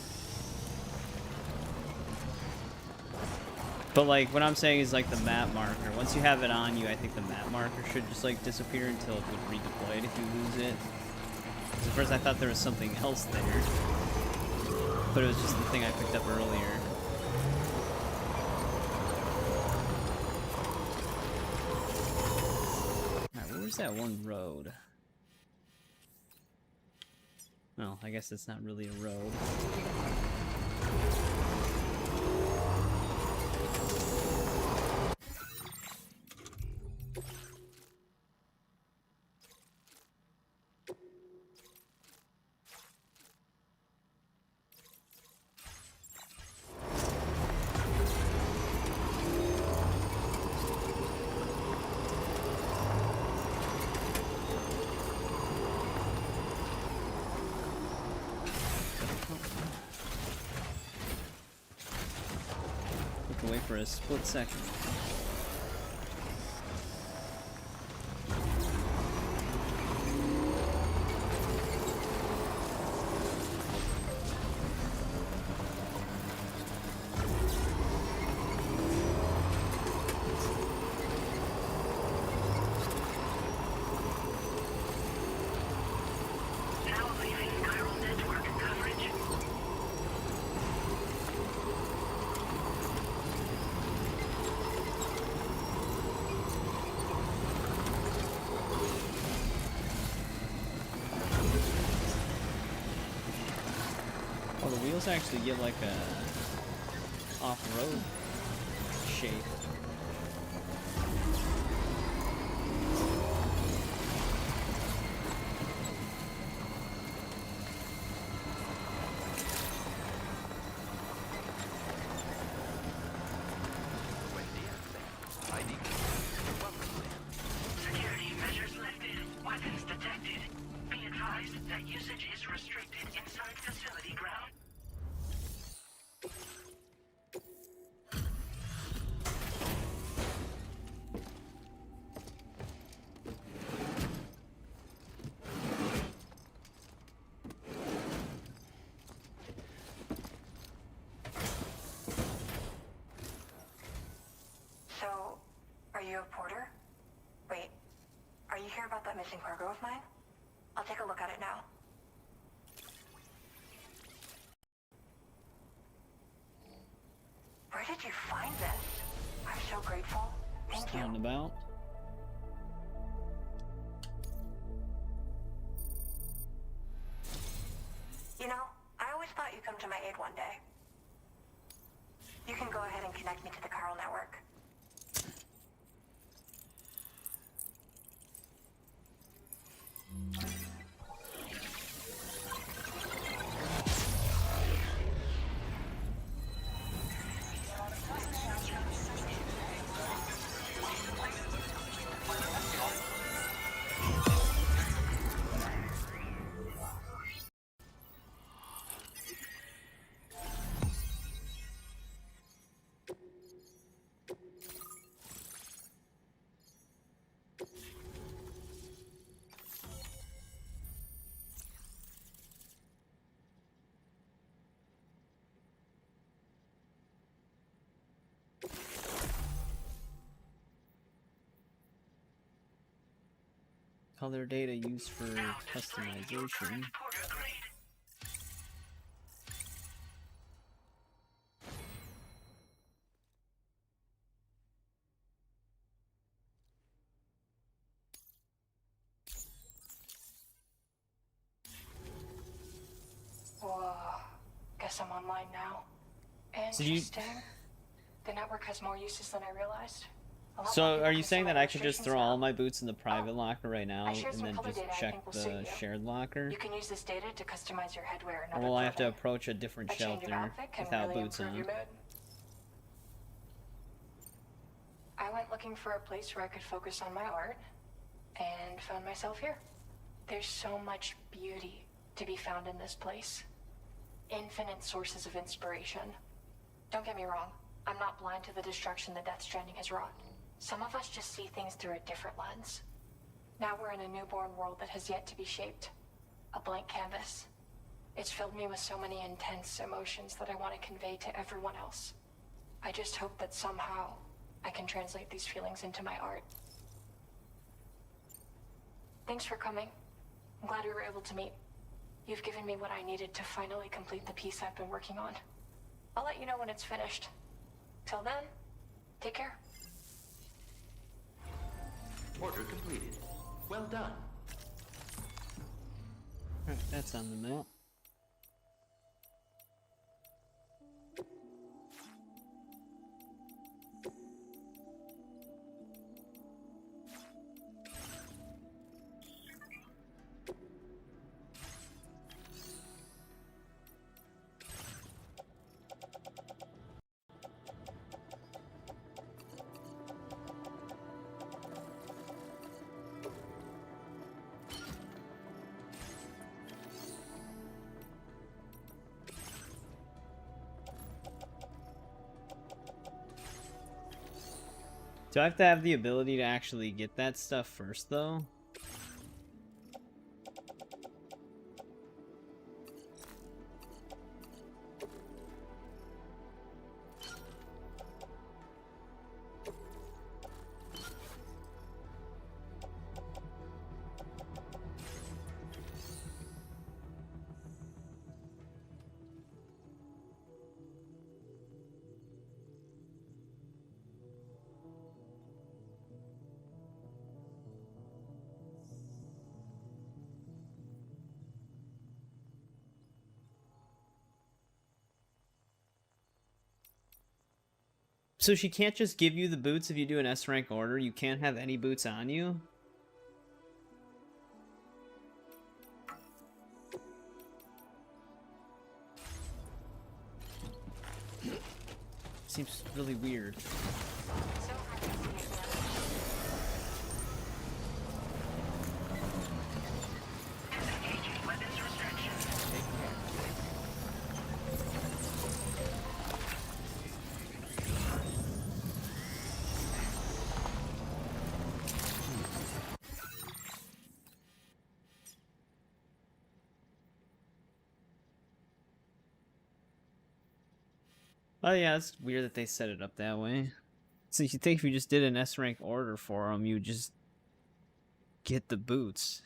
Speaker 1: But like what I'm saying is like the map marker. Once you have it on you, I think the map marker should just like disappear until it would redeploy it if you lose it. Because at first I thought there was something else there, but it was just the thing I picked up earlier. Where's that one road? Well, I guess it's not really a road. walked away for a split second.
Speaker 7: Now leaving chiral network coverage.
Speaker 1: Oh, the wheels actually give like a off-road shape.
Speaker 7: Security measures lifted. Weapons detected. Be advised that usage is restricted inside facility ground.
Speaker 11: So, are you a porter? Wait, are you here about that missing cargo of mine? I'll take a look at it now. Where did you find this? I'm so grateful. Thank you.
Speaker 1: Out and about.
Speaker 11: You know, I always thought you'd come to my aid one day. You can go ahead and connect me to the chiral network.
Speaker 1: Color data used for customization.
Speaker 14: Whoa. Guess I'm online now.
Speaker 1: So you-
Speaker 14: Interesting. The network has more uses than I realized. A lot more
Speaker 1: So
Speaker 14: people
Speaker 1: are you
Speaker 14: can see
Speaker 1: saying
Speaker 14: my
Speaker 1: that I should just
Speaker 14: registrations
Speaker 1: throw all
Speaker 14: now.
Speaker 1: my boots in the private locker right now
Speaker 14: I
Speaker 1: and
Speaker 14: shared some
Speaker 1: then
Speaker 14: color
Speaker 1: just
Speaker 14: data I
Speaker 1: check
Speaker 14: think will suit
Speaker 1: the
Speaker 14: you.
Speaker 1: shared locker?
Speaker 14: You can use this data to customize your headwear and
Speaker 1: Or
Speaker 14: other
Speaker 1: will I have to
Speaker 14: clothing.
Speaker 1: approach a different
Speaker 14: A change of
Speaker 1: shelter
Speaker 14: outfit can
Speaker 1: without
Speaker 14: really
Speaker 1: boots
Speaker 14: improve
Speaker 1: on?
Speaker 14: your mood. I went looking for a place where I could focus on my art and found myself here. There's so much beauty to be found in this place. Infinite sources of inspiration. Don't get me wrong, I'm not blind to the destruction that Death Stranding has wrought. Some of us just see things through a different lens. Now we're in a newborn world that has yet to be shaped. A blank canvas. It's filled me with so many intense emotions that I want to convey to everyone else. I just hope that somehow I can translate these feelings into my art. Thanks for coming. I'm glad we were able to meet. You've given me what I needed to finally complete the piece I've been working on. I'll let you know when it's finished. Till then, take care.
Speaker 8: Order completed. Well done.
Speaker 1: Alright, that's on the map. Do I have to have the ability to actually get that stuff first, though? So she can't just give you the boots if you do an S rank order? You can't have any boots on you? Seems really weird. Oh yeah, it's weird that they set it up that way. So you think if you just did an S rank order for them, you just get the boots.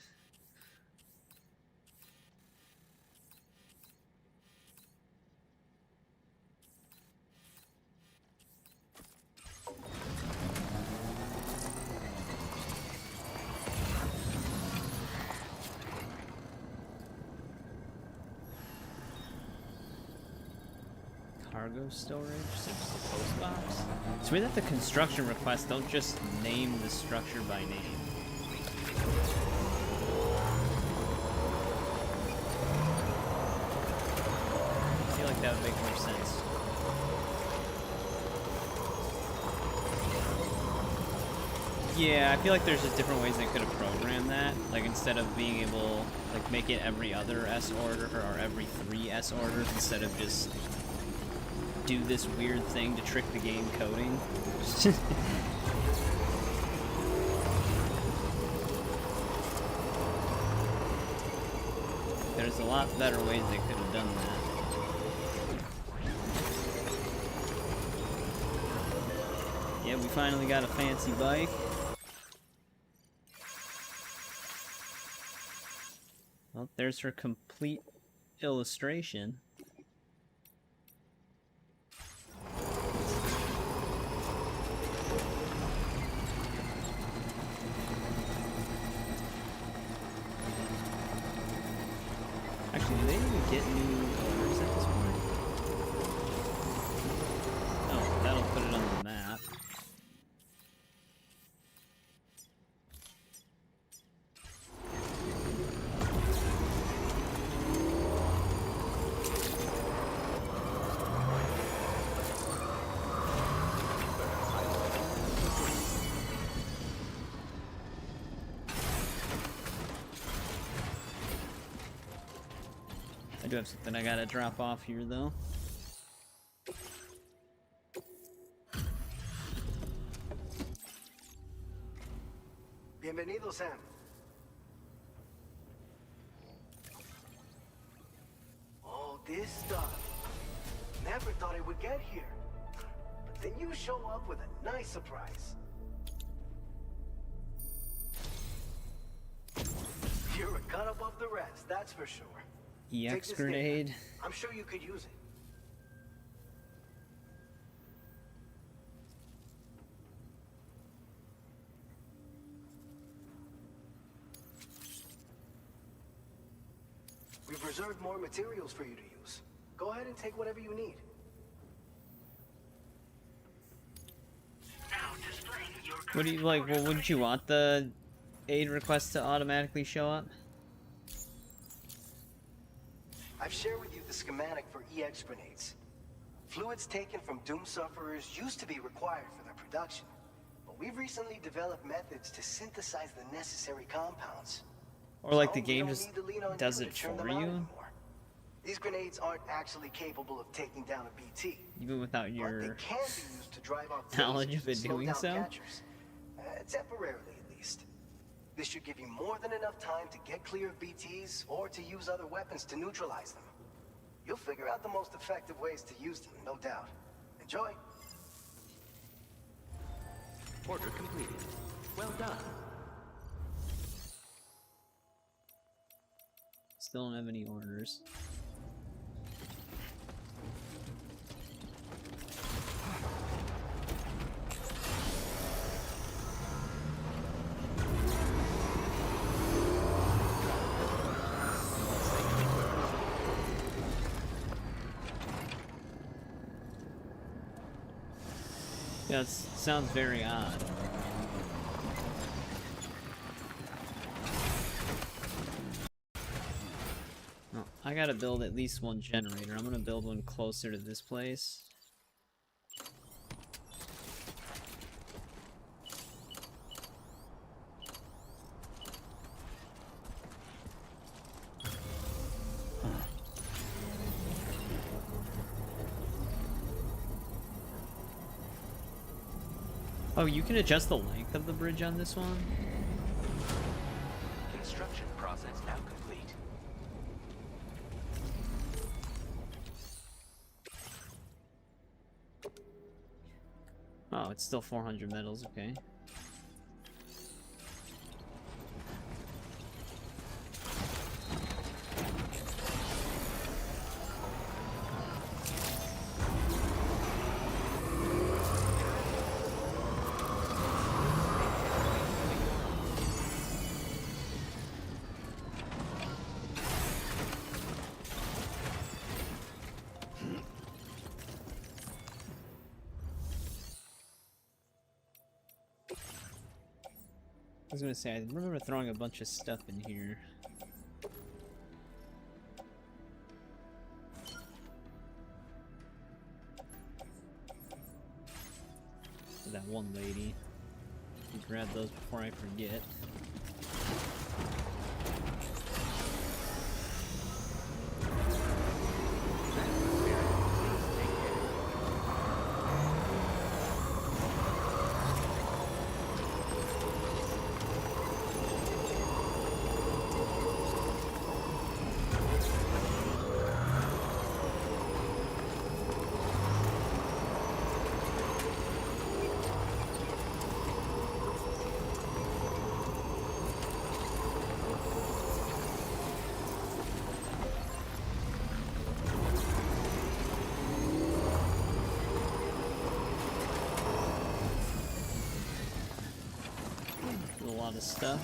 Speaker 1: Cargo storage, post box. It's weird that the construction requests don't just name the structure by name. I feel like that would make more sense. Yeah, I feel like there's just different ways they could have programmed that. Like instead of being able, like make it every other S order or every 3 S orders instead of just do this weird thing to trick the game coding. There's a lot better ways they could have done that. Yeah, we finally got a fancy bike. Well, there's her complete illustration. Actually, do they even get new orders at this point? Oh, that'll put it on the map. I do have something I gotta drop off here, though.
Speaker 12: Bienvenido, Sam. All this stuff. Never thought it would get here. But then you show up with a nice surprise. You're a cut above the rest, that's for sure.
Speaker 1: EX grenade.
Speaker 12: I'm sure you could use it. We've reserved more materials for you to use. Go ahead and take whatever you need.
Speaker 1: What do you like? Well, wouldn't you want the aid request to automatically show up?
Speaker 12: I've shared with you the schematic for EX grenades. Fluids taken from Doom sufferers used to be required for their production, but we've recently developed methods to synthesize the necessary compounds.
Speaker 1: Or like the game just does it for you?
Speaker 12: These grenades aren't actually capable of taking down a BT.
Speaker 1: Even without your...
Speaker 12: But they can be used to drive out
Speaker 1: Knowledge
Speaker 12: phasers
Speaker 1: of it
Speaker 12: and slow
Speaker 1: doing
Speaker 12: down
Speaker 1: so?
Speaker 12: catchers. Temporarily, at least. This should give you more than enough time to get clear of BTs or to use other weapons to neutralize them. You'll figure out the most effective ways to use them, no doubt. Enjoy.
Speaker 8: Order completed. Well done.
Speaker 1: Still don't have any orders. Yeah, it sounds very odd. Oh, I gotta build at least one generator. I'm gonna build one closer to this place. Oh, you can adjust the length of the bridge on this one?
Speaker 8: Construction process now complete.
Speaker 1: Oh, it's still 400 metals, okay. I was gonna say, I remember throwing a bunch of stuff in here. For that one lady. Grab those before I forget. A lot of stuff.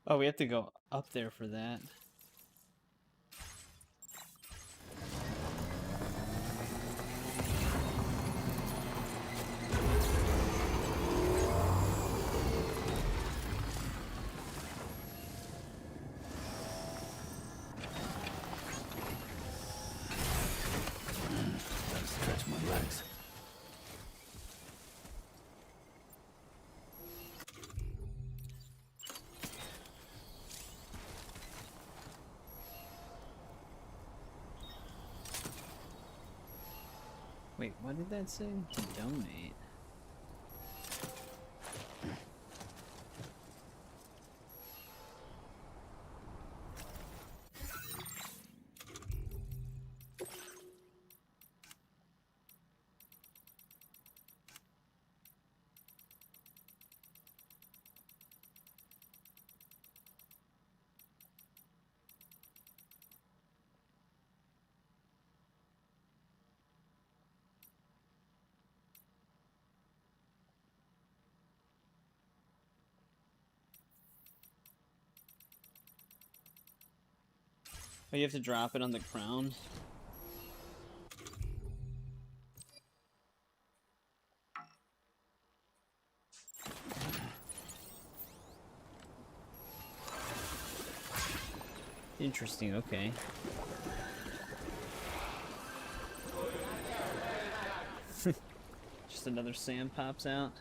Speaker 1: Oh, we have to go up there for that.
Speaker 6: Stretch my legs.
Speaker 1: Wait, what did that say? To donate. Oh, you have to drop it on the ground? Interesting, okay. Just another Sam pops out.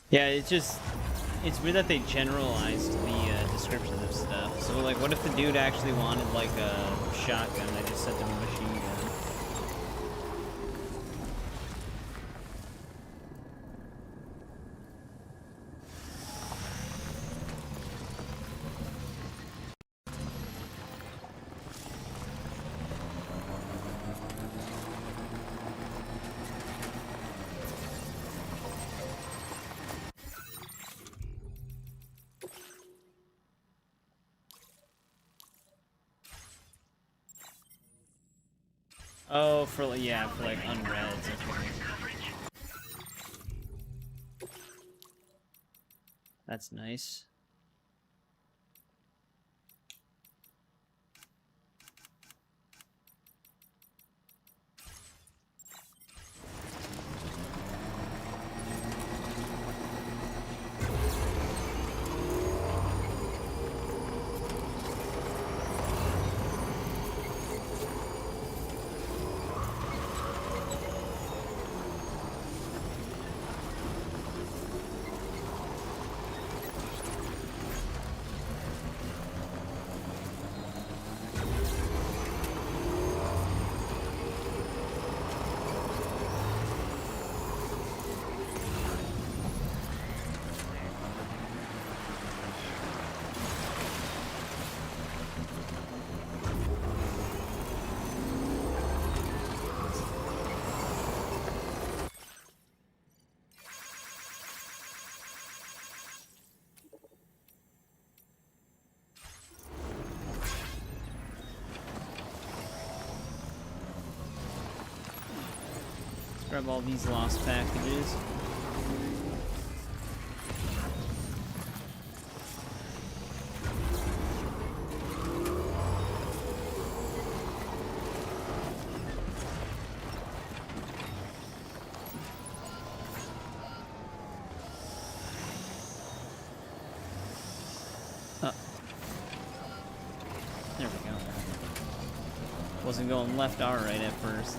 Speaker 1: Yeah, it's weird that they generalized the description of stuff. So, like, what if the dude actually wanted, like, a shotgun? They just sent him a machine gun. Oh, for like unreds. That's nice. Grab all these lost packages. There we go. Wasn't going left or right at first.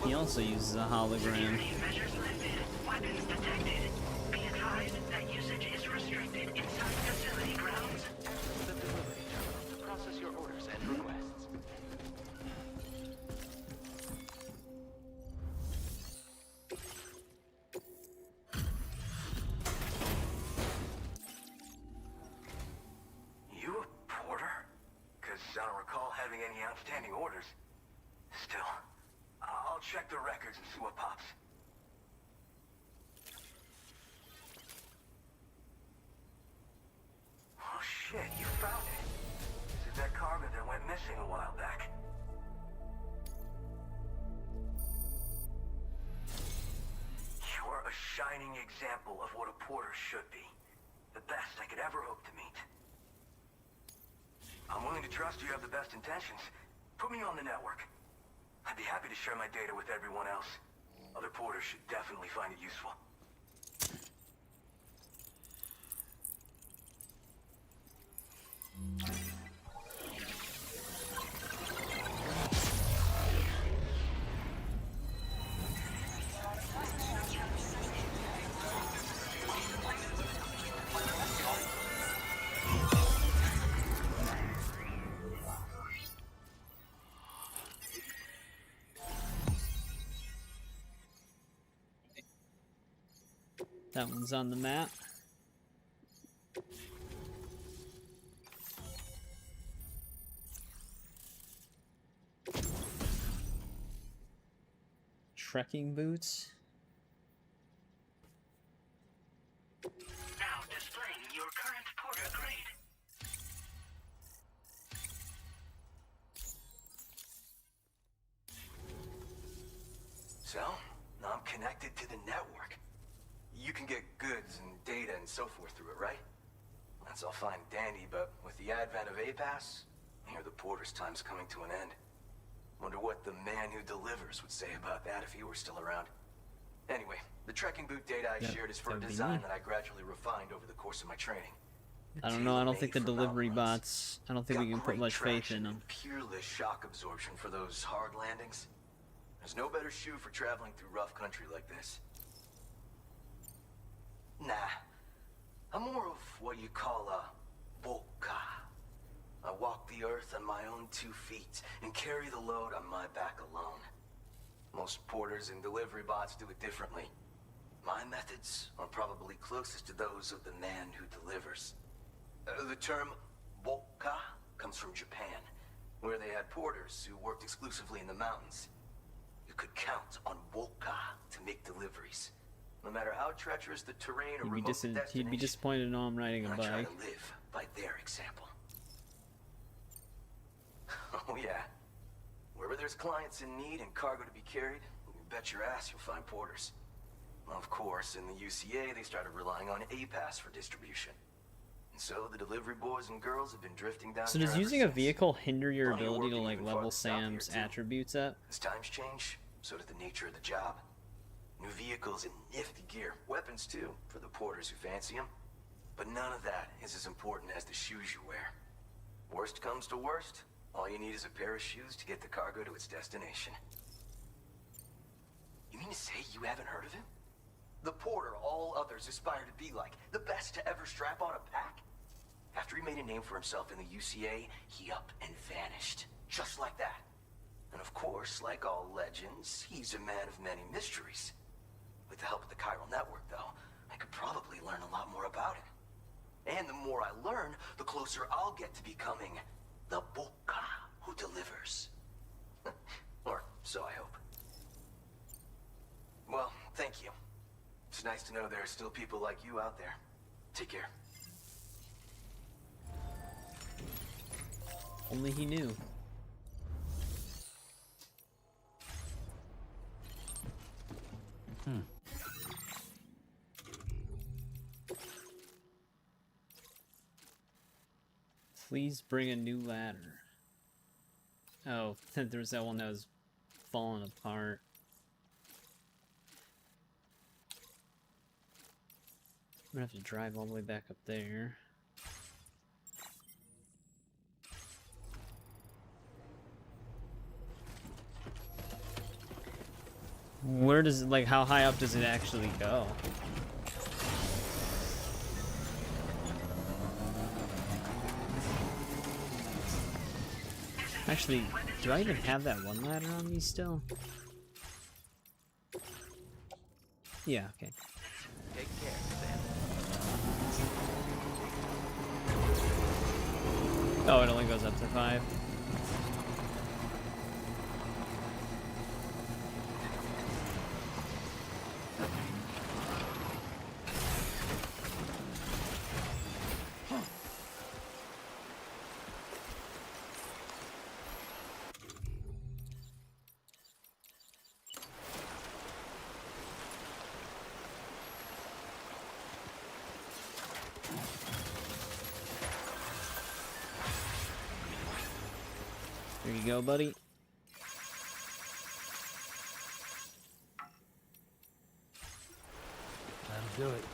Speaker 1: He also uses a hologram.
Speaker 7: Weapons detected. Be advised that usage is restricted inside facility grounds.
Speaker 8: The delivery terminal to process your orders and requests.
Speaker 12: You a porter? Because I don't recall having any outstanding orders. Still, I'll check the records and see what pops. Oh shit, you found it. This is that cargo that went missing a while back. You're a shining example of what a porter should be. The best I could ever hope to meet. I'm willing to trust you have the best intentions. Put me on the network. I'd be happy to share my data with everyone else. Other porters should definitely find it useful.
Speaker 1: That one's on the map. Trekking boots.
Speaker 7: Now displaying your current porter grade.
Speaker 12: So, Now I'm connected to the network. You can get goods and data and so forth through it, right? That's all fine and dandy, but with the advent of A-Pass, I hear the porter's time's coming to an end. Wonder what the man who delivers would say about that if he were still around. Anyway, the trekking boot data I shared is for a design that I gradually refined over the course of my training.
Speaker 1: I don't know. I don't think the delivery bots. I don't think we can put much faith in them.
Speaker 12: Peerless shock absorption for those hard landings. There's no better shoe for traveling through rough country like this. Nah, I'm more of what you call a boca. I walk the earth on my own 2 feet and carry the load on my back alone. Most porters and delivery bots do it differently. My methods are probably closest to those of the man who delivers. The term boca comes from Japan, where they had porters who worked exclusively in the mountains. You could count on boca to make deliveries, no matter how treacherous the terrain or remote the destination.
Speaker 1: He'd be disappointed to know I'm riding a
Speaker 12: I try
Speaker 1: bike.
Speaker 12: to live by their example. Oh yeah. Wherever there's clients in need and cargo to be carried, you bet your ass you'll find porters. Of course, in the UCA, they started relying on A-Pass for distribution. And so the delivery boys and girls have been drifting down.
Speaker 1: So does using a vehicle hinder your ability to like level Sam's attributes up?
Speaker 12: As times change, so does the nature of the job. New vehicles and nifty gear. Weapons too, for the porters who fancy them. But none of that is as important as the shoes you wear. Worst comes to worst, all you need is a pair of shoes to get the cargo to its destination. You mean to say you haven't heard of him? The porter all others aspire to be like, the best to ever strap on a pack? After he made a name for himself in the UCA, he up and vanished. Just like that. And of course, like all legends, he's a man of many mysteries. With the help of the chiral network, though, I could probably learn a lot more about him. And the more I learn, the closer I'll get to becoming the boca who delivers. Or so I hope. Well, thank you. It's nice to know there are still people like you out there. Take care.
Speaker 1: Only he knew. Please bring a new ladder. Oh, there was that one that was falling apart. I'm gonna have to drive all the way back up there. Where does it, like, how high up does it actually go? Actually, do I even have that one ladder on me still? Yeah, okay.
Speaker 8: Take care, Sam.
Speaker 1: Oh, it only goes up to 5. There you go, buddy.
Speaker 6: That'll do it.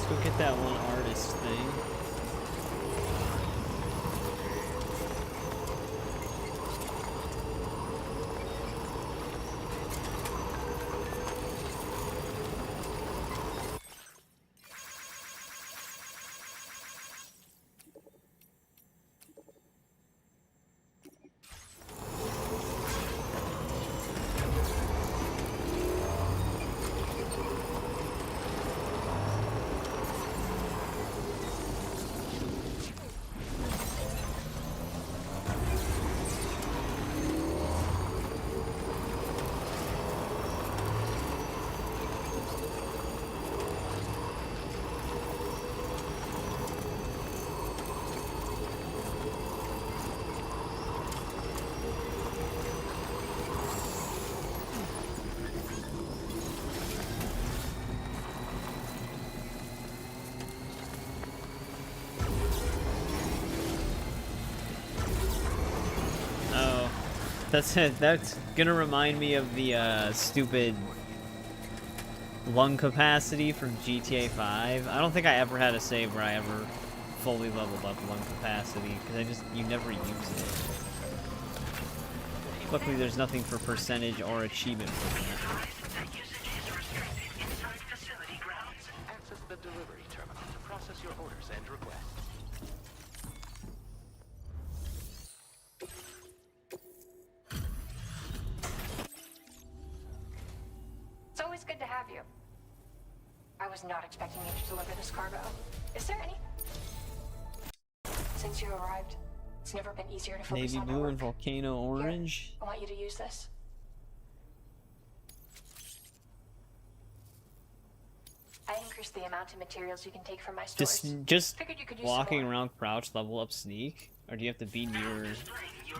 Speaker 1: go get that one artist thing. That's gonna remind me of the stupid lung capacity from GTA 5. I don't think I ever had a save where I ever fully leveled up lung capacity, because you never use it. Luckily there's nothing for percentage or achievement for that.
Speaker 8: Access the delivery terminal to process your orders and requests.
Speaker 14: It's always good to have you. I was not expecting you to deliver this cargo. Is there any? Since you arrived, it's never been easier to focus
Speaker 1: Navy
Speaker 14: on
Speaker 1: blue
Speaker 14: our work.
Speaker 1: and volcano orange.
Speaker 14: Here, I want you to use this. I increased the amount of materials you can take from my stores.
Speaker 1: Just
Speaker 14: Figured you could use
Speaker 1: walking
Speaker 14: some more.
Speaker 1: around crouch, level up sneak, or do you have to be near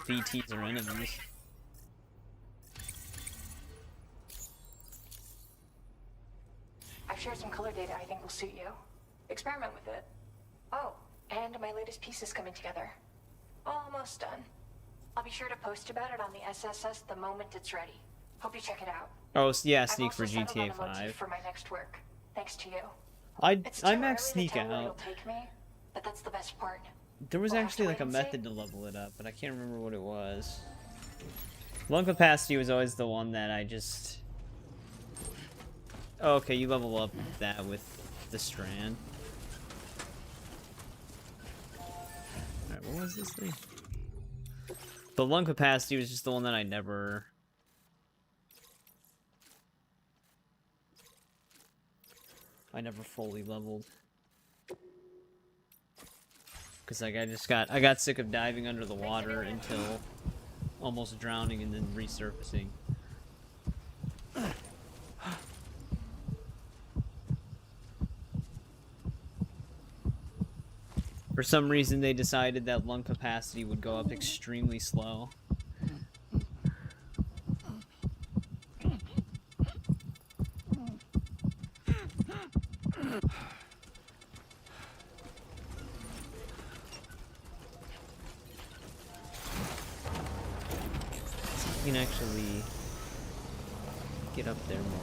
Speaker 1: BTs or enemies?
Speaker 14: I've shared some color data I think will suit you. Experiment with it. Oh, and my latest piece is coming together. Almost done. I'll be sure to post about it on the SSS the moment it's ready. Hope you check it out.
Speaker 1: Oh, yeah,
Speaker 14: I've
Speaker 1: sneak
Speaker 14: also
Speaker 1: for
Speaker 14: settled on
Speaker 1: GTA
Speaker 14: a motif
Speaker 1: 5.
Speaker 14: for my next work, thanks to you.
Speaker 1: I
Speaker 14: It's too
Speaker 1: max
Speaker 14: early to
Speaker 1: sneak
Speaker 14: tell where it'll
Speaker 1: out.
Speaker 14: take me, but that's the best part.
Speaker 1: There was
Speaker 14: We'll have
Speaker 1: actually
Speaker 14: to
Speaker 1: like a
Speaker 14: wait and see.
Speaker 1: method to level it up, but I can't remember what it was. Lung capacity was always the one that I just... Oh, okay, you level up that with the strand. Alright, what was this thing? The lung capacity was just the one that I never... fully leveled. Cause like I got sick of diving under the water until almost drowning and then resurfacing. For some reason they decided that lung capacity would go up extremely slow. You can actually get up there more.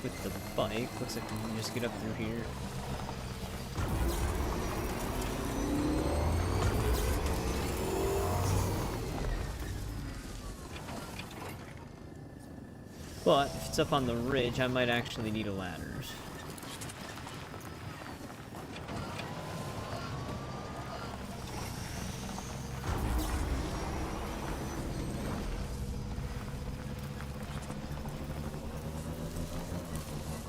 Speaker 1: With the bike, looks like we can just get up through here. But if it's up on the ridge, I might actually need a ladders.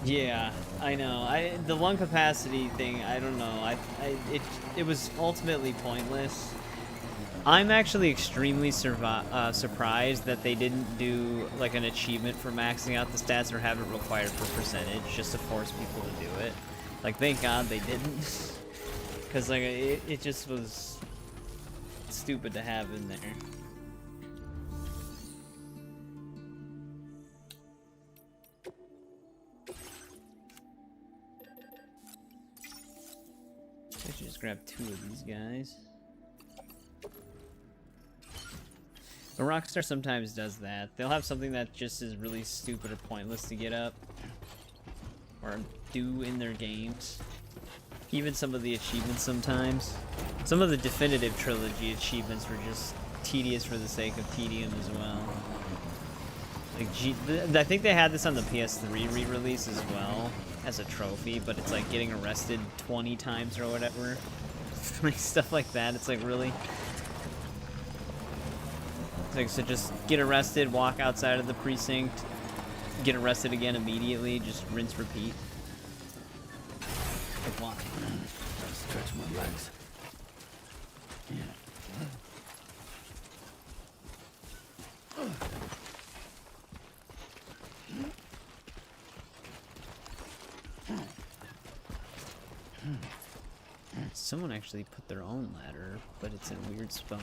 Speaker 1: Yeah, I know. The lung capacity thing, I don't know. It was ultimately pointless. I'm actually extremely surprised that they didn't do like an achievement for maxing out the stats or have it required for percentage just to force people to do it. Like, thank God they didn't. Because like it just was stupid to have in there. I should just grab 2 of these guys. But Rockstar sometimes does that. They'll have something that just is really stupid or pointless to get up or do in their games. Even some of the achievements sometimes. Some of the definitive trilogy achievements were just tedious for the sake of tedium as well. Like I think they had this on the PS3 re-release as well as a trophy, but it's like getting arrested 20 times or whatever. Like stuff like that. It's like, really? It's like, so just get arrested, walk outside of the precinct, get arrested again immediately, just rinse, repeat. Like, why?
Speaker 6: Stretch my legs. Yeah.
Speaker 1: Someone actually put their own ladder, but it's in a weird spot.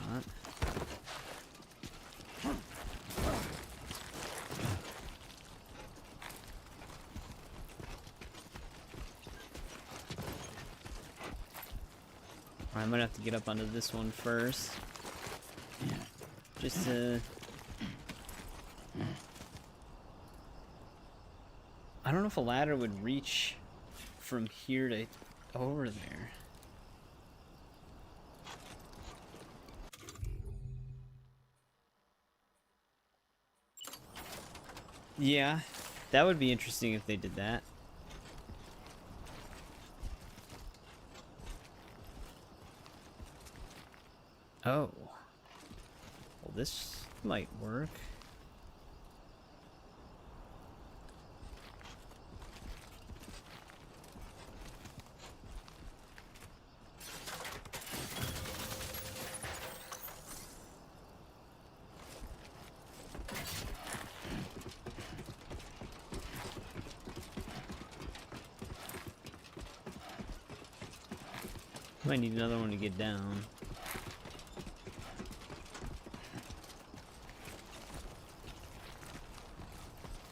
Speaker 1: I might have to get up onto this one first.
Speaker 6: Yeah.
Speaker 1: Just to... I don't know if a ladder would reach from here to over there. Yeah, that would be interesting if they did that. Oh. Well, this might work. Might need another one to get down.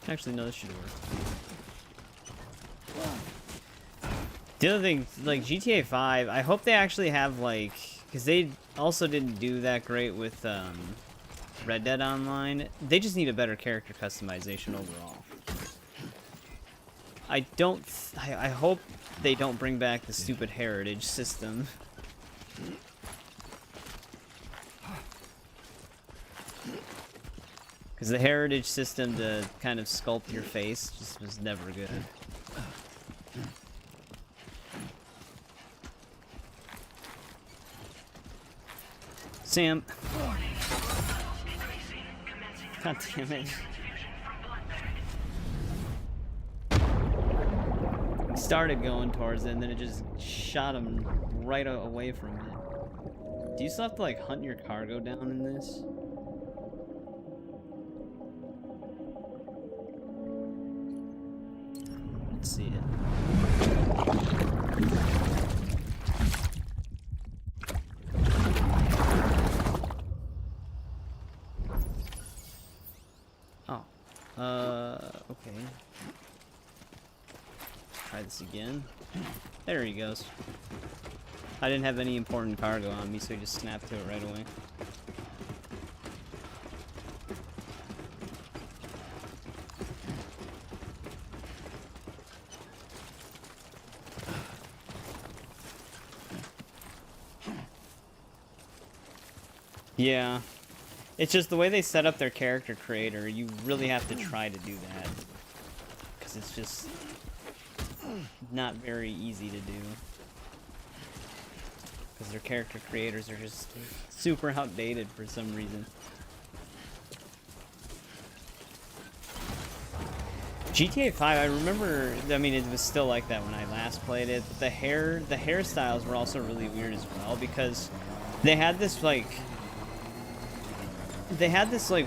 Speaker 1: Actually, no, this should work. The other thing, like GTA 5, I hope they actually have like, because they also didn't do that great with Red Dead Online. They just need a better character customization overall. I hope they don't bring back the stupid heritage system. Because the heritage system to kind of sculpt your face just was never good. Sam. God damn it. He started going towards it and then it just shot him right away from it. Do you still have to like hunt your cargo down in this? Let's see it. Okay. Try this again. There he goes. I didn't have any important cargo on me, so he just snapped to it right away. Yeah. It's just the way they set up their character creator, you really have to try to do that. Because it's just not very easy to do. Because their character creators are just super outdated for some reason. GTA 5, I remember, I mean, it was still like that when I last played it, but the hairstyles were also really weird as well, because they had this like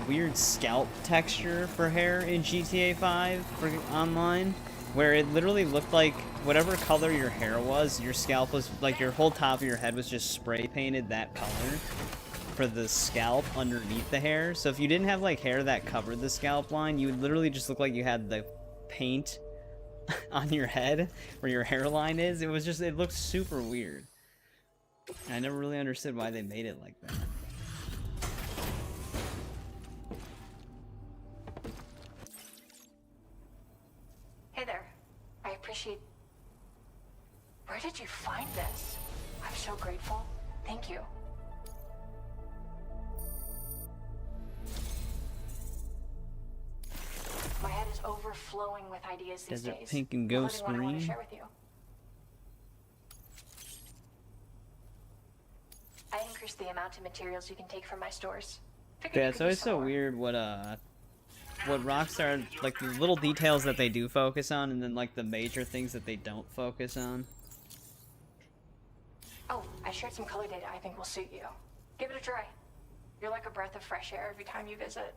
Speaker 1: weird scalp texture for hair in GTA 5 for online, where it literally looked like whatever color your hair was, your scalp was like your whole top of your head was just spray painted that color for the scalp underneath the hair. So if you didn't have like hair that covered the scalp line, you would literally just look like you had the paint on your head where your hairline is. It was just, it looked super weird. I never really understood why they made it like that.
Speaker 14: she... Where did you find this? I'm so grateful. Thank you. My head is overflowing with ideas these
Speaker 1: Desert
Speaker 14: days.
Speaker 1: pink and ghost
Speaker 14: including one I want to
Speaker 1: green.
Speaker 14: share with you. I increased the amount of materials you can take from my stores. Figured
Speaker 1: Yeah,
Speaker 14: you
Speaker 1: it's
Speaker 14: could
Speaker 1: always
Speaker 14: use some
Speaker 1: so
Speaker 14: more.
Speaker 1: weird what Rockstar, like the little details that they do focus on, and then like the major things that they don't focus on.
Speaker 14: Oh, I shared some color data I think will suit you. Give it a try. You're like a breath of fresh air every time you visit.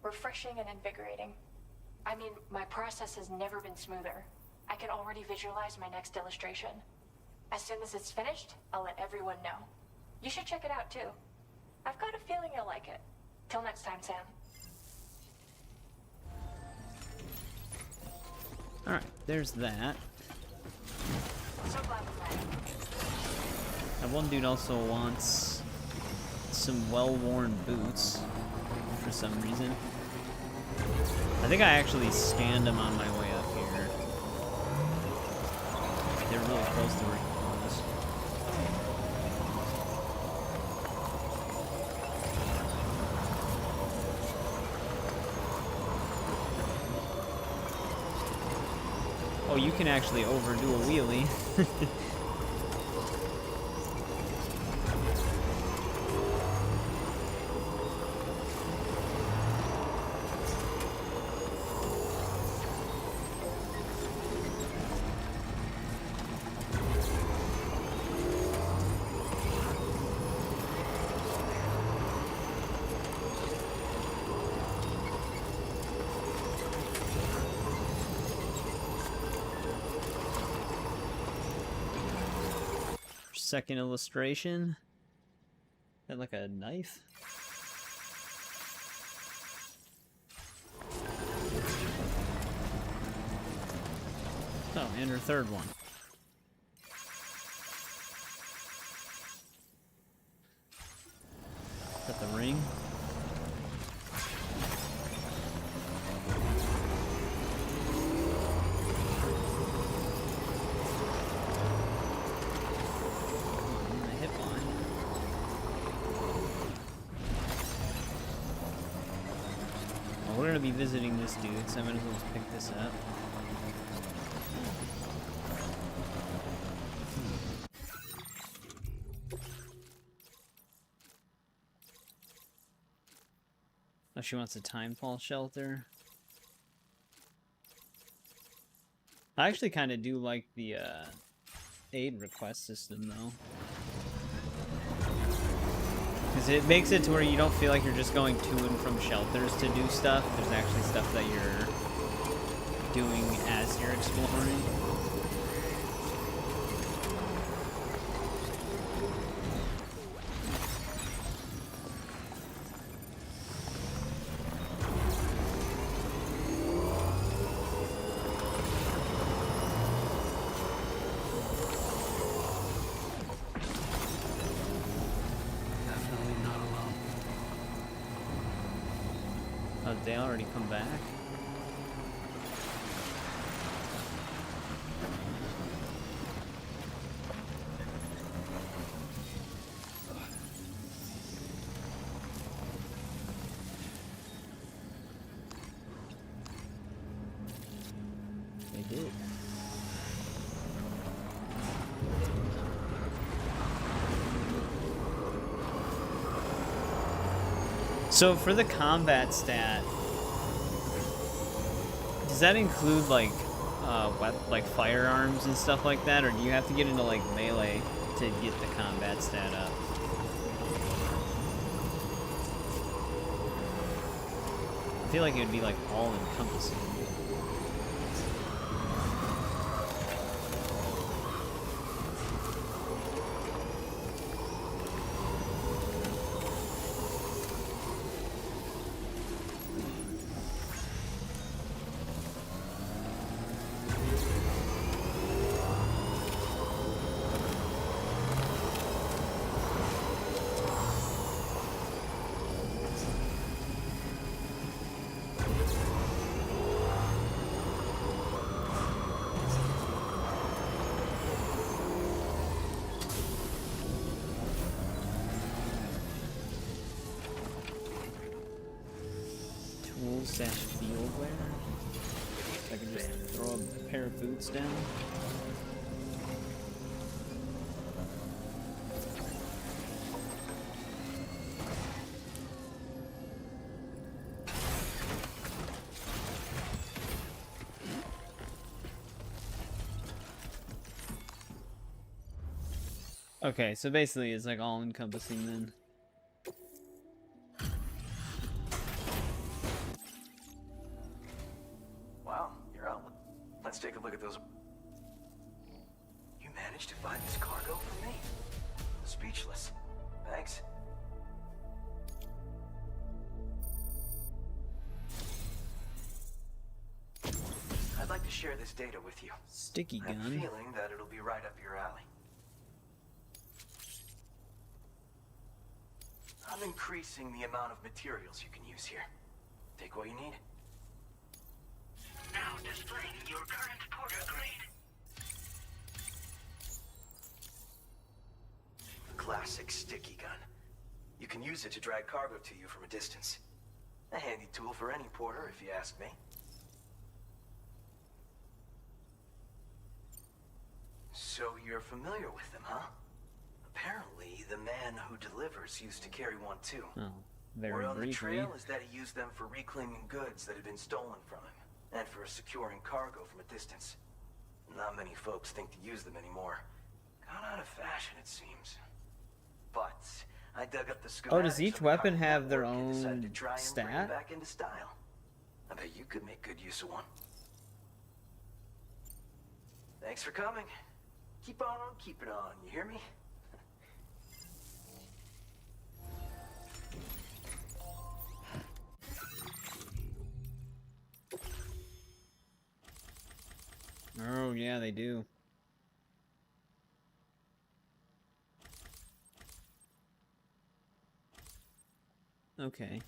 Speaker 14: Refreshing and invigorating. I mean, my process has never been smoother. I can already visualize my next illustration. As soon as it's finished, I'll let everyone know. You should check it out too. I've got a feeling you'll like it. Till next time, Sam.
Speaker 1: Alright, there's that.
Speaker 14: So glad we met.
Speaker 1: That one dude also wants some well-worn boots for some reason. I think I actually scanned them on my way up here. They're really close to where he was. Oh, you can actually overdo a wheelie. Second illustration. Is that like a knife? Oh, and her third one. Is that the ring? We're gonna be visiting this dude, so I might as well just pick this up. Oh, she wants a time fall shelter. I actually kind of do like the aid request system, though. Because it makes it to where you don't feel like you're just going to and from shelters to do stuff. There's actually stuff that you're doing as you're exploring. Did they already come back? They did. So for the combat stat, does that include like firearms and stuff like that, or do you have to get into like melee to get the combat stat up? I feel like it would be like all encompassing. stash field wear. I can just throw a pair of boots down. Okay, so basically it's like all encompassing then.
Speaker 12: Wow, you're out. Let's take a look at those. You managed to find this cargo for me? Speechless. Thanks. I'd like to share this data with you.
Speaker 1: Sticky gun.
Speaker 12: I have a feeling that it'll be right up your alley. I'm increasing the amount of materials you can use here. Take what you need.
Speaker 7: Now displaying your current porter grade.
Speaker 12: Classic sticky gun. You can use it to drag cargo to you from a distance. A handy tool for any porter, if you ask me. So you're familiar with them, huh? Apparently, the man who delivers used to carry one too.
Speaker 1: Oh, very
Speaker 12: Word on the
Speaker 1: briefly.
Speaker 12: trail is that he used them for reclaiming goods that had been stolen from him, and for securing cargo from a distance. Not many folks think to use them anymore. Gone out of fashion, it seems. But I dug up the schematics.
Speaker 1: Oh, does each
Speaker 12: of the
Speaker 1: weapon
Speaker 12: cargo
Speaker 1: have their
Speaker 12: network and decided to
Speaker 1: own
Speaker 12: try and bring it
Speaker 1: stat?
Speaker 12: back into style. I bet you could make good use of one. Thanks for coming. Keep on keeping on, you hear me?
Speaker 1: Oh, yeah, they do. Okay.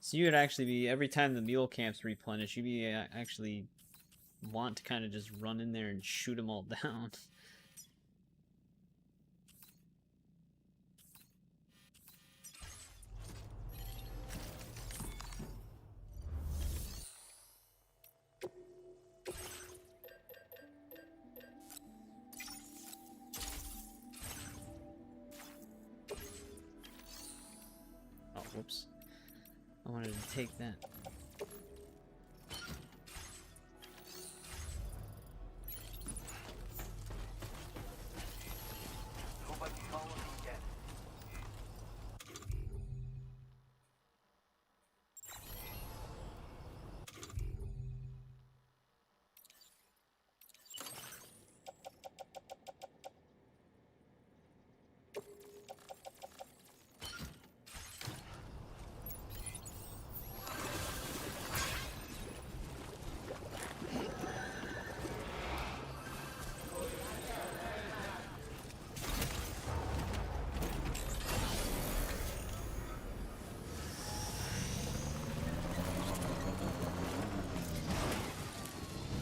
Speaker 1: So you would actually be, every time the mule camps replenish, you'd be actually want to kind of just run in there and shoot them all down. Oh, whoops. I wanted to take that.
Speaker 12: Hope I can follow you again.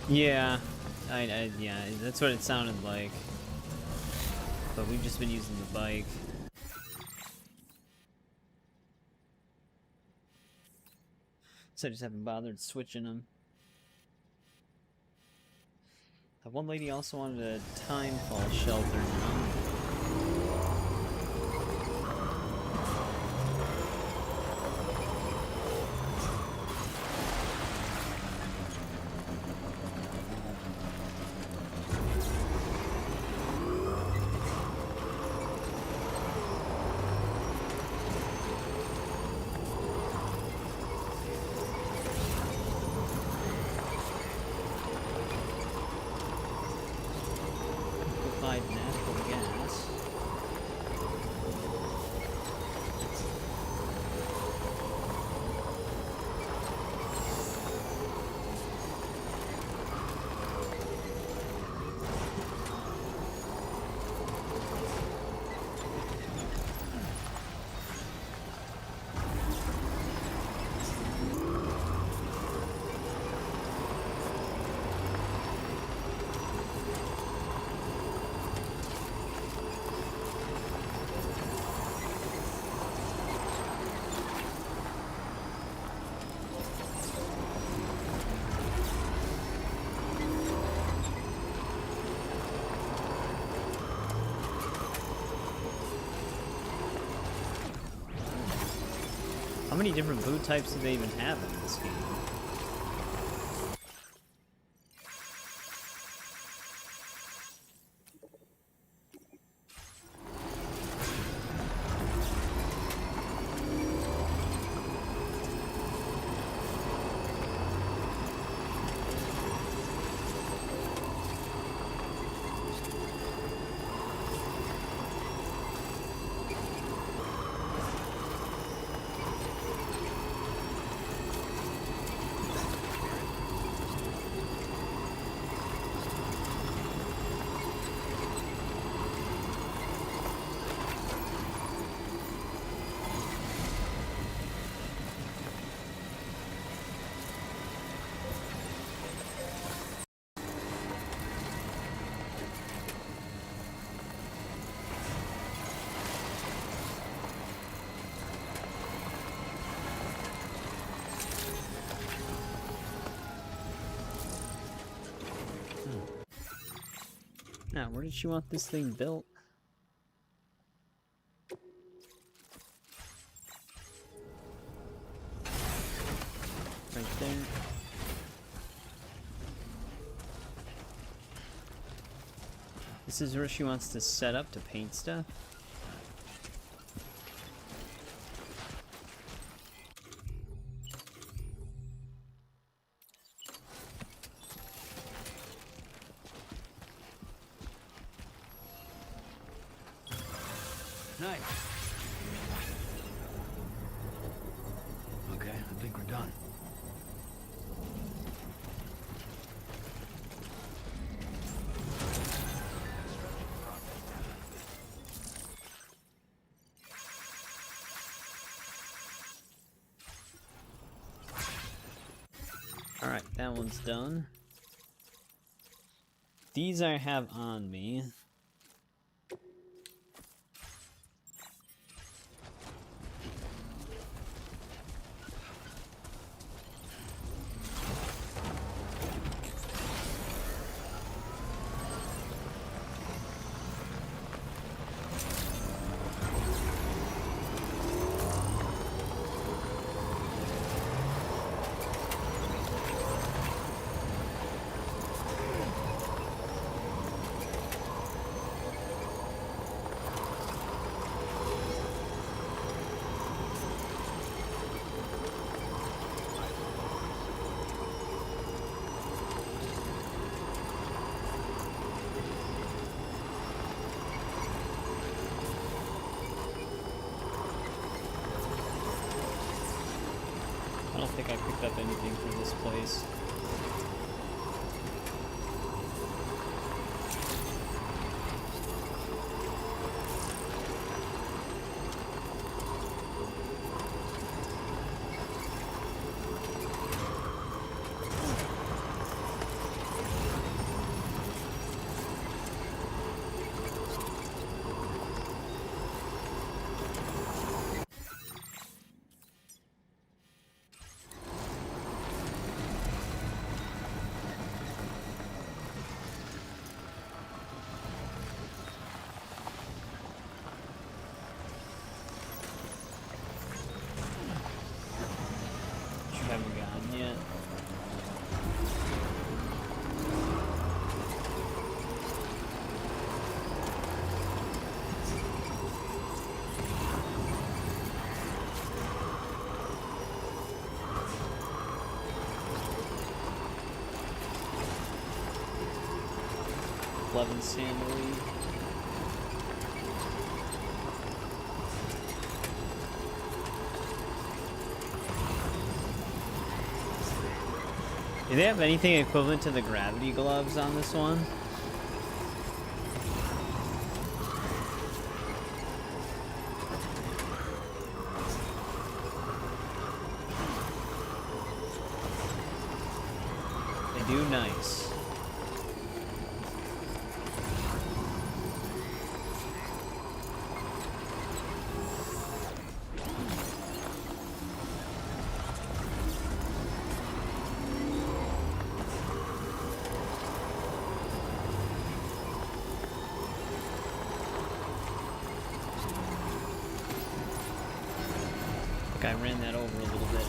Speaker 1: Yeah, yeah, that's what it sounded like. But we've just been using the bike. So I just haven't bothered switching them. That one lady also wanted a timefall shelter now. Liquefied natural gas. How many different boot types do they even have in this game? Now, where did she want this thing built? Right there. This is where she wants to set up to paint stuff?
Speaker 6: Nice. Okay, I think we're done.
Speaker 1: Alright, that one's done. These I have on me. I don't think I picked up anything from this place. Haven't gotten yet. Levin Sandley. Do they have anything equivalent to the gravity gloves on this one? They do nice. Guy ran that over a little bit.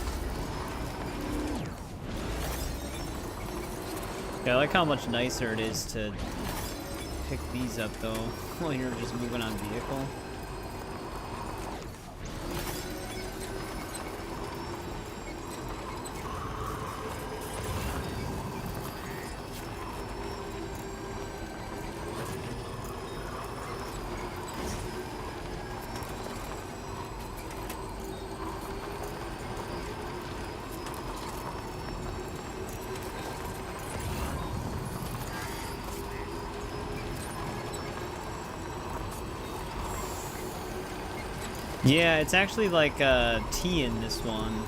Speaker 1: Yeah, I like how much nicer it is to pick these up though while you're just moving on vehicle. Yeah, it's actually like a T in this one.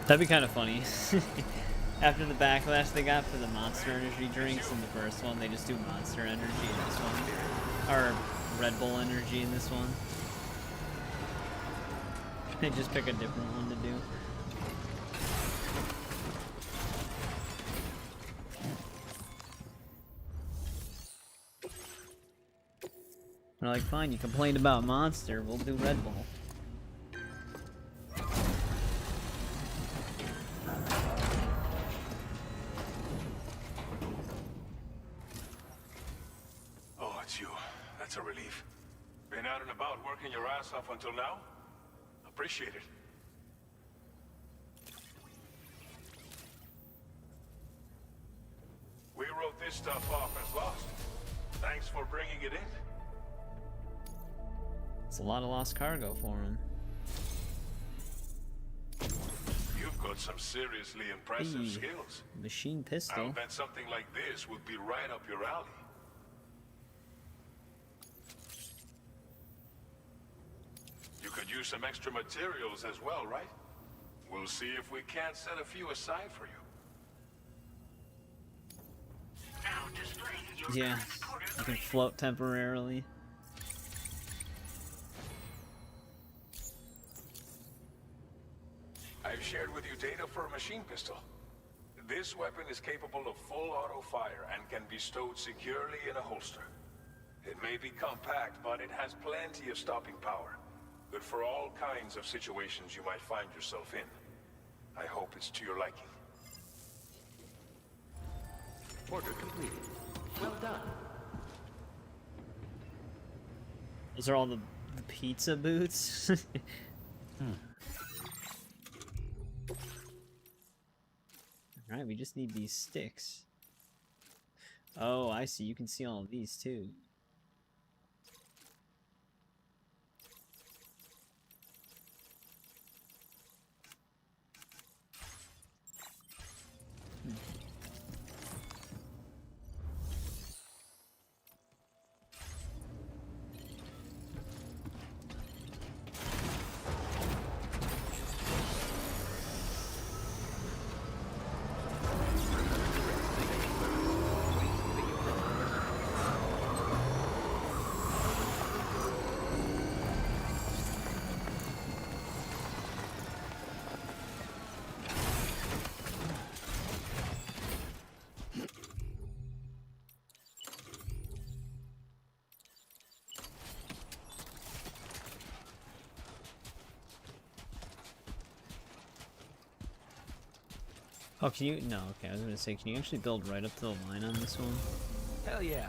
Speaker 1: That'd be kind of funny. After the backlash they got for the Monster Energy drinks in the first one, they just do Monster Energy in this one. Or Red Bull Energy in this one. They just pick a different one to do. They're like, fine, you complained about Monster, we'll do Red Bull.
Speaker 9: Oh, it's you. That's a relief. Been out and about working your ass off until now? Appreciate it. We wrote this stuff off as lost. Thanks for bringing it in.
Speaker 1: It's a lot of lost cargo for him.
Speaker 9: You've got some seriously impressive skills.
Speaker 1: Machine pistol.
Speaker 9: I'll bet something like this would be right up your alley. You could use some extra materials as well, right? We'll see if we can't set a few aside for you.
Speaker 1: Yeah, you can float temporarily.
Speaker 9: I've shared with you data for a machine pistol. This weapon is capable of full auto fire and can be stowed securely in a holster. It may be compact, but it has plenty of stopping power. Good for all kinds of situations you might find yourself in. I hope it's to your liking.
Speaker 8: Order completed. Well done.
Speaker 1: Those are all the pizza boots. Alright, we just need these sticks. Oh, I see. You can see all of these too. Oh, can you? No, okay, I was gonna say, can you actually build right up to the line on this one?
Speaker 10: Hell yeah.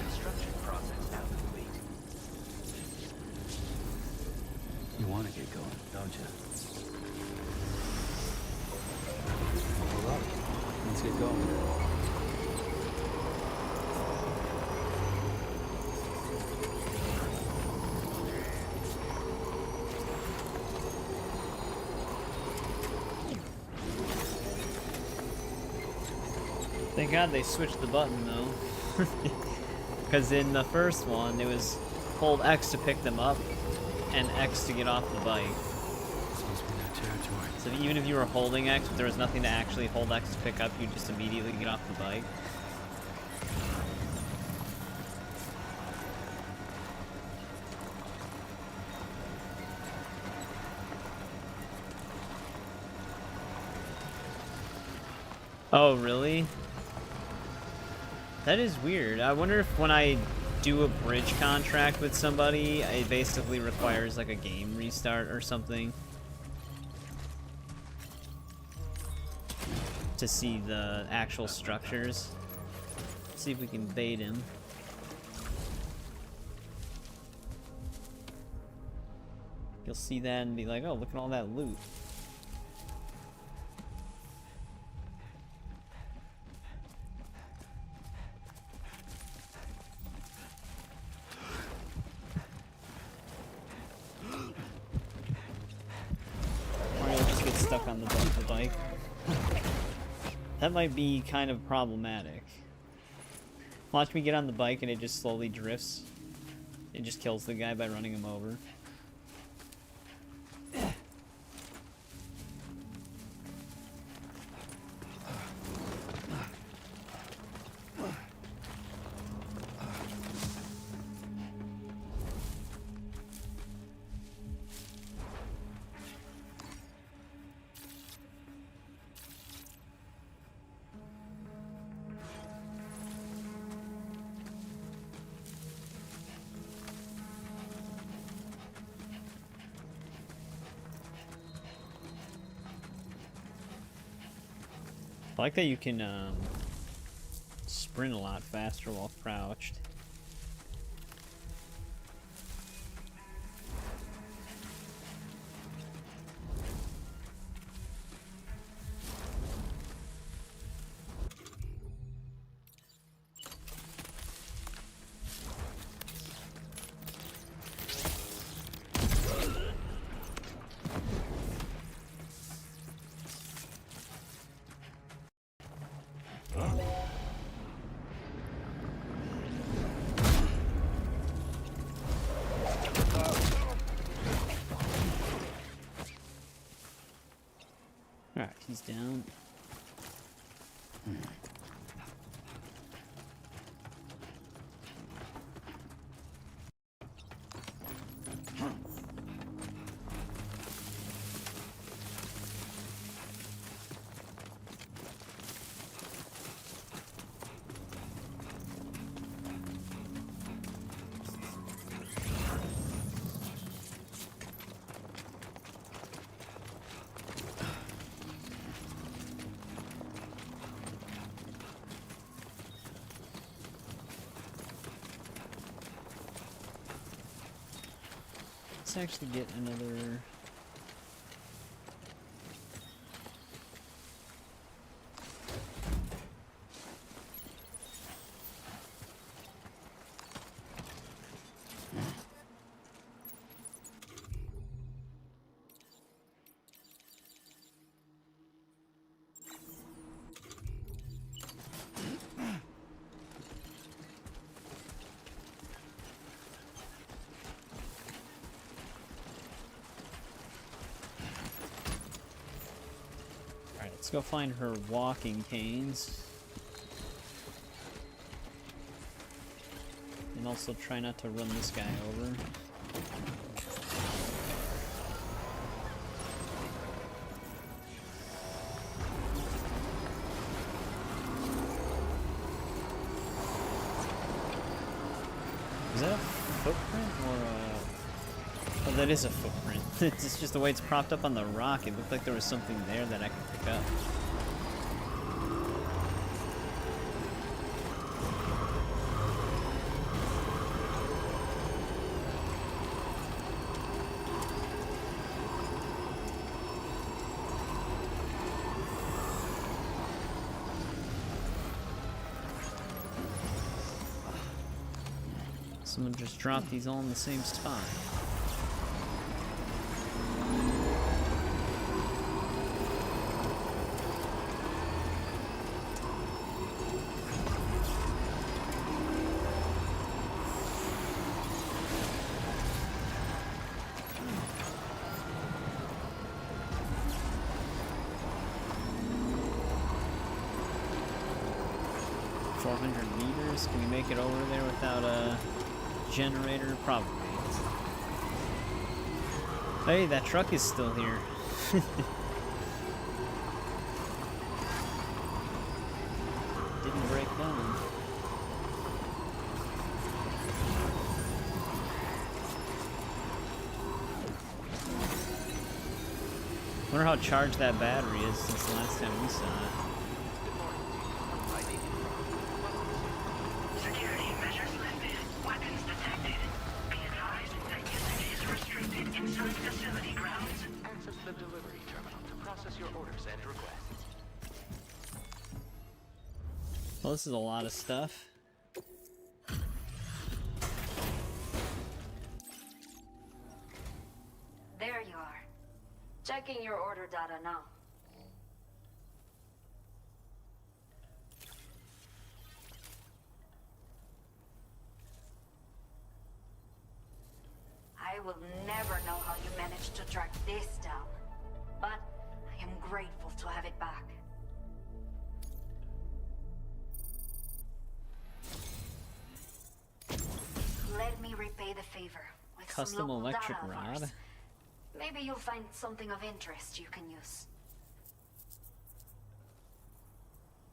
Speaker 8: Construction process now complete.
Speaker 6: You want to get going, don't you?
Speaker 10: All right.
Speaker 6: Let's get going.
Speaker 1: Thank God they switched the button though. Because in the first one, it was hold X to pick them up and X to get off the bike.
Speaker 6: It's supposed to be their territory.
Speaker 1: So even if you were holding X, but there was nothing to actually hold X to pick up, you just immediately get off the bike. Oh, really? That is weird. I wonder if when I do a bridge contract with somebody, it basically requires like a game restart or something to see the actual structures. Let's see if we can bait him. You'll see that and be like, oh, look at all that loot. Or you'll just get stuck on the bike. That might be kind of problematic. Watch me get on the bike and it just slowly drifts. It just kills the guy by running him over. I like that you can sprint a lot faster while crouched. Alright, he's down. Let's actually get another... Let's go find her walking canes. And also try not to run this guy over. Is that a footprint or a... Oh, that is a footprint. It's just the way it's propped up on the rock. It looked like there was something there that I could pick up. Someone just dropped these all in the same spot. Can we make it over there without a generator? Probably. Hey, that truck is still here. Wonder how charged that battery is since the last time we saw it.
Speaker 7: Security measures lifted. Weapons detected. Be advised that usage is restricted inside facility grounds.
Speaker 8: Access the delivery terminal to process your orders and requests.
Speaker 1: Well, this is a lot of stuff.
Speaker 11: There you are. Checking your order data now. I will never know how you managed to track this down, but I am grateful to have it back. Let me repay the favor with
Speaker 1: Custom
Speaker 11: some local
Speaker 1: electric
Speaker 11: data of
Speaker 1: rod.
Speaker 11: ours. Maybe you'll find something of interest you can use.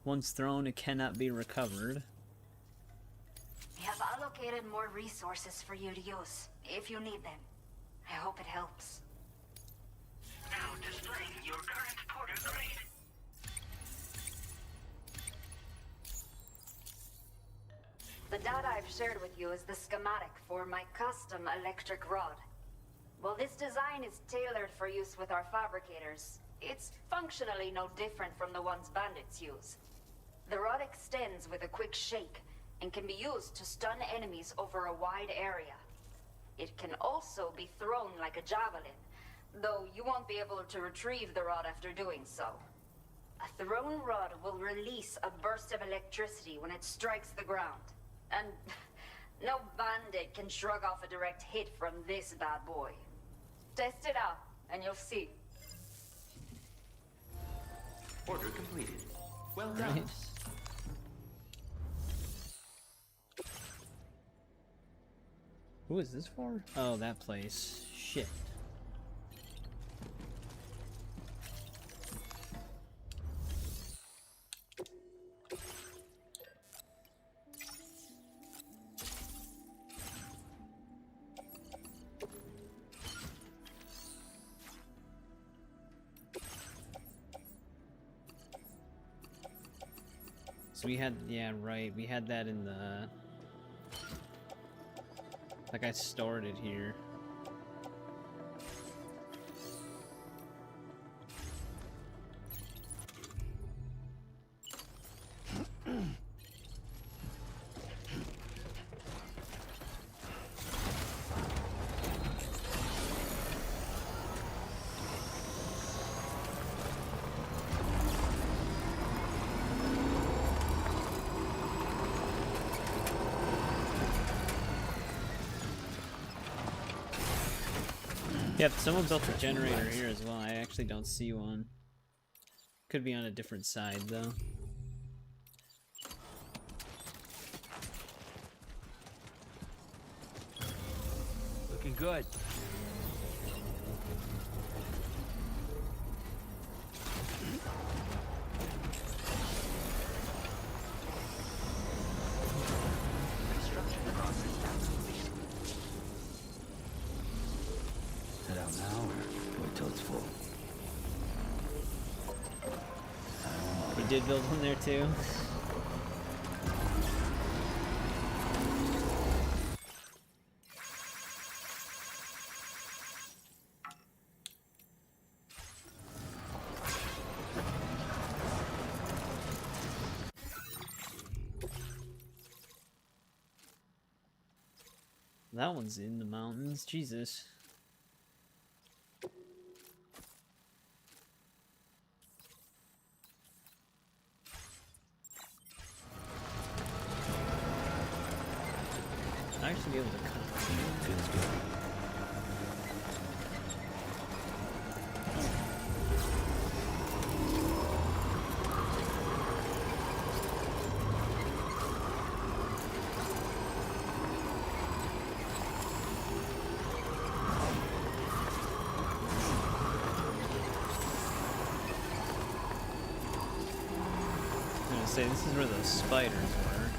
Speaker 1: Once thrown, it cannot be recovered.
Speaker 11: We have allocated more resources for you to use, if you need them. I hope it helps.
Speaker 7: Now displaying your current porter grade.
Speaker 11: The data I've shared with you is the schematic for my custom electric rod. While this design is tailored for use with our fabricators, it's functionally no different from the ones bandits use. The rod extends with a quick shake and can be used to stun enemies over a wide area. It can also be thrown like a javelin, though you won't be able to retrieve the rod after doing so. A thrown rod will release a burst of electricity when it strikes the ground. And no bandit can shrug off a direct hit from this bad boy. Test it out, and you'll see.
Speaker 8: Order completed. Well done.
Speaker 1: Right. Who is this for? Oh, that place. Shit. So we had, yeah, right, we had that in the... Like I stored it here. Yep, someone built a generator here as well. I actually don't see one. Could be on a different side, though.
Speaker 10: Looking good.
Speaker 8: Construction process absolutely.
Speaker 6: Head out now or wait till it's full?
Speaker 1: We did build one there, too. That one's in the mountains. Jesus. I'd actually be able to cut.
Speaker 6: Feels good.
Speaker 1: I'm gonna say this is where those spiders were.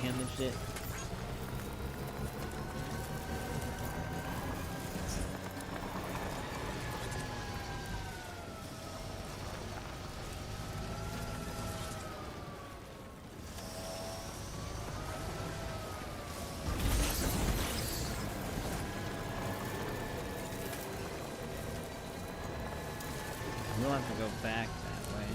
Speaker 1: damaged it. We'll have to go back that way.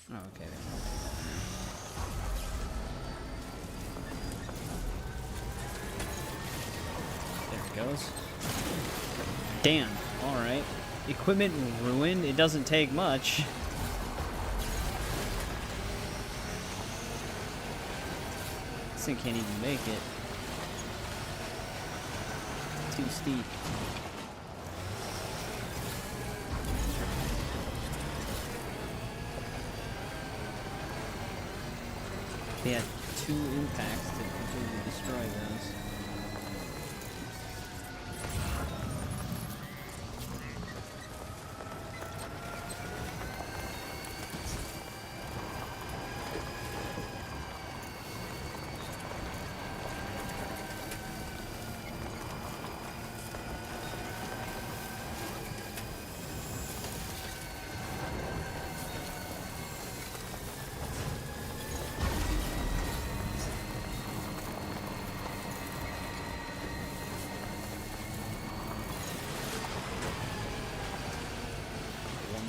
Speaker 1: Oh, okay. There it goes. Damn. Alright. Equipment ruined? It doesn't take much. This thing can't even make it. Too steep. They had 2 impacts to completely destroy those.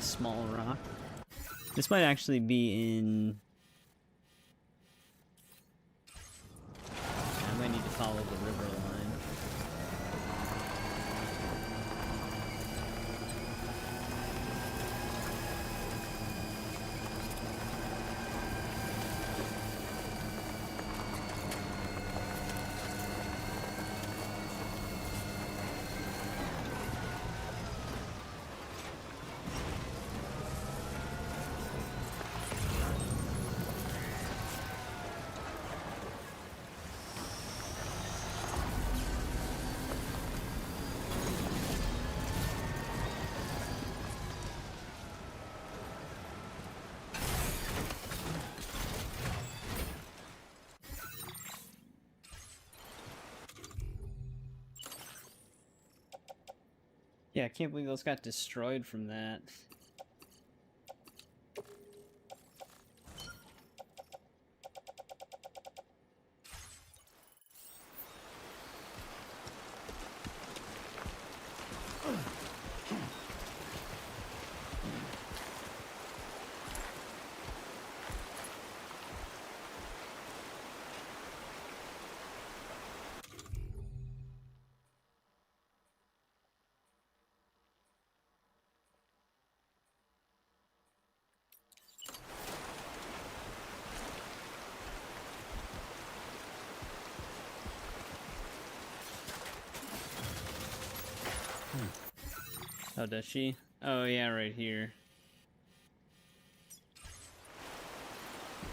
Speaker 1: Small rock. This might actually be in... I might need to follow the river line. Yeah, I can't believe those got destroyed from that. Oh, does she? Oh, yeah, right here.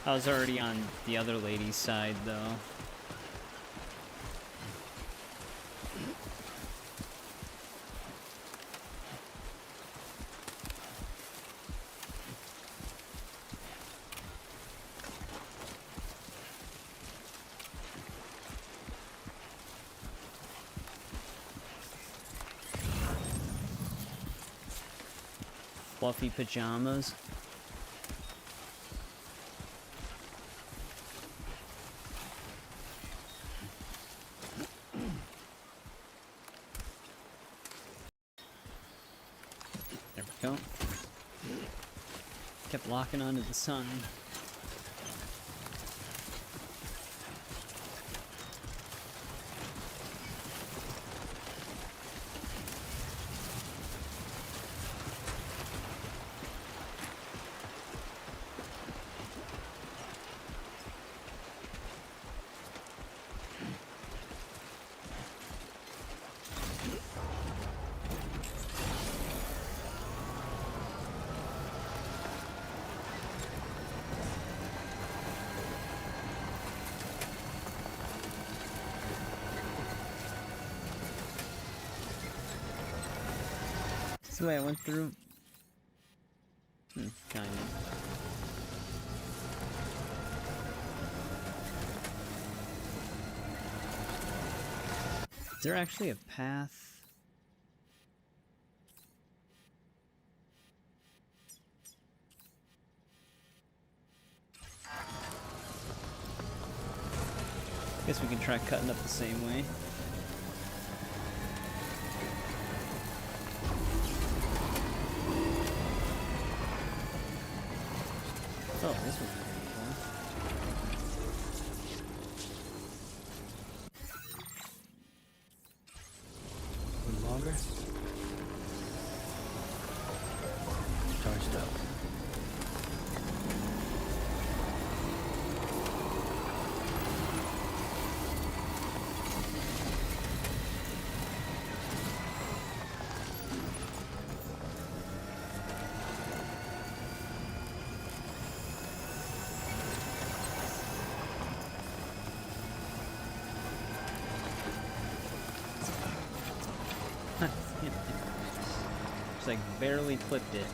Speaker 1: I was already on the other lady's side, though. Fluffy pajamas. There we go. Kept locking onto the sun. That's the way I went through. Kind of. Is there actually a path? Guess we can try cutting up the same way. Oh, this one's pretty cool.
Speaker 6: A little longer. Charged up.
Speaker 1: Just like barely clipped it.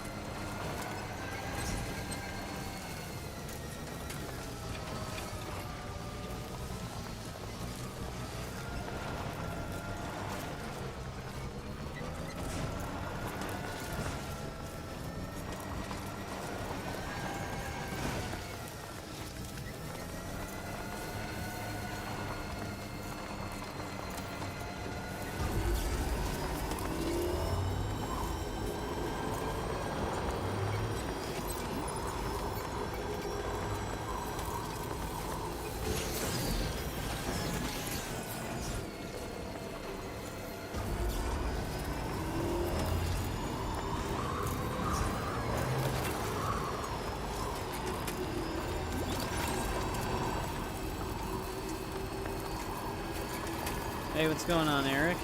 Speaker 1: Hey, what's going on, Eric?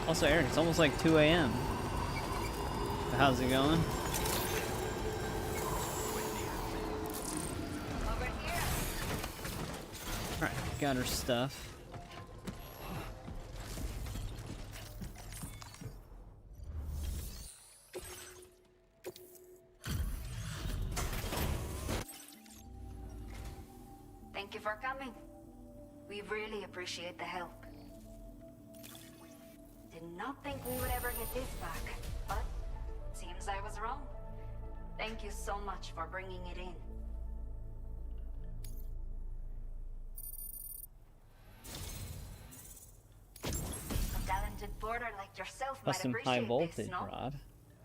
Speaker 1: Also, Eric, it's almost like 2 a.m. How's it going? Alright, got her stuff.
Speaker 11: Thank you for coming. We really appreciate the help. Did not think we would ever get this back, but seems I was wrong. Thank you so much for bringing it in. A talented porter like yourself might
Speaker 1: Custom
Speaker 11: appreciate
Speaker 1: high voltage
Speaker 11: this, no?
Speaker 1: rod.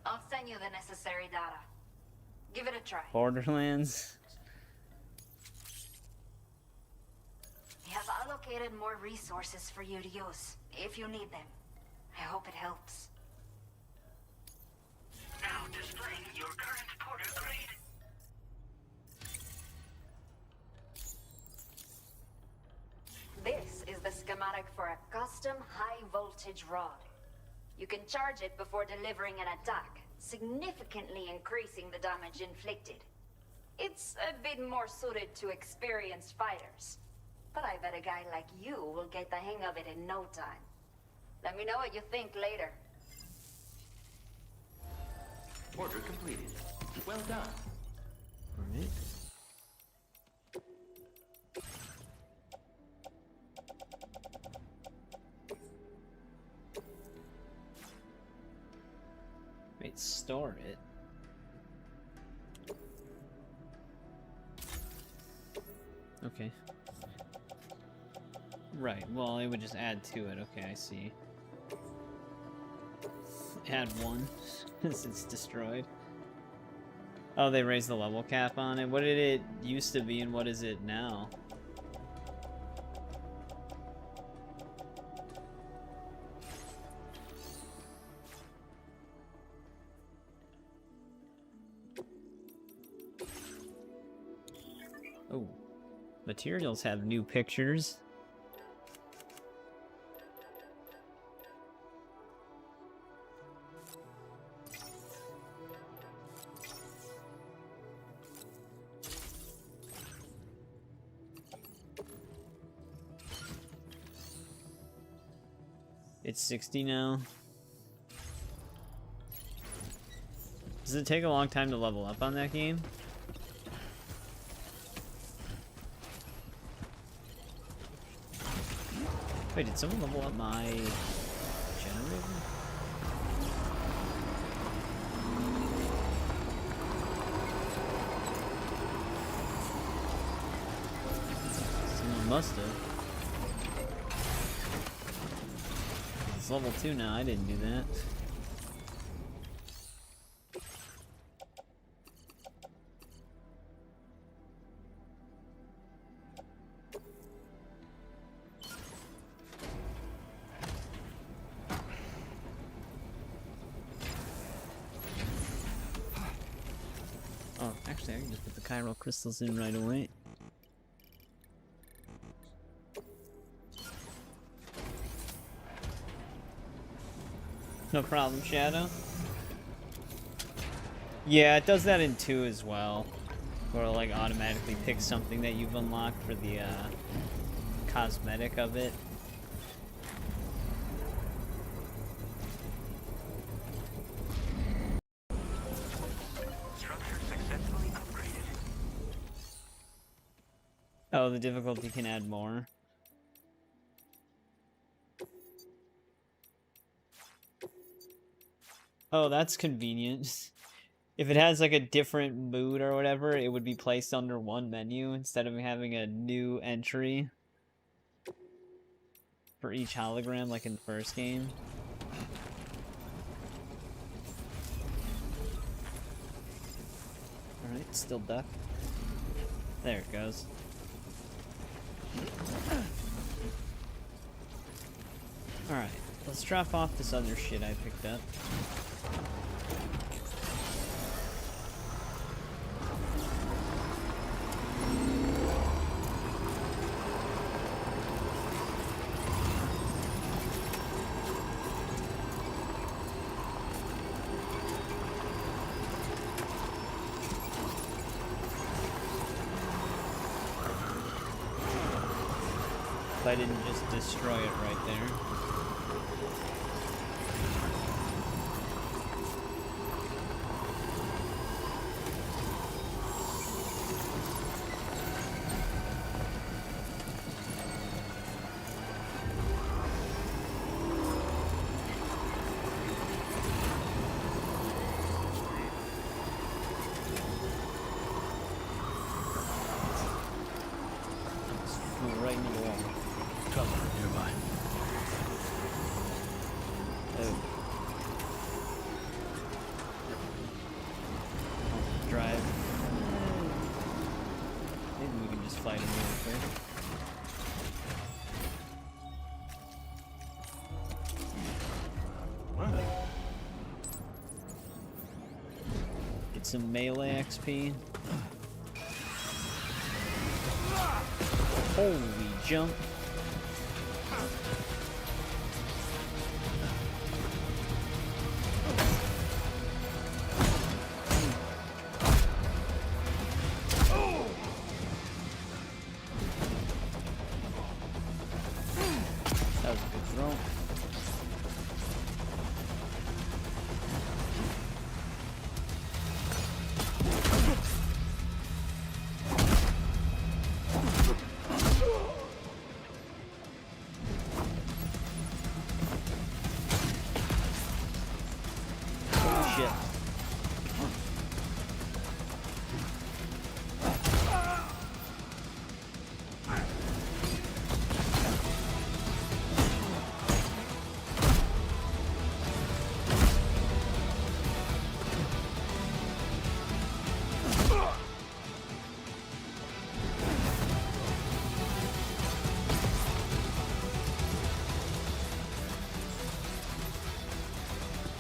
Speaker 11: I'll send you the necessary data. Give it a try.
Speaker 1: Borderlands.
Speaker 11: We have allocated more resources for you to use, if you need them. I hope it helps.
Speaker 7: Now displaying your current porter grade.
Speaker 11: This is the schematic for a custom high-voltage rod. You can charge it before delivering an attack, significantly increasing the damage inflicted. It's a bit more suited to experienced fighters. But I bet a guy like you will get the hang of it in no time. Let me know what you think later.
Speaker 8: Order completed. Well done.
Speaker 1: Alright. Wait, store it. Okay. Right, well, it would just add to it. Okay, I see. Add one, since it's destroyed. Oh, they raised the level cap on it? What did it used to be and what is it now? Oh, materials have new pictures. It's 60 now. Does it take a long time to level up on that game? Wait, did someone level up my generator? Someone must have. It's level 2 now, I didn't do that. Oh, actually, I can just put the chiral crystals in right away. No problem, Shadow. Yeah, it does that in 2 as well. Where it'll like automatically pick something that you've unlocked for the cosmetic of it. Oh, the difficulty can add more. Oh, that's convenient. If it has like a different mood or whatever, it would be placed under one menu instead of having a new entry for each hologram like in the first game. Alright, still duck. There it goes. Alright, let's drop off this other shit I picked up. If I didn't just destroy it right there. Right into the wall.
Speaker 6: Cover nearby.
Speaker 1: Oh. Drive. Maybe we can just fight him real quick. Get some melee XP. Holy jump. That was a good throw.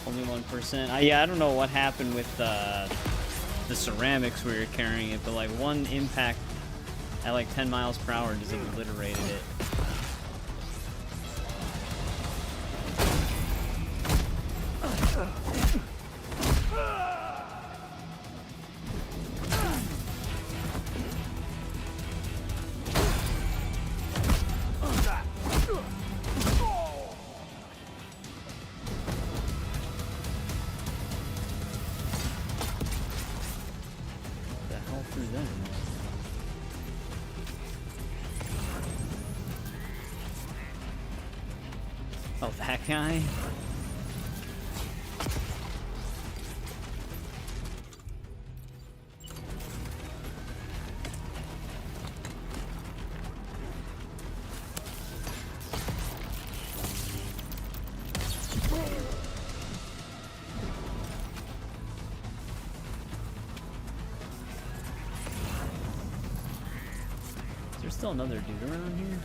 Speaker 1: Only 1%. Yeah, I don't know what happened with the ceramics we were carrying it, but like one impact at like 10 miles per hour just obliterated it. Who's that? Oh, that guy? Is there still another dude around here?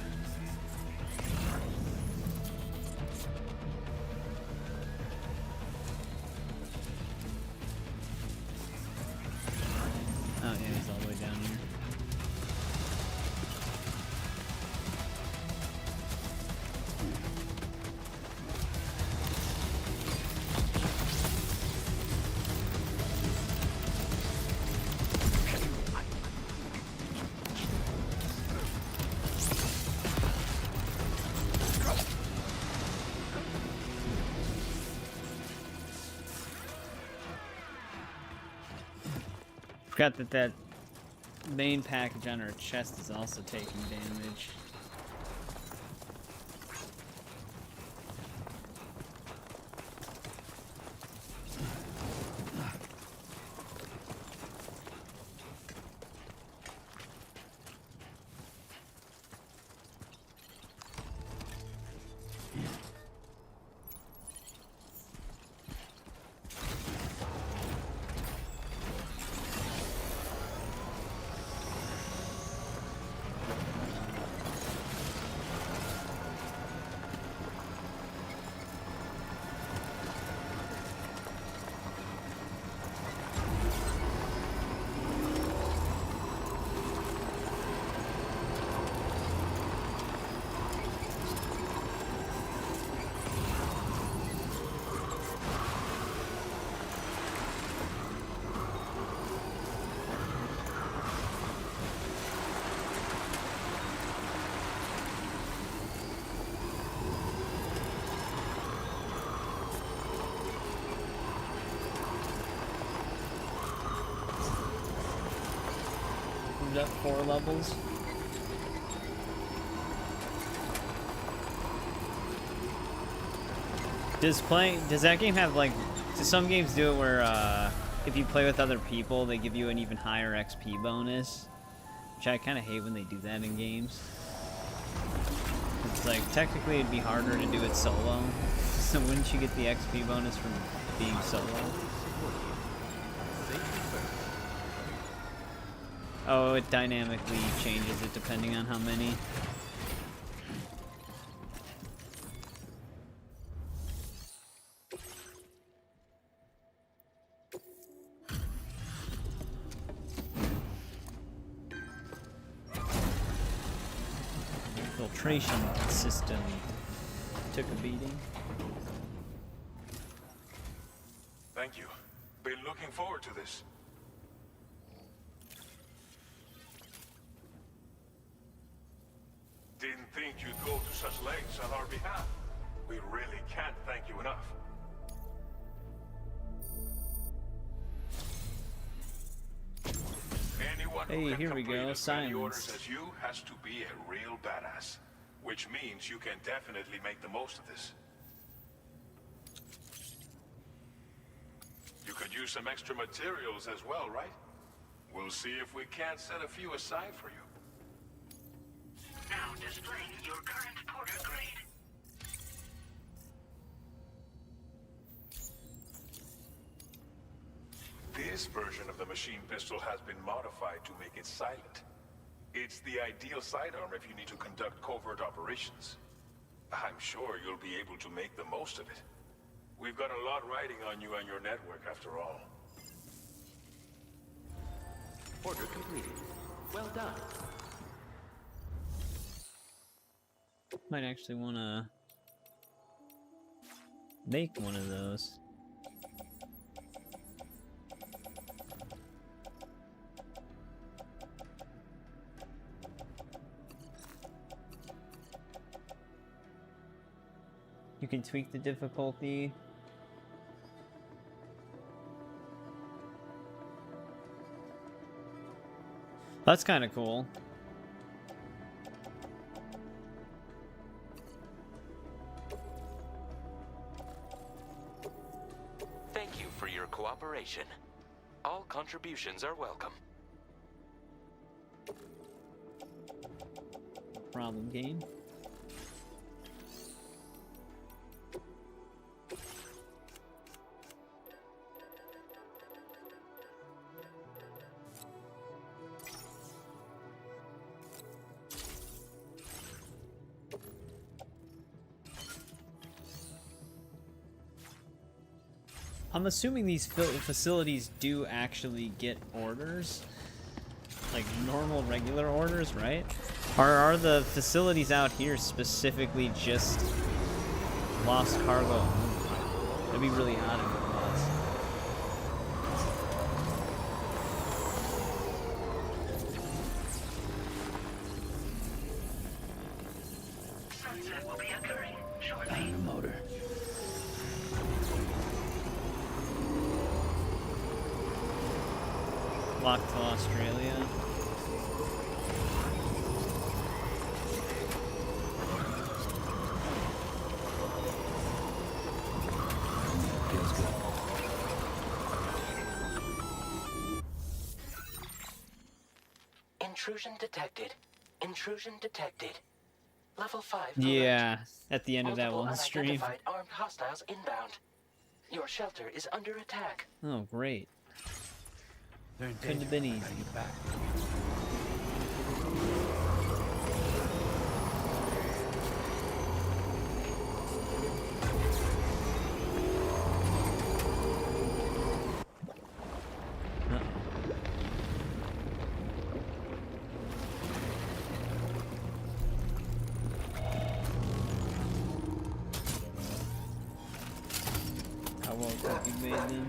Speaker 1: Oh yeah, he's all the way down here. Forgot that that main package on our chest is also taking damage. Moved up 4 levels. Does that game have like, do some games do it where if you play with other people they give you an even higher XP bonus? Which I kind of hate when they do that in games. It's like, technically it'd be harder to do it solo, so wouldn't you get the XP bonus from being solo? Oh, it dynamically changes it depending on how many. Filtration system took a beating.
Speaker 9: Thank you. Been looking forward to this. Didn't think you'd go to such lengths on our behalf. We really can't thank you enough. Anyone who
Speaker 1: Hey,
Speaker 9: can
Speaker 1: here we
Speaker 9: complete
Speaker 1: go,
Speaker 9: as many orders
Speaker 1: silence.
Speaker 9: as you has to be a real badass. Which means you can definitely make the most of this. You could use some extra materials as well, right? We'll see if we can't set a few aside for you.
Speaker 7: Now displaying your current porter grade.
Speaker 9: This version of the machine pistol has been modified to make it silent. It's the ideal sidearm if you need to conduct covert operations. I'm sure you'll be able to make the most of it. We've got a lot riding on you and your network after all.
Speaker 8: Order completed. Well done.
Speaker 1: Might actually want to make one of those. You can tweak the difficulty. That's kind of cool.
Speaker 8: Thank you for your cooperation. All contributions are welcome.
Speaker 1: Problem game. I'm assuming these facilities do actually get orders, like normal, regular orders, right? Or are the facilities out here specifically just lost cargo? That'd be really odd if it was.
Speaker 7: Sunset will be occurring shortly.
Speaker 6: On the motor.
Speaker 1: Locked to Australia.
Speaker 6: Feels good.
Speaker 8: Intrusion detected. Intrusion detected. Level 5.
Speaker 1: Yeah, at the end of that
Speaker 8: Multiple
Speaker 1: one stream.
Speaker 8: unidentified armed hostiles inbound. Your shelter is under attack.
Speaker 1: Oh, great.
Speaker 6: They're in
Speaker 1: Couldn't have
Speaker 6: danger.
Speaker 1: been
Speaker 6: Gotta
Speaker 1: easy.
Speaker 6: get back.
Speaker 1: How well could you made them?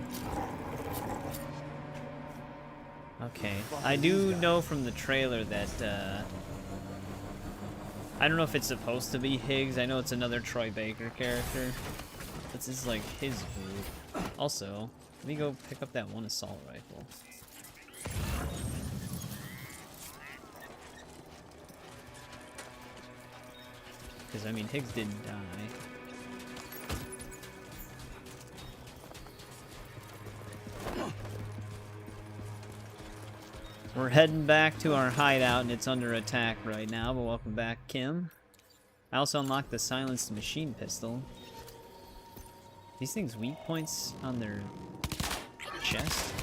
Speaker 1: Okay, I do know from the trailer that, I don't know if it's supposed to be Higgs. I know it's another Troy Baker character. This is like his group. Also, let me go pick up that one assault rifle. Because, I mean, Higgs didn't die. We're heading back to our hideout, and it's under attack right now, but welcome back, Kim. I also unlocked the silenced machine pistol. These things weak points on their chest?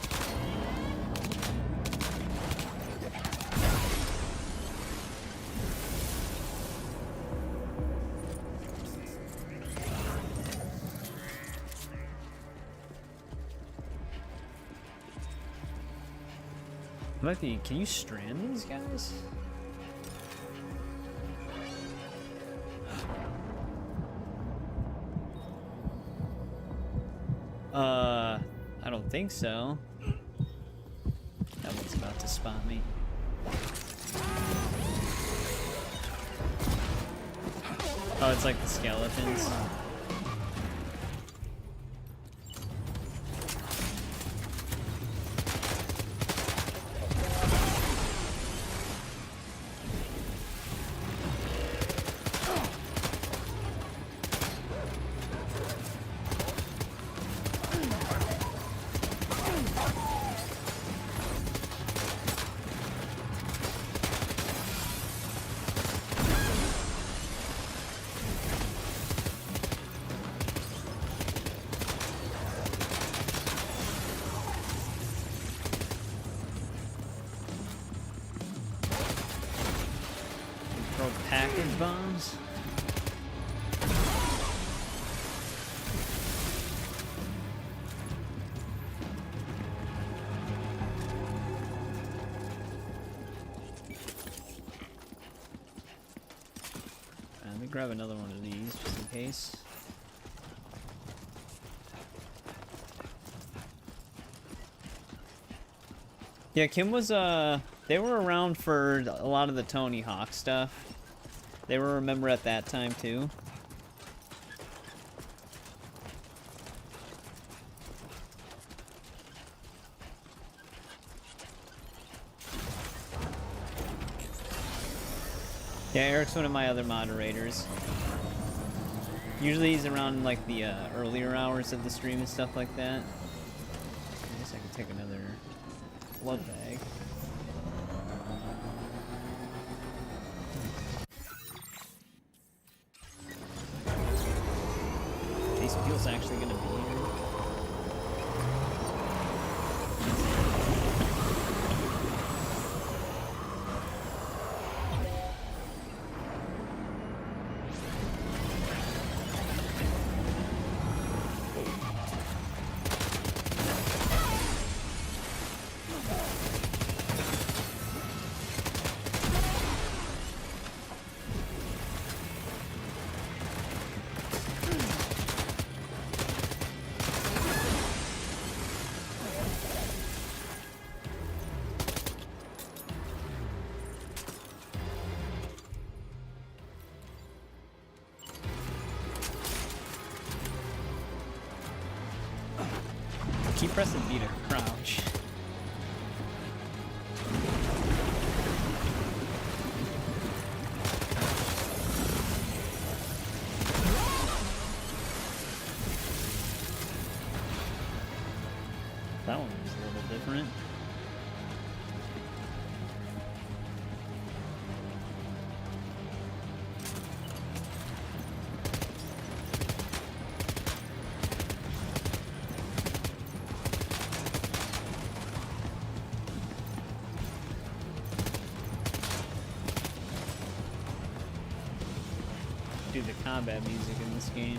Speaker 1: Might be, can you strand these guys? I don't think so. That one's about to spot me. Oh, it's like the skeletons. Throw package bombs. Let me grab another one of these just in case. Yeah, Kim was, they were around for a lot of the Tony Hawk stuff. They were a member at that time, too. Yeah, Eric's one of my other moderators. Usually he's around like the earlier hours of the stream and stuff like that. I guess I can take another blood bag. These fuel's actually gonna be here. Keep pressing B to crouch. That one was a little different. Do the combat music in this game.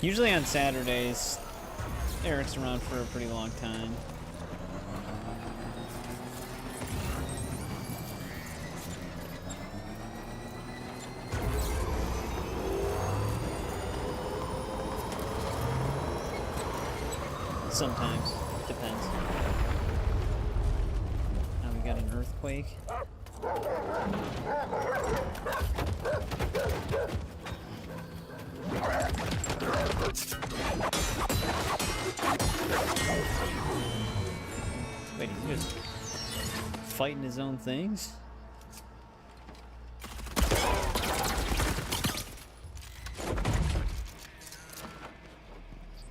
Speaker 1: Usually on Saturdays, Eric's around for a pretty long time. Sometimes. Depends. Now we got an earthquake. Wait, he's just fighting his own things?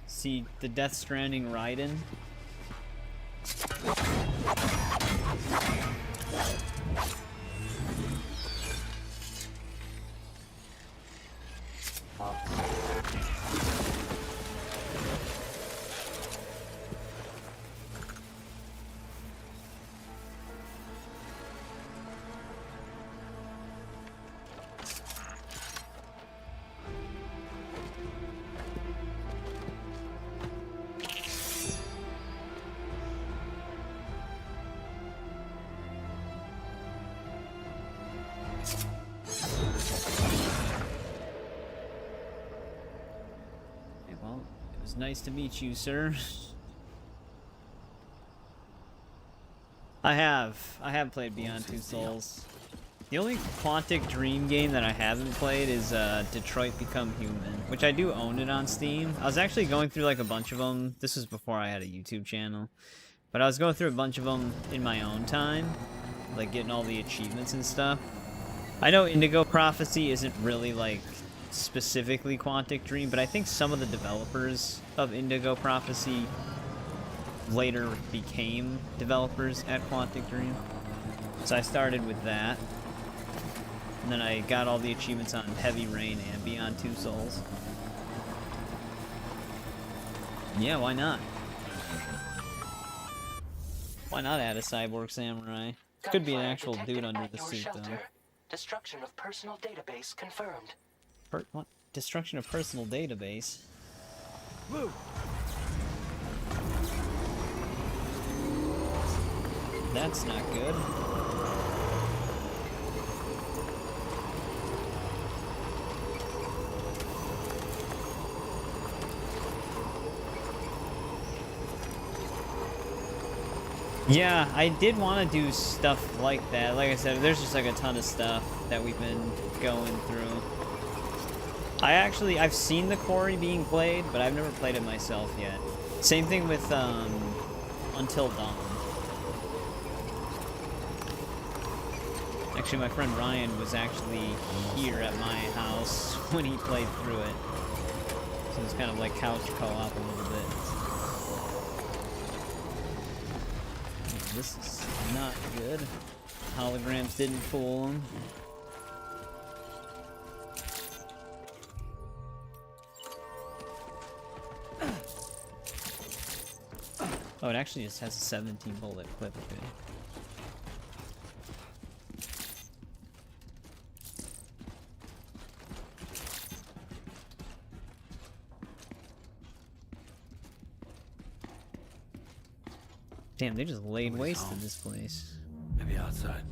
Speaker 1: See the Death Stranding Raiden? Nice to meet you, sir. I have played Beyond Two Souls. The only Quantic Dream game that I haven't played is Detroit Become Human, which I do own it on Steam. I was actually going through like a bunch of them. This was before I had a YouTube channel. But I was going through a bunch of them in my own time, like getting all the achievements and stuff. I know Indigo Prophecy isn't really like specifically Quantic Dream, but I think some of the developers of Indigo Prophecy later became developers at Quantic Dream. So I started with that. And then I got all the achievements on Heavy Rain and Beyond Two Souls. Yeah, why not? Why not add a cyborg samurai? Could be an actual dude under the suit, though.
Speaker 7: Destruction of personal database confirmed.
Speaker 1: What? Destruction of personal database?
Speaker 10: Move!
Speaker 1: That's not good. Yeah, I did want to do stuff like that. Like I said, there's just like a ton of stuff that we've been going through. I've seen the Quarry being played, but I've never played it myself yet. Same thing with Until Dawn. Actually, my friend Ryan was actually here at my house when he played through it. So it was kind of like couch co-op a little bit. This is not good. Holograms didn't fool him. Oh, it actually just has a 17 bullet clip. Okay. Damn, they just laid waste to this place.
Speaker 6: Maybe outside.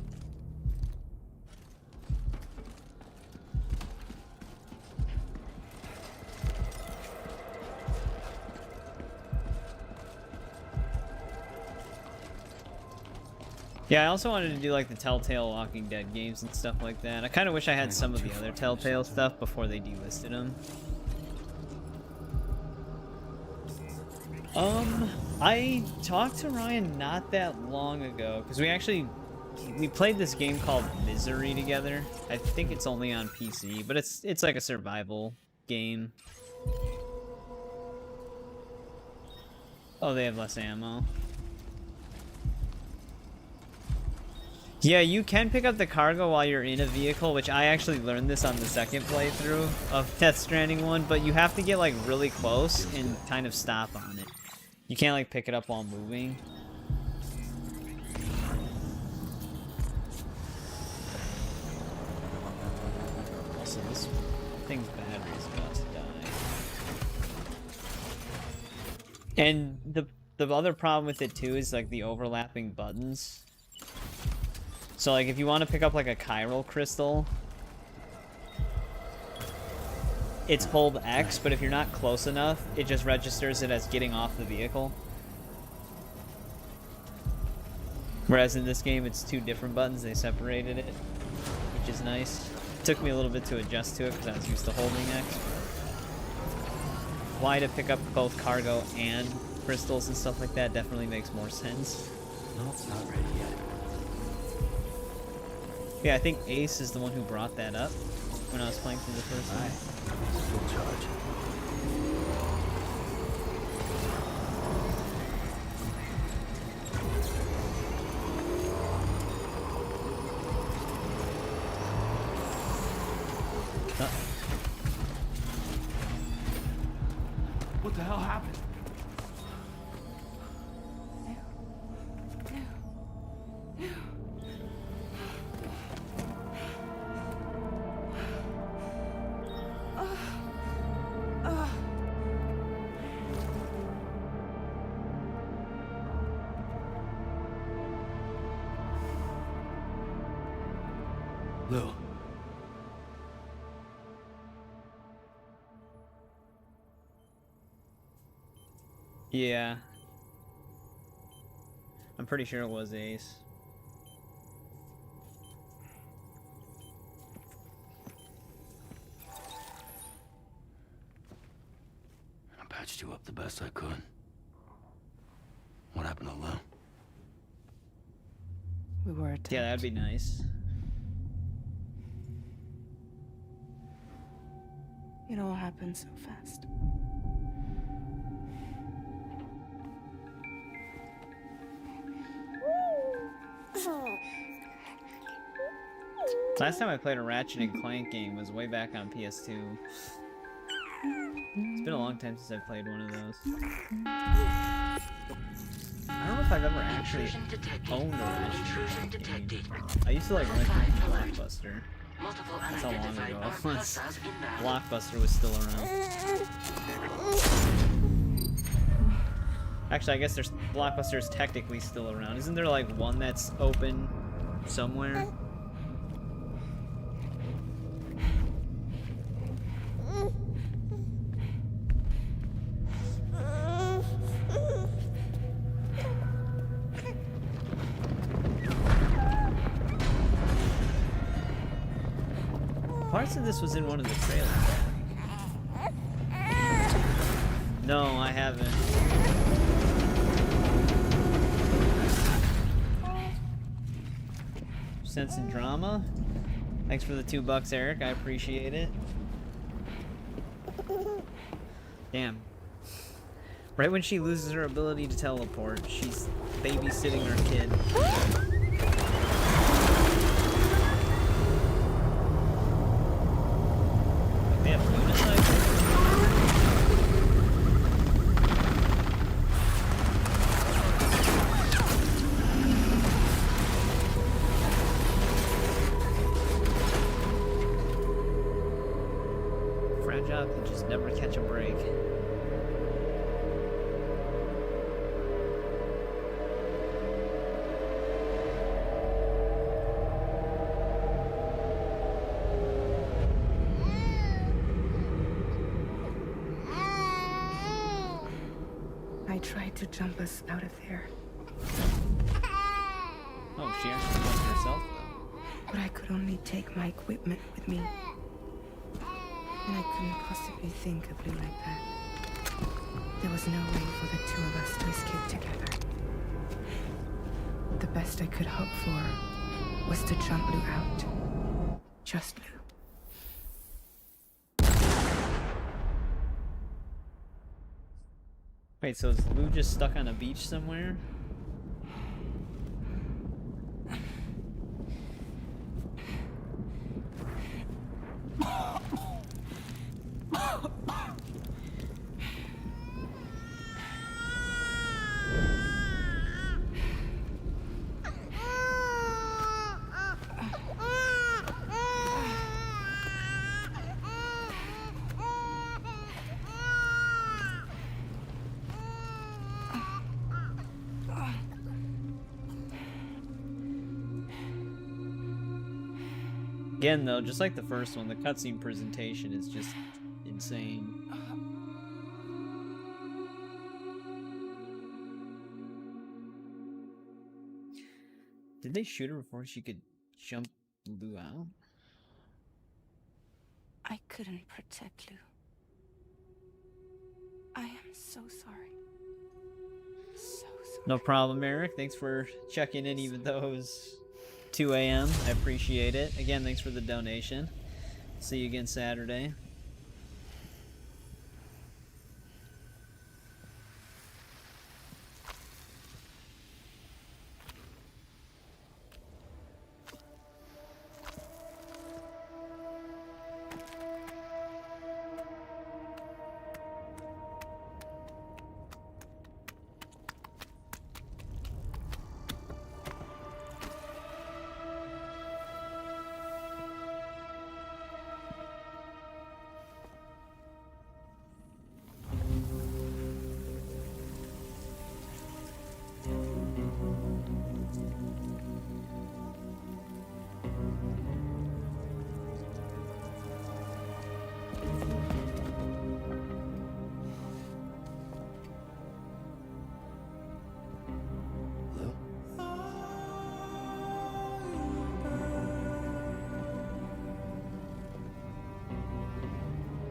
Speaker 1: Yeah, I also wanted to do like the Telltale Walking Dead games and stuff like that. I kind of wish I had some of the other Telltale stuff before they delisted them. I talked to Ryan not that long ago because we played this game called Misery together. I think it's only on PC, but it's like a survival game. Oh, they have less ammo. Yeah, you can pick up the cargo while you're in a vehicle, which I actually learned this on the second playthrough of Death Stranding 1, but you have to get like really close and kind of stop on it. You can't like pick it up while moving. Also, this thing's battery is about to die. And the other problem with it too is like the overlapping buttons. So like if you want to pick up like a chiral crystal, it's hold X, but if you're not close enough, it just registers it as getting off the vehicle. Whereas in this game, it's two different buttons. They separated it, which is nice. It took me a little bit to adjust to it because I was used to holding X. Why to pick up both cargo and crystals and stuff like that definitely makes more sense.
Speaker 6: No, it's not ready yet.
Speaker 1: Yeah, I think Ace is the one who brought that up when I was playing through the first one.
Speaker 6: Full charge.
Speaker 10: What the hell happened?
Speaker 6: Lou.
Speaker 1: Yeah. I'm pretty sure it was Ace.
Speaker 6: I patched you up the best I could. What happened to Lou?
Speaker 4: We were attacked.
Speaker 1: Yeah, that'd be nice.
Speaker 4: It all happened so fast.
Speaker 1: Last time I played a Ratchet and Clank game was way back on PS2. It's been a long time since I've played one of those. I don't know if I've ever actually owned a Ratchet and Clank game. I used to like rent them from Blockbuster. That's how long ago it was. Blockbuster was still around. Actually, I guess there's Blockbuster is technically still around. Isn't there like one that's open somewhere? parts of this was in one of the trailers. No, I haven't. Sense and drama. Thanks for the $2, Eric. I appreciate it. Damn. Right when she loses her ability to teleport, she's babysitting her kid. They have unicycles? Fragile can just never catch a break.
Speaker 4: I tried to jump us out of there.
Speaker 1: Oh, she actually jumped herself, though.
Speaker 4: But I could only take my equipment with me. And I couldn't possibly think of Lou like that. There was no way for the two of us to escape together. The best I could hope for was to jump Lou out. Just Lou.
Speaker 1: Wait, so is Lou just stuck on a beach somewhere? Again, though, just like the first one, the cutscene presentation is just insane. Did they shoot her before she could jump Lou out?
Speaker 4: I couldn't protect Lou. I am so sorry. So sorry.
Speaker 1: No problem, Eric. Thanks for checking in even though it was 2 a.m. I appreciate it. Again, thanks for the donation. See you again Saturday.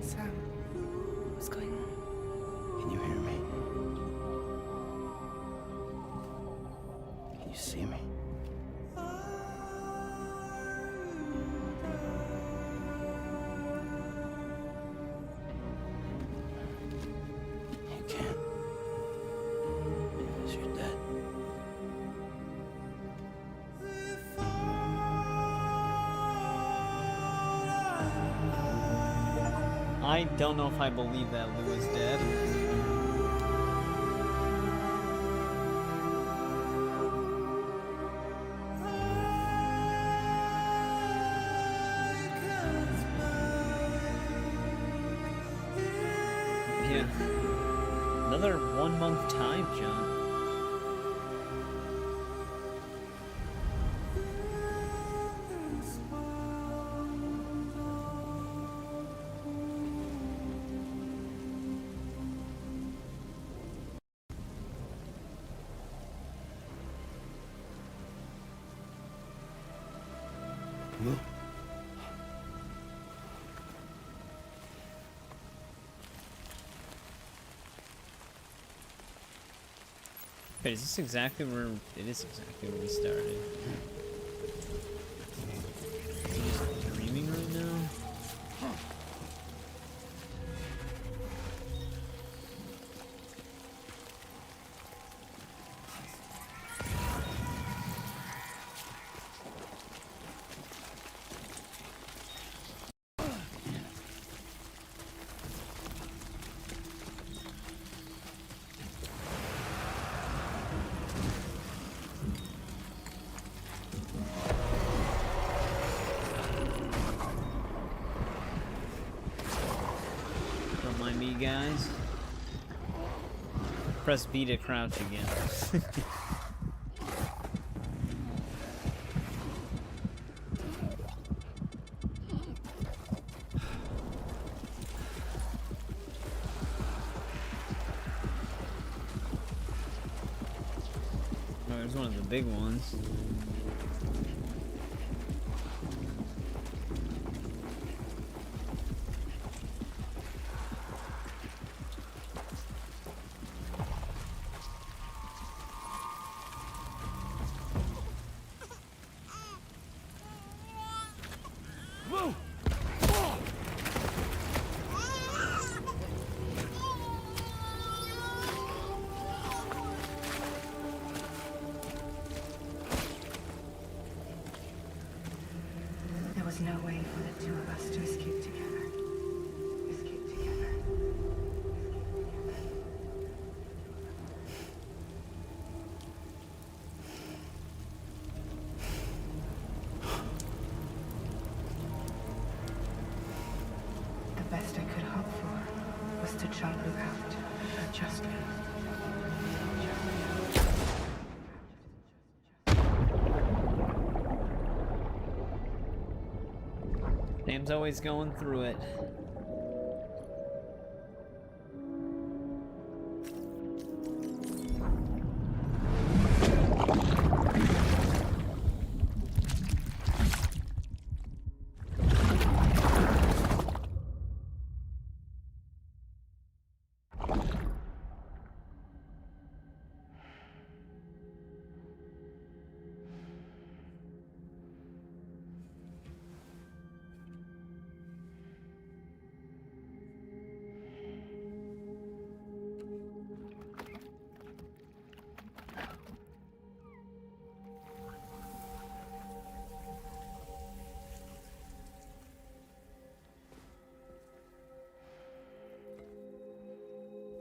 Speaker 4: Sam, what's going on?
Speaker 6: Can you hear me? Can you see me? You can't. Because you're dead.
Speaker 1: I don't know if I believe that Lou is dead. Yeah. Another 1 month time, John.
Speaker 6: Lou?
Speaker 1: Wait, is this exactly where... It is exactly where we started. Is he just dreaming right now? Don't mind me, guys. Press B to crouch again. Oh, there's one of the big ones.
Speaker 4: There was no way for the two of us to escape together. Escape together. The best I could hope for was to jump Luke out. Just Luke.
Speaker 1: Sam's always going through it.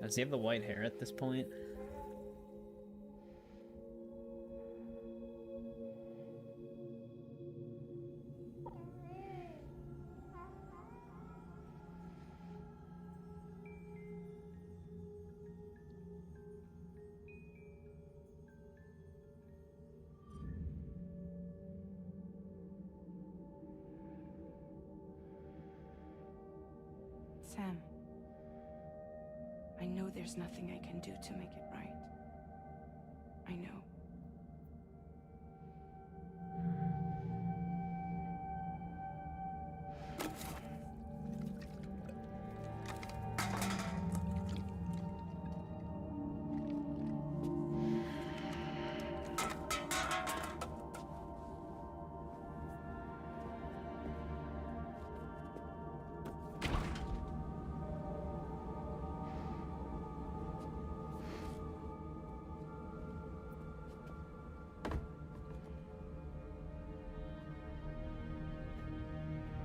Speaker 1: Does he have the white hair at this point?
Speaker 4: Sam, I know there's nothing I can do to make it right. I know.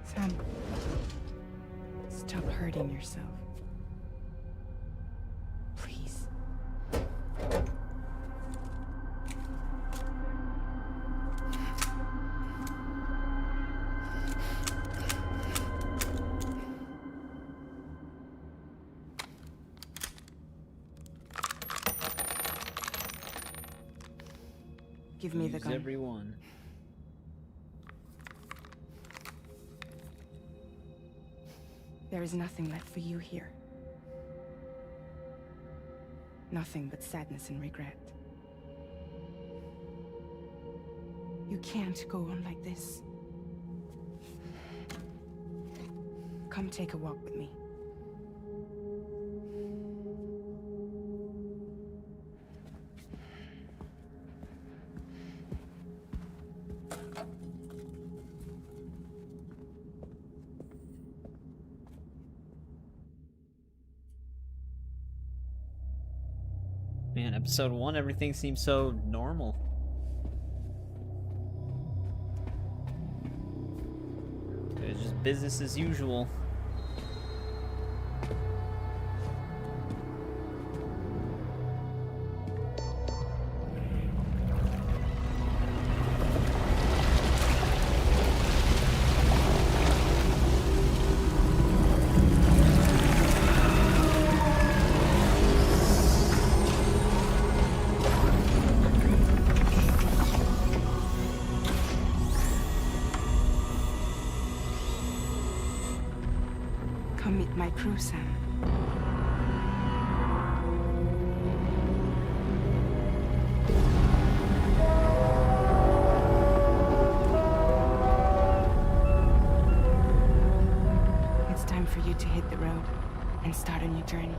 Speaker 4: Sam, stop hurting yourself. Please. Give me the gun.
Speaker 1: Everyone.
Speaker 4: There is nothing left for you here. Nothing but sadness and regret. You can't go on like this. Come take a walk with me.
Speaker 1: Man, episode 1, everything seems so normal. It's just business as usual.
Speaker 4: Come meet my crew, Sam. It's time for you to hit the road and start a new journey.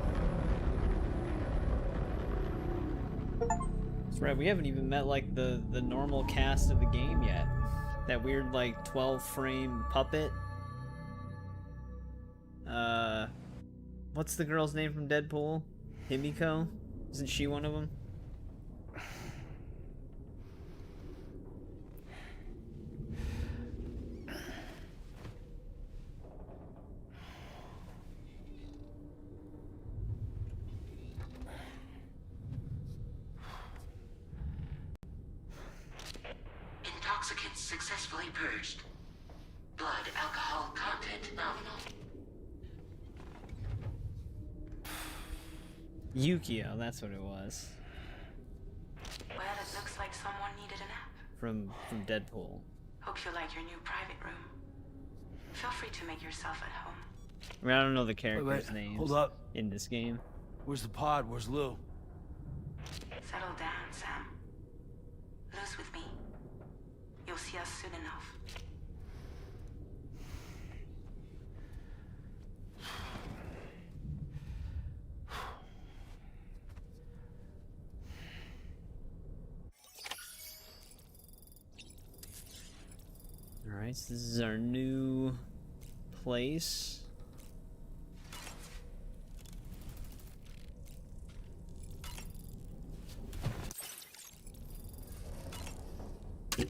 Speaker 1: That's right, we haven't even met like the normal cast of the game yet. That weird like 12-frame puppet. What's the girl's name from Deadpool? Himiko? Isn't she one of them?
Speaker 7: Intoxicants successfully purged. Blood alcohol content nominal.
Speaker 1: Yukio, that's what it was.
Speaker 14: Well, it looks like someone needed a nap.
Speaker 1: From Deadpool.
Speaker 14: Hope you like your new private room. Feel free to make yourself at home.
Speaker 1: I mean, I don't know the characters'
Speaker 6: Wait,
Speaker 1: names
Speaker 6: hold up.
Speaker 1: in this game.
Speaker 6: Where's the pod? Where's Lou?
Speaker 14: Settle down, Sam. Lose with me. You'll see us soon enough.
Speaker 1: Alright, so this is our new place. I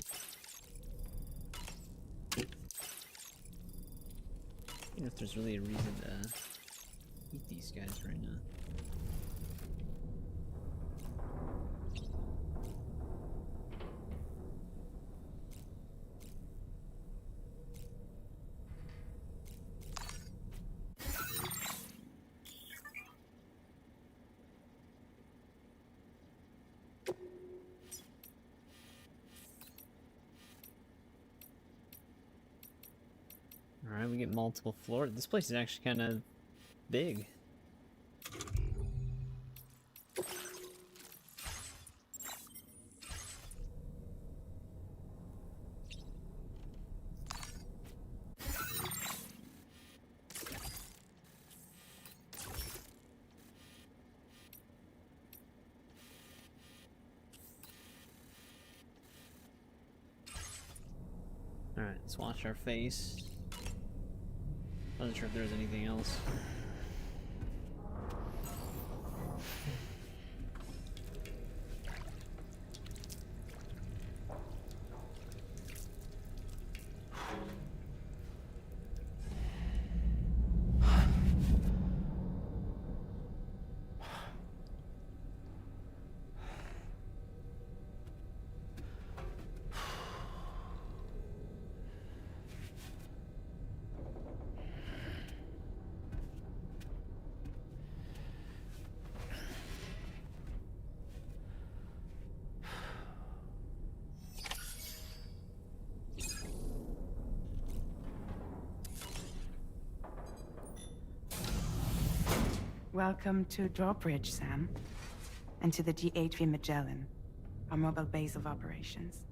Speaker 1: don't know if there's really a reason to eat these guys right now. Alright, we get multiple floors. This place is actually kind of big. Alright, let's wash our face. Wasn't sure if there was anything else.
Speaker 4: Welcome to Drawbridge, Sam. And to the GHV Magellan, our mobile base of operations.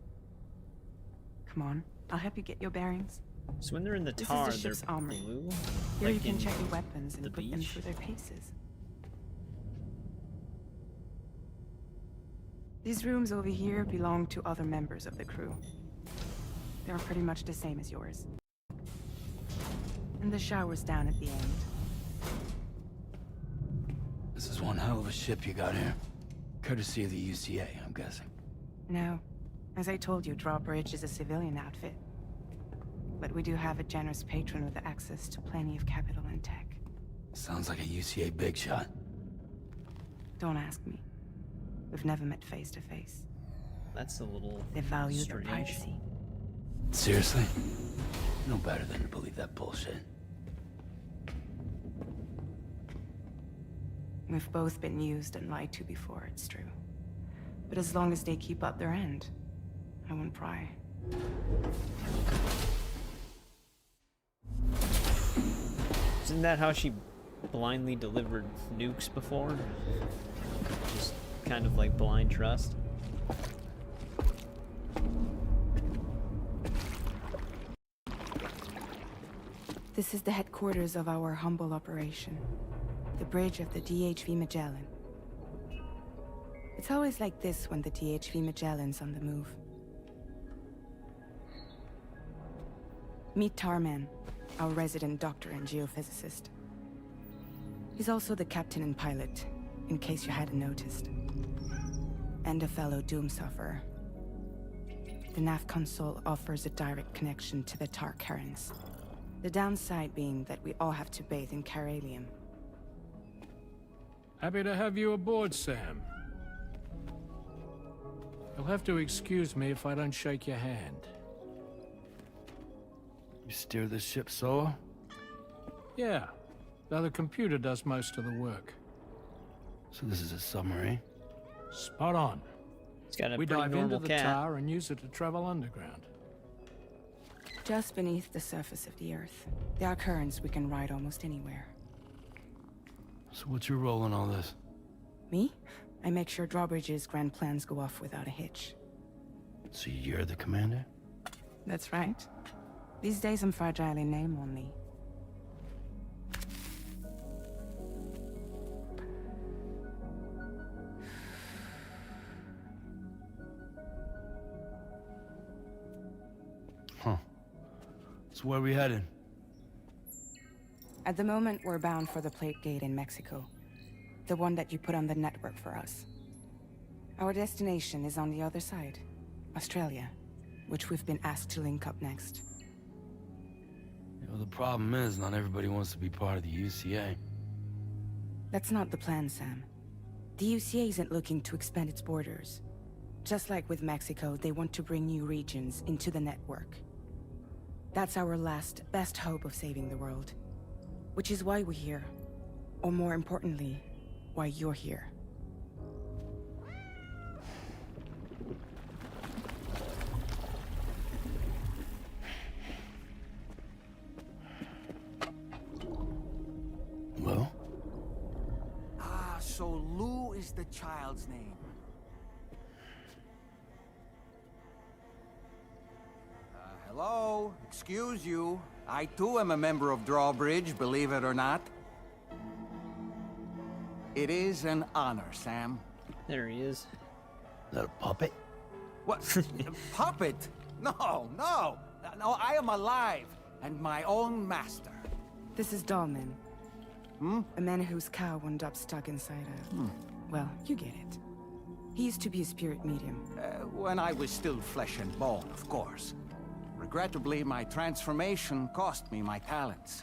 Speaker 4: Come on, I'll help you get your bearings.
Speaker 1: So when they're in the
Speaker 4: This
Speaker 1: tar,
Speaker 4: is the
Speaker 1: they're
Speaker 4: ship's armory.
Speaker 1: blue?
Speaker 4: Here you
Speaker 1: Like
Speaker 4: can
Speaker 1: in
Speaker 4: check your weapons and
Speaker 1: the
Speaker 4: put them
Speaker 1: beach?
Speaker 4: through their paces. These rooms over here belong to other members of the crew. They're pretty much the same as yours. And the shower's down at the end.
Speaker 6: This is one hell of a ship you got here. Courtesy of the UCA, I'm guessing.
Speaker 4: No. As I told you, Drawbridge is a civilian outfit. But we do have a generous patron with access to plenty of capital and tech.
Speaker 6: Sounds like a UCA big shot.
Speaker 4: Don't ask me. We've never met face to face.
Speaker 1: That's a little
Speaker 4: They value their
Speaker 1: strange.
Speaker 4: privacy.
Speaker 6: Seriously? No better than to believe that bullshit.
Speaker 4: We've both been used and lied to before, it's true. But as long as they keep up their end, I won't pry.
Speaker 1: Isn't that how she blindly delivered nukes before? Just kind of like blind trust.
Speaker 4: This is the headquarters of our humble operation. The bridge of the DHV Magellan. It's always like this when the DHV Magellan's on the move. Meet Tarman, our resident doctor and geophysicist. He's also the captain and pilot, in case you hadn't noticed. And a fellow doom sufferer. The nav console offers a direct connection to the Tar currents. The downside being that we all have to bathe in Caralium.
Speaker 15: Happy to have you aboard, Sam. You'll have to excuse me if I don't shake your hand.
Speaker 6: You steer this ship solo?
Speaker 15: Yeah, though the computer does most of the work.
Speaker 6: So this is a submarine?
Speaker 15: Spot on.
Speaker 1: It's got a
Speaker 15: We
Speaker 1: pretty
Speaker 15: dive into
Speaker 1: normal
Speaker 15: the
Speaker 1: cat.
Speaker 15: tower and use it to travel underground.
Speaker 4: Just beneath the surface of the Earth, there are currents we can ride almost anywhere.
Speaker 6: So what's your role in all this?
Speaker 4: Me? I make sure Drawbridge's grand plans go off without a hitch.
Speaker 6: So you're the commander?
Speaker 4: That's right. These days I'm fragile in name only.
Speaker 6: Huh. So where are we headed?
Speaker 4: At the moment, we're bound for the Plate Gate in Mexico. The one that you put on the network for us. Our destination is on the other side, Australia, which we've been asked to link up next.
Speaker 6: You know, the problem is, not everybody wants to be part of the UCA.
Speaker 4: That's not the plan, Sam. The UCA isn't looking to expand its borders. Just like with Mexico, they want to bring new regions into the network. That's our last, best hope of saving the world. Which is why we're here. Or more importantly, why you're here.
Speaker 6: Well?
Speaker 16: Ah, so Lou is the child's name. Hello? Excuse you. I too am a member of Drawbridge, believe it or not. It is an honor, Sam.
Speaker 1: There he is.
Speaker 6: Is that a puppet?
Speaker 16: What? Puppet? No, no. No, I am alive and my own master.
Speaker 4: This is Dahlman. A man whose cow wound up stuck inside a... Well, you get it. He used to be a spirit medium.
Speaker 16: When I was still flesh and bone, of course. Regrettably, my transformation cost me my talents.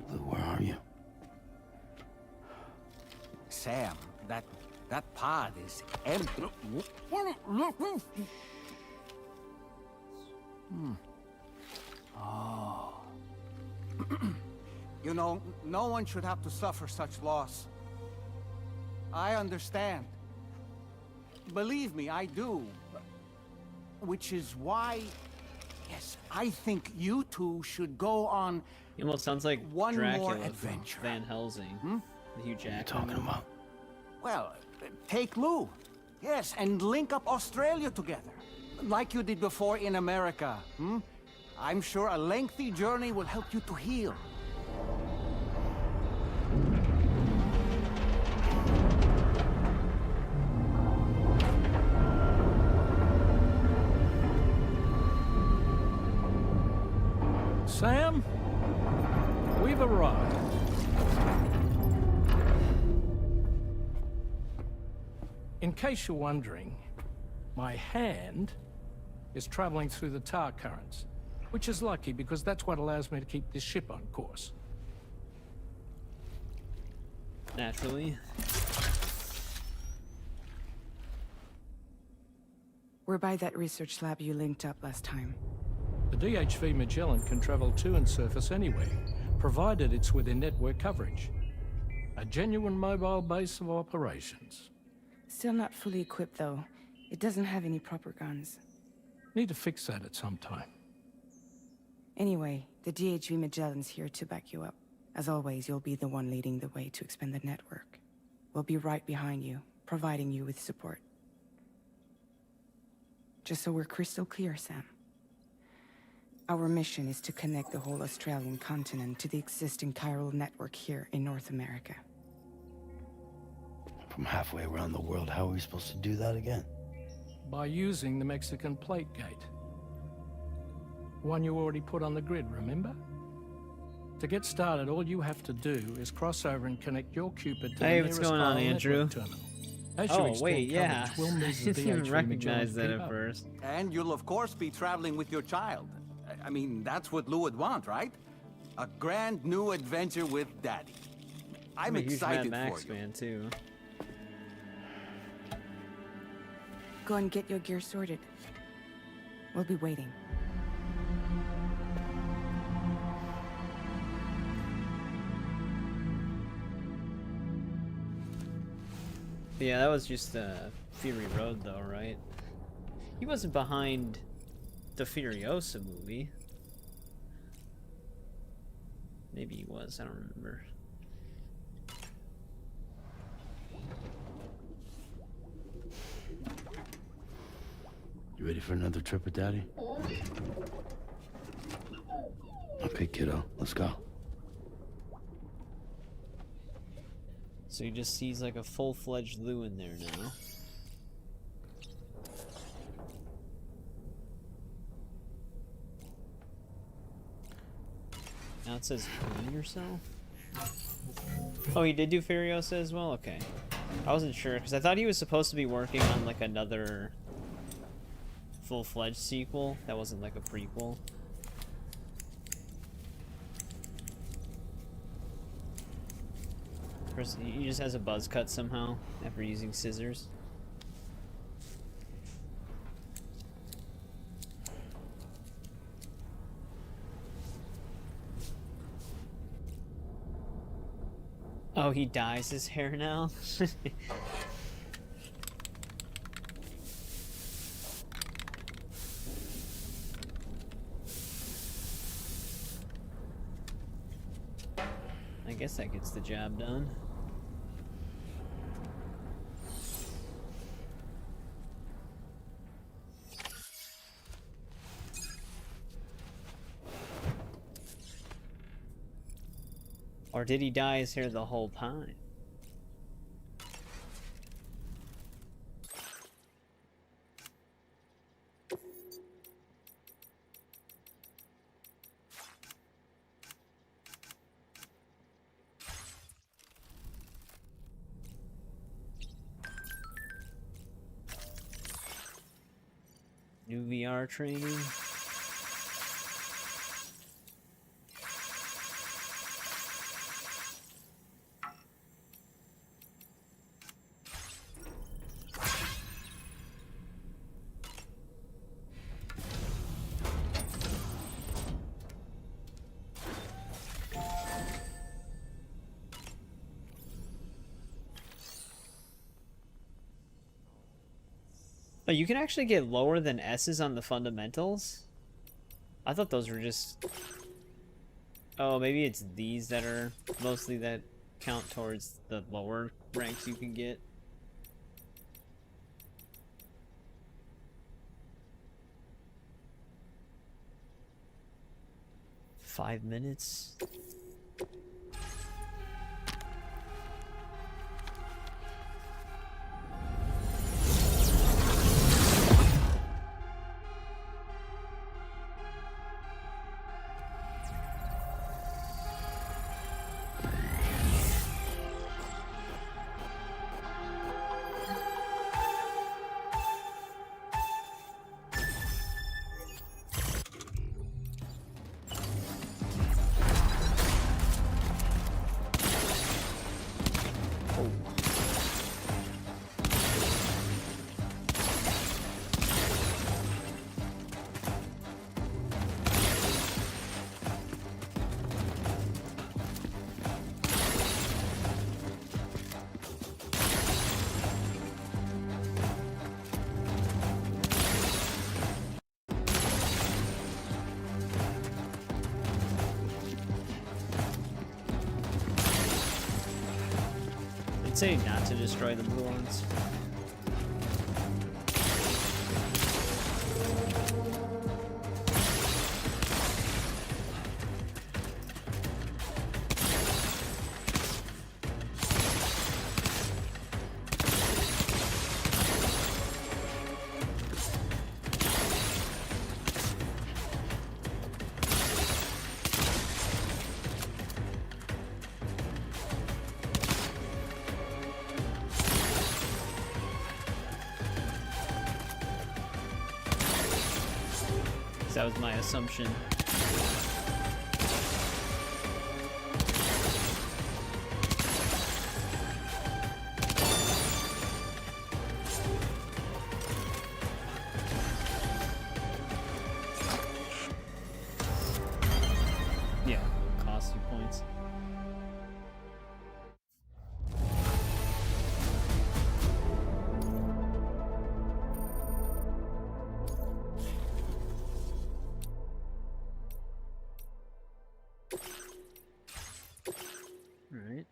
Speaker 6: Lou, where are you?
Speaker 16: Sam, that pod is empty. Oh. You know, no one should have to suffer such loss. I understand. Believe me, I do. Which is why, yes, I think you two should go on.
Speaker 1: He almost sounds like
Speaker 16: one
Speaker 1: Dracula
Speaker 16: more
Speaker 1: from
Speaker 16: adventure.
Speaker 1: Van Helsing. The Hugh Jackman.
Speaker 6: What are you talking about?
Speaker 16: Well, take Lou. Yes, and link up Australia together. Like you did before in America. I'm sure a lengthy journey will help you to heal.
Speaker 15: Sam, we've arrived. In case you're wondering, my hand is traveling through the tar currents, which is lucky because that's what allows me to keep this ship on course.
Speaker 1: Naturally.
Speaker 4: We're by that research lab you linked up last time.
Speaker 15: The DHV Magellan can travel to and surface anywhere, provided it's within network coverage. A genuine mobile base of operations.
Speaker 4: Still not fully equipped, though. It doesn't have any proper guns.
Speaker 15: Need to fix that at some time.
Speaker 4: Anyway, the DHV Magellan's here to back you up. As always, you'll be the one leading the way to expand the network. We'll be right behind you, providing you with support. Just so we're crystal clear, Sam. Our mission is to connect the whole Australian continent to the existing chiral network here in North America.
Speaker 6: From halfway around the world, how are we supposed to do that again?
Speaker 15: By using the Mexican plate gate. One you already put on the grid, remember? To get started, all you have to do is cross over and connect your Cupid to the
Speaker 1: Hey,
Speaker 15: nearest
Speaker 1: what's going on,
Speaker 15: chiral
Speaker 1: Andrew?
Speaker 15: network terminal. As you
Speaker 1: Oh,
Speaker 15: extend
Speaker 1: wait, yeah.
Speaker 15: coverage, we'll
Speaker 1: I
Speaker 15: need the
Speaker 1: didn't even
Speaker 15: DHV
Speaker 1: recognize that
Speaker 15: Magellan to
Speaker 1: at
Speaker 15: keep up.
Speaker 1: first.
Speaker 16: And you'll of course be traveling with your child. I mean, that's what Lou would want, right? A grand new adventure with Daddy. I'm
Speaker 1: a huge
Speaker 16: excited
Speaker 1: Mad Max
Speaker 16: for you.
Speaker 1: fan too.
Speaker 4: Go and get your gear sorted. We'll be waiting.
Speaker 1: Yeah, that was just Fury Road though, right? He wasn't behind the Furiosa movie. Maybe he was, I don't remember.
Speaker 6: You ready for another trip with Daddy? Okay, kiddo, let's go.
Speaker 1: So he just sees like a full-fledged Lou in there now. Now it says clean yourself? Oh, he did do Furiosa as well? Okay. I wasn't sure, because I thought he was supposed to be working on like another full-fledged sequel that wasn't like a prequel. Chris, he just has a buzz cut somehow after using scissors. Oh, he dyes his hair now? I guess that gets the job done. Or did he dye his hair the whole time? New VR training. Oh, you can actually get lower than S's on the fundamentals? I thought those were just... Oh, maybe it's these that are mostly that count towards the lower ranks you can get. Five minutes? I'd say not to destroy the blue ones. That was my assumption. Yeah, cost you points. Right.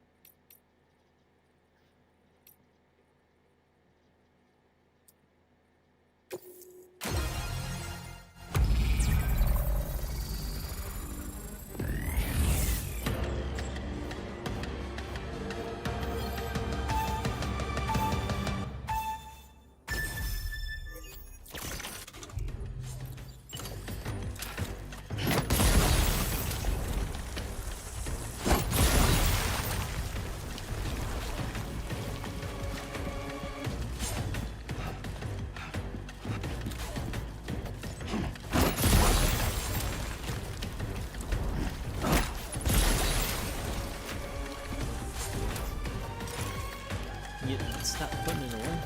Speaker 1: Stop putting it away.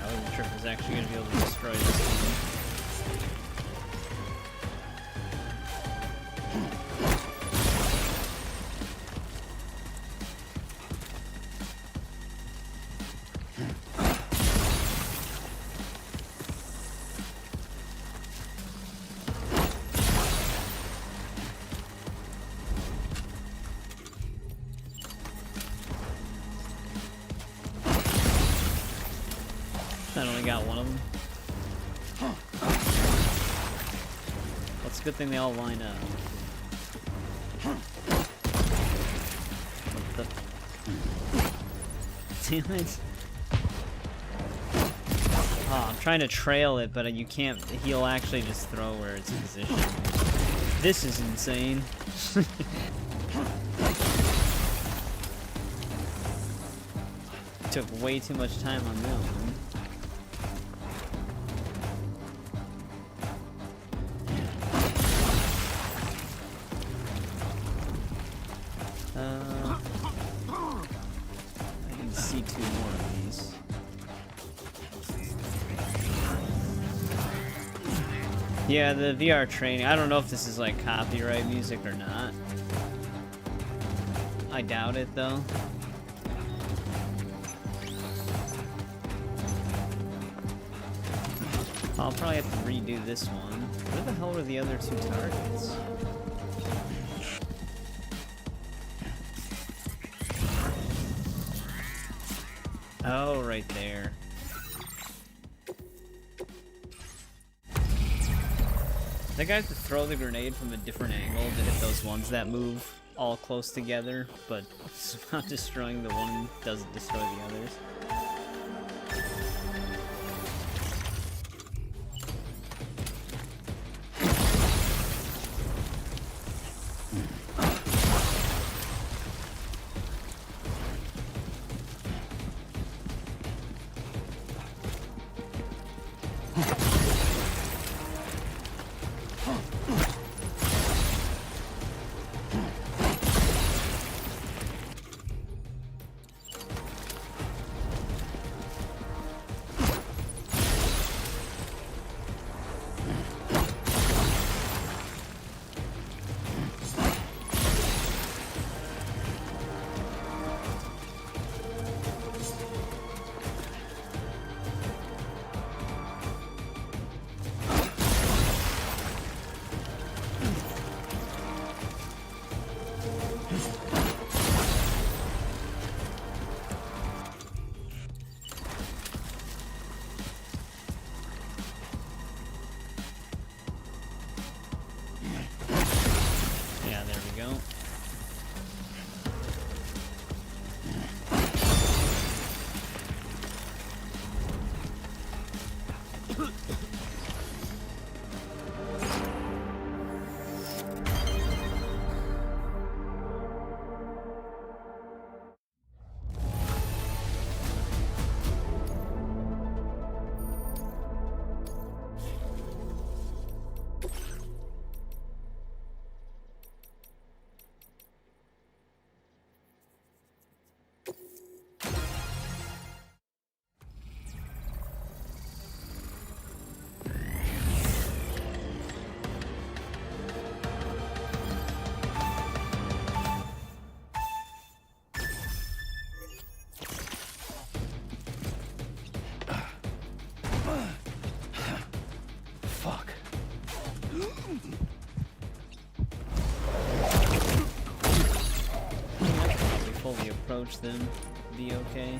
Speaker 1: I wasn't sure if I was actually going to be able to destroy this one. I only got one of them. Well, it's a good thing they all line up. What the? Damn it. Oh, I'm trying to trail it, but you can't. He'll actually just throw where it's positioned. This is insane. Took way too much time on that one. I can see two more of these. Yeah, the VR training. I don't know if this is like copyright music or not. I doubt it though. I'll probably have to redo this one. Where the hell were the other two targets? Oh, right there. I think I have to throw the grenade from a different angle to hit those ones that move all close together, but somehow destroying the one doesn't destroy the others.
Speaker 6: Fuck.
Speaker 1: Probably fully approach them, be okay.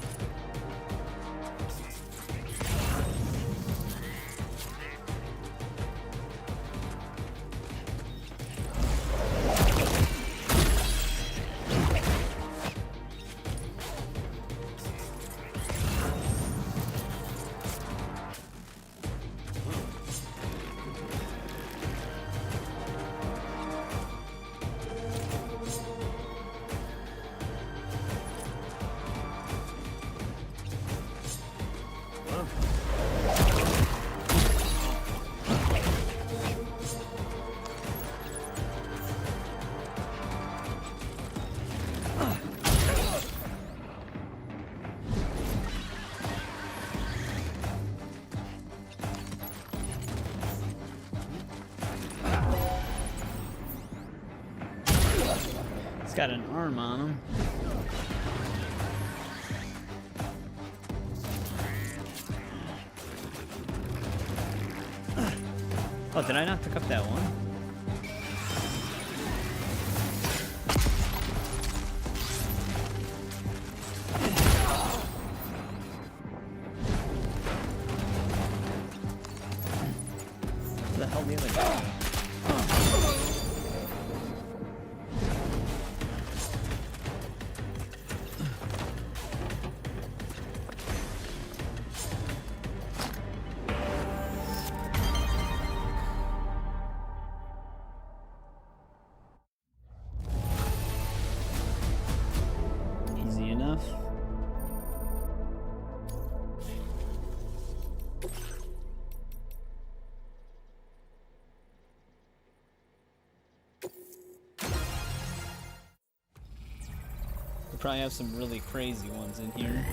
Speaker 1: It's got an arm on him. Oh, did I not pick up that one? Where the hell the other guy? Easy enough. We probably have some really crazy ones in here.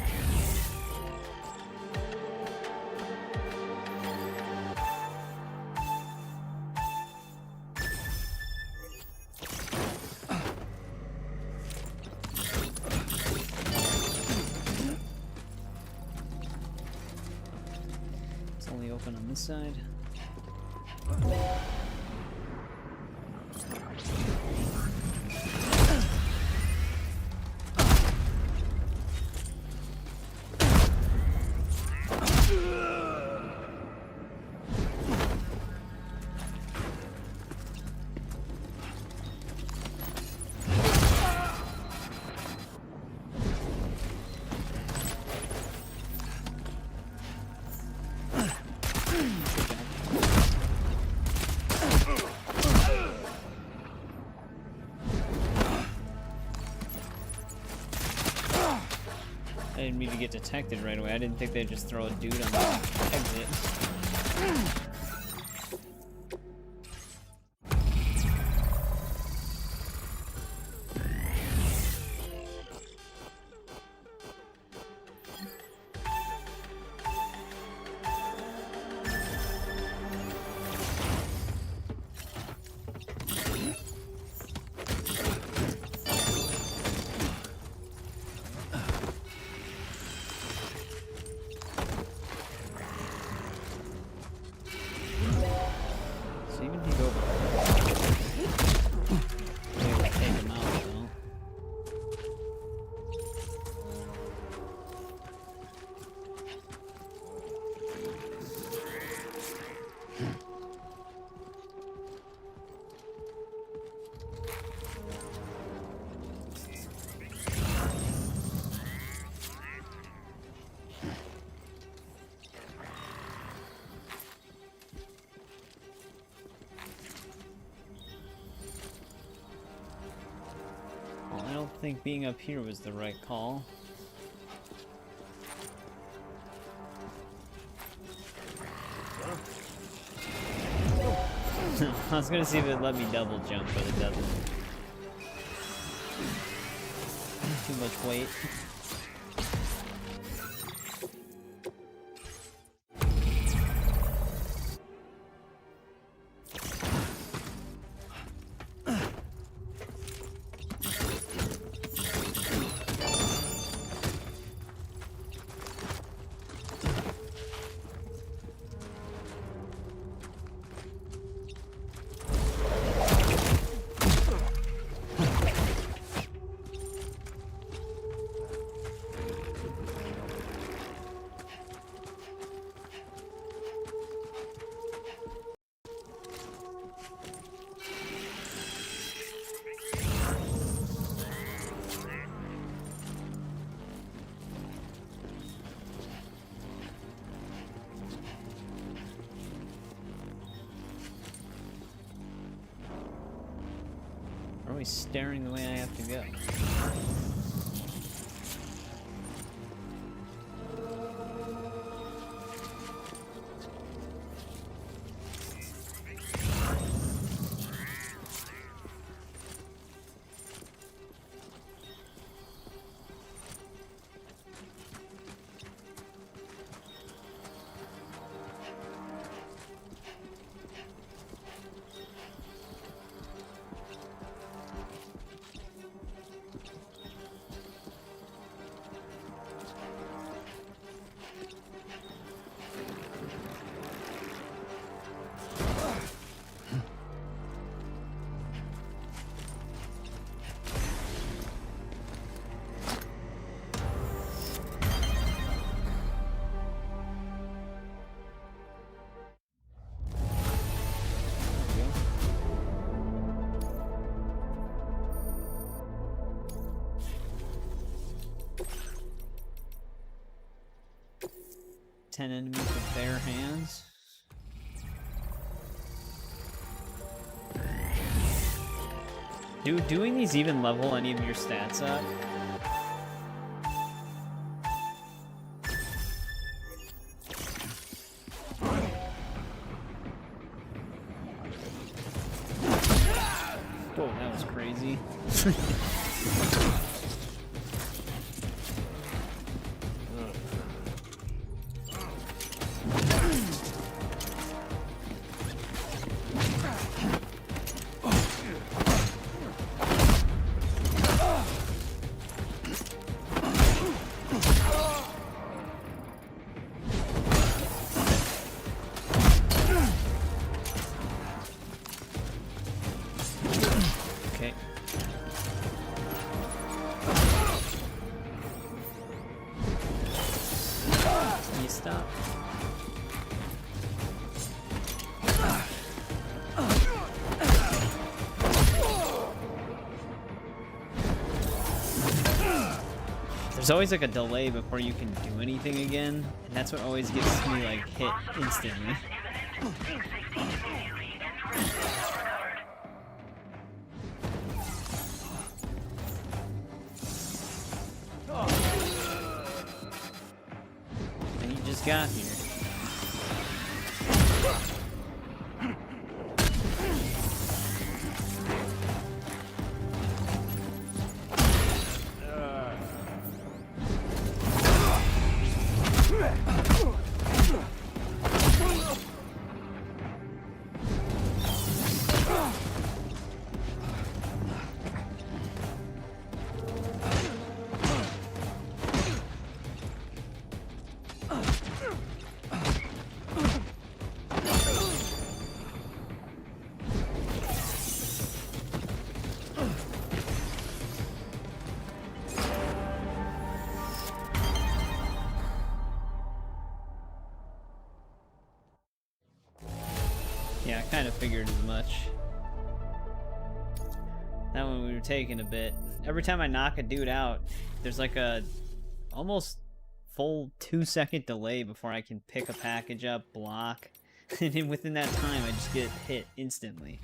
Speaker 1: It's only open on this side. I didn't mean to get detected right away. I didn't think they'd just throw a dude on the exit. So even if you go maybe we'll take him out though. Well, I don't think being up here was the right call. I was gonna see if it let me double jump, but it doesn't. Too much weight. always staring the way I have to go. Ten enemies with bare hands. Doing these even level any of your stats up? Whoa, that was crazy. Stop. There's always like a delay before you can do anything again, and that's what always gets me like hit instantly. Got here. Yeah, I kind of figured as much. That one we were taking a bit. Every time I knock a dude out, there's like a almost full 2-second delay before I can pick a package up, block, and then within that time I just get hit instantly.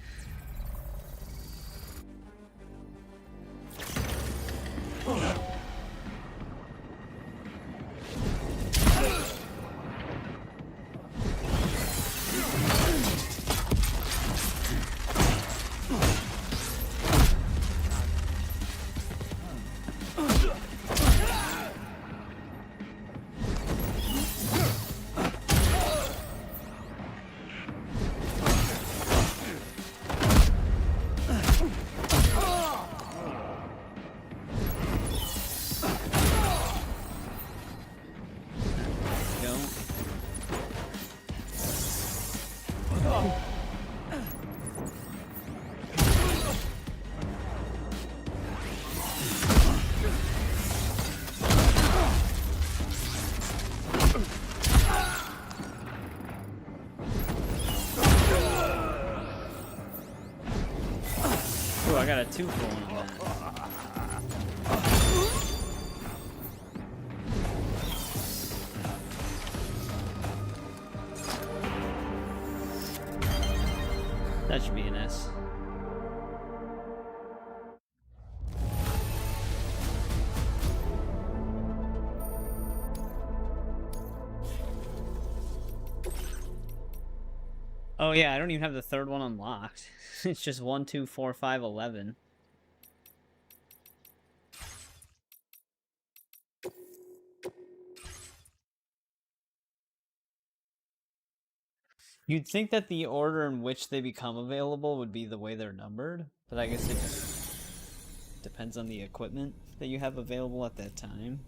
Speaker 1: Ooh, I got a 2 for 1 on that. That should be an S. Oh yeah, I don't even have the third one unlocked. It's just 1, 2, 4, 5, 11. You'd think that the order in which they become available would be the way they're numbered, but I guess it just depends on the equipment that you have available at that time.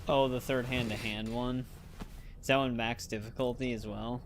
Speaker 1: Oh, the third hand-to-hand one. Is that one max difficulty as well?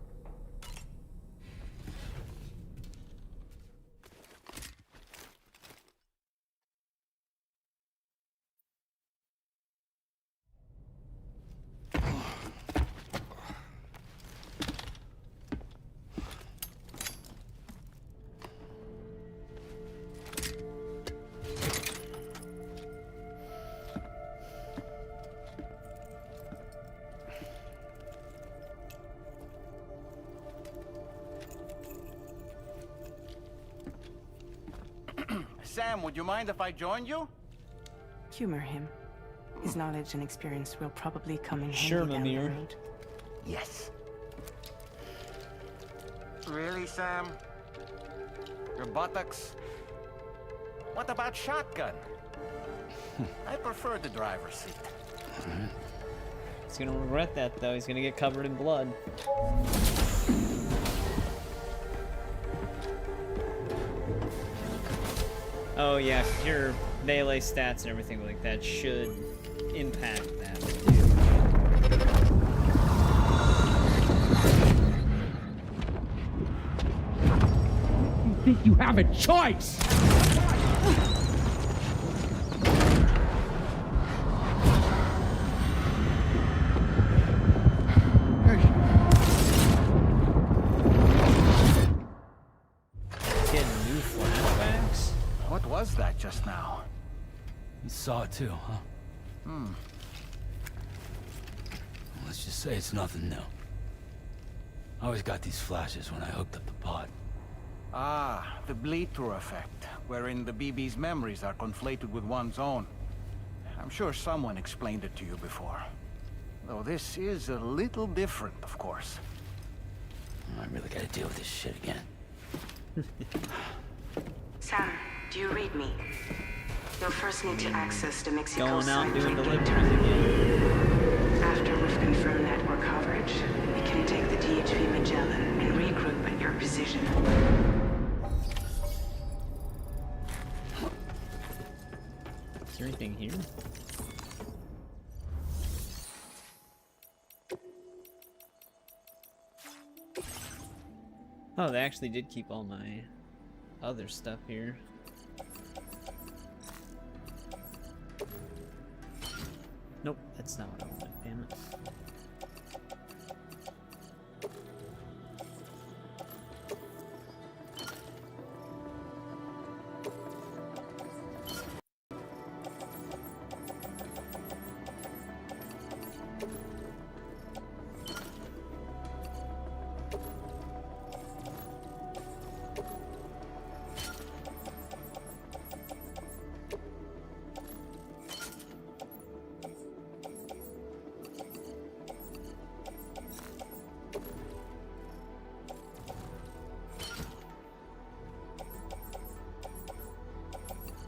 Speaker 16: Sam, would you mind if I joined you?
Speaker 4: Humor him. His knowledge and experience will probably come in
Speaker 1: Sure,
Speaker 4: handy down the
Speaker 1: Mimir.
Speaker 4: road.
Speaker 16: Yes. Really, Sam? Your buttocks? What about shotgun? I prefer the driver's seat.
Speaker 1: He's gonna regret that, though. He's gonna get covered in blood. Oh yeah, your melee stats and everything like that should impact that too.
Speaker 10: You think you have a choice?
Speaker 1: Getting new flashbacks?
Speaker 16: What was that just now?
Speaker 6: You saw it too, huh?
Speaker 16: Hmm.
Speaker 6: Let's just say it's nothing new. I always got these flashes when I hooked up the pod.
Speaker 16: Ah, the bleed-through effect, wherein the BB's memories are conflated with one's own. I'm sure someone explained it to you before. Though this is a little different, of course.
Speaker 6: I really gotta deal with this shit again.
Speaker 4: Sam, do you read me? You'll first need to access the Mexico
Speaker 1: Going out
Speaker 4: side
Speaker 1: doing
Speaker 4: link
Speaker 1: deliveries
Speaker 4: terminal.
Speaker 1: again.
Speaker 4: After we've confirmed network coverage, we can take the DHV Magellan and regroup at your position.
Speaker 1: Is there anything here? Oh, they actually did keep all my other stuff here. Nope, that's not what I wanted, damn it.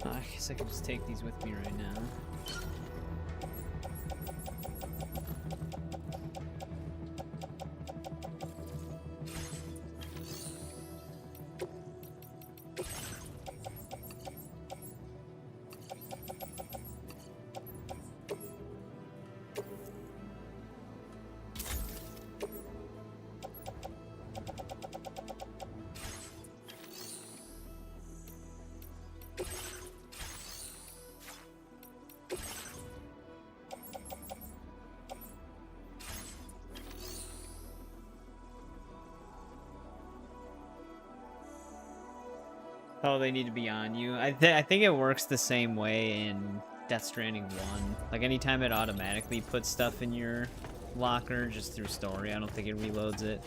Speaker 1: I guess I can just take these with me right now. Oh, they need to be on you. I think it works the same way in Death Stranding 1. Like, anytime it automatically puts stuff in your locker just through story, I don't think it reloads it.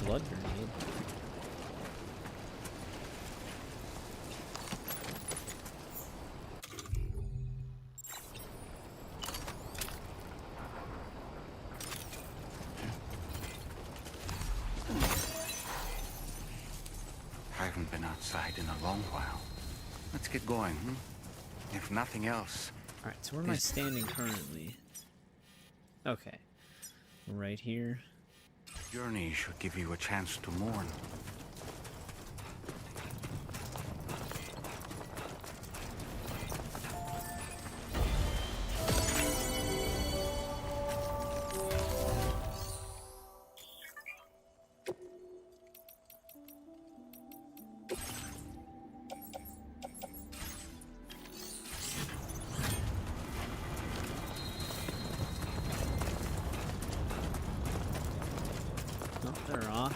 Speaker 1: Blood grenade.
Speaker 17: outside in a long while. Let's get going, If nothing else...
Speaker 1: Alright, so where am I standing currently? Okay. Right here.
Speaker 17: Journey should give you a chance to mourn.
Speaker 1: Oh, they're off.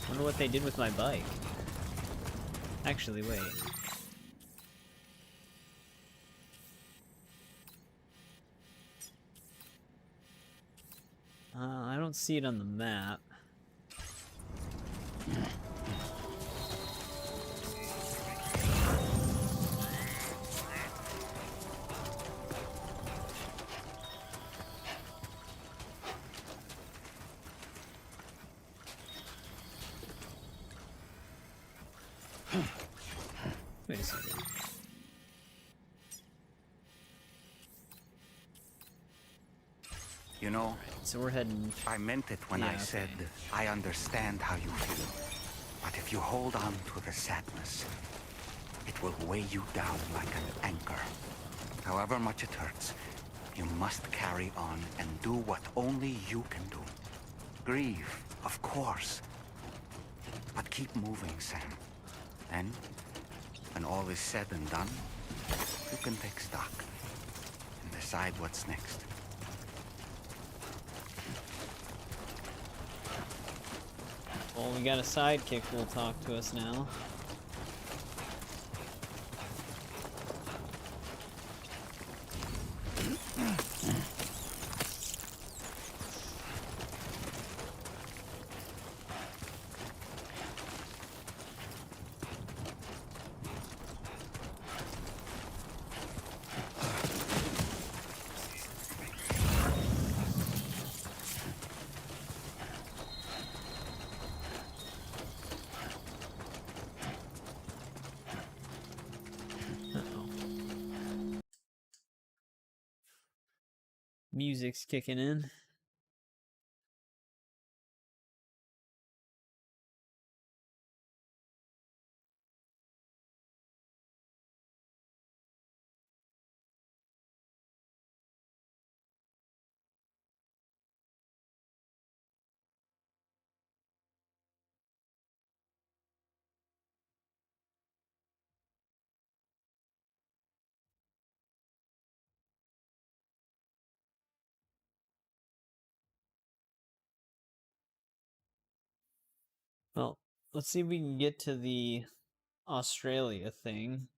Speaker 1: Wonder what they did with my bike. Actually, wait. I don't see it on the map. Wait a second.
Speaker 17: You know,
Speaker 1: so we're heading...
Speaker 17: I meant it when I said I understand how you feel. But if you hold on to the sadness, it will weigh you down like an anchor. However much it hurts, you must carry on and do what only you can do. Grieve, of course. But keep moving, Sam. Then, when all is said and done, you can take stock and decide what's next.
Speaker 1: Well, we got a sidekick who'll talk to us now. Music's kicking in. Well, let's see if we can get to the Australia thing.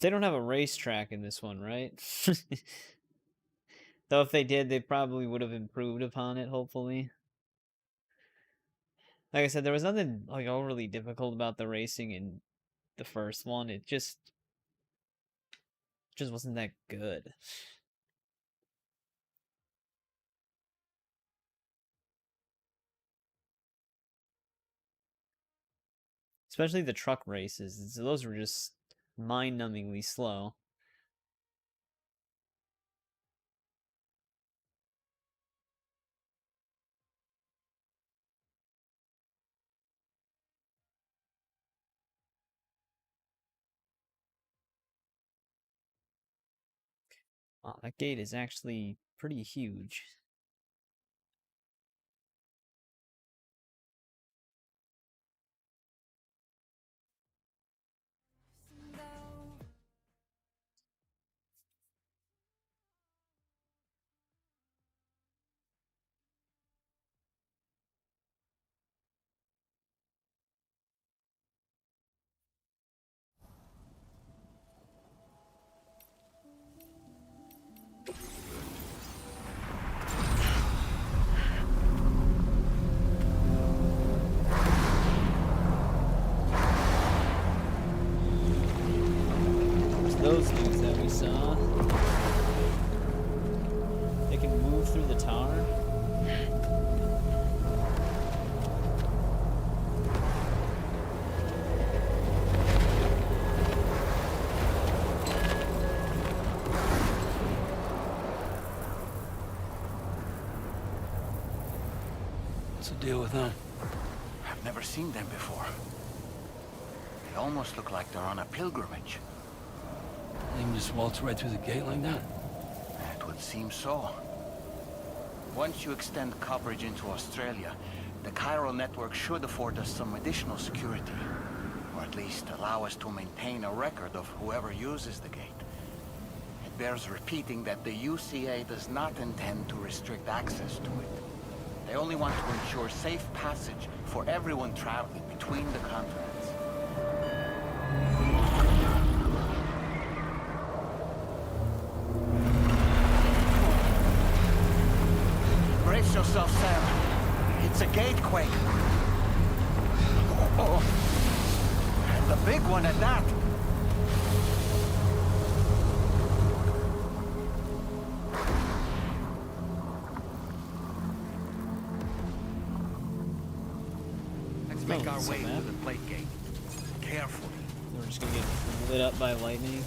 Speaker 1: They don't have a racetrack in this one, right? Though if they did, they probably would have improved upon it, hopefully. Like I said, there was nothing like overly difficult about the racing in the first one. It just wasn't that good. Especially the truck races. Those were just mind-numbingly slow. Wow, that gate is actually pretty huge. those dudes that we saw. They can move through the tower.
Speaker 6: What's the deal with them?
Speaker 17: I've never seen them before. They almost look like they're on a pilgrimage.
Speaker 6: They can just waltz right through the gate like that?
Speaker 17: It would seem so. Once you extend coverage into Australia, the chiral network should afford us some additional security. Or at least allow us to maintain a record of whoever uses the gate. It bears repeating that the UCA does not intend to restrict access to it. They only want to ensure safe passage for everyone traveling between the continents. Brace yourself, Sam. It's a gatequake. Oh. And a big one at that. Let's make our way to the plate gate. Carefully.
Speaker 1: We're just gonna get lit up by lightning.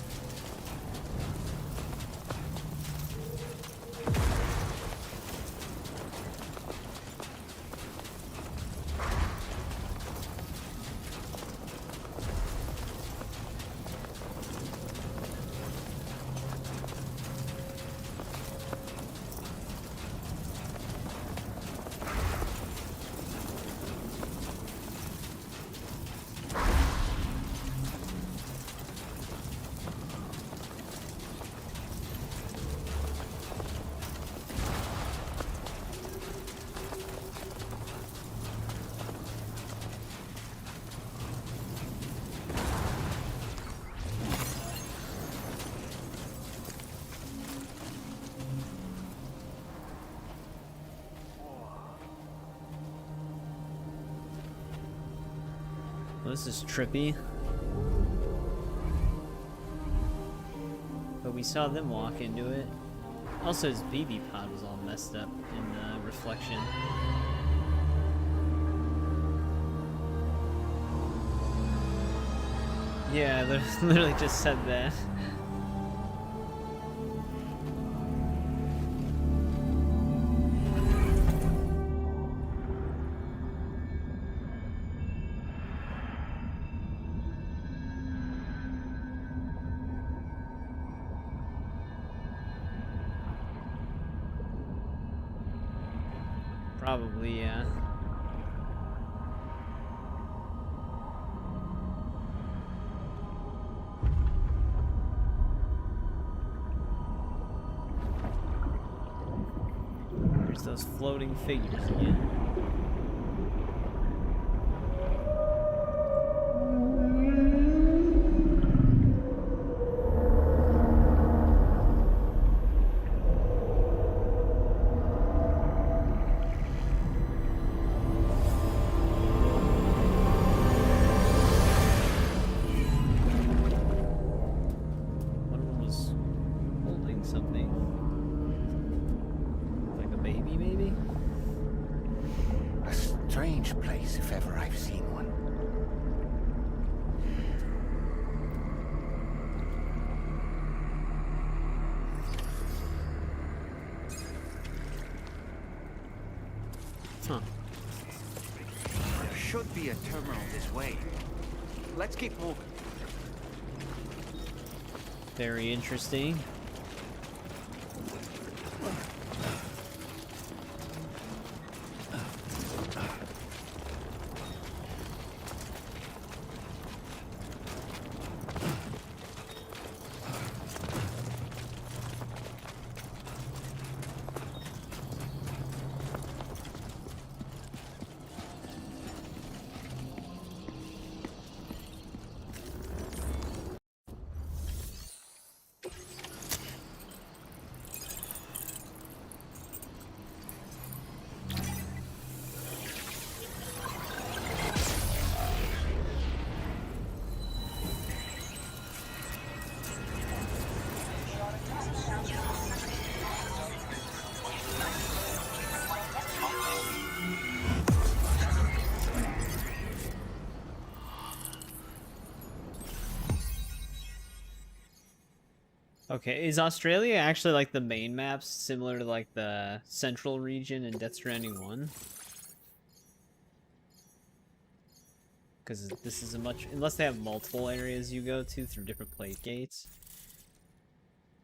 Speaker 1: Well, this is trippy. But we saw them walk into it. Also, his BB pod was all messed up in the reflection. Yeah, they literally just said that. Probably, yeah. There's those floating figures again. Huh.
Speaker 17: There should be a terminal this way. Let's keep moving.
Speaker 1: Very interesting. Okay, is Australia actually like the main maps, similar to like the central region in Death Stranding 1? Because this is a much, unless they have multiple areas you go to through different plate gates.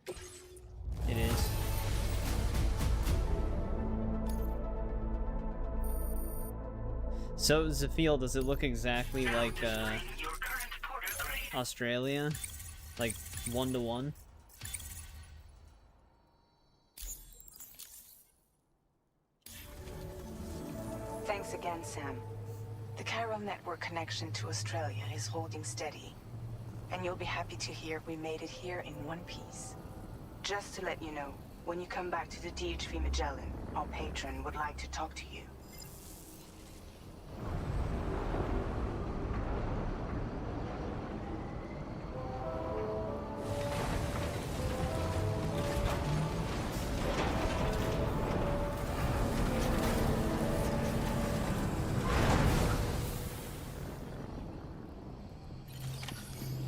Speaker 1: It is. So, Zafil, does it look exactly like Australia? Like 1-to-1?
Speaker 4: Thanks again, Sam. The chiral network connection to Australia is holding steady. And you'll be happy to hear we made it here in one piece. Just to let you know, when you come back to the DHV Magellan, our patron would like to talk to you.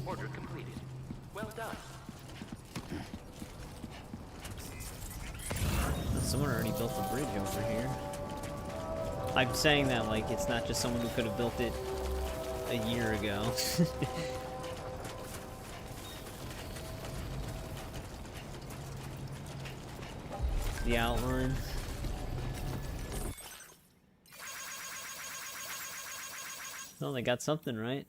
Speaker 8: Order completed. Well done.
Speaker 1: Someone already built a bridge over here. I'm saying that like it's not just someone who could have built it a year ago. The outline. Well, they got something right.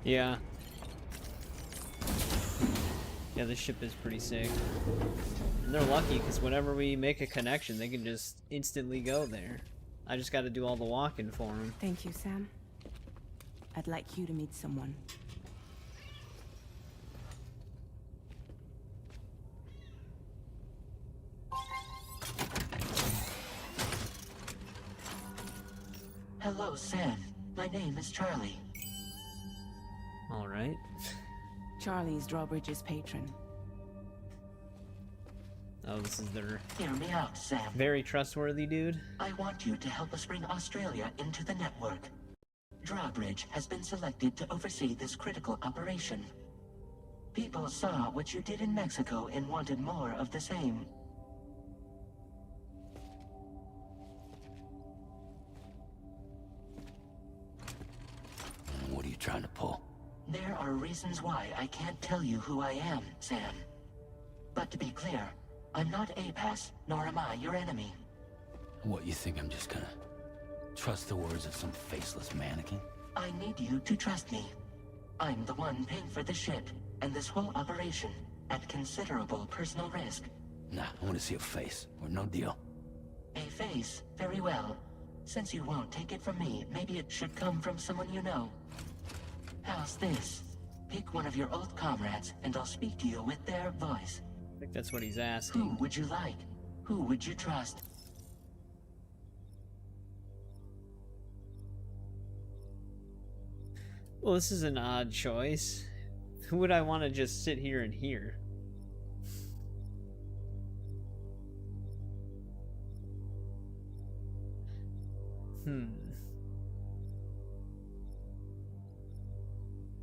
Speaker 1: Yeah. Yeah, this ship is pretty sick. And they're lucky, because whenever we make a connection, they can just instantly go there. I just gotta do all the walking for them.
Speaker 4: Thank you, Sam. I'd like you to meet someone.
Speaker 7: Hello, Sam. My name is Charlie.
Speaker 1: Alright.
Speaker 4: Charlie's Drawbridge's patron.
Speaker 1: Oh, this is their...
Speaker 7: Hear me out, Sam.
Speaker 1: Very trustworthy dude.
Speaker 7: I want you to help us bring Australia into the network. Drawbridge has been selected to oversee this critical operation. People saw what you did in Mexico and wanted more of the same.
Speaker 6: What are you trying to pull?
Speaker 7: There are reasons why I can't tell you who I am, Sam. But to be clear, I'm not APAS, nor am I your enemy.
Speaker 6: What, you think I'm just gonna trust the words of some faceless mannequin?
Speaker 7: I need you to trust me. I'm the one paying for the ship and this whole operation at considerable personal risk.
Speaker 6: Nah, I want to see a face, or no deal.
Speaker 7: A face, very well. Since you won't take it from me, maybe it should come from someone you know. How's this? Pick one of your old comrades, and I'll speak to you with their voice.
Speaker 1: I think that's what he's asking.
Speaker 7: Who would you like? Who would you trust?
Speaker 1: Well, this is an odd choice. Who would I want to just sit here and hear?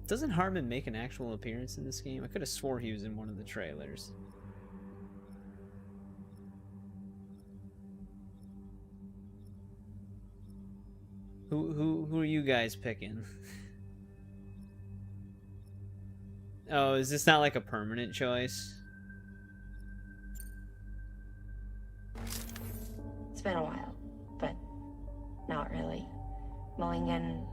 Speaker 1: Doesn't Harmon make an actual appearance in this game? I could have swore he was in one of the trailers. Who are you guys picking? Oh, is this not like a permanent choice?
Speaker 18: It's been a while, but not really. Mulligan,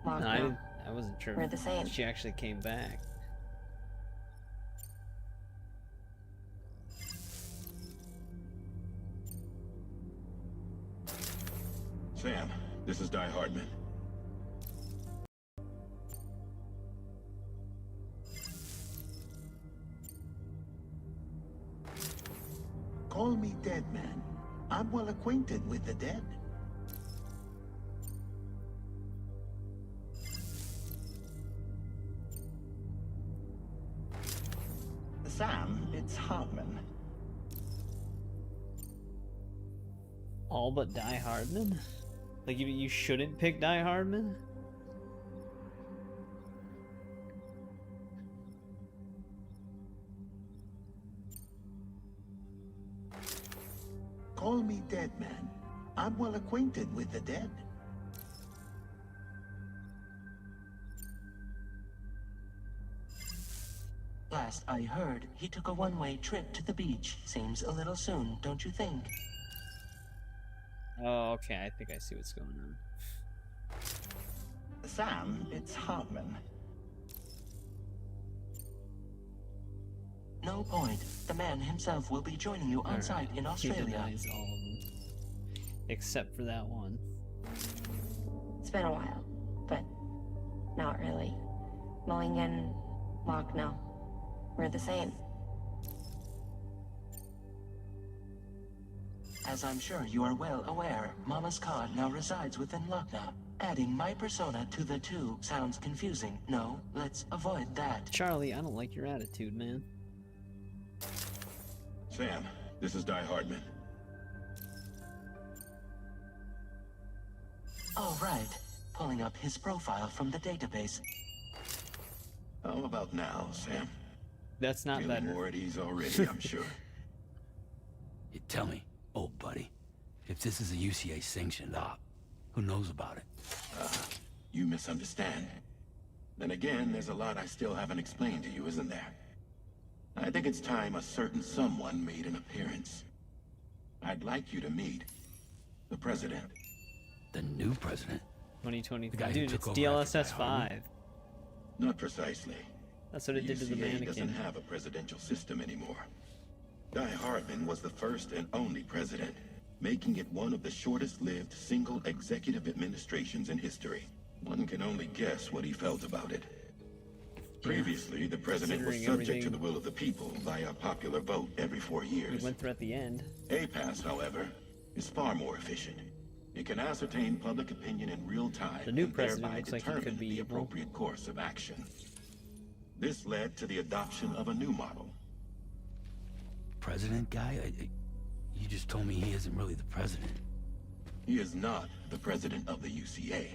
Speaker 18: Lockdown.
Speaker 1: I wasn't sure
Speaker 18: We're the same.
Speaker 1: she actually came back.
Speaker 19: Sam, this is Di Hardman.
Speaker 13: Call me dead, man. I'm well acquainted with the dead.
Speaker 20: Sam, it's Hartman.
Speaker 1: All but Die Hardman? Like, you shouldn't pick Die Hardman?
Speaker 19: Call me dead, man. I'm well acquainted with the dead.
Speaker 7: Last I heard, he took a one-way trip to the beach. Seems a little soon, don't you think?
Speaker 1: Oh, okay, I think I see what's going on.
Speaker 19: Sam, it's Hartman.
Speaker 7: No point. The man himself will be joining you on site in
Speaker 1: He
Speaker 7: Australia.
Speaker 1: denies all of them. Except for that one.
Speaker 18: It's been a while, but not really. Mulligan, Locke, no. We're the same.
Speaker 7: As I'm sure you are well aware, Mama's card now resides within Lochna. Adding my persona to the two sounds confusing. No, let's avoid that.
Speaker 1: Charlie, I don't like your attitude, man.
Speaker 19: Sam, this is Die Hardman.
Speaker 7: All right. Pulling up his profile from the database.
Speaker 19: How about now, Sam?
Speaker 1: That's not
Speaker 19: Feeling
Speaker 1: better.
Speaker 19: more at ease already, I'm sure.
Speaker 6: You tell me, old buddy, if this is a UCA sanctioned op, who knows about it?
Speaker 19: You misunderstand. Then again, there's a lot I still haven't explained to you, isn't there? I think it's time a certain someone made an appearance. I'd like you to meet the president.
Speaker 6: The new president?
Speaker 1: 2023.
Speaker 6: The guy who
Speaker 1: Dude,
Speaker 6: took
Speaker 1: it's
Speaker 6: over after
Speaker 1: DLSS
Speaker 6: Die Hardman?
Speaker 1: 5.
Speaker 19: Not precisely.
Speaker 1: That's what it did to the
Speaker 19: UCA
Speaker 1: mannequin.
Speaker 19: doesn't have a presidential system anymore. Die Hardman was the first and only president, making it one of the shortest-lived single executive administrations in history. One can only guess what he felt about it. Previously, the president was
Speaker 1: Considering
Speaker 19: subject to
Speaker 1: everything
Speaker 19: the will of the people via popular vote every 4
Speaker 1: we
Speaker 19: years.
Speaker 1: went through at the end.
Speaker 19: APAS, however, is far more efficient. It can ascertain public opinion in real time
Speaker 1: The new
Speaker 19: and
Speaker 1: president
Speaker 19: thereby
Speaker 1: looks like he
Speaker 19: determine
Speaker 1: could be
Speaker 19: the
Speaker 1: evil.
Speaker 19: appropriate course of action. This led to the adoption of a new model.
Speaker 6: President guy? You just told me he isn't really the president.
Speaker 19: He is not the president of the UCA.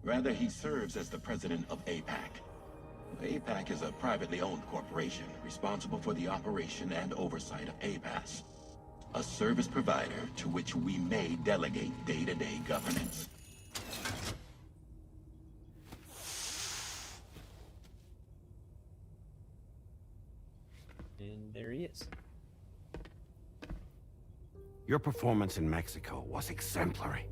Speaker 19: Rather, he serves as the president of APAC. APAC is a privately owned corporation responsible for the operation and oversight of APAS, a service provider to which we may delegate day-to-day governance.
Speaker 1: And there he is.
Speaker 20: Your performance in Mexico was exemplary.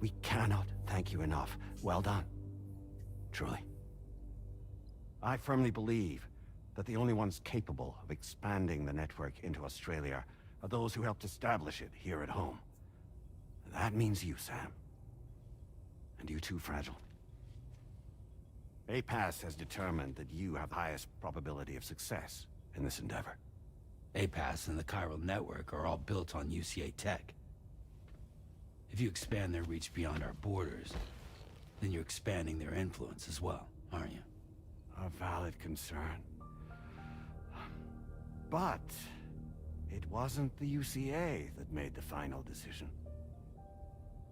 Speaker 20: We cannot thank you enough. Well done. Truly. I firmly believe that the only ones capable of expanding the network into Australia are those who helped establish it here at home. That means you, Sam. And you too, Fragile. APAS has determined that you have the highest probability of success in this endeavor.
Speaker 6: APAS and the chiral network are all built on UCA tech. If you expand their reach beyond our borders, then you're expanding their influence as well, aren't you?
Speaker 20: A valid concern. But it wasn't the UCA that made the final decision.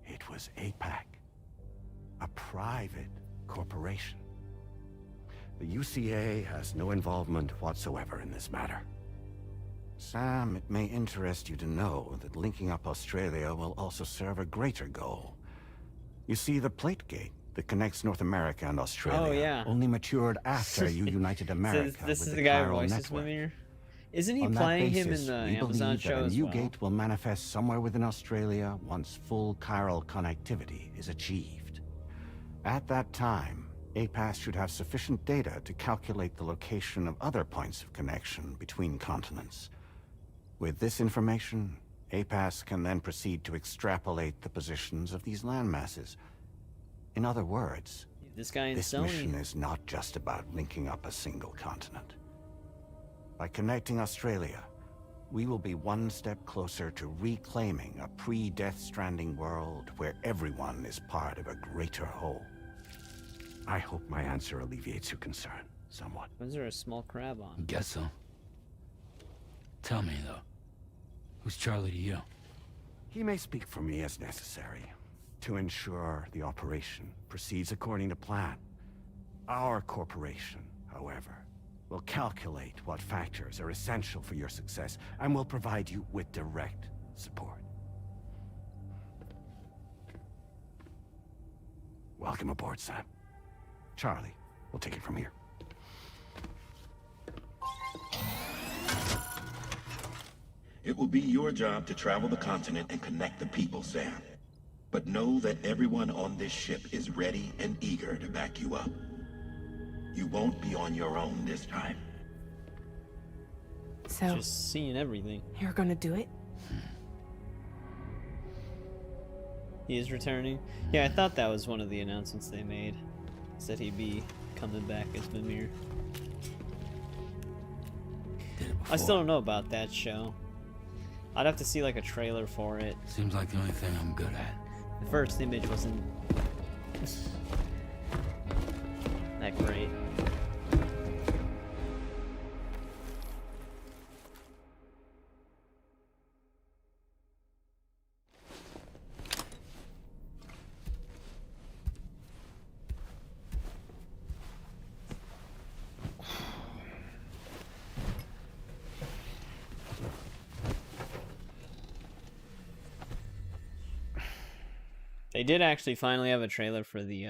Speaker 20: It was APAC, a private corporation. The UCA has no involvement whatsoever in this matter. Sam, it may interest you to know that linking up Australia will also serve a greater goal. You see, the plate gate that connects North America and Australia only matured after you united America
Speaker 1: So this
Speaker 20: with
Speaker 1: is
Speaker 20: the
Speaker 1: the guy who
Speaker 20: chiral
Speaker 1: voices
Speaker 20: network.
Speaker 1: Mimir? Isn't he
Speaker 20: On that
Speaker 1: playing him
Speaker 20: basis,
Speaker 1: in the
Speaker 20: we
Speaker 1: Amazon
Speaker 20: believe
Speaker 1: show
Speaker 20: that a
Speaker 1: as
Speaker 20: new
Speaker 1: well?
Speaker 20: gate will manifest somewhere within Australia once full chiral connectivity is achieved. At that time, APAS should have sufficient data to calculate the location of other points of connection between continents. With this information, APAS can then proceed to extrapolate the positions of these landmasses. In other words,
Speaker 1: This guy in
Speaker 20: this
Speaker 1: Sony.
Speaker 20: mission is not just about linking up a single continent. By connecting Australia, we will be one step closer to reclaiming a pre-Death Stranding world where everyone is part of a greater whole. I hope my answer alleviates your concern somewhat.
Speaker 1: Was there a small crab on?
Speaker 6: Guess so. Tell me, though, who's Charlie to you?
Speaker 20: He may speak for me as necessary to ensure the operation proceeds according to plan. Our corporation, however, will calculate what factors are essential for your success and will provide you with direct support. Welcome aboard, Sam. Charlie, we'll take it from here.
Speaker 19: It will be your job to travel the continent and connect the people, Sam. But know that everyone on this ship is ready and eager to back you up. You won't be on your own this time.
Speaker 21: So,
Speaker 1: just seeing everything.
Speaker 21: You're gonna do it?
Speaker 1: He is returning. Yeah, I thought that was one of the announcements they made. Said he'd be coming back as Mimir. I still don't know about that show. I'd have to see like a trailer for it.
Speaker 6: Seems like the only thing I'm good at.
Speaker 1: The first image wasn't that great. They did actually finally have a trailer for the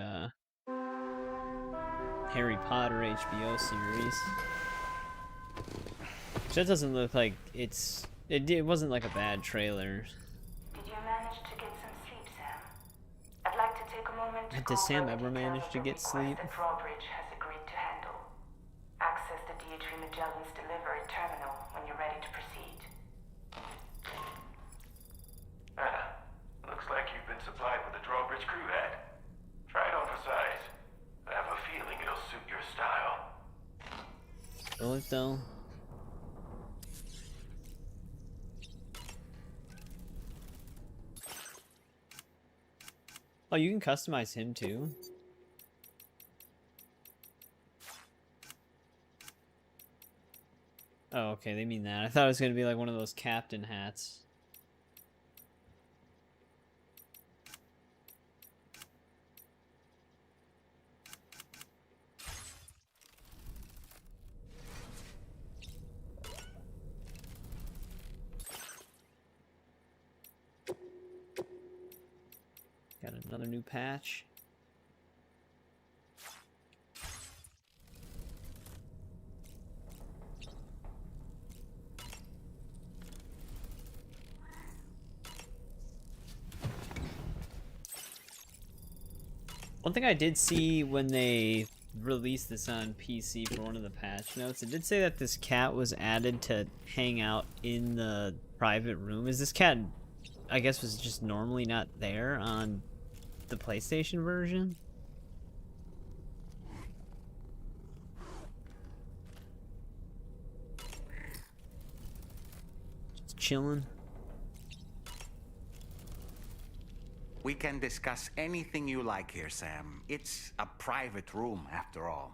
Speaker 1: Harry Potter HBO series. Which that doesn't look like it wasn't like a bad trailer.
Speaker 22: Did you manage to get some sleep, Sam? I'd like to take a moment to
Speaker 1: Does Sam ever manage to get sleep?
Speaker 22: that Drawbridge has agreed to handle. Access the Dietrich Magellan's delivery terminal when you're ready to proceed.
Speaker 3: Looks like you've been supplied with a Drawbridge crew hat. Try it on for size. I have a feeling it'll suit your style.
Speaker 1: Will it though? Oh, you can customize him too? Oh, okay, they mean that. I thought it was gonna be like one of those captain hats. Got another new patch. One thing I did see when they released this on PC for one of the patch notes, it did say that this cat was added to hang out in the private room. Is this cat, I guess, was just normally not there on the PlayStation version? Just chilling.
Speaker 17: We can discuss anything you like here, Sam. It's a private room, after all.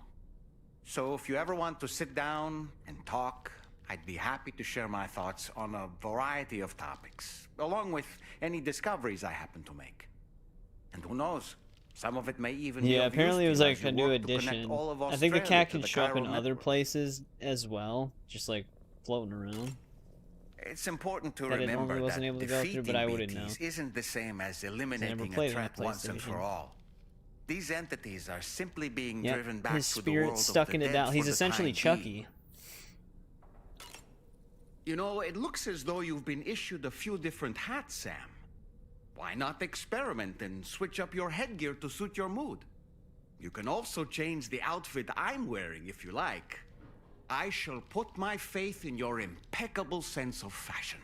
Speaker 17: So if you ever want to sit down and talk, I'd be happy to share my thoughts on a variety of topics, along with any discoveries I happen to make. And who knows, some of it may even be of
Speaker 1: apparently it
Speaker 17: use
Speaker 1: was
Speaker 17: to you as
Speaker 1: like a
Speaker 17: you
Speaker 1: new
Speaker 17: work to connect
Speaker 1: addition.
Speaker 17: all of
Speaker 1: I think the
Speaker 17: Australia
Speaker 1: cat
Speaker 17: to
Speaker 1: can
Speaker 17: the
Speaker 1: show up in
Speaker 17: chiral
Speaker 1: other
Speaker 17: network.
Speaker 1: places as well, just like floating around.
Speaker 17: It's important to
Speaker 1: That it
Speaker 17: remember
Speaker 1: normally wasn't
Speaker 17: that
Speaker 1: able to go through, but I wouldn't know.
Speaker 17: BTs isn't the same as eliminating
Speaker 1: played
Speaker 17: a
Speaker 1: it on
Speaker 17: threat once and for
Speaker 1: PlayStation.
Speaker 17: all. These entities are simply being
Speaker 1: Yep,
Speaker 17: driven back
Speaker 1: his
Speaker 17: to the world
Speaker 1: spirit's stuck
Speaker 17: of the
Speaker 1: in it
Speaker 17: dead
Speaker 1: down.
Speaker 17: for
Speaker 1: He's
Speaker 17: the
Speaker 1: essentially
Speaker 17: time being.
Speaker 1: Chucky.
Speaker 17: You know, it looks as though you've been issued a few different hats, Sam. Why not experiment and switch up your headgear to suit your mood? You can also change the outfit I'm wearing if you like. I shall put my faith in your impeccable sense of fashion.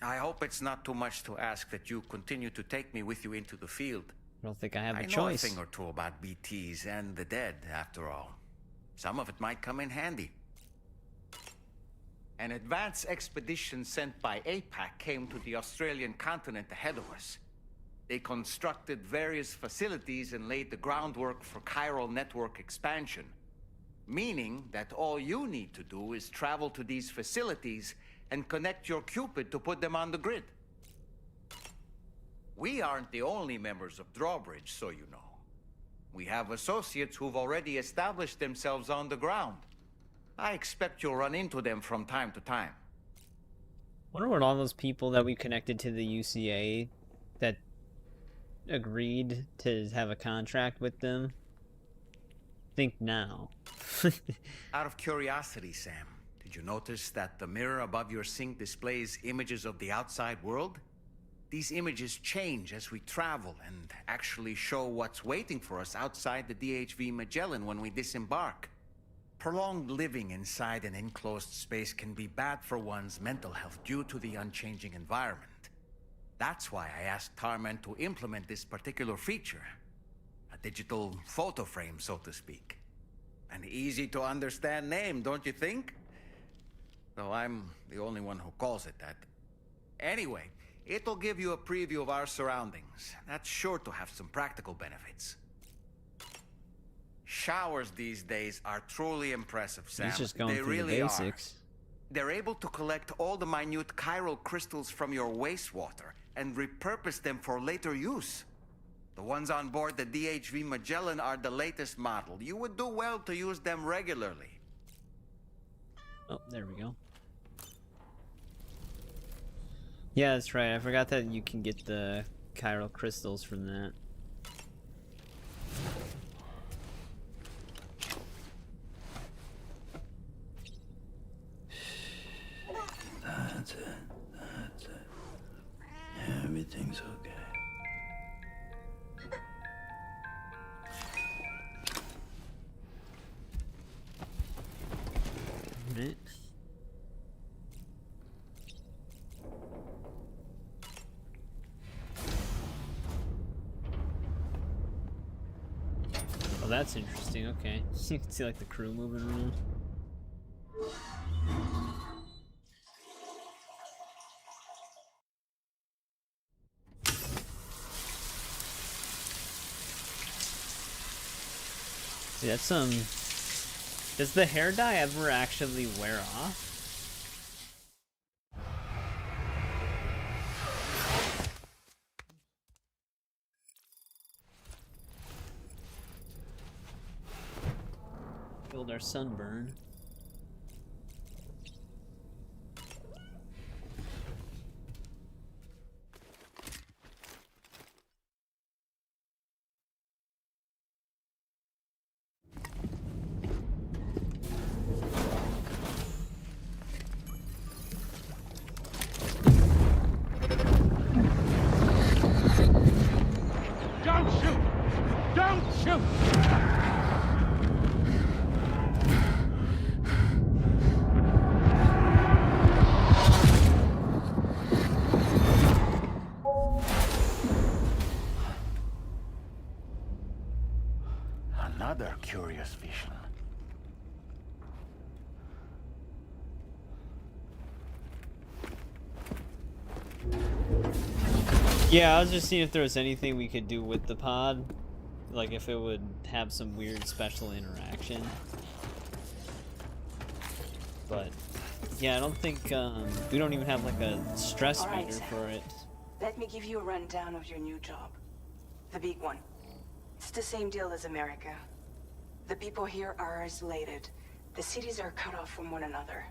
Speaker 17: I hope it's not too much to ask that you continue to take me with you into the field.
Speaker 1: I don't think I have a
Speaker 17: I know
Speaker 1: choice.
Speaker 17: a thing or two about BTs and the dead, after all. Some of it might come in handy. An advance expedition sent by APAC came to the Australian continent ahead of us. They constructed various facilities and laid the groundwork for chiral network expansion. Meaning that all you need to do is travel to these facilities
Speaker 5: and connect your Cupid to put them on the grid. We aren't the only members of Drawbridge, so you know. We have associates who've already established themselves on the ground. I expect you'll run into them from time to time.
Speaker 1: Wonder what all those people that we connected to the UCA that agreed to have a contract with them think now.
Speaker 5: Out of curiosity, Sam, did you notice that the mirror above your sink displays images of the outside world? These images change as we travel and actually show what's waiting for us outside the DHV Magellan when we disembark. Prolonged living inside an enclosed space can be bad for one's mental health due to the unchanging environment. That's why I asked Tarman to implement this particular feature. A digital photo frame, so to speak. An easy-to-understand name, don't you think? Though I'm the only one who calls it that. Anyway, it'll give you a preview of our surroundings. That's sure to have some practical benefits. Showers these days are truly impressive, Sam.
Speaker 1: He's just going
Speaker 5: they
Speaker 1: through
Speaker 5: really
Speaker 1: the basics.
Speaker 5: They're able to collect all the minute chiral crystals from your wastewater and repurpose them for later use. The ones on board the DHV Magellan are the latest model. You would do well to use them regularly.
Speaker 1: Oh, there we go. Yeah, that's right. I forgot that you can get the chiral crystals from that.
Speaker 6: That's it. That's it. Everything's okay.
Speaker 1: Right. Oh, that's interesting. Okay. You can see like the crew moving around. See, that's does the hair dye ever actually wear off? Killed our sunburn.
Speaker 10: Don't shoot! Don't shoot!
Speaker 20: Another curious vision.
Speaker 1: Yeah, I was just seeing if there was anything we could do with the pod. Like if it would have some weird special interaction. But yeah, I don't think we don't even have like a stress
Speaker 4: All right,
Speaker 1: meter
Speaker 4: Sam.
Speaker 1: for it.
Speaker 4: Let me give you a rundown of your new job. The big one. It's the same deal as America. The people here are isolated. The cities are cut off from one another.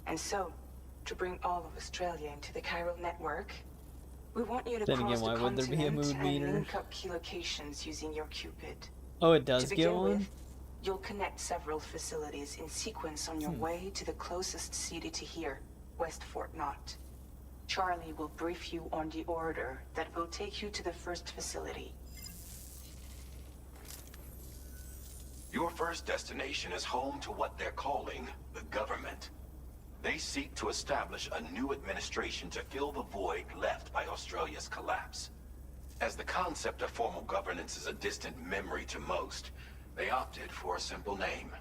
Speaker 4: And so, to bring all of Australia into the chiral network, we want you to
Speaker 1: Then
Speaker 4: cross
Speaker 1: again, why
Speaker 4: the
Speaker 1: would there be a
Speaker 4: continent
Speaker 1: mood
Speaker 4: and
Speaker 1: meter?
Speaker 4: link up key locations using your Cupid.
Speaker 1: Oh, it does
Speaker 4: To
Speaker 1: get
Speaker 4: begin
Speaker 1: one?
Speaker 4: with, you'll connect several facilities in sequence on your way to the closest city to here, West Fort Knott. Charlie will brief you on the order that will take you to the first facility.
Speaker 3: Your first destination is home to what they're calling the government. They seek to establish a new administration to fill the void left by Australia's collapse. As the concept of formal governance is a distant memory to most, they opted for a simple name.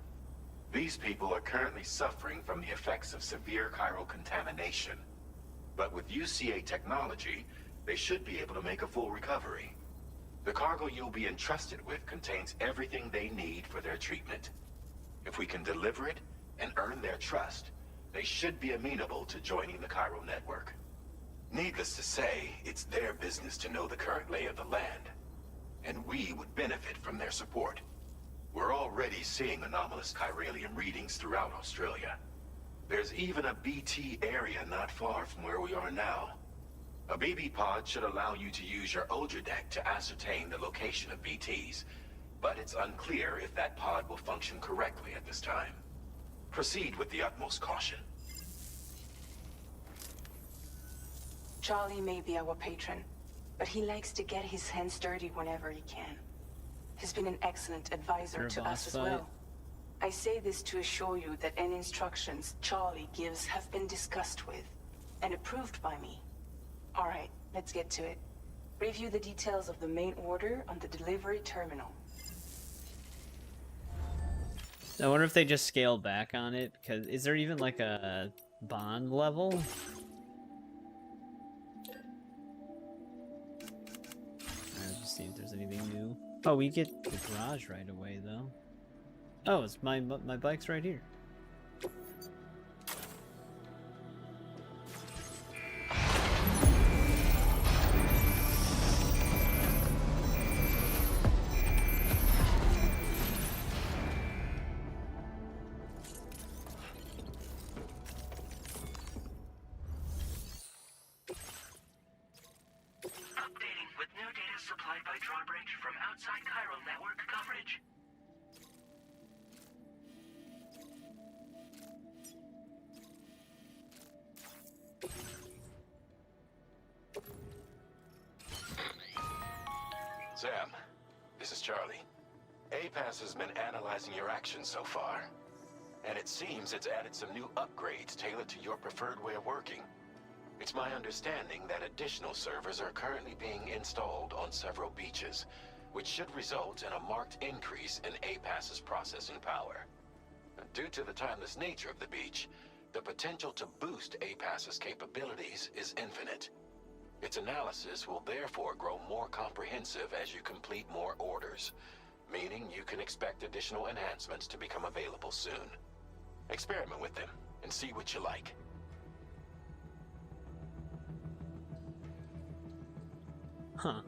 Speaker 3: These people are currently suffering from the effects of severe chiral contamination. But with UCA technology, they should be able to make a full recovery. The cargo you'll be entrusted with contains everything they need for their treatment. If we can deliver it and earn their trust, They should be amenable to joining the Cairo network. Needless to say, it's their business to know the current lay of the land, and we would benefit from their support. We're already seeing anomalous chiralium readings throughout Australia. There's even a BT area not far from where we are now. A BB pod should allow you to use your Ultra deck to ascertain the location of BTs, but it's unclear if that pod will function correctly at this time. Proceed with the utmost caution.
Speaker 14: Charlie may be our patron, but he likes to get his hands dirty whenever he can. He's been an excellent advisor to us as well. I say this to assure you that any instructions Charlie gives have been discussed with and approved by me. All right, let's get to it. Review the details of the main order on the delivery terminal.
Speaker 1: I wonder if they just scaled back on it, because is there even like a bond level? Let's just see if there's anything new. Oh, we get the garage right away though. Oh, it's my bike's right here.
Speaker 22: Updating with new data supplied by Drawbridge from outside Chiral network coverage.
Speaker 3: Sam, this is Charlie. APAS has been analyzing your actions so far, and it seems it's added some new upgrades tailored to your preferred way of working. It's my understanding that additional servers are currently being installed on several beaches, which should result in a marked increase in APAS's processing power. Due to the timeless nature of the beach, the potential to boost APAS's capabilities is infinite. Its analysis will therefore grow more comprehensive as you complete more orders, meaning you can expect additional enhancements to become available soon. Experiment with them and see what you like.
Speaker 1: Huh.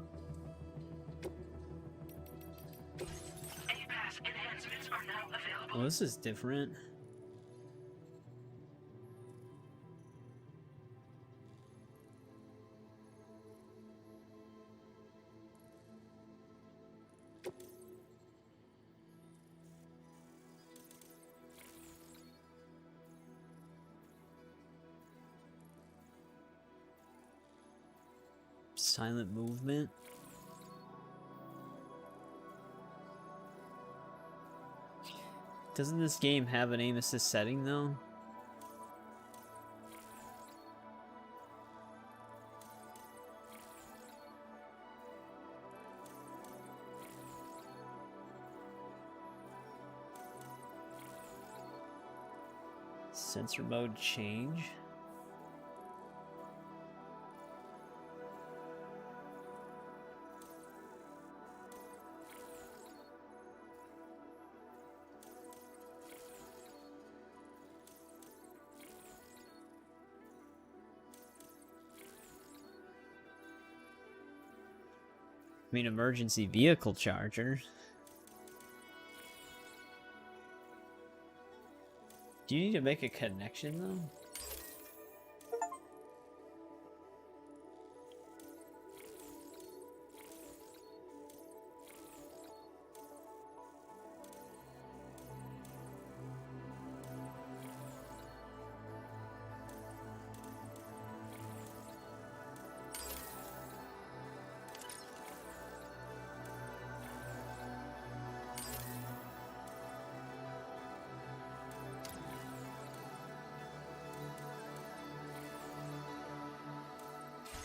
Speaker 22: APAS enhancements are now available.
Speaker 1: Well, this is different. Silent movement. Doesn't this game have an aim assist setting though? Sensor mode change. I mean, emergency vehicle charger. Do you need to make a connection though?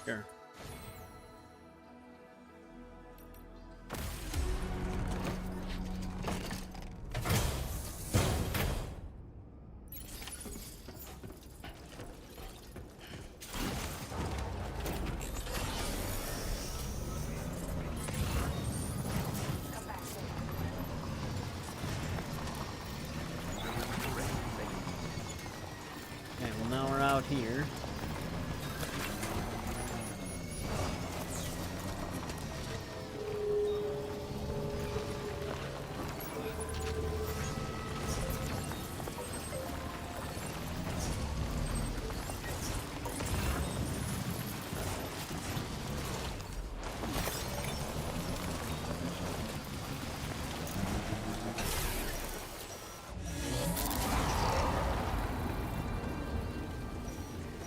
Speaker 1: Sure. here.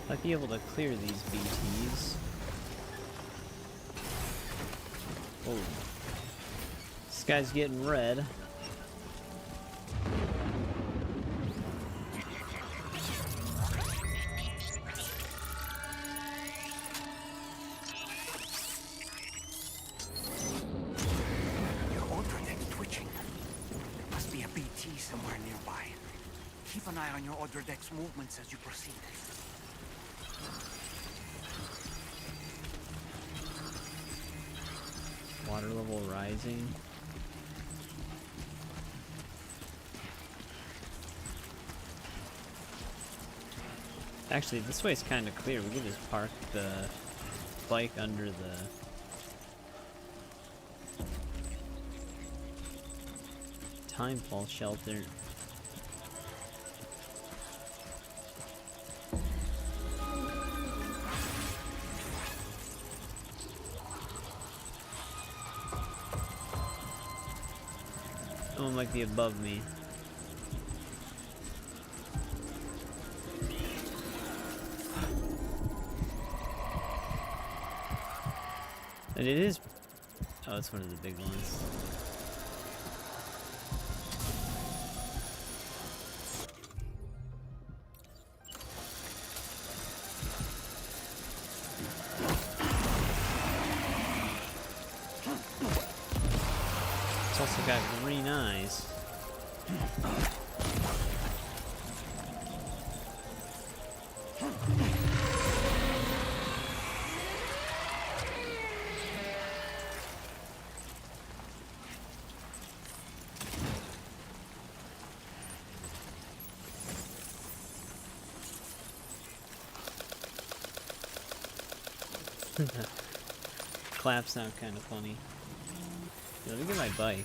Speaker 1: Might be able to clear these BTs. Oh. This guy's getting red.
Speaker 5: Your order deck's twitching. There must be a BT somewhere nearby. Keep an eye on your order deck's movements as you proceed.
Speaker 1: Water level rising. Actually, this way's kind of clear. We can just park the bike under the... Timefall shelter. Someone might be above me. And it is... Oh, it's one of the big ones. It's also got green eyes. Claps sound kind of funny. Let me get my bike.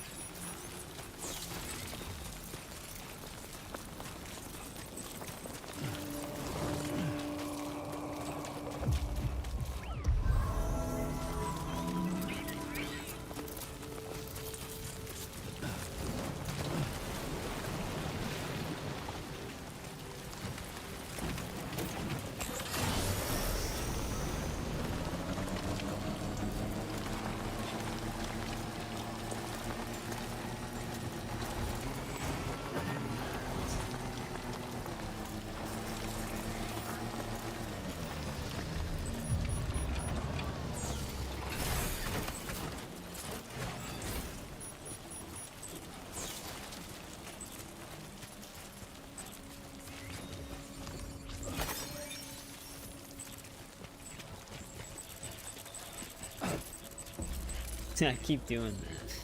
Speaker 1: I keep doing that.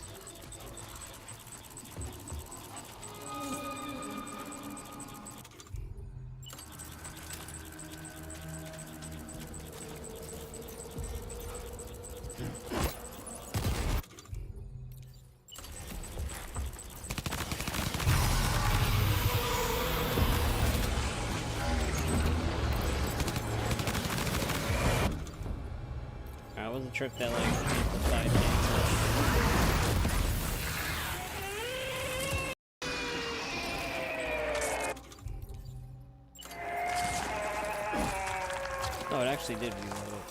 Speaker 1: I wasn't sure if that like amplified things. Oh, it actually did reload it.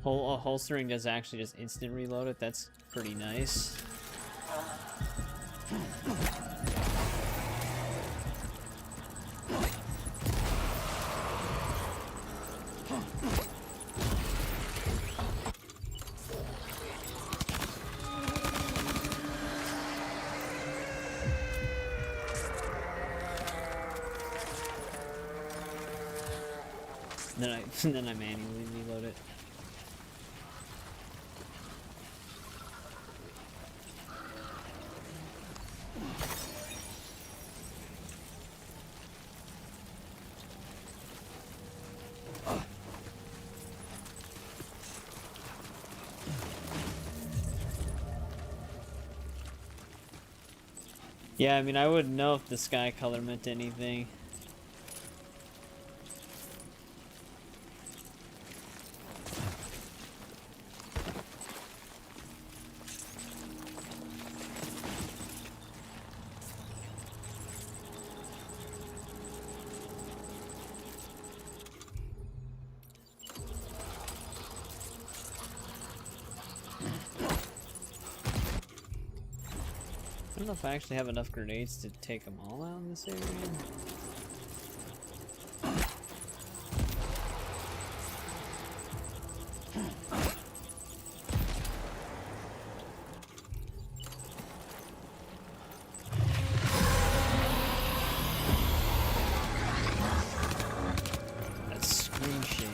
Speaker 1: Holstering does actually just instant reload it. That's pretty nice. Then I manually reload it. Yeah, I mean, I wouldn't know if the sky color meant anything. I don't know if I actually have enough grenades to take them all out in this area. That screen shake.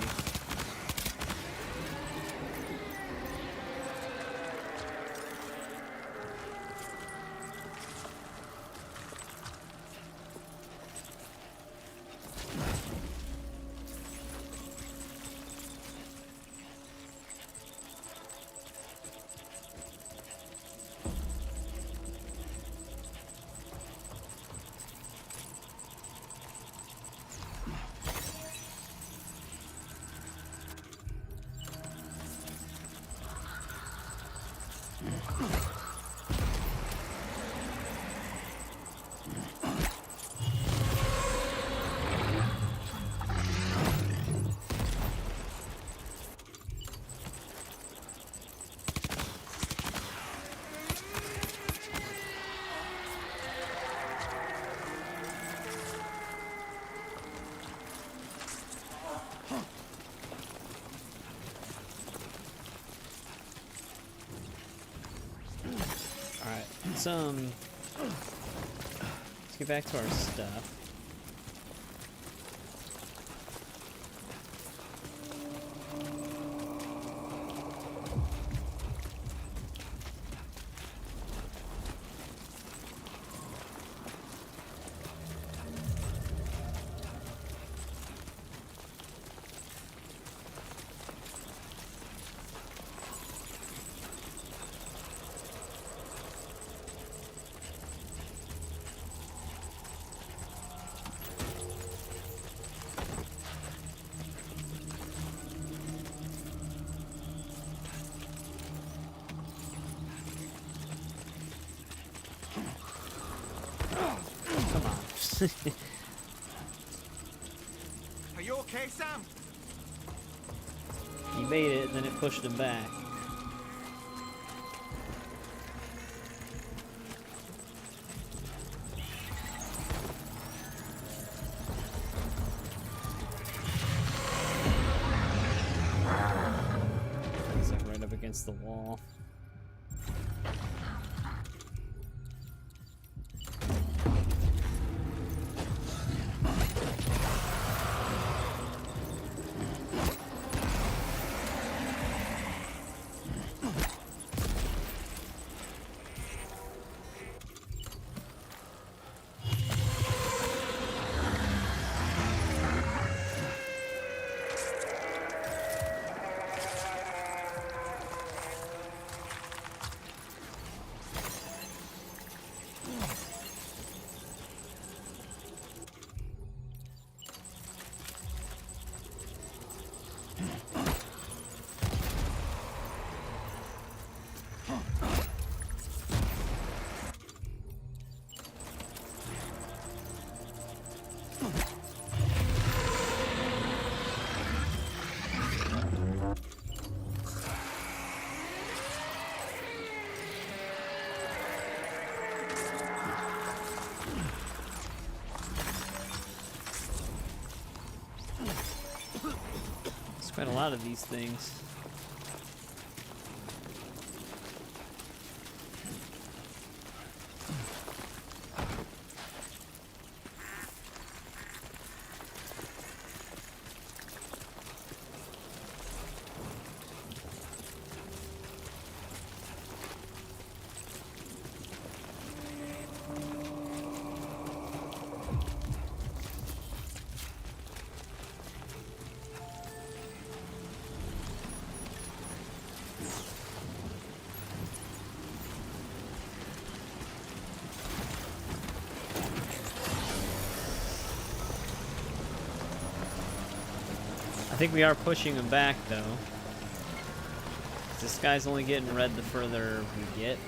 Speaker 1: Alright, let's get back to our stuff. Come on.
Speaker 16: Are you okay, Sam?
Speaker 1: He made it, and then it pushed him back. He's like right up against the wall. Quite a lot of these things. I think we are pushing him back, though. This guy's only getting red the further we get.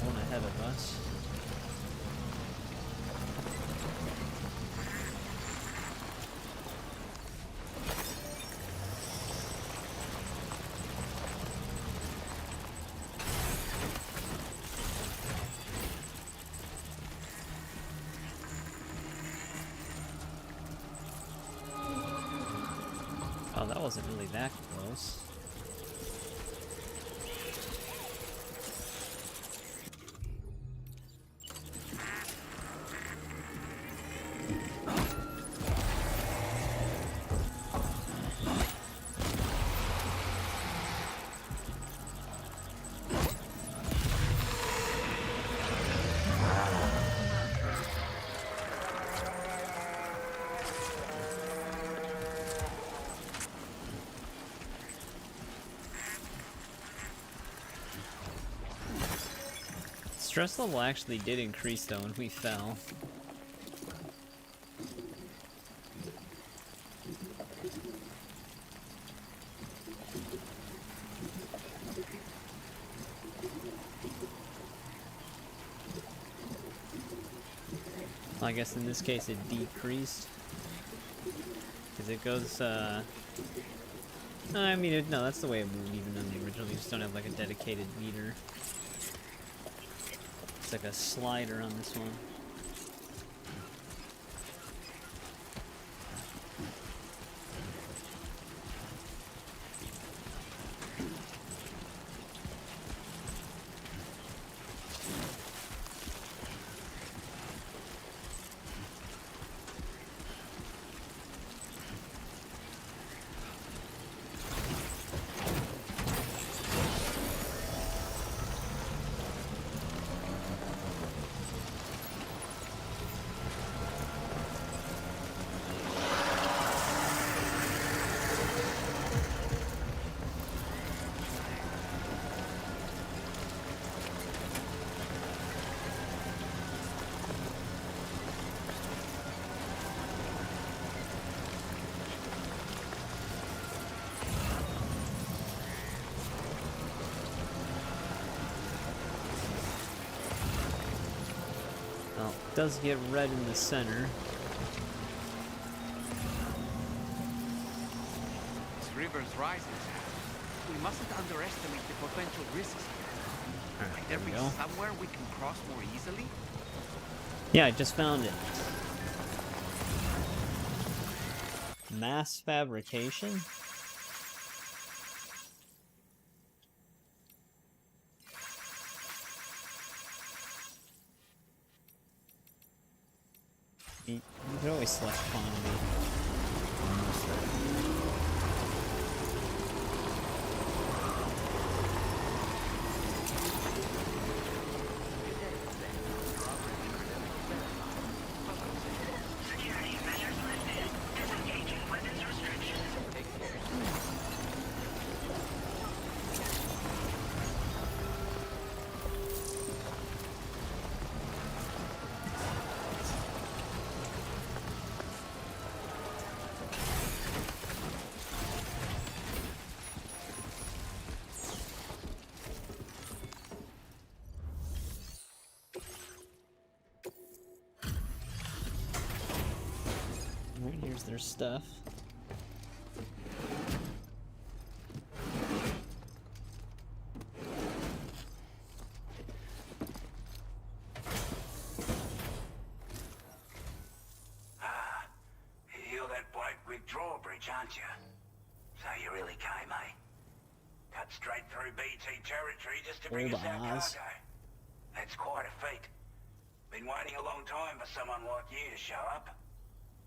Speaker 1: One ahead of us. Oh, that wasn't really that close. Stress level actually did increase though when we fell. Well, I guess in this case it decreased. Because it goes, I mean, no, that's the way it moved even in the original. You just don't have like a dedicated meter. It's like a slider on this one. Well, it does get red in the center.
Speaker 5: This river's rising. We mustn't underestimate the potential risks here. Might there be somewhere we can cross more easily?
Speaker 1: Yeah, I just found it. Mass fabrication? You can always select quantity. Alright, here's their stuff.
Speaker 12: You're that bloke with drawbridge, aren't you? So you really came, eh? Cut straight through BT territory just to bring us our cargo. That's quite a feat. Been waiting a long time for someone like you to show up.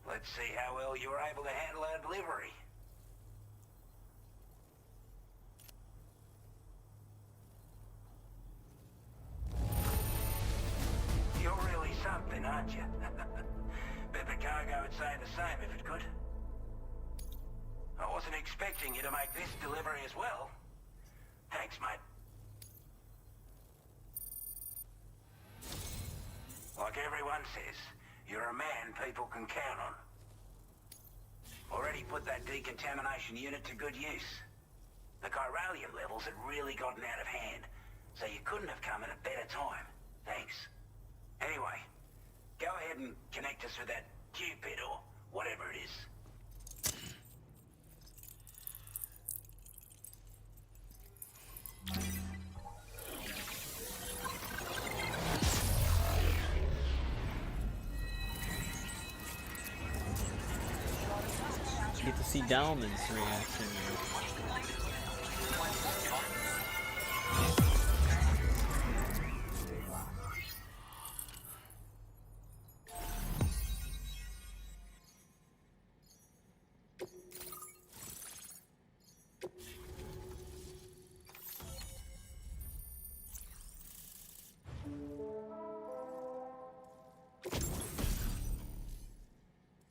Speaker 12: Let's see how well you were able to handle our delivery. You're really something, aren't you? Bet the cargo would say the same if it could. I wasn't expecting you to make this delivery as well. Thanks, mate. Like everyone says, you're a man people can count on. Already put that decontamination unit to good use. The chiralium levels had really gotten out of hand, so you couldn't have come at a better time. Thanks. Anyway, go ahead and connect us with that Cupid or whatever it is.
Speaker 1: You get to see Dalman's reaction.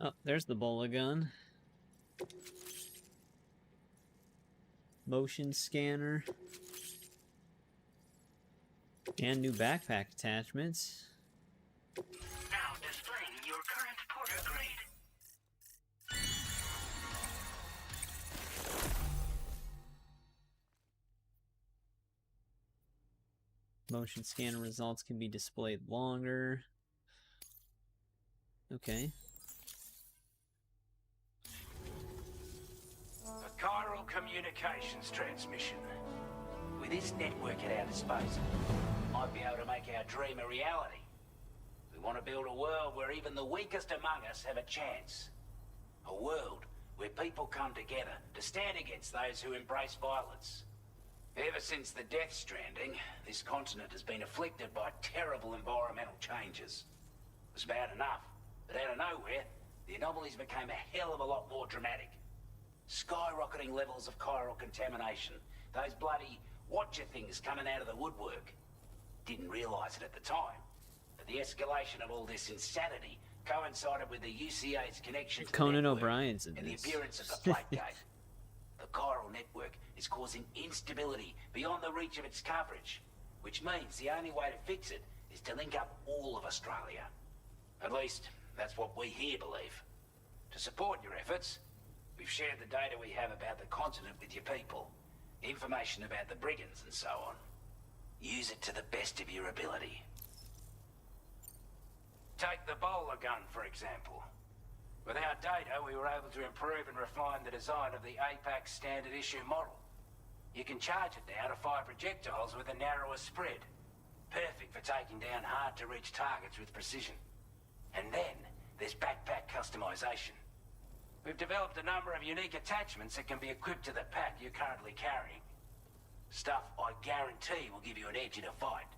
Speaker 1: Oh, there's the bola gun. Motion scanner. And new backpack attachments.
Speaker 12: Now displaying your current porter grade.
Speaker 1: Motion scanner results can be displayed longer. Okay.
Speaker 2: A chiral communications transmission. With this network at our disposal, we might be able to make our dream a reality. We want to build a world where even the weakest among us have a chance. A world where people come together to stand against those who embrace violence. Ever since the Death Stranding, this continent has been afflicted by terrible environmental changes. It was bad enough, but out of nowhere, the anomalies became a hell of a lot more dramatic. Skyrocketing levels of chiral contamination. Those bloody watcher things coming out of the woodwork. Didn't realize it at the time, but the escalation of all this insanity coincided with the UCA's connection to
Speaker 1: Conan
Speaker 2: the network
Speaker 1: O'Brien's in
Speaker 2: and the
Speaker 1: this.
Speaker 2: appearance of the plate gate. The chiral network is causing instability beyond the reach of its coverage, which means the only way to fix it is to link up all of Australia. At least, that's what we here believe. To support your efforts, we've shared the data we have about the continent with your people, information about the brigands and so on. Use it to the best of your ability. Take the bowler gun, for example. With our data, we were able to improve and refine the design of the APAC standard issue model. You can charge it now to fire projectiles with a narrower spread. Perfect for taking down hard-to-reach targets with precision. And then, there's backpack customization. We've developed a number of unique attachments that can be equipped to the pack you're currently carrying. Stuff I guarantee will give you an edge in a fight.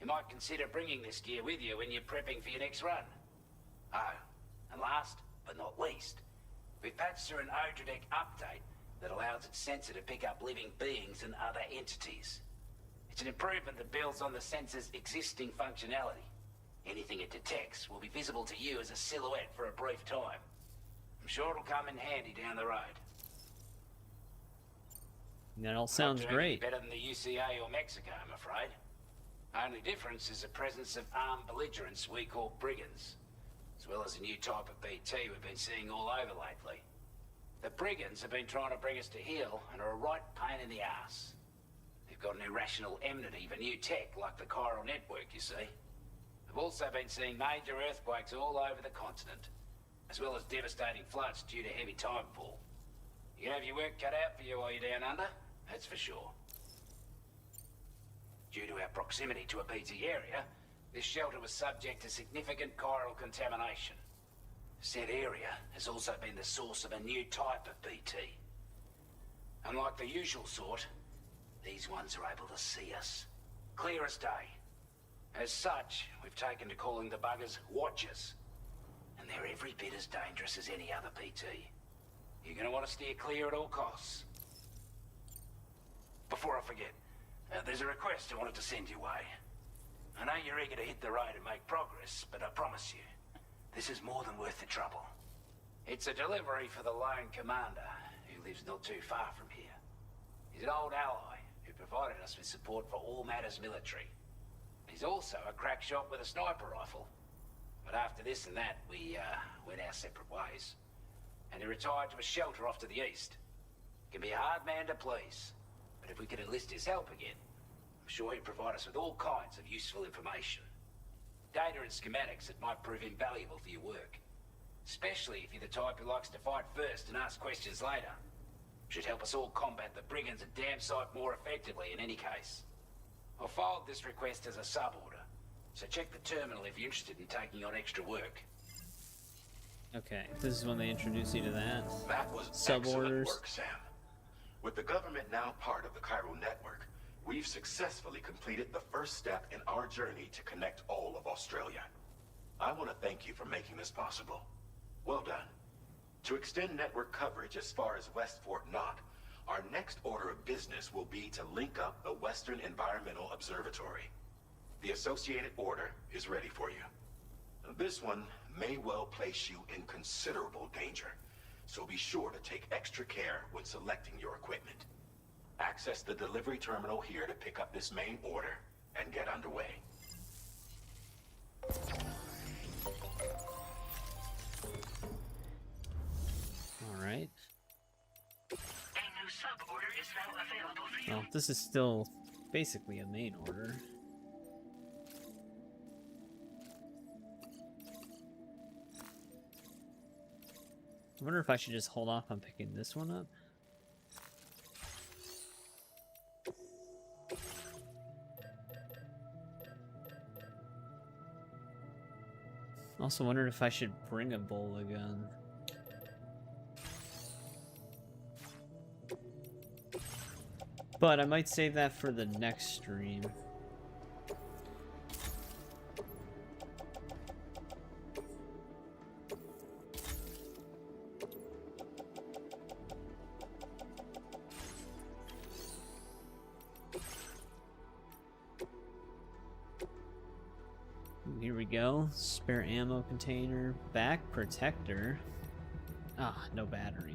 Speaker 2: You might consider bringing this gear with you when you're prepping for your next run. Oh, and last but not least, we've patched through an Odradek update that allows its sensor to pick up living beings and other entities. It's an improvement that builds on the sensor's existing functionality. Anything it detects will be visible to you as a silhouette for a brief time. I'm sure it'll come in handy down the road.
Speaker 1: That all sounds
Speaker 2: Not doing any
Speaker 1: great.
Speaker 2: better than the UCA or Mexico, I'm afraid. Only difference is the presence of armed belligerents we call brigands, as well as a new type of BT we've been seeing all over lately. The brigands have been trying to bring us to heel and are a right pain in the ass. They've got an irrational enmity for new tech like the chiral network, you see. We've also been seeing major earthquakes all over the continent. as well as devastating floods due to heavy timefall. You can have your work cut out for you while you're down under, that's for sure. Due to our proximity to a BT area, this shelter was subject to significant chiral contamination. Said area has also been the source of a new type of BT. Unlike the usual sort, these ones are able to see us. Clear as day. As such, we've taken to calling the buggers Watchers. And they're every bit as dangerous as any other BT. You're gonna want to steer clear at all costs. Before I forget, there's a request I wanted to send your way. I know you're eager to hit the road and make progress, but I promise you, this is more than worth the trouble. It's a delivery for the lone commander, who lives not too far from here. He's an old ally, who provided us with support for all matters military. He's also a crack shot with a sniper rifle. But after this and that, we went our separate ways. And he retired to a shelter off to the east. Can be a hard man to please, but if we could enlist his help again, I'm sure he'd provide us with all kinds of useful information. Data and schematics that might prove invaluable for your work. Especially if you're the type who likes to fight first and ask questions later. Should help us all combat the brigands at Dam Site more effectively in any case. I filed this request as a sub-order, so check the terminal if you're interested in taking on extra work.
Speaker 1: Okay, this is when they introduce you to that.
Speaker 3: That was excellent work, Sam. With the government now part of the Cairo network, we've successfully completed the first step in our journey to connect all of Australia. I want to thank you for making this possible. Well done. To extend network coverage as far as West Fort Knott, our next order of business will be to link up the Western Environmental Observatory. The associated order is ready for you. This one may well place you in considerable danger, so be sure to take extra care when selecting your equipment. Access the delivery terminal here to pick up this main order and get underway.
Speaker 1: All right.
Speaker 7: A new sub-order is now available for you.
Speaker 1: Well, this is still basically a main order. I wonder if I should just hold off on picking this one up. Also wondered if I should bring a Ebola gun. But I might save that for the next stream. Here we go. Spare ammo container. Back protector. Ah, no battery.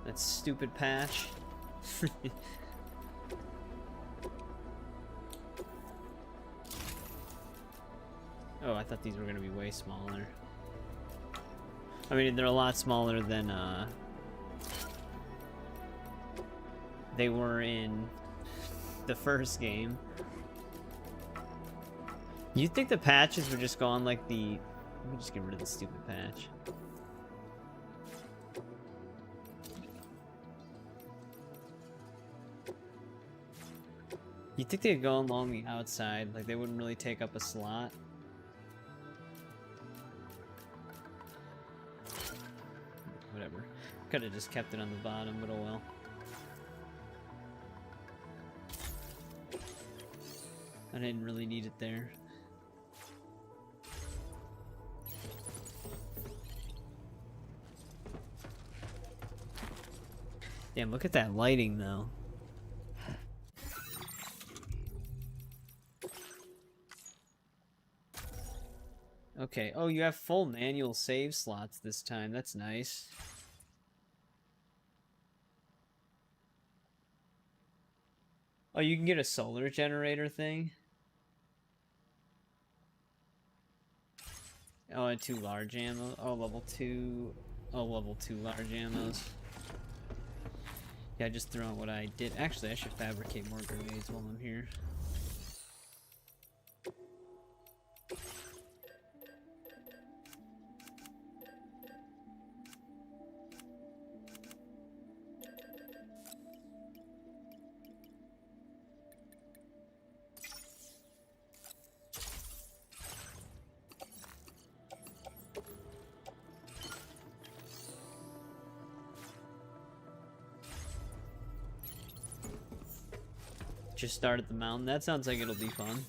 Speaker 1: That stupid patch. Oh, I thought these were gonna be way smaller. I mean, they're a lot smaller than they were in the first game. You'd think the patches would just go on like the... Let me just get rid of the stupid patch. You'd think they'd go along the outside, like they wouldn't really take up a slot. Whatever. Could have just kept it on the bottom, but oh well. I didn't really need it there. Damn, look at that lighting though. Okay. Oh, you have full manual save slots this time. That's nice. Oh, you can get a solar generator thing? Oh, and 2 large ammo. Oh, level 2. Oh, level 2 large ammos. Yeah, just throwing what I did. Actually, I should fabricate more grenades while I'm here. Just start at the mountain. That sounds like it'll be fun.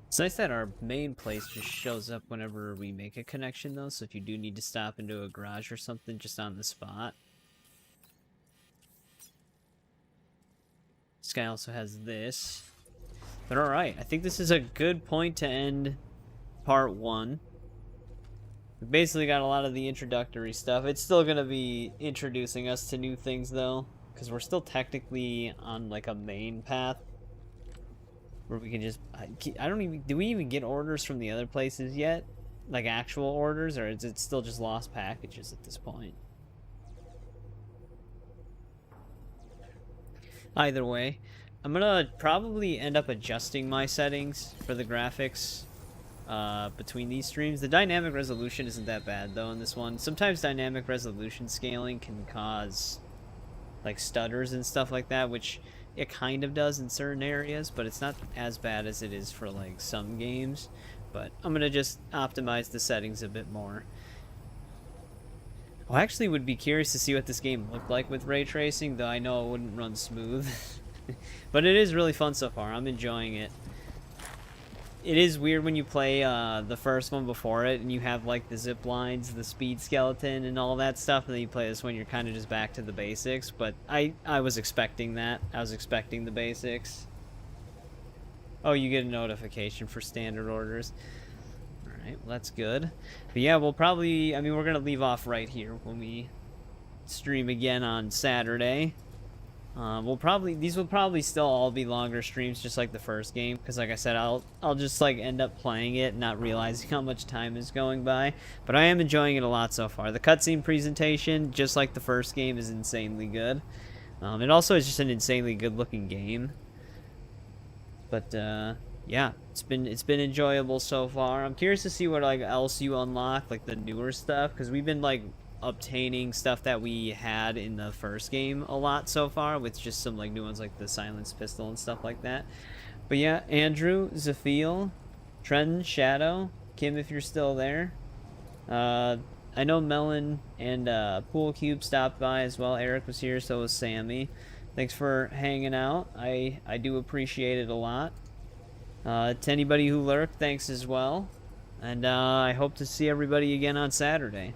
Speaker 1: It's nice that our main place just shows up whenever we make a connection, though, so if you do need to stop into a garage or something, just on the spot. This guy also has this. But alright, I think this is a good point to end part 1. We basically got a lot of the introductory stuff. It's still going to be introducing us to new things, though, because we're still technically on, like, a main path where we can just... I don't even... Do we even get orders from the other places yet? Like, actual orders, or is it still just lost packages at this point? Either way, I'm going to probably end up adjusting my settings for the graphics between these streams. The dynamic resolution isn't that bad though in this one. Sometimes dynamic resolution scaling can cause like stutters and stuff like that, which it kind of does in certain areas, but it's not as bad as it is for like some games. But I'm gonna just optimize the settings a bit more. I actually would be curious to see what this game looked like with ray tracing, though I know it wouldn't run smooth. But it is really fun so far. I'm enjoying it. It is weird when you play the first one before it and you have like the zip lines, the speed skeleton and all that stuff, and then you play this one, you're kind of just back to the basics. But I was expecting that. I was expecting the basics. Oh, you get a notification for standard orders. Alright, well that's good. But yeah, we'll probably, I mean, we're going to leave off right here when we stream again on Saturday. These will probably still all be longer streams, just like the first game, because like I said, I'll just like end up playing it and not realizing how much time is going by. But I am enjoying it a lot so far. The cutscene presentation, just like the first game, is insanely good. It also is just an insanely good looking game. But yeah, it's been enjoyable so far. I'm curious to see what like else you unlock, like the newer stuff, because we've been like obtaining stuff that we had in the first game a lot so far, with just some like new ones like the silenced pistol and stuff like that. But yeah, Andrew, Zafil, Trenton, Shadow, Kim, if you're still there. I know Melon and Pool Cube stopped by as well. Eric was here, so was Sammy. Thanks for hanging out. I do appreciate it a lot. To anybody who lurked, thanks as well. And I hope to see everybody again on Saturday.